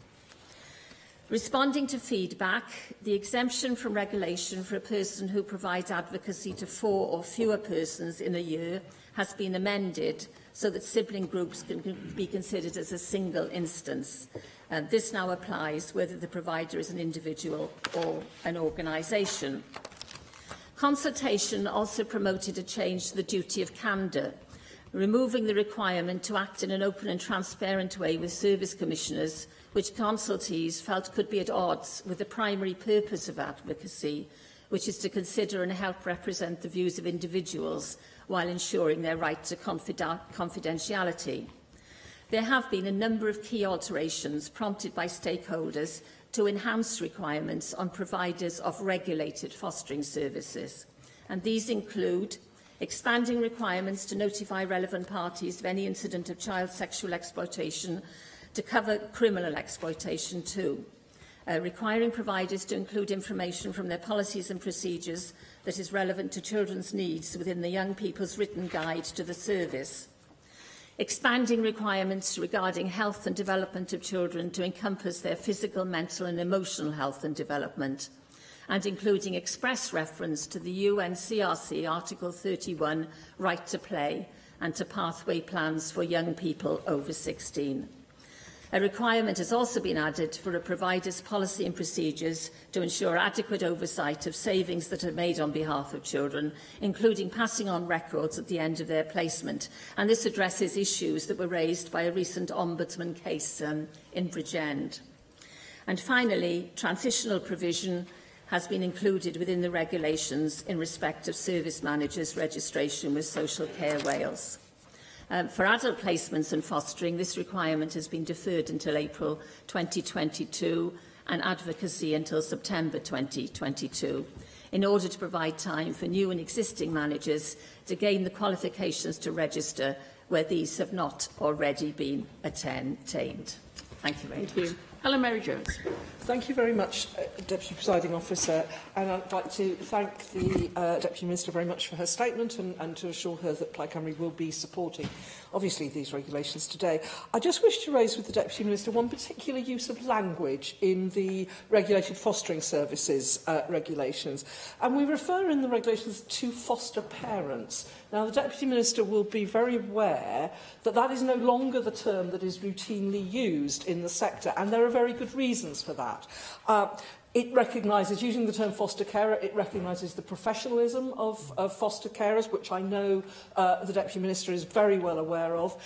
Responding to feedback, the exemption from regulation for a person who provides advocacy to 4 or fewer persons in a year has been amended so that sibling groups can be considered as a single instance. And this now applies whether the provider is an individual or an organisation. Consultation also promoted a change to the duty of candour, removing the requirement to act in an open and transparent way with service commissioners, which consultees felt could be at odds with the primary purpose of advocacy, which is to consider and help represent the views of individuals while ensuring their right to confidentiality. There have been a number of key alterations prompted by stakeholders to enhance requirements on providers of regulated fostering services. And these include expanding requirements to notify relevant parties of any incident of child sexual exploitation to cover criminal exploitation too, requiring providers to include information from their policies and procedures that is relevant to children's needs within the Young People's Written Guide to the service, expanding requirements regarding health and development of children to encompass their physical, mental and emotional health and development, and including express reference to the UNCRC Article 31, Right to Play, and to pathway plans for young people over 16. A requirement has also been added for a provider's policy and procedures to ensure adequate oversight of savings that are made on behalf of children, including passing on records at the end of their placement. And this addresses issues that were raised by a recent Ombudsman case in Bridgend. And finally, transitional provision has been included within the regulations in respect of service managers' registration with Social Care Wales. For adult placements and fostering, this requirement has been deferred until April 2022 and advocacy until September 2022, in order to provide time for new and existing managers to gain the qualifications to register where these have not already been attained. Thank you very much. Helen Mary Jones. Thank you very much, Deputy Presiding Officer. And I'd like to thank the Deputy Minister very much for her statement and to assure her that Plaid Cymru will be supporting obviously, these regulations today. I just wish to raise with the Deputy Minister one particular use of language in the regulated fostering services regulations. And we refer in the regulations to foster parents. Now, the Deputy Minister will be very aware that that is no longer the term that is routinely used in the sector, and there are very good reasons for that. It recognises, using the term foster carer, it recognises the professionalism of foster carers, which I know the Deputy Minister is very well aware of.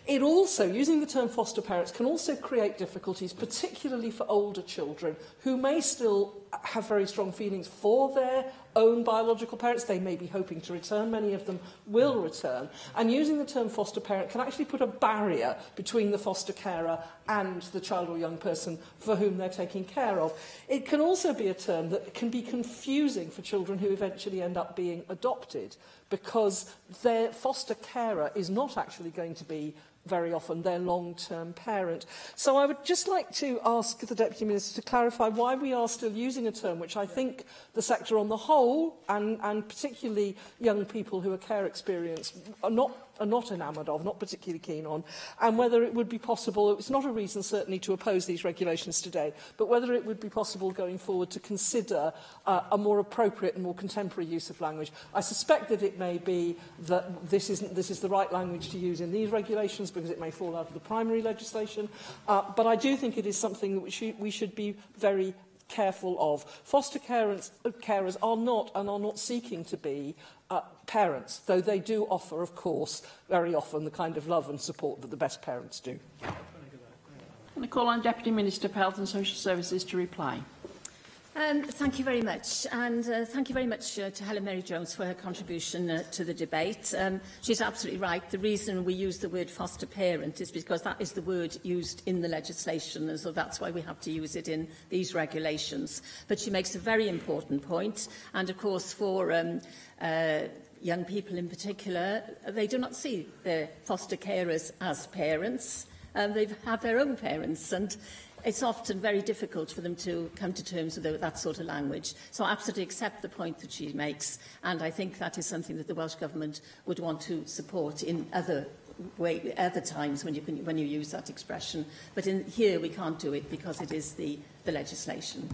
It also, using the term foster parents, can also create difficulties, particularly for older children who may still have very strong feelings for their own biological parents. They may be hoping to return. Many of them will return. And using the term foster parent can actually put a barrier between the foster carer and the child or young person for whom they're taking care of. It can also be a term that can be confusing for children who eventually end up being adopted, because their foster carer is not actually going to be very often their long-term parent. So I would just like to ask the Deputy Minister to clarify why we are still using a term which I think the sector on the whole, and particularly young people who are care experienced, are not enamoured of, not particularly keen on, and whether it would be possible, it's not a reason certainly to oppose these regulations today, but whether it would be possible going forward to consider a more appropriate and more contemporary use of language. I suspect that it may be that this is the right language to use in these regulations because it may fall out of the primary legislation, but I do think it is something that we should be very careful of. Foster carers are not seeking to be parents, though they do offer, of course, very often the kind of love and support that the best parents do. I call on Deputy Minister for Health and Social Services to reply. Thank you very much, and thank you very much to Helen Mary-Jones for her contribution to the debate. She's absolutely right. The reason we use the word foster parent is because that is the word used in the legislation, and so that's why we have to use it in these regulations. But she makes a very important point, and of course for young people in particular, they do not see their foster carers as parents. They have their own parents, and it's often very difficult for them to come to terms with that sort of language. So I absolutely accept the point that she makes, and I think that is something that the Welsh Government would want to support in other times when you use that expression. But here we can't do it because it is the legislation.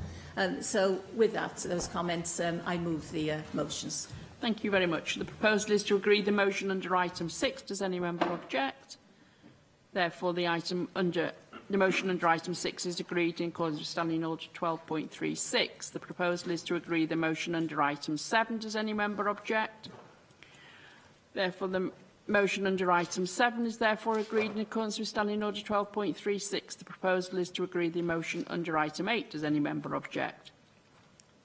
So with those comments, I move the motions. Thank you very much. The proposal is to agree the motion under item 6. Does any member object? Therefore, the motion under item 6 is agreed in accordance with Standing Order 12.36. The proposal is to agree the motion under item 7. Does any member object? Therefore, the motion under item 7 is therefore agreed in accordance with Standing Order 12.36. The proposal is to agree the motion under item 8. Does any member object?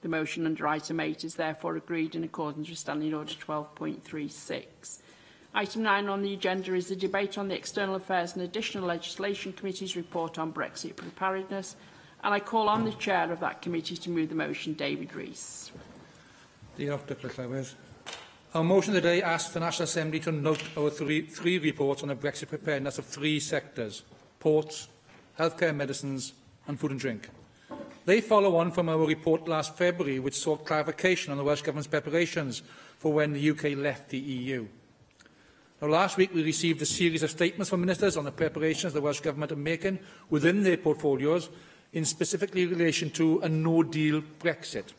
The motion under item 8 is therefore agreed in accordance with Standing Order 12.36. Item 9 on the agenda is the debate on the External Affairs and Additional Legislation Committee's report on Brexit preparedness, and I call on the chair of that committee to move the motion, David Rees. Our motion today asks the National Assembly to note our three reports on the Brexit preparedness of 3 sectors: ports, healthcare, medicines and food and drink. They follow on from our report last February, which sought clarification on the Welsh Government's preparations for when the UK left the EU. Now, last week we received a series of statements from ministers on the preparations the Welsh Government are making within their portfolios, in specifically relation to a no-deal Brexit.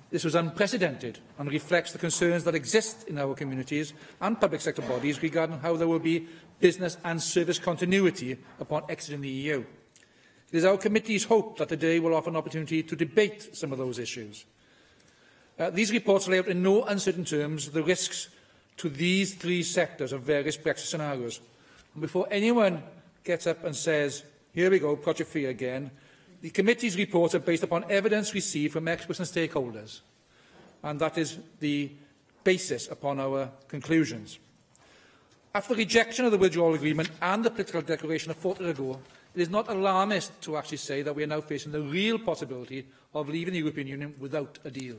This was unprecedented and reflects the concerns that exist in our communities and public sector bodies regarding how there will be business and service continuity upon exiting the EU. It is our committee's hope that today will offer an opportunity to debate some of those issues. These reports lay out in no uncertain terms the risks to these 3 sectors of various Brexit scenarios. And before anyone gets up and says, here we go, Project Fear again, the committee's reports are based upon evidence received from experts and stakeholders, and that is the basis upon our conclusions. After the rejection of the withdrawal agreement and the political declaration a fortnight ago, it is not alarmist to actually say that we are now facing the real possibility of leaving the European Union without a deal.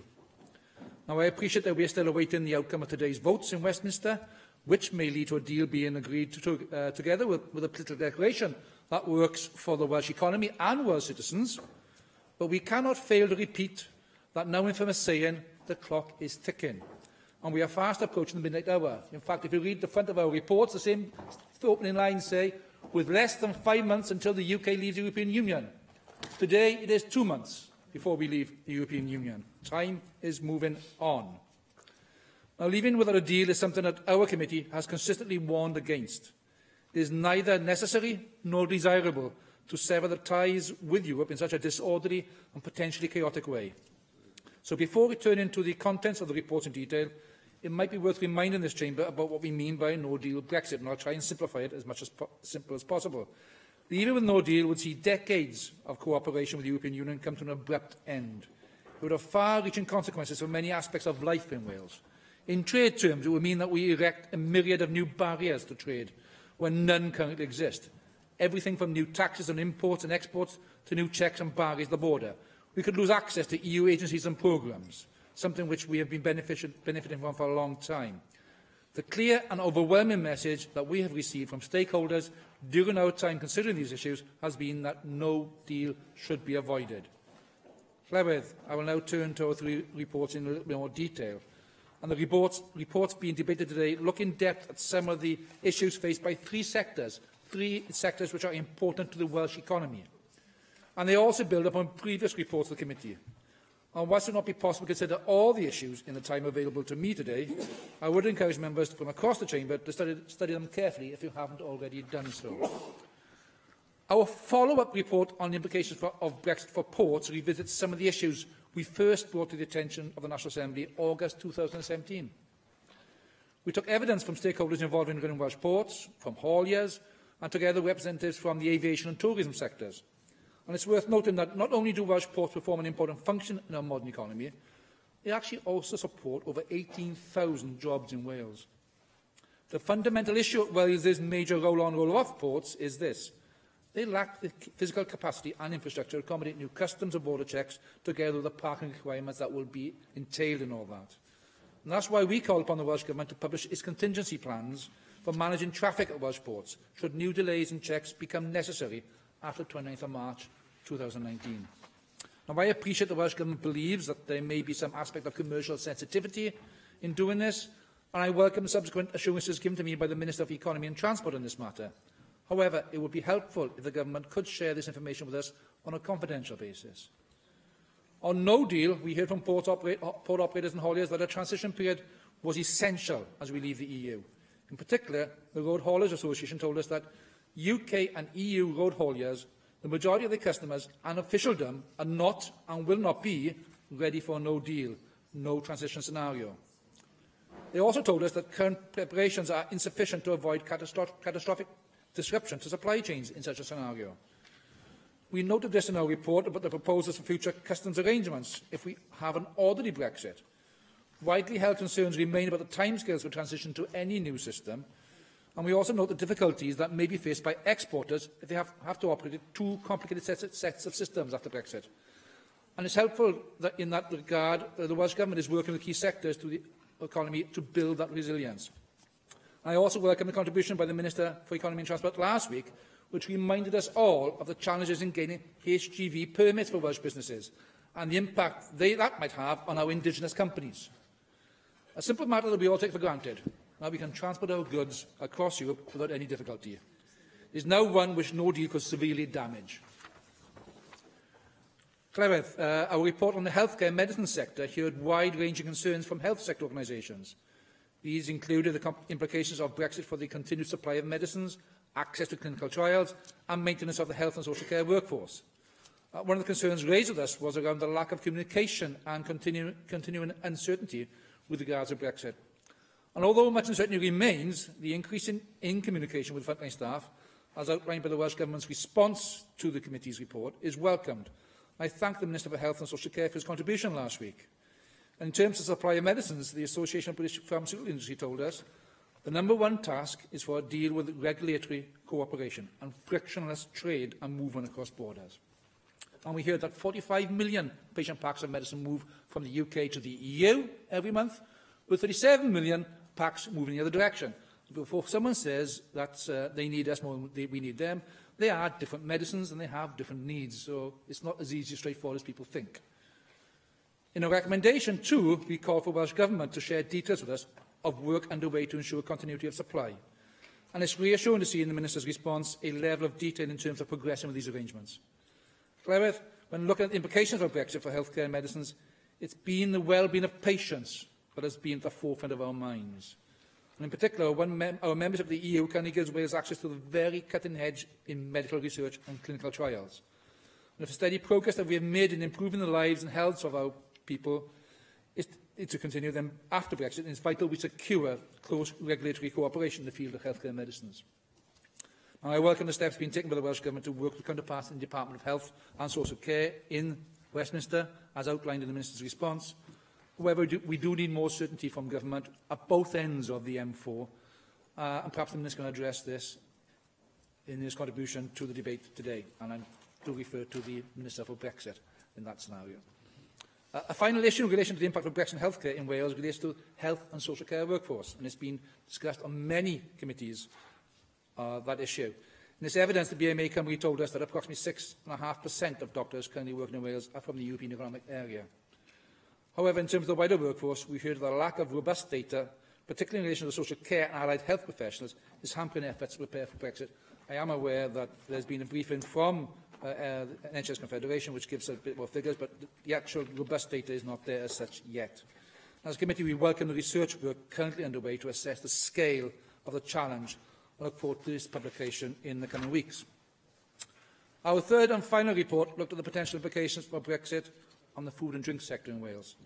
Now, I appreciate that we are still awaiting the outcome of today's votes in Westminster, which may lead to a deal being agreed to together with a political declaration that works for the Welsh economy and Welsh citizens. But we cannot fail to repeat that now infamous saying, the clock is ticking. and we are fast approaching the midnight hour. In fact, if you read the front of our reports, the same opening lines say, with less than 5 months until the UK leaves the European Union. Today, it is 2 months before we leave the European Union. Time is moving on. Now, leaving without a deal is something that our committee has consistently warned against. It is neither necessary nor desirable to sever the ties with Europe in such a disorderly and potentially chaotic way. So before we turn into the contents of the report in detail, it might be worth reminding this chamber about what we mean by a no-deal Brexit, and I'll try and simplify it as much as simple as possible. Leaving with no deal would see decades of cooperation with the European Union come to an abrupt end. It would have far-reaching consequences for many aspects of life in Wales. In trade terms, it would mean that we erect a myriad of new barriers to trade, when none currently exist. Everything from new taxes on imports and exports to new checks and barriers at the border. We could lose access to EU agencies and programmes, something which we have been benefiting from for a long time. The clear and overwhelming message that we have received from stakeholders during our time considering these issues has been that no deal should be avoided. Llywydd, I will now turn to our three reports in a little bit more detail. And the reports being debated today look in depth at some of the issues faced by three sectors which are important to the Welsh economy. And they also build upon previous reports of the committee. And whilst it will not be possible to consider all the issues in the time available to me today, I would encourage members from across the chamber to study them carefully if you haven't already done so. Our follow-up report on the implications of Brexit for ports revisits some of the issues we first brought to the attention of the National Assembly in August 2017. We took evidence from stakeholders involved in running Welsh ports, from hauliers, and together representatives from the aviation and tourism sectors. And it's worth noting that not only do Welsh ports perform an important function in our modern economy, they actually also support over 18,000 jobs in Wales. The fundamental issue at Wales' major roll-on, roll-off ports is this. They lack the physical capacity and infrastructure to accommodate new customs and border checks, together with the parking requirements that will be entailed in all that. And that's why we call upon the Welsh Government to publish its contingency plans for managing traffic at Welsh ports, should new delays in checks become necessary after 29th of March 2019. Now, I appreciate the Welsh Government believes that there may be some aspect of commercial sensitivity in doing this, and I welcome the subsequent assurances given to me by the Minister for Economy and Transport on this matter. However, it would be helpful if the Government could share this information with us on a confidential basis. On no deal, we heard from port operators and hauliers that a transition period was essential as we leave the EU. In particular, the Road Haulers Association told us that UK and EU road hauliers, the majority of their customers and officialdom are not and will not be ready for a no deal, no transition scenario. They also told us that current preparations are insufficient to avoid catastrophic disruption to supply chains in such a scenario. We noted this in our report about the proposals for future customs arrangements if we have an orderly Brexit. Widely held concerns remain about the timescales for transition to any new system, and we also note the difficulties that may be faced by exporters if they have to operate two complicated sets of systems after Brexit. And it's helpful that in that regard, the Welsh Government is working with key sectors to the economy to build that resilience. I also welcome the contribution by the Minister for Economy and Transport last week, which reminded us all of the challenges in gaining HGV permits for Welsh businesses and the impact that might have on our indigenous companies. A simple matter that we all take for granted. Now we can transport our goods across Europe without any difficulty. It is now one which no deal could severely damage. Llywydd, our report on the healthcare and medicine sector heard wide-ranging concerns from health sector organisations. These included the implications of Brexit for the continued supply of medicines, access to clinical trials and maintenance of the health and social care workforce. One of the concerns raised with us was around the lack of communication and continuing uncertainty with regards to Brexit. And although much uncertainty remains, the increase in communication with frontline staff, as outlined by the Welsh Government's response to the committee's report, is welcomed. I thank the Minister for Health and Social Care for his contribution last week. And in terms of supply of medicines, the Association of British Pharmaceutical Industry told us the #1 task is for a deal with regulatory cooperation and frictionless trade and movement across borders. And we heard that 45 million patient packs of medicine move from the UK to the EU every month, with 37 million packs moving in the other direction. Before someone says that they need us more than we need them, they are different medicines and they have different needs, so it's not as easy or straightforward as people think. In a recommendation too, we call for Welsh Government to share details with us of work underway to ensure continuity of supply. And it's reassuring to see in the Minister's response a level of detail in terms of progression with these arrangements. However, when looking at the implications of Brexit for healthcare and medicines, it's been the well-being of patients that has been at the forefront of our minds. And in particular, our membership of the EU currently gives Wales access to the very cutting edge in medical research and clinical trials. And if the steady progress that we have made in improving the lives and health of our people is to continue, then after Brexit, it is vital we secure close regulatory cooperation in the field of healthcare and medicines. Now, I welcome the steps being taken by the Welsh Government to work with counterparts in the Department of Health and Social Care in Westminster, as outlined in the Minister's response. However, we do need more certainty from Government at both ends of the M4, and perhaps the Minister can address this in his contribution to the debate today, and I do refer to the Minister for Brexit in that scenario. A final issue in relation to the impact of Brexit on healthcare in Wales relates to health and social care workforce, and it's been discussed on many committees, that issue. In this evidence, the BMA company told us that approximately 6.5% of doctors currently working in Wales are from the European Economic Area. However, in terms of the wider workforce, we heard that the lack of robust data, particularly in relation to social care and allied health professionals, is hampering efforts to prepare for Brexit. I am aware that there's been a briefing from the NHS Confederation, which gives a bit more figures, but the actual robust data is not there as such yet. As a committee, we welcome the research work currently underway to assess the scale of the challenge. I look forward to this publication in the coming weeks. Our third and final report looked at the potential implications for Brexit on the food and drink sector in Wales,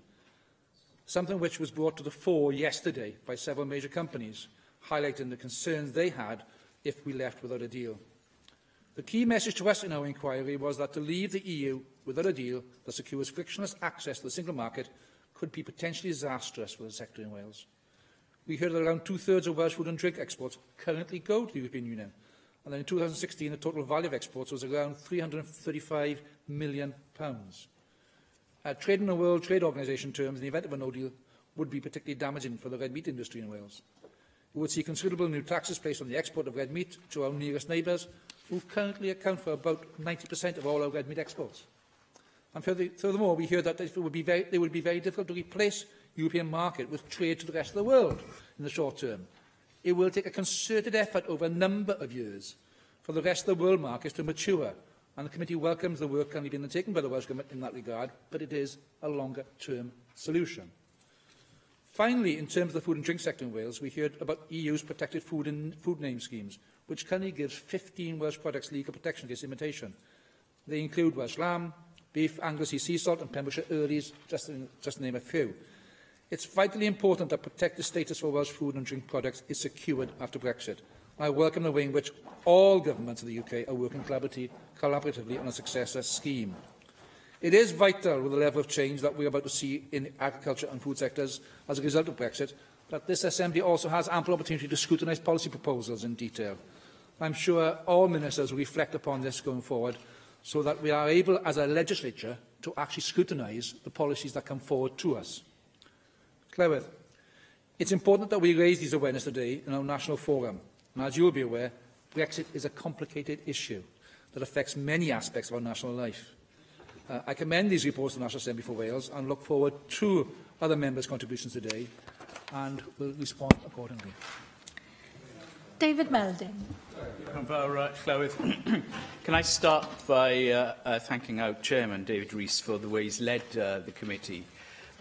something which was brought to the fore yesterday by several major companies, highlighting the concerns they had if we left without a deal. The key message to us in our inquiry was that to leave the EU without a deal that secures frictionless access to the single market could be potentially disastrous for the sector in Wales. We heard that around two-thirds of Welsh food and drink exports currently go to the European Union, and that in 2016 the total value of exports was around £335 million. Trade in the World Trade Organisation terms, in the event of a no deal, would be particularly damaging for the red meat industry in Wales. We would see considerable new taxes placed on the export of red meat to our nearest neighbours, who currently account for about 90% of all our red meat exports. And furthermore, we hear that it would be very difficult to replace the European market with trade to the rest of the world in the short term. It will take a concerted effort over a number of years for the rest of the world markets to mature, and the committee welcomes the work currently being undertaken by the Welsh Government in that regard, but it is a longer-term solution. Finally, in terms of the food and drink sector in Wales, we heard about EU's protected food name schemes, which currently gives 15 Welsh products legal protection against imitation. They include Welsh lamb, beef, Anglesey sea salt and Pembrokeshire Earlies, just to name a few. It's vitally important that protected status for Welsh food and drink products is secured after Brexit. I welcome the way in which all governments of the UK are working collaboratively on a successor scheme. It is vital, with the level of change that we are about to see in agriculture and food sectors as a result of Brexit, that this Assembly also has ample opportunity to scrutinise policy proposals in detail. I'm sure all ministers will reflect upon this going forward, so that we are able, as a legislature, to actually scrutinise the policies that come forward to us. Clywed, it's important that we raise these awareness today in our national forum. And as you will be aware, Brexit is a complicated issue that affects many aspects of our national life. I commend these reports to the National Assembly for Wales and look forward to other members' contributions today and will respond accordingly. David Melding. Can I start by thanking our chairman, David Rees, for the way he's led the committee.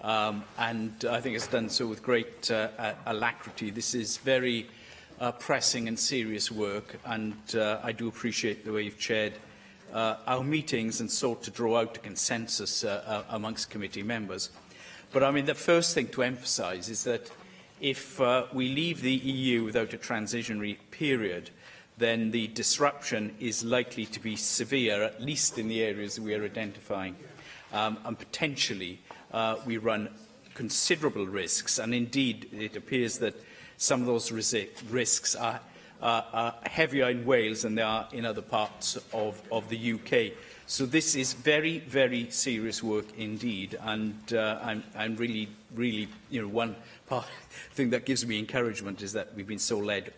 And I think it's done so with great alacrity. This is very pressing and serious work, and I do appreciate the way you've chaired our meetings and sought to draw out a consensus amongst committee members. But I mean, the first thing to emphasise is that if we leave the EU without a transitionary period, then the disruption is likely to be severe, at least in the areas we are identifying. And potentially, we run considerable risks. And indeed, it appears that some of those risks are heavier in Wales than they are in other parts of the UK. So this is very, very serious work indeed, and I'm really, one thing that gives me encouragement is that we've been so led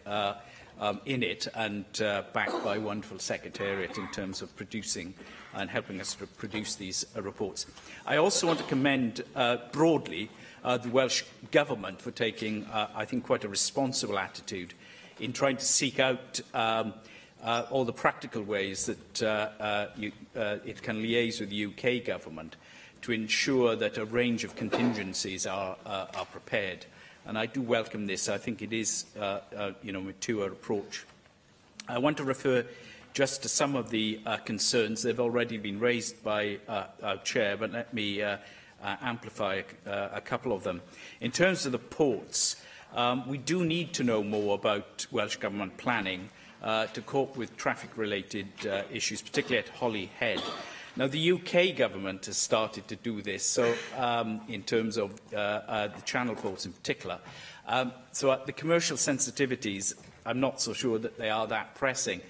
in it, and backed by a wonderful secretariat in terms of producing and helping us to produce these reports. I also want to commend broadly the Welsh Government for taking, I think, quite a responsible attitude in trying to seek out all the practical ways that it can liaise with the UK Government to ensure that a range of contingencies are prepared. And I do welcome this. I think it is a mature approach. I want to refer just to some of the concerns. They've already been raised by our Chair, but let me amplify a couple of them. In terms of the ports, we do need to know more about Welsh Government planning to cope with traffic-related issues, particularly at Holyhead. Now, the UK Government has started to do this, so in terms of the Channel ports in particular. So the commercial sensitivities, I'm not so sure that they are that pressing.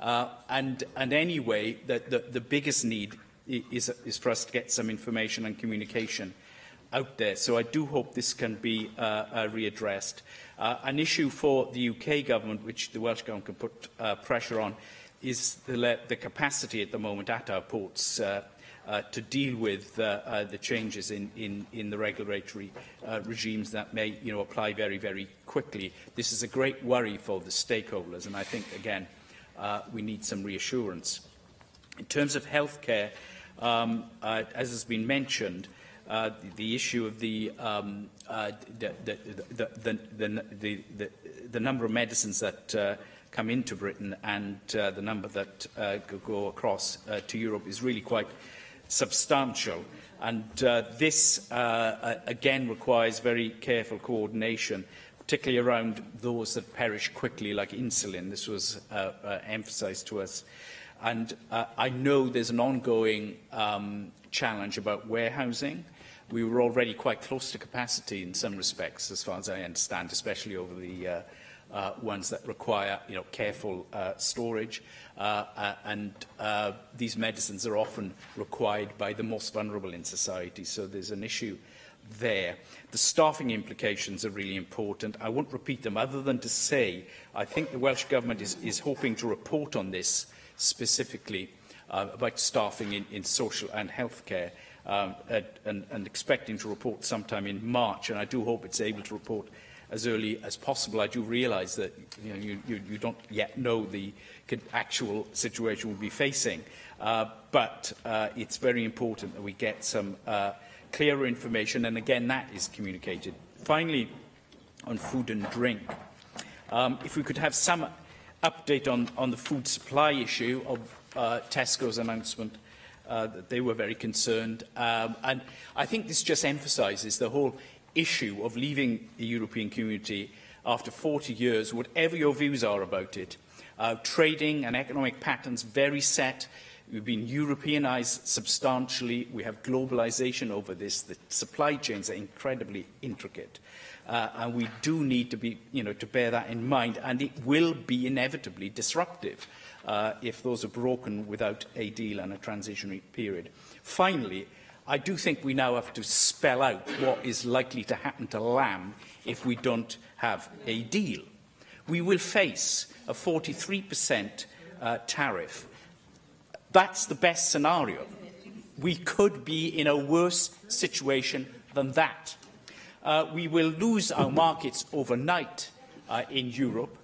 And anyway, the biggest need is for us to get some information and communication out there. So I do hope this can be readdressed. An issue for the UK Government, which the Welsh Government can put pressure on, is the capacity at the moment at our ports to deal with the changes in the regulatory regimes that may apply very, very quickly. This is a great worry for the stakeholders, and I think, again, we need some reassurance. In terms of healthcare, as has been mentioned, the issue of the number of medicines that come into Britain and the number that go across to Europe is really quite substantial. And this, again, requires very careful coordination, particularly around those that perish quickly, like insulin. This was emphasised to us. And I know there's an ongoing challenge about warehousing. We were already quite close to capacity in some respects, as far as I understand, especially over the ones that require careful storage. And these medicines are often required by the most vulnerable in society, so there's an issue there. The staffing implications are really important. I won't repeat them other than to say I think the Welsh Government is hoping to report on this specifically about staffing in social and healthcare and expecting to report sometime in March, and I do hope it's able to report as early as possible. I do realise that you don't yet know the actual situation we'll be facing, but it's very important that we get some clearer information, and again that is communicated. Finally, on food and drink, if we could have some update on the food supply issue of Tesco's announcement that they were very concerned, and I think this just emphasises the whole issue of leaving the European community after 40 years, whatever your views are about it. Trading and economic patterns very set. We've been Europeanised substantially. We have globalisation over this. The supply chains are incredibly intricate. And we do need to be, to bear that in mind. And it will be inevitably disruptive if those are broken without a deal and a transitionary period. Finally, I do think we now have to spell out what is likely to happen to lamb if we don't have a deal. We will face a 43% tariff. That's the best scenario. We could be in a worse situation than that. We will lose our markets overnight in Europe.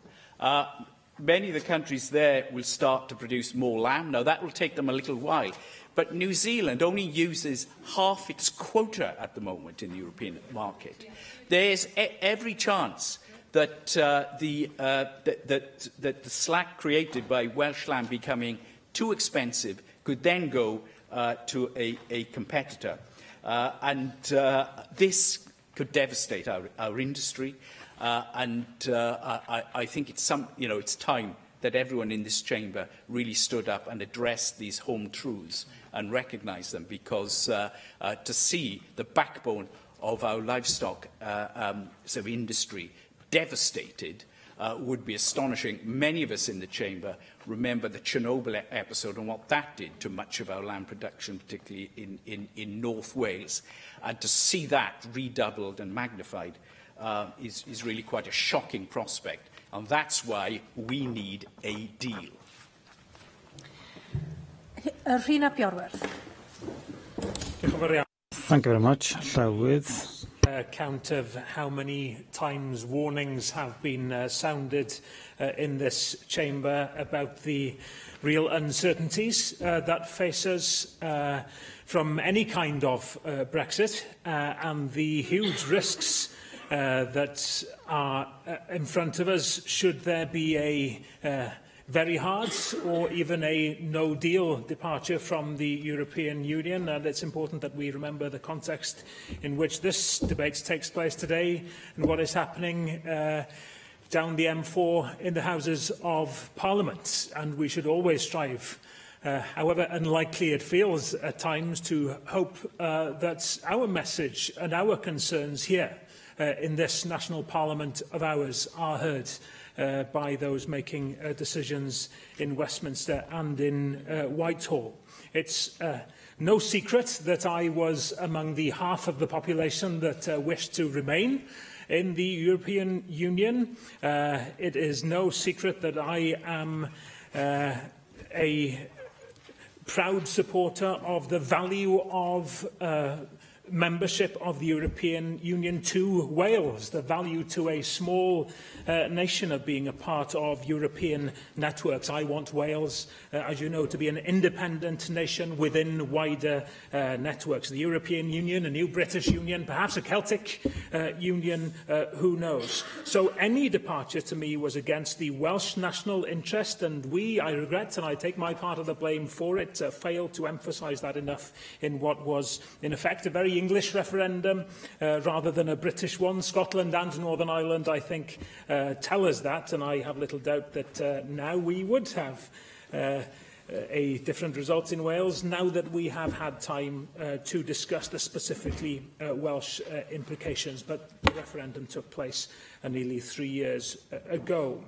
Many of the countries there will start to produce more lamb. Now, that will take them a little while. But New Zealand only uses half its quota at the moment in the European market. There's every chance that the slack created by Welsh lamb becoming too expensive could then go to a competitor. This could devastate our industry. I think it's time that everyone in this chamber really stood up and addressed these home truths and recognised them, because to see the backbone of our livestock industry devastated would be astonishing. Many of us in the chamber remember the Chernobyl episode and what that did to much of our lamb production, particularly in North Wales. And to see that redoubled and magnified is really quite a shocking prospect. And that's why we need a deal. Rhina Bjorwerth. Thank you very much. Llywydd. Count of how many times warnings have been sounded in this chamber about the real uncertainties that face us from any kind of Brexit and the huge risks that are in front of us should there be a very hard or even a no-deal departure from the European Union. And it's important that we remember the context in which this debate takes place today and what is happening down the M4 in the Houses of Parliament. And we should always strive, however unlikely it feels at times, to hope that our message and our concerns here in this national parliament of ours are heard by those making decisions in Westminster and in Whitehall. It's no secret that I was among the half of the population that wished to remain in the European Union. It is no secret that I am a proud supporter of the value of membership of the European Union to Wales, the value to a small nation of being a part of European networks. I want Wales, as you know, to be an independent nation within wider networks. The European Union, a new British Union, perhaps a Celtic Union, who knows. So any departure to me was against the Welsh national interest, and we, I regret, and I take my part of the blame for it, failed to emphasise that enough in what was, in effect, a very English referendum rather than a British one. Scotland and Northern Ireland, I think, tell us that, and I have little doubt that now we would have a different result in Wales, now that we have had time to discuss the specifically Welsh implications. But the referendum took place nearly 3 years ago.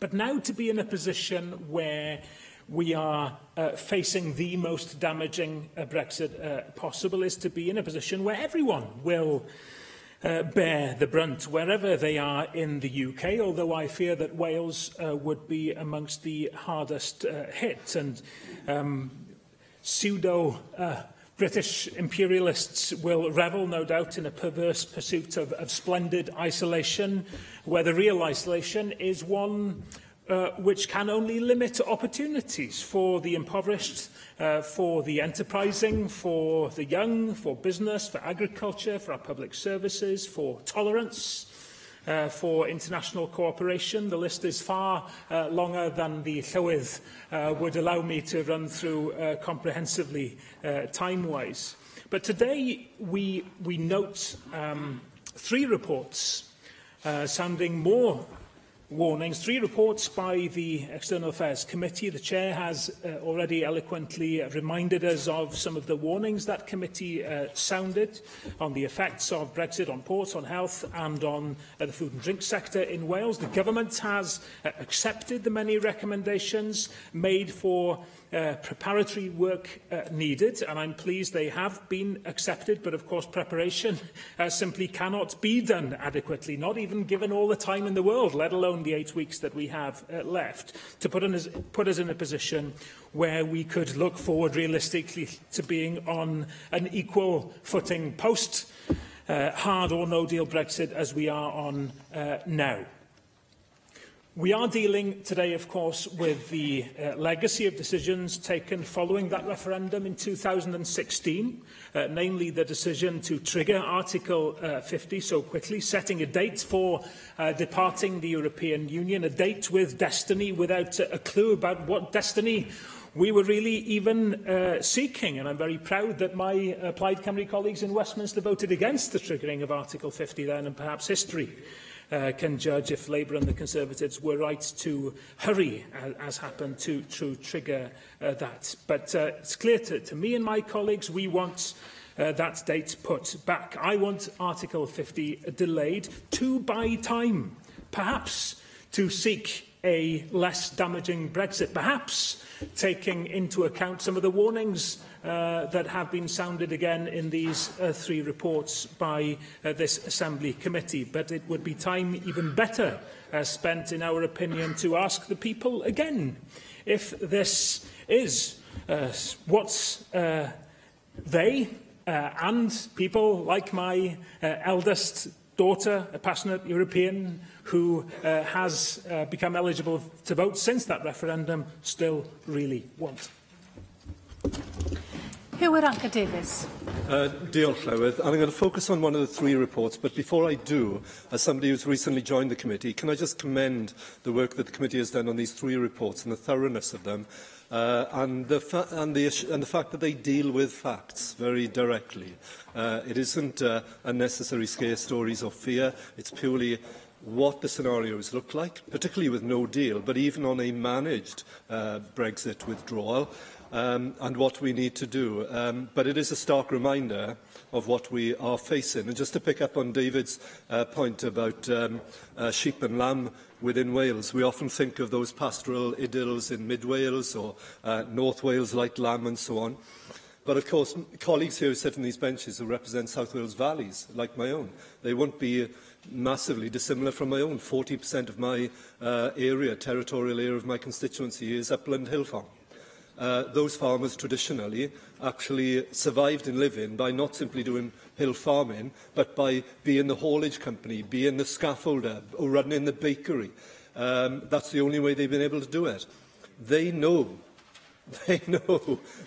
But now to be in a position where we are facing the most damaging Brexit possible is to be in a position where everyone will bear the brunt wherever they are in the UK, although I fear that Wales would be amongst the hardest hit. And pseudo-British imperialists will revel, no doubt, in a perverse pursuit of splendid isolation, where the real isolation is one which can only limit opportunities for the impoverished, for the enterprising, for the young, for business, for agriculture, for our public services, for tolerance, for international cooperation. The list is far longer than the llywydd would allow me to run through comprehensively time-wise. But today we note 3 reports sounding more warnings, 3 reports by the External Affairs Committee. The Chair has already eloquently reminded us of some of the warnings that committee sounded on the effects of Brexit on ports, on health and on the food and drink sector in Wales. The Government has accepted the many recommendations made for preparatory work needed, and I'm pleased they have been accepted, but of course preparation simply cannot be done adequately, not even given all the time in the world, let alone the 8 weeks that we have left, to put us in a position where we could look forward realistically to being on an equal footing post hard or no deal Brexit as we are on now. We are dealing today, of course, with the legacy of decisions taken following that referendum in 2016, namely the decision to trigger Article 50 so quickly, setting a date for departing the European Union, a date with destiny, without a clue about what destiny we were really even seeking. And I'm very proud that my Plaid Cymru colleagues in Westminster voted against the triggering of Article 50 then, and perhaps history can judge if Labour and the Conservatives were right to hurry, as happened, to trigger that. But it's clear to me and my colleagues we want that date put back. I want Article 50 delayed to buy time, perhaps to seek a less damaging Brexit, perhaps taking into account some of the warnings that have been sounded again in these 3 reports by this Assembly committee. But it would be time even better spent, in our opinion, to ask the people again if this is what they and people like my eldest daughter, a passionate European who has become eligible to vote since that referendum, still really want. Hywel Anker Davies. Diolch, Llywydd. I'm going to focus on one of the 3 reports, but before I do, as somebody who's recently joined the committee, can I just commend the work that the committee has done on these 3 reports and the thoroughness of them, and the fact that they deal with facts very directly. It isn't unnecessary scare stories or fear. It's purely what the scenarios look like, particularly with no deal, but even on a managed Brexit withdrawal, and what we need to do. But it is a stark reminder of what we are facing. And just to pick up on David's point about sheep and lamb within Wales, we often think of those pastoral idylls in Mid Wales or North Wales, like lamb and so on. But of course, colleagues here who sit on these benches who represent South Wales valleys, like my own, they won't be massively dissimilar from my own. 40% of my territorial area of my constituency is upland hill farm. Those farmers traditionally actually survived and live in by not simply doing hill farming, but by being the haulage company, being the scaffolder, or running the bakery. That's the only way they've been able to do it. They know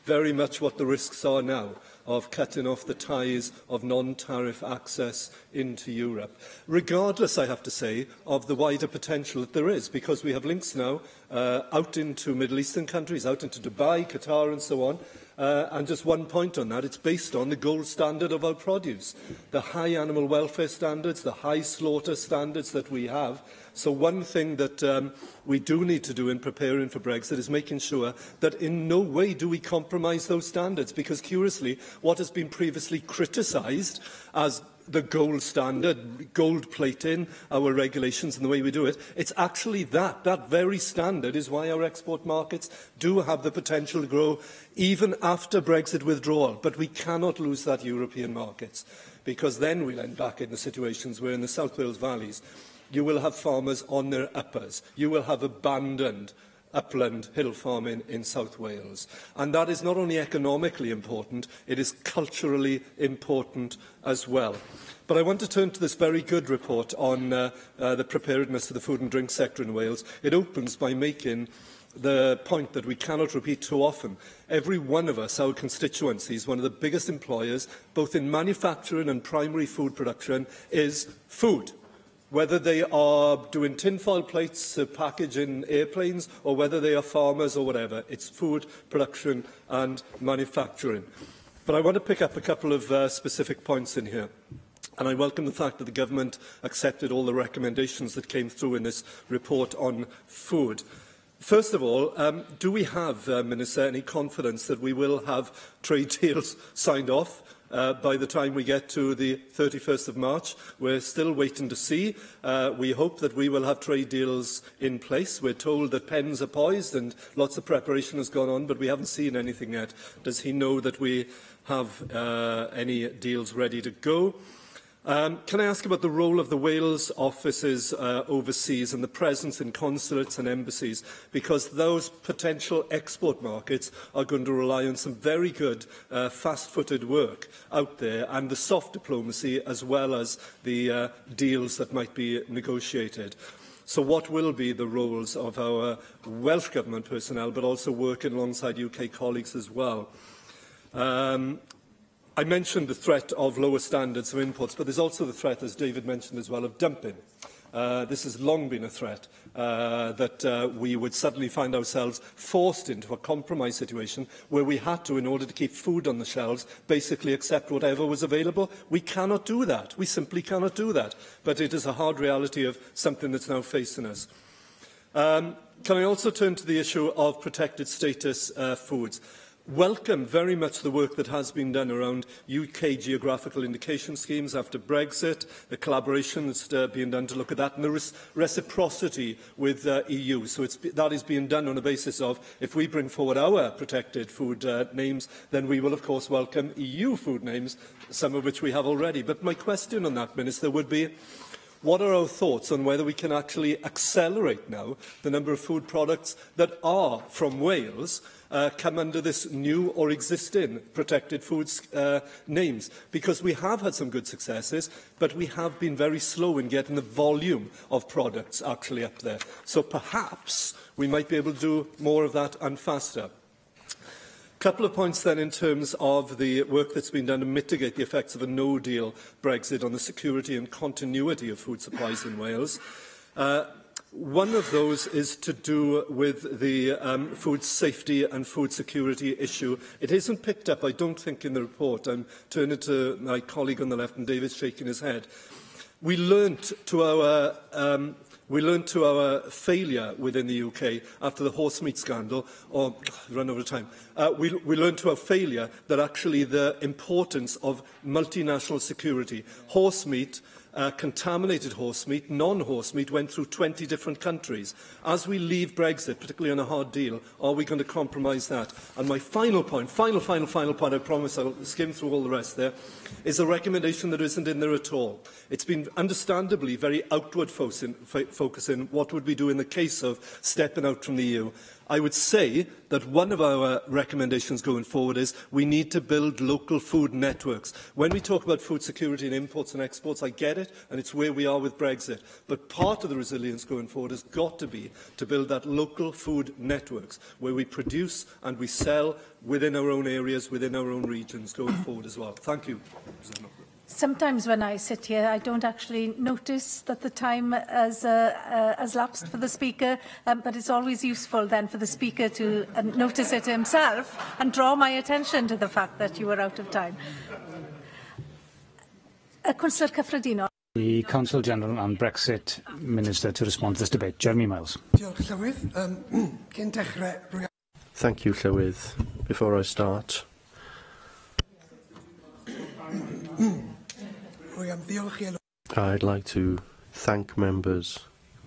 very much what the risks are now of cutting off the ties of non-tariff access into Europe, regardless, I have to say, of the wider potential that there is, because we have links now out into Middle Eastern countries, out into Dubai, Qatar and so on. And just one point on that, it's based on the gold standard of our produce, the high animal welfare standards, the high slaughter standards that we have. So one thing that we do need to do in preparing for Brexit is making sure that in no way do we compromise those standards, because curiously, what has been previously criticised as the gold standard, gold plating our regulations and the way we do it, it's actually that very standard is why our export markets do have the potential to grow even after Brexit withdrawal. But we cannot lose that European markets, because then we'll end back in the situations where in the South Wales valleys you will have farmers on their uppers. You will have abandoned upland hill farming in South Wales. And that is not only economically important, it is culturally important as well. But I want to turn to this very good report on the preparedness of the food and drink sector in Wales. It opens by making the point that we cannot repeat too often. Every one of us, our constituencies, one of the biggest employers, both in manufacturing and primary food production, is food. Whether they are doing tinfoil plates to package in airplanes, or whether they are farmers or whatever, it's food production and manufacturing. But I want to pick up a couple of specific points in here. And I welcome the fact that the government accepted all the recommendations that came through in this report on food. First of all, do we have, Minister, any confidence that we will have trade deals signed off by the time we get to the 31st of March? We're still waiting to see. We hope that we will have trade deals in place. We're told that pens are poised and lots of preparation has gone on, but we haven't seen anything yet. Does he know that we have any deals ready to go? Can I ask about the role of the Wales offices overseas and the presence in consulates and embassies, because those potential export markets are going to rely on some very good fast-footed work out there, and the soft diplomacy as well as the deals that might be negotiated. So what will be the roles of our Welsh Government personnel, but also working alongside UK colleagues as well? I mentioned the threat of lower standards of imports, but there's also the threat, as David mentioned as well, of dumping. This has long been a threat, that we would suddenly find ourselves forced into a compromise situation where we had to, in order to keep food on the shelves, basically accept whatever was available. We cannot do that. We simply cannot do that. But it is a hard reality of something that's now facing us. Can I also turn to the issue of protected status foods? welcome very much the work that has been done around UK geographical indication schemes after Brexit, the collaboration that's being done to look at that, and the reciprocity with EU. So that is being done on a basis of, if we bring forward our protected food names, then we will, of course, welcome EU food names, some of which we have already. But my question on that, Minister, would be, what are our thoughts on whether we can actually accelerate now the number of food products that are from Wales come under this new or existing protected foods names? Because we have had some good successes, but we have been very slow in getting the volume of products actually up there. So perhaps we might be able to do more of that and faster. Couple of points then in terms of the work that's been done to mitigate the effects of a no-deal Brexit on the security and continuity of food supplies in Wales. One of those is to do with the food safety and food security issue. It isn't picked up, I don't think, in the report. I'm turning to my colleague on the left, and David's shaking his head. We learnt to our failure within the UK after the horse meat scandal, or run over time. We learned to our failure that actually the importance of multinational security, horse meat, contaminated horse meat, non-horse meat, went through 20 different countries. As we leave Brexit, particularly on a hard deal, are we going to compromise that? And my final point, final point, I promise I'll skim through all the rest there, is a recommendation that isn't in there at all. It's been understandably very outward focusing what would we do in the case of stepping out from the EU. I would say that one of our recommendations going forward is we need to build local food networks. When we talk about food security and imports and exports, I get it, and it's where we are with Brexit. But part of the resilience going forward has got to be to build that local food networks where we produce and we sell within our own areas, within our own regions going forward as well. Thank you. Sometimes when I sit here, I don't actually notice that the time has lapsed for the Speaker, but it's always useful then for the Speaker to notice it himself and draw my attention to the fact that you were out of time. Councillor Cyffredinol. The Consul General and Brexit Minister to respond to this debate. Jeremy Miles. Thank you, Llywydd. Before I start, I'd like to thank members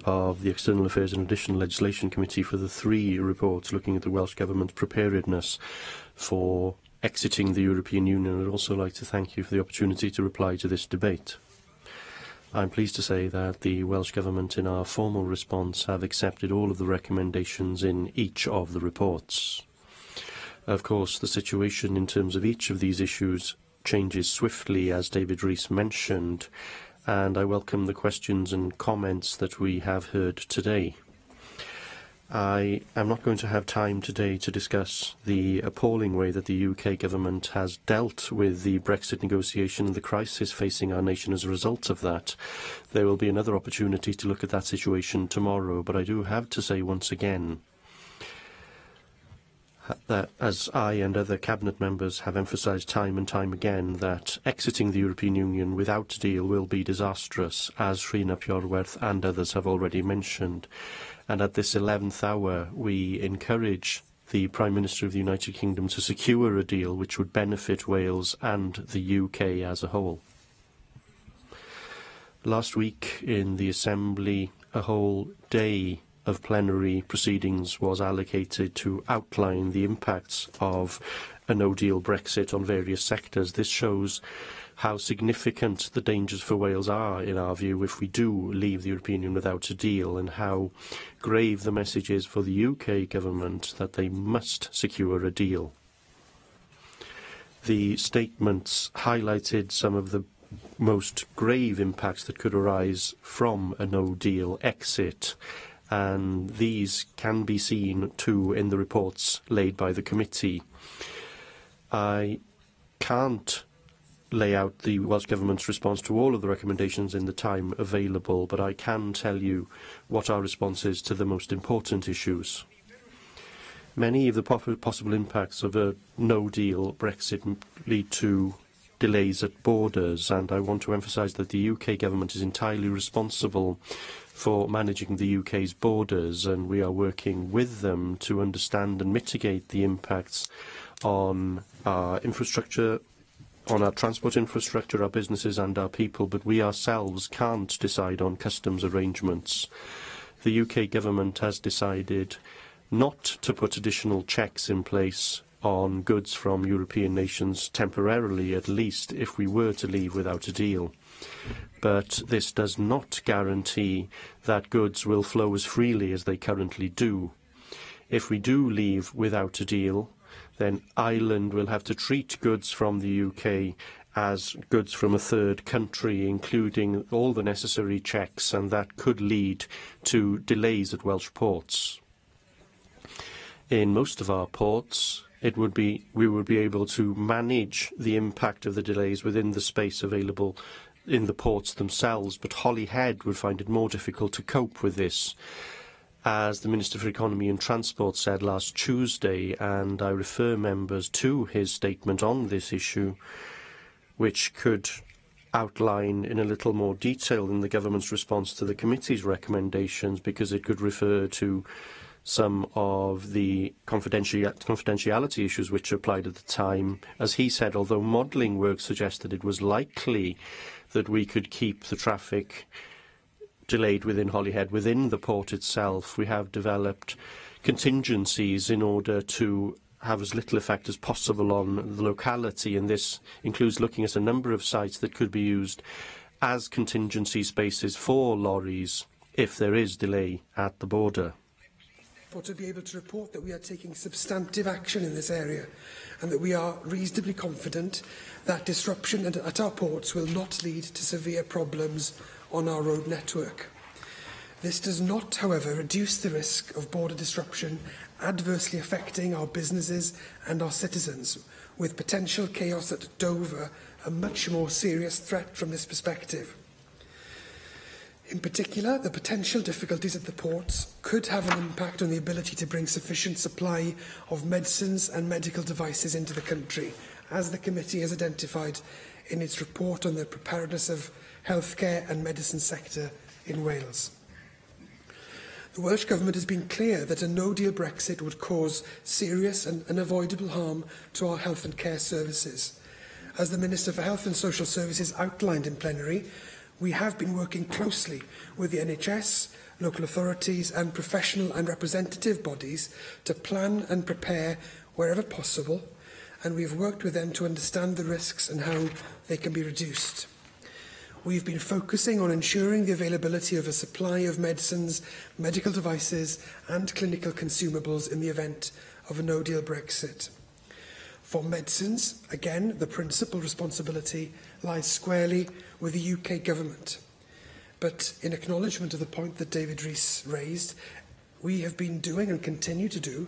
of the External Affairs and Additional Legislation Committee for the 3 reports looking at the Welsh Government's preparedness for exiting the European Union. I'd also like to thank you for the opportunity to reply to this debate. I'm pleased to say that the Welsh Government, in our formal response, have accepted all of the recommendations in each of the reports. Of course, the situation in terms of each of these issues changes swiftly, as David Rees mentioned, and I welcome the questions and comments that we have heard today. I am not going to have time today to discuss the appalling way that the UK government has dealt with the Brexit negotiation and the crisis facing our nation as a result of that. There will be another opportunity to look at that situation tomorrow, but I do have to say once again that, as I and other Cabinet members have emphasised time and time again, that exiting the European Union without a deal will be disastrous, as Rhina Pyorwerth and others have already mentioned. And at this 11th hour, we encourage the Prime Minister of the United Kingdom to secure a deal which would benefit Wales and the UK as a whole. Last week in the Assembly, a whole day of plenary proceedings was allocated to outline the impacts of a no-deal Brexit on various sectors. This shows how significant the dangers for Wales are, in our view, if we do leave the European Union without a deal, and how grave the message is for the UK government that they must secure a deal. The statements highlighted some of the most grave impacts that could arise from a no-deal exit, and these can be seen too in the reports laid by the committee. I can't lay out the Welsh Government's response to all of the recommendations in the time available, but I can tell you what our response is to the most important issues. Many of the possible impacts of a no-deal Brexit lead to delays at borders, and I want to emphasise that the UK Government is entirely responsible for managing the UK's borders, and we are working with them to understand and mitigate the impacts on our infrastructure, on our transport infrastructure, our businesses and our people, but we ourselves can't decide on customs arrangements. The UK government has decided not to put additional checks in place on goods from European nations, temporarily at least, if we were to leave without a deal. But this does not guarantee that goods will flow as freely as they currently do. If we do leave without a deal, then Ireland will have to treat goods from the UK as goods from a third country, including all the necessary checks, and that could lead to delays at Welsh ports. In most of our ports, we would be able to manage the impact of the delays within the space available in the ports themselves, but Holyhead would find it more difficult to cope with this. As the Minister for Economy and Transport said last Tuesday, and I refer members to his statement on this issue, which could outline in a little more detail in the government's response to the committee's recommendations, because it could refer to some of the confidentiality issues which applied at the time. As he said, although modelling work suggested it was likely that we could keep the traffic delayed within Holyhead, within the port itself, we have developed contingencies in order to have as little effect as possible on the locality, and this includes looking at a number of sites that could be used as contingency spaces for lorries if there is delay at the border. To be able to report that we are taking substantive action in this area, and that we are reasonably confident that disruption at our ports will not lead to severe problems on our road network. This does not, however, reduce the risk of border disruption adversely affecting our businesses and our citizens, with potential chaos at Dover a much more serious threat from this perspective. In particular, the potential difficulties at the ports could have an impact on the ability to bring sufficient supply of medicines and medical devices into the country, as the committee has identified in its report on the preparedness of healthcare and medicine sector in Wales. The Welsh Government has been clear that a no-deal Brexit would cause serious and unavoidable harm to our health and care services. As the Minister for Health and Social Services outlined in plenary, we have been working closely with the NHS, local authorities and professional and representative bodies to plan and prepare wherever possible, and we have worked with them to understand the risks and how they can be reduced. We've been focusing on ensuring the availability of a supply of medicines, medical devices and clinical consumables in the event of a no-deal Brexit. For medicines, again, the principal responsibility lies squarely with the UK Government. But in acknowledgement of the point that David Rees raised, we have been doing and continue to do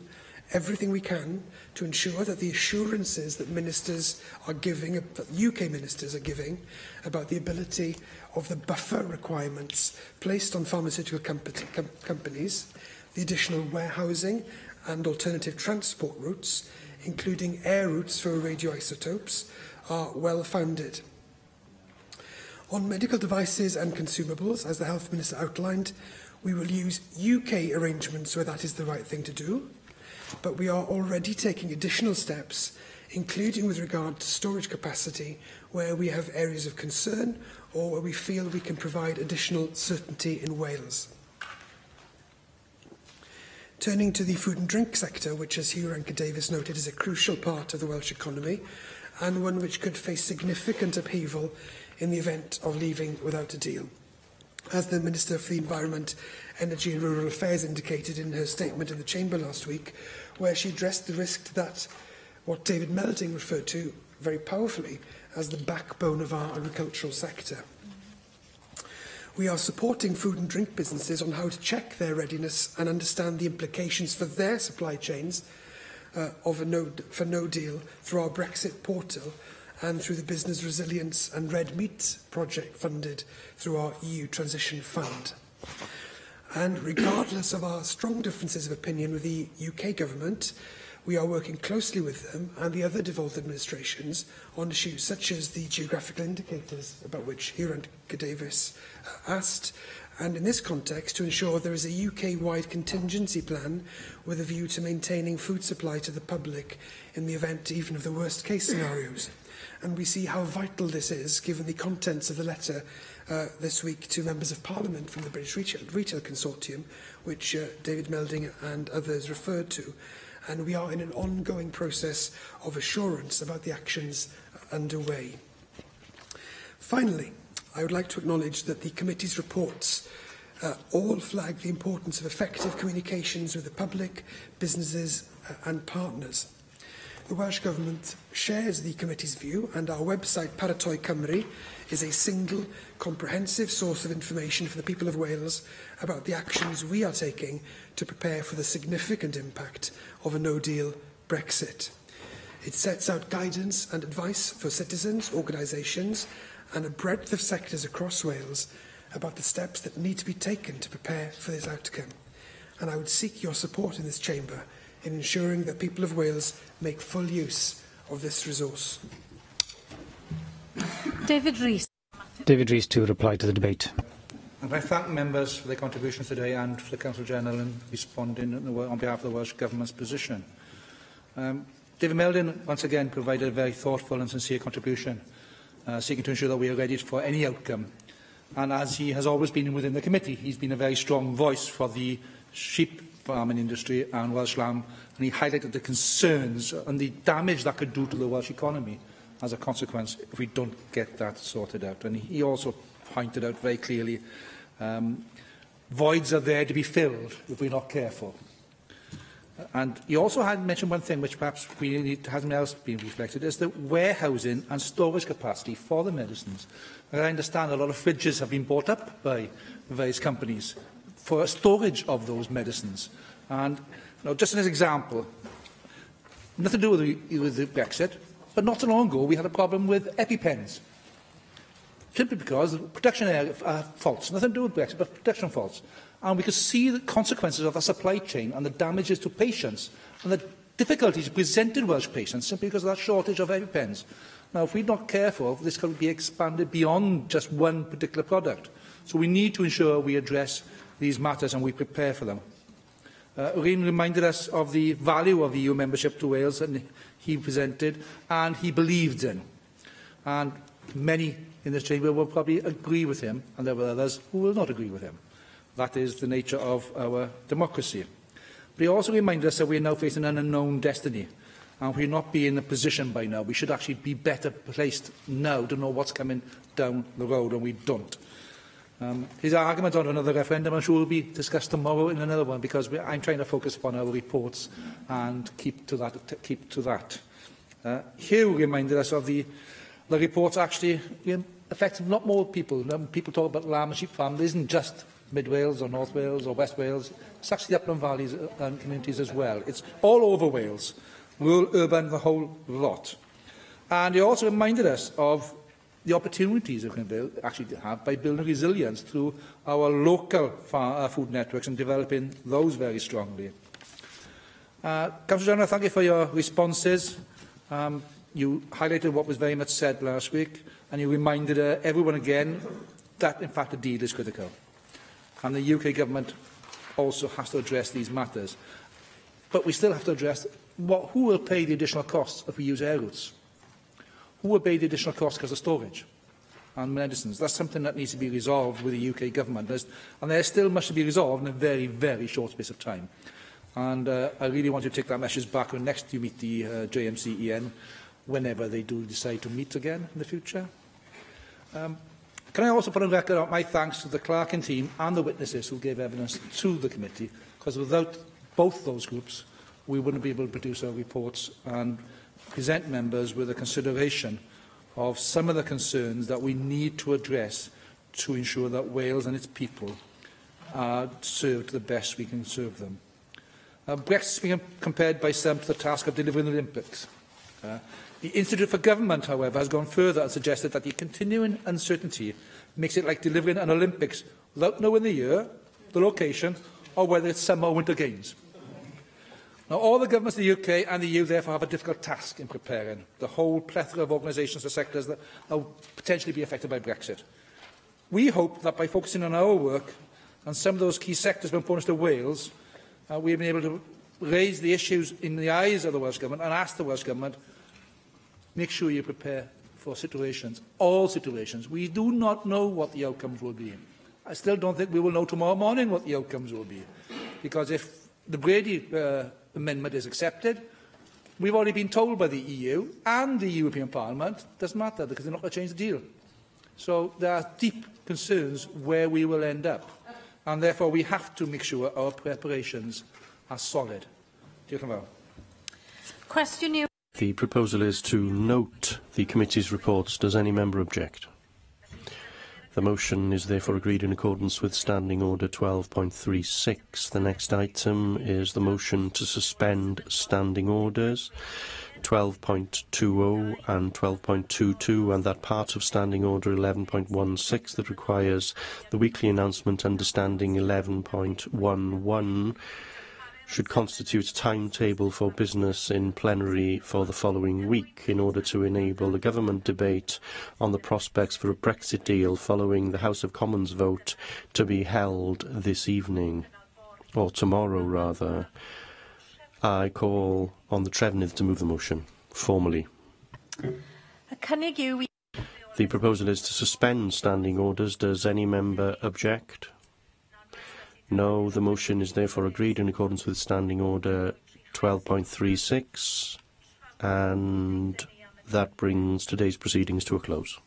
everything we can to ensure that the assurances that ministers are giving, that UK ministers are giving, about the ability of the buffer requirements placed on pharmaceutical companies, the additional warehousing and alternative transport routes, including air routes for radioisotopes, are well-founded. On medical devices and consumables, as the Health Minister outlined, we will use UK arrangements where that is the right thing to do, but we are already taking additional steps, including with regard to storage capacity, where we have areas of concern or where we feel we can provide additional certainty in Wales. Turning to the food and drink sector, which, as Hugh Rankin-Davies noted, is a crucial part of the Welsh economy and one which could face significant upheaval in the event of leaving without a deal. As the Minister for the Environment, Energy and Rural Affairs indicated in her statement in the Chamber last week, where she addressed the risk that what David Melding referred to very powerfully as the backbone of our agricultural sector. We are supporting food and drink businesses on how to check their readiness and understand the implications for their supply chains for no deal through our Brexit portal and through the Business Resilience and Red Meat project funded through our EU Transition Fund. And regardless of our strong differences of opinion with the UK Government, we are working closely with them and the other devolved administrations on issues such as the geographical indicators about which Hugh Rankin-Davies asked, and in this context to ensure there is a UK-wide contingency plan with a view to maintaining food supply to the public in the event even of the worst-case scenarios. And we see how vital this is, given the contents of the letter this week to Members of Parliament from the British Retail Consortium, which David Melding and others referred to. And we are in an ongoing process of assurance about the actions underway. Finally, I would like to acknowledge that the committee's reports all flag the importance of effective communications with the public, businesses and partners. The Welsh Government shares the committee's view, and our website, Paratoi Cymru, is a single, comprehensive source of information for the people of Wales about the actions we are taking to prepare for the significant impact of a no-deal Brexit. It sets out guidance and advice for citizens, organisations and a breadth of sectors across Wales about the steps that need to be taken to prepare for this outcome. And I would seek your support in this chamber in ensuring that people of Wales make full use of this resource. David Rees. David Rees to reply to the debate. And I thank members for their contributions today and for the Council-General in responding on behalf of the Welsh Government's position. David Melding once again provided a very thoughtful and sincere contribution, seeking to ensure that we are ready for any outcome. And as he has always been within the committee, he's been a very strong voice for the sheep farming industry and Welsh lamb, and he highlighted the concerns and the damage that could do to the Welsh economy as a consequence if we don't get that sorted out. And he also pointed out very clearly voids are there to be filled if we're not careful. And he also had mentioned one thing which perhaps hasn't else been reflected, is the warehousing and storage capacity for the medicines. And I understand a lot of fridges have been bought up by various companies for storage of those medicines. And just as an example, nothing to do with the Brexit, but not so long ago we had a problem with EpiPens. Simply because of production faults, nothing to do with Brexit, but production faults. And we could see the consequences of the supply chain and the damages to patients and the difficulties presented Welsh patients simply because of that shortage of EpiPens. Now, if we're not careful, this could be expanded beyond just one particular product. So we need to ensure we address these matters and we prepare for them. Irene reminded us of the value of EU membership to Wales, and he presented and he believed in. And many in this chamber will probably agree with him, and there were others who will not agree with him. That is the nature of our democracy. But he also reminded us that we are now facing an unknown destiny, and we will not be in a position by now. We should actually be better placed now to know what's coming down the road, and we don't. His argument on another referendum, I'm sure, will be discussed tomorrow in another one, because I'm trying to focus upon our reports and keep to that. Hugh reminded us of the reports actually affect a lot more people. People talk about lamb and sheep farm. It isn't just Mid Wales or North Wales or West Wales. It's actually the upland valleys and communities as well. It's all over Wales, rural, urban, the whole lot. And he also reminded us of the opportunities we can actually have by building resilience through our local food networks and developing those very strongly. Councillor General, thank you for your responses. You highlighted what was very much said last week, and you reminded everyone again that, in fact, a deal is critical. And the UK Government also has to address these matters. But we still have to address who will pay the additional costs if we use air routes? Who will pay the additional costs because of storage and medicines? That's something that needs to be resolved with the UK Government. And there's still much to be resolved in a very, very short space of time. And I really want you to take that message back when next you meet the JMCEN, whenever they do decide to meet again in the future. Can I also put on record my thanks to the Clarkin team and the witnesses who gave evidence to the committee, because without both those groups, we wouldn't be able to produce our reports and present members with a consideration of some of the concerns that we need to address to ensure that Wales and its people are served the best we can serve them. Brexit has been compared by some to the task of delivering the Olympics. The Institute for Government, however, has gone further and suggested that the continuing uncertainty makes it like delivering an Olympics without knowing the year, the location, or whether it's summer or winter games. Now, all the governments of the UK and the EU therefore have a difficult task in preparing the whole plethora of organisations and sectors that will potentially be affected by Brexit. We hope that by focusing on our work and some of those key sectors have been important to Wales, we have been able to raise the issues in the eyes of the Welsh Government and ask the Welsh Government, make sure you prepare for situations, all situations. We do not know what the outcomes will be. I still don't think we will know tomorrow morning what the outcomes will be, because if the Brady amendment is accepted, we've already been told by the EU and the European Parliament it doesn't matter because they're not going to change the deal. So there are deep concerns where we will end up, and therefore we have to make sure our preparations are solid. Diolch yn fawr. Question you. The proposal is to note the committee's reports. Does any member object? The motion is therefore agreed in accordance with Standing Order 12.36. The next item is the motion to suspend standing orders 12.20 and 12.22, and that part of Standing Order 11.16 that requires the weekly announcement under Standing 11.11 should constitute a timetable for business in plenary for the following week in order to enable the government debate on the prospects for a Brexit deal following the House of Commons vote to be held this evening, or tomorrow rather. I call on the Trefnydd to move the motion formally. The proposal is to suspend standing orders. Does any member object? No, the motion is therefore agreed in accordance with Standing Order 12.36, and that brings today's proceedings to a close.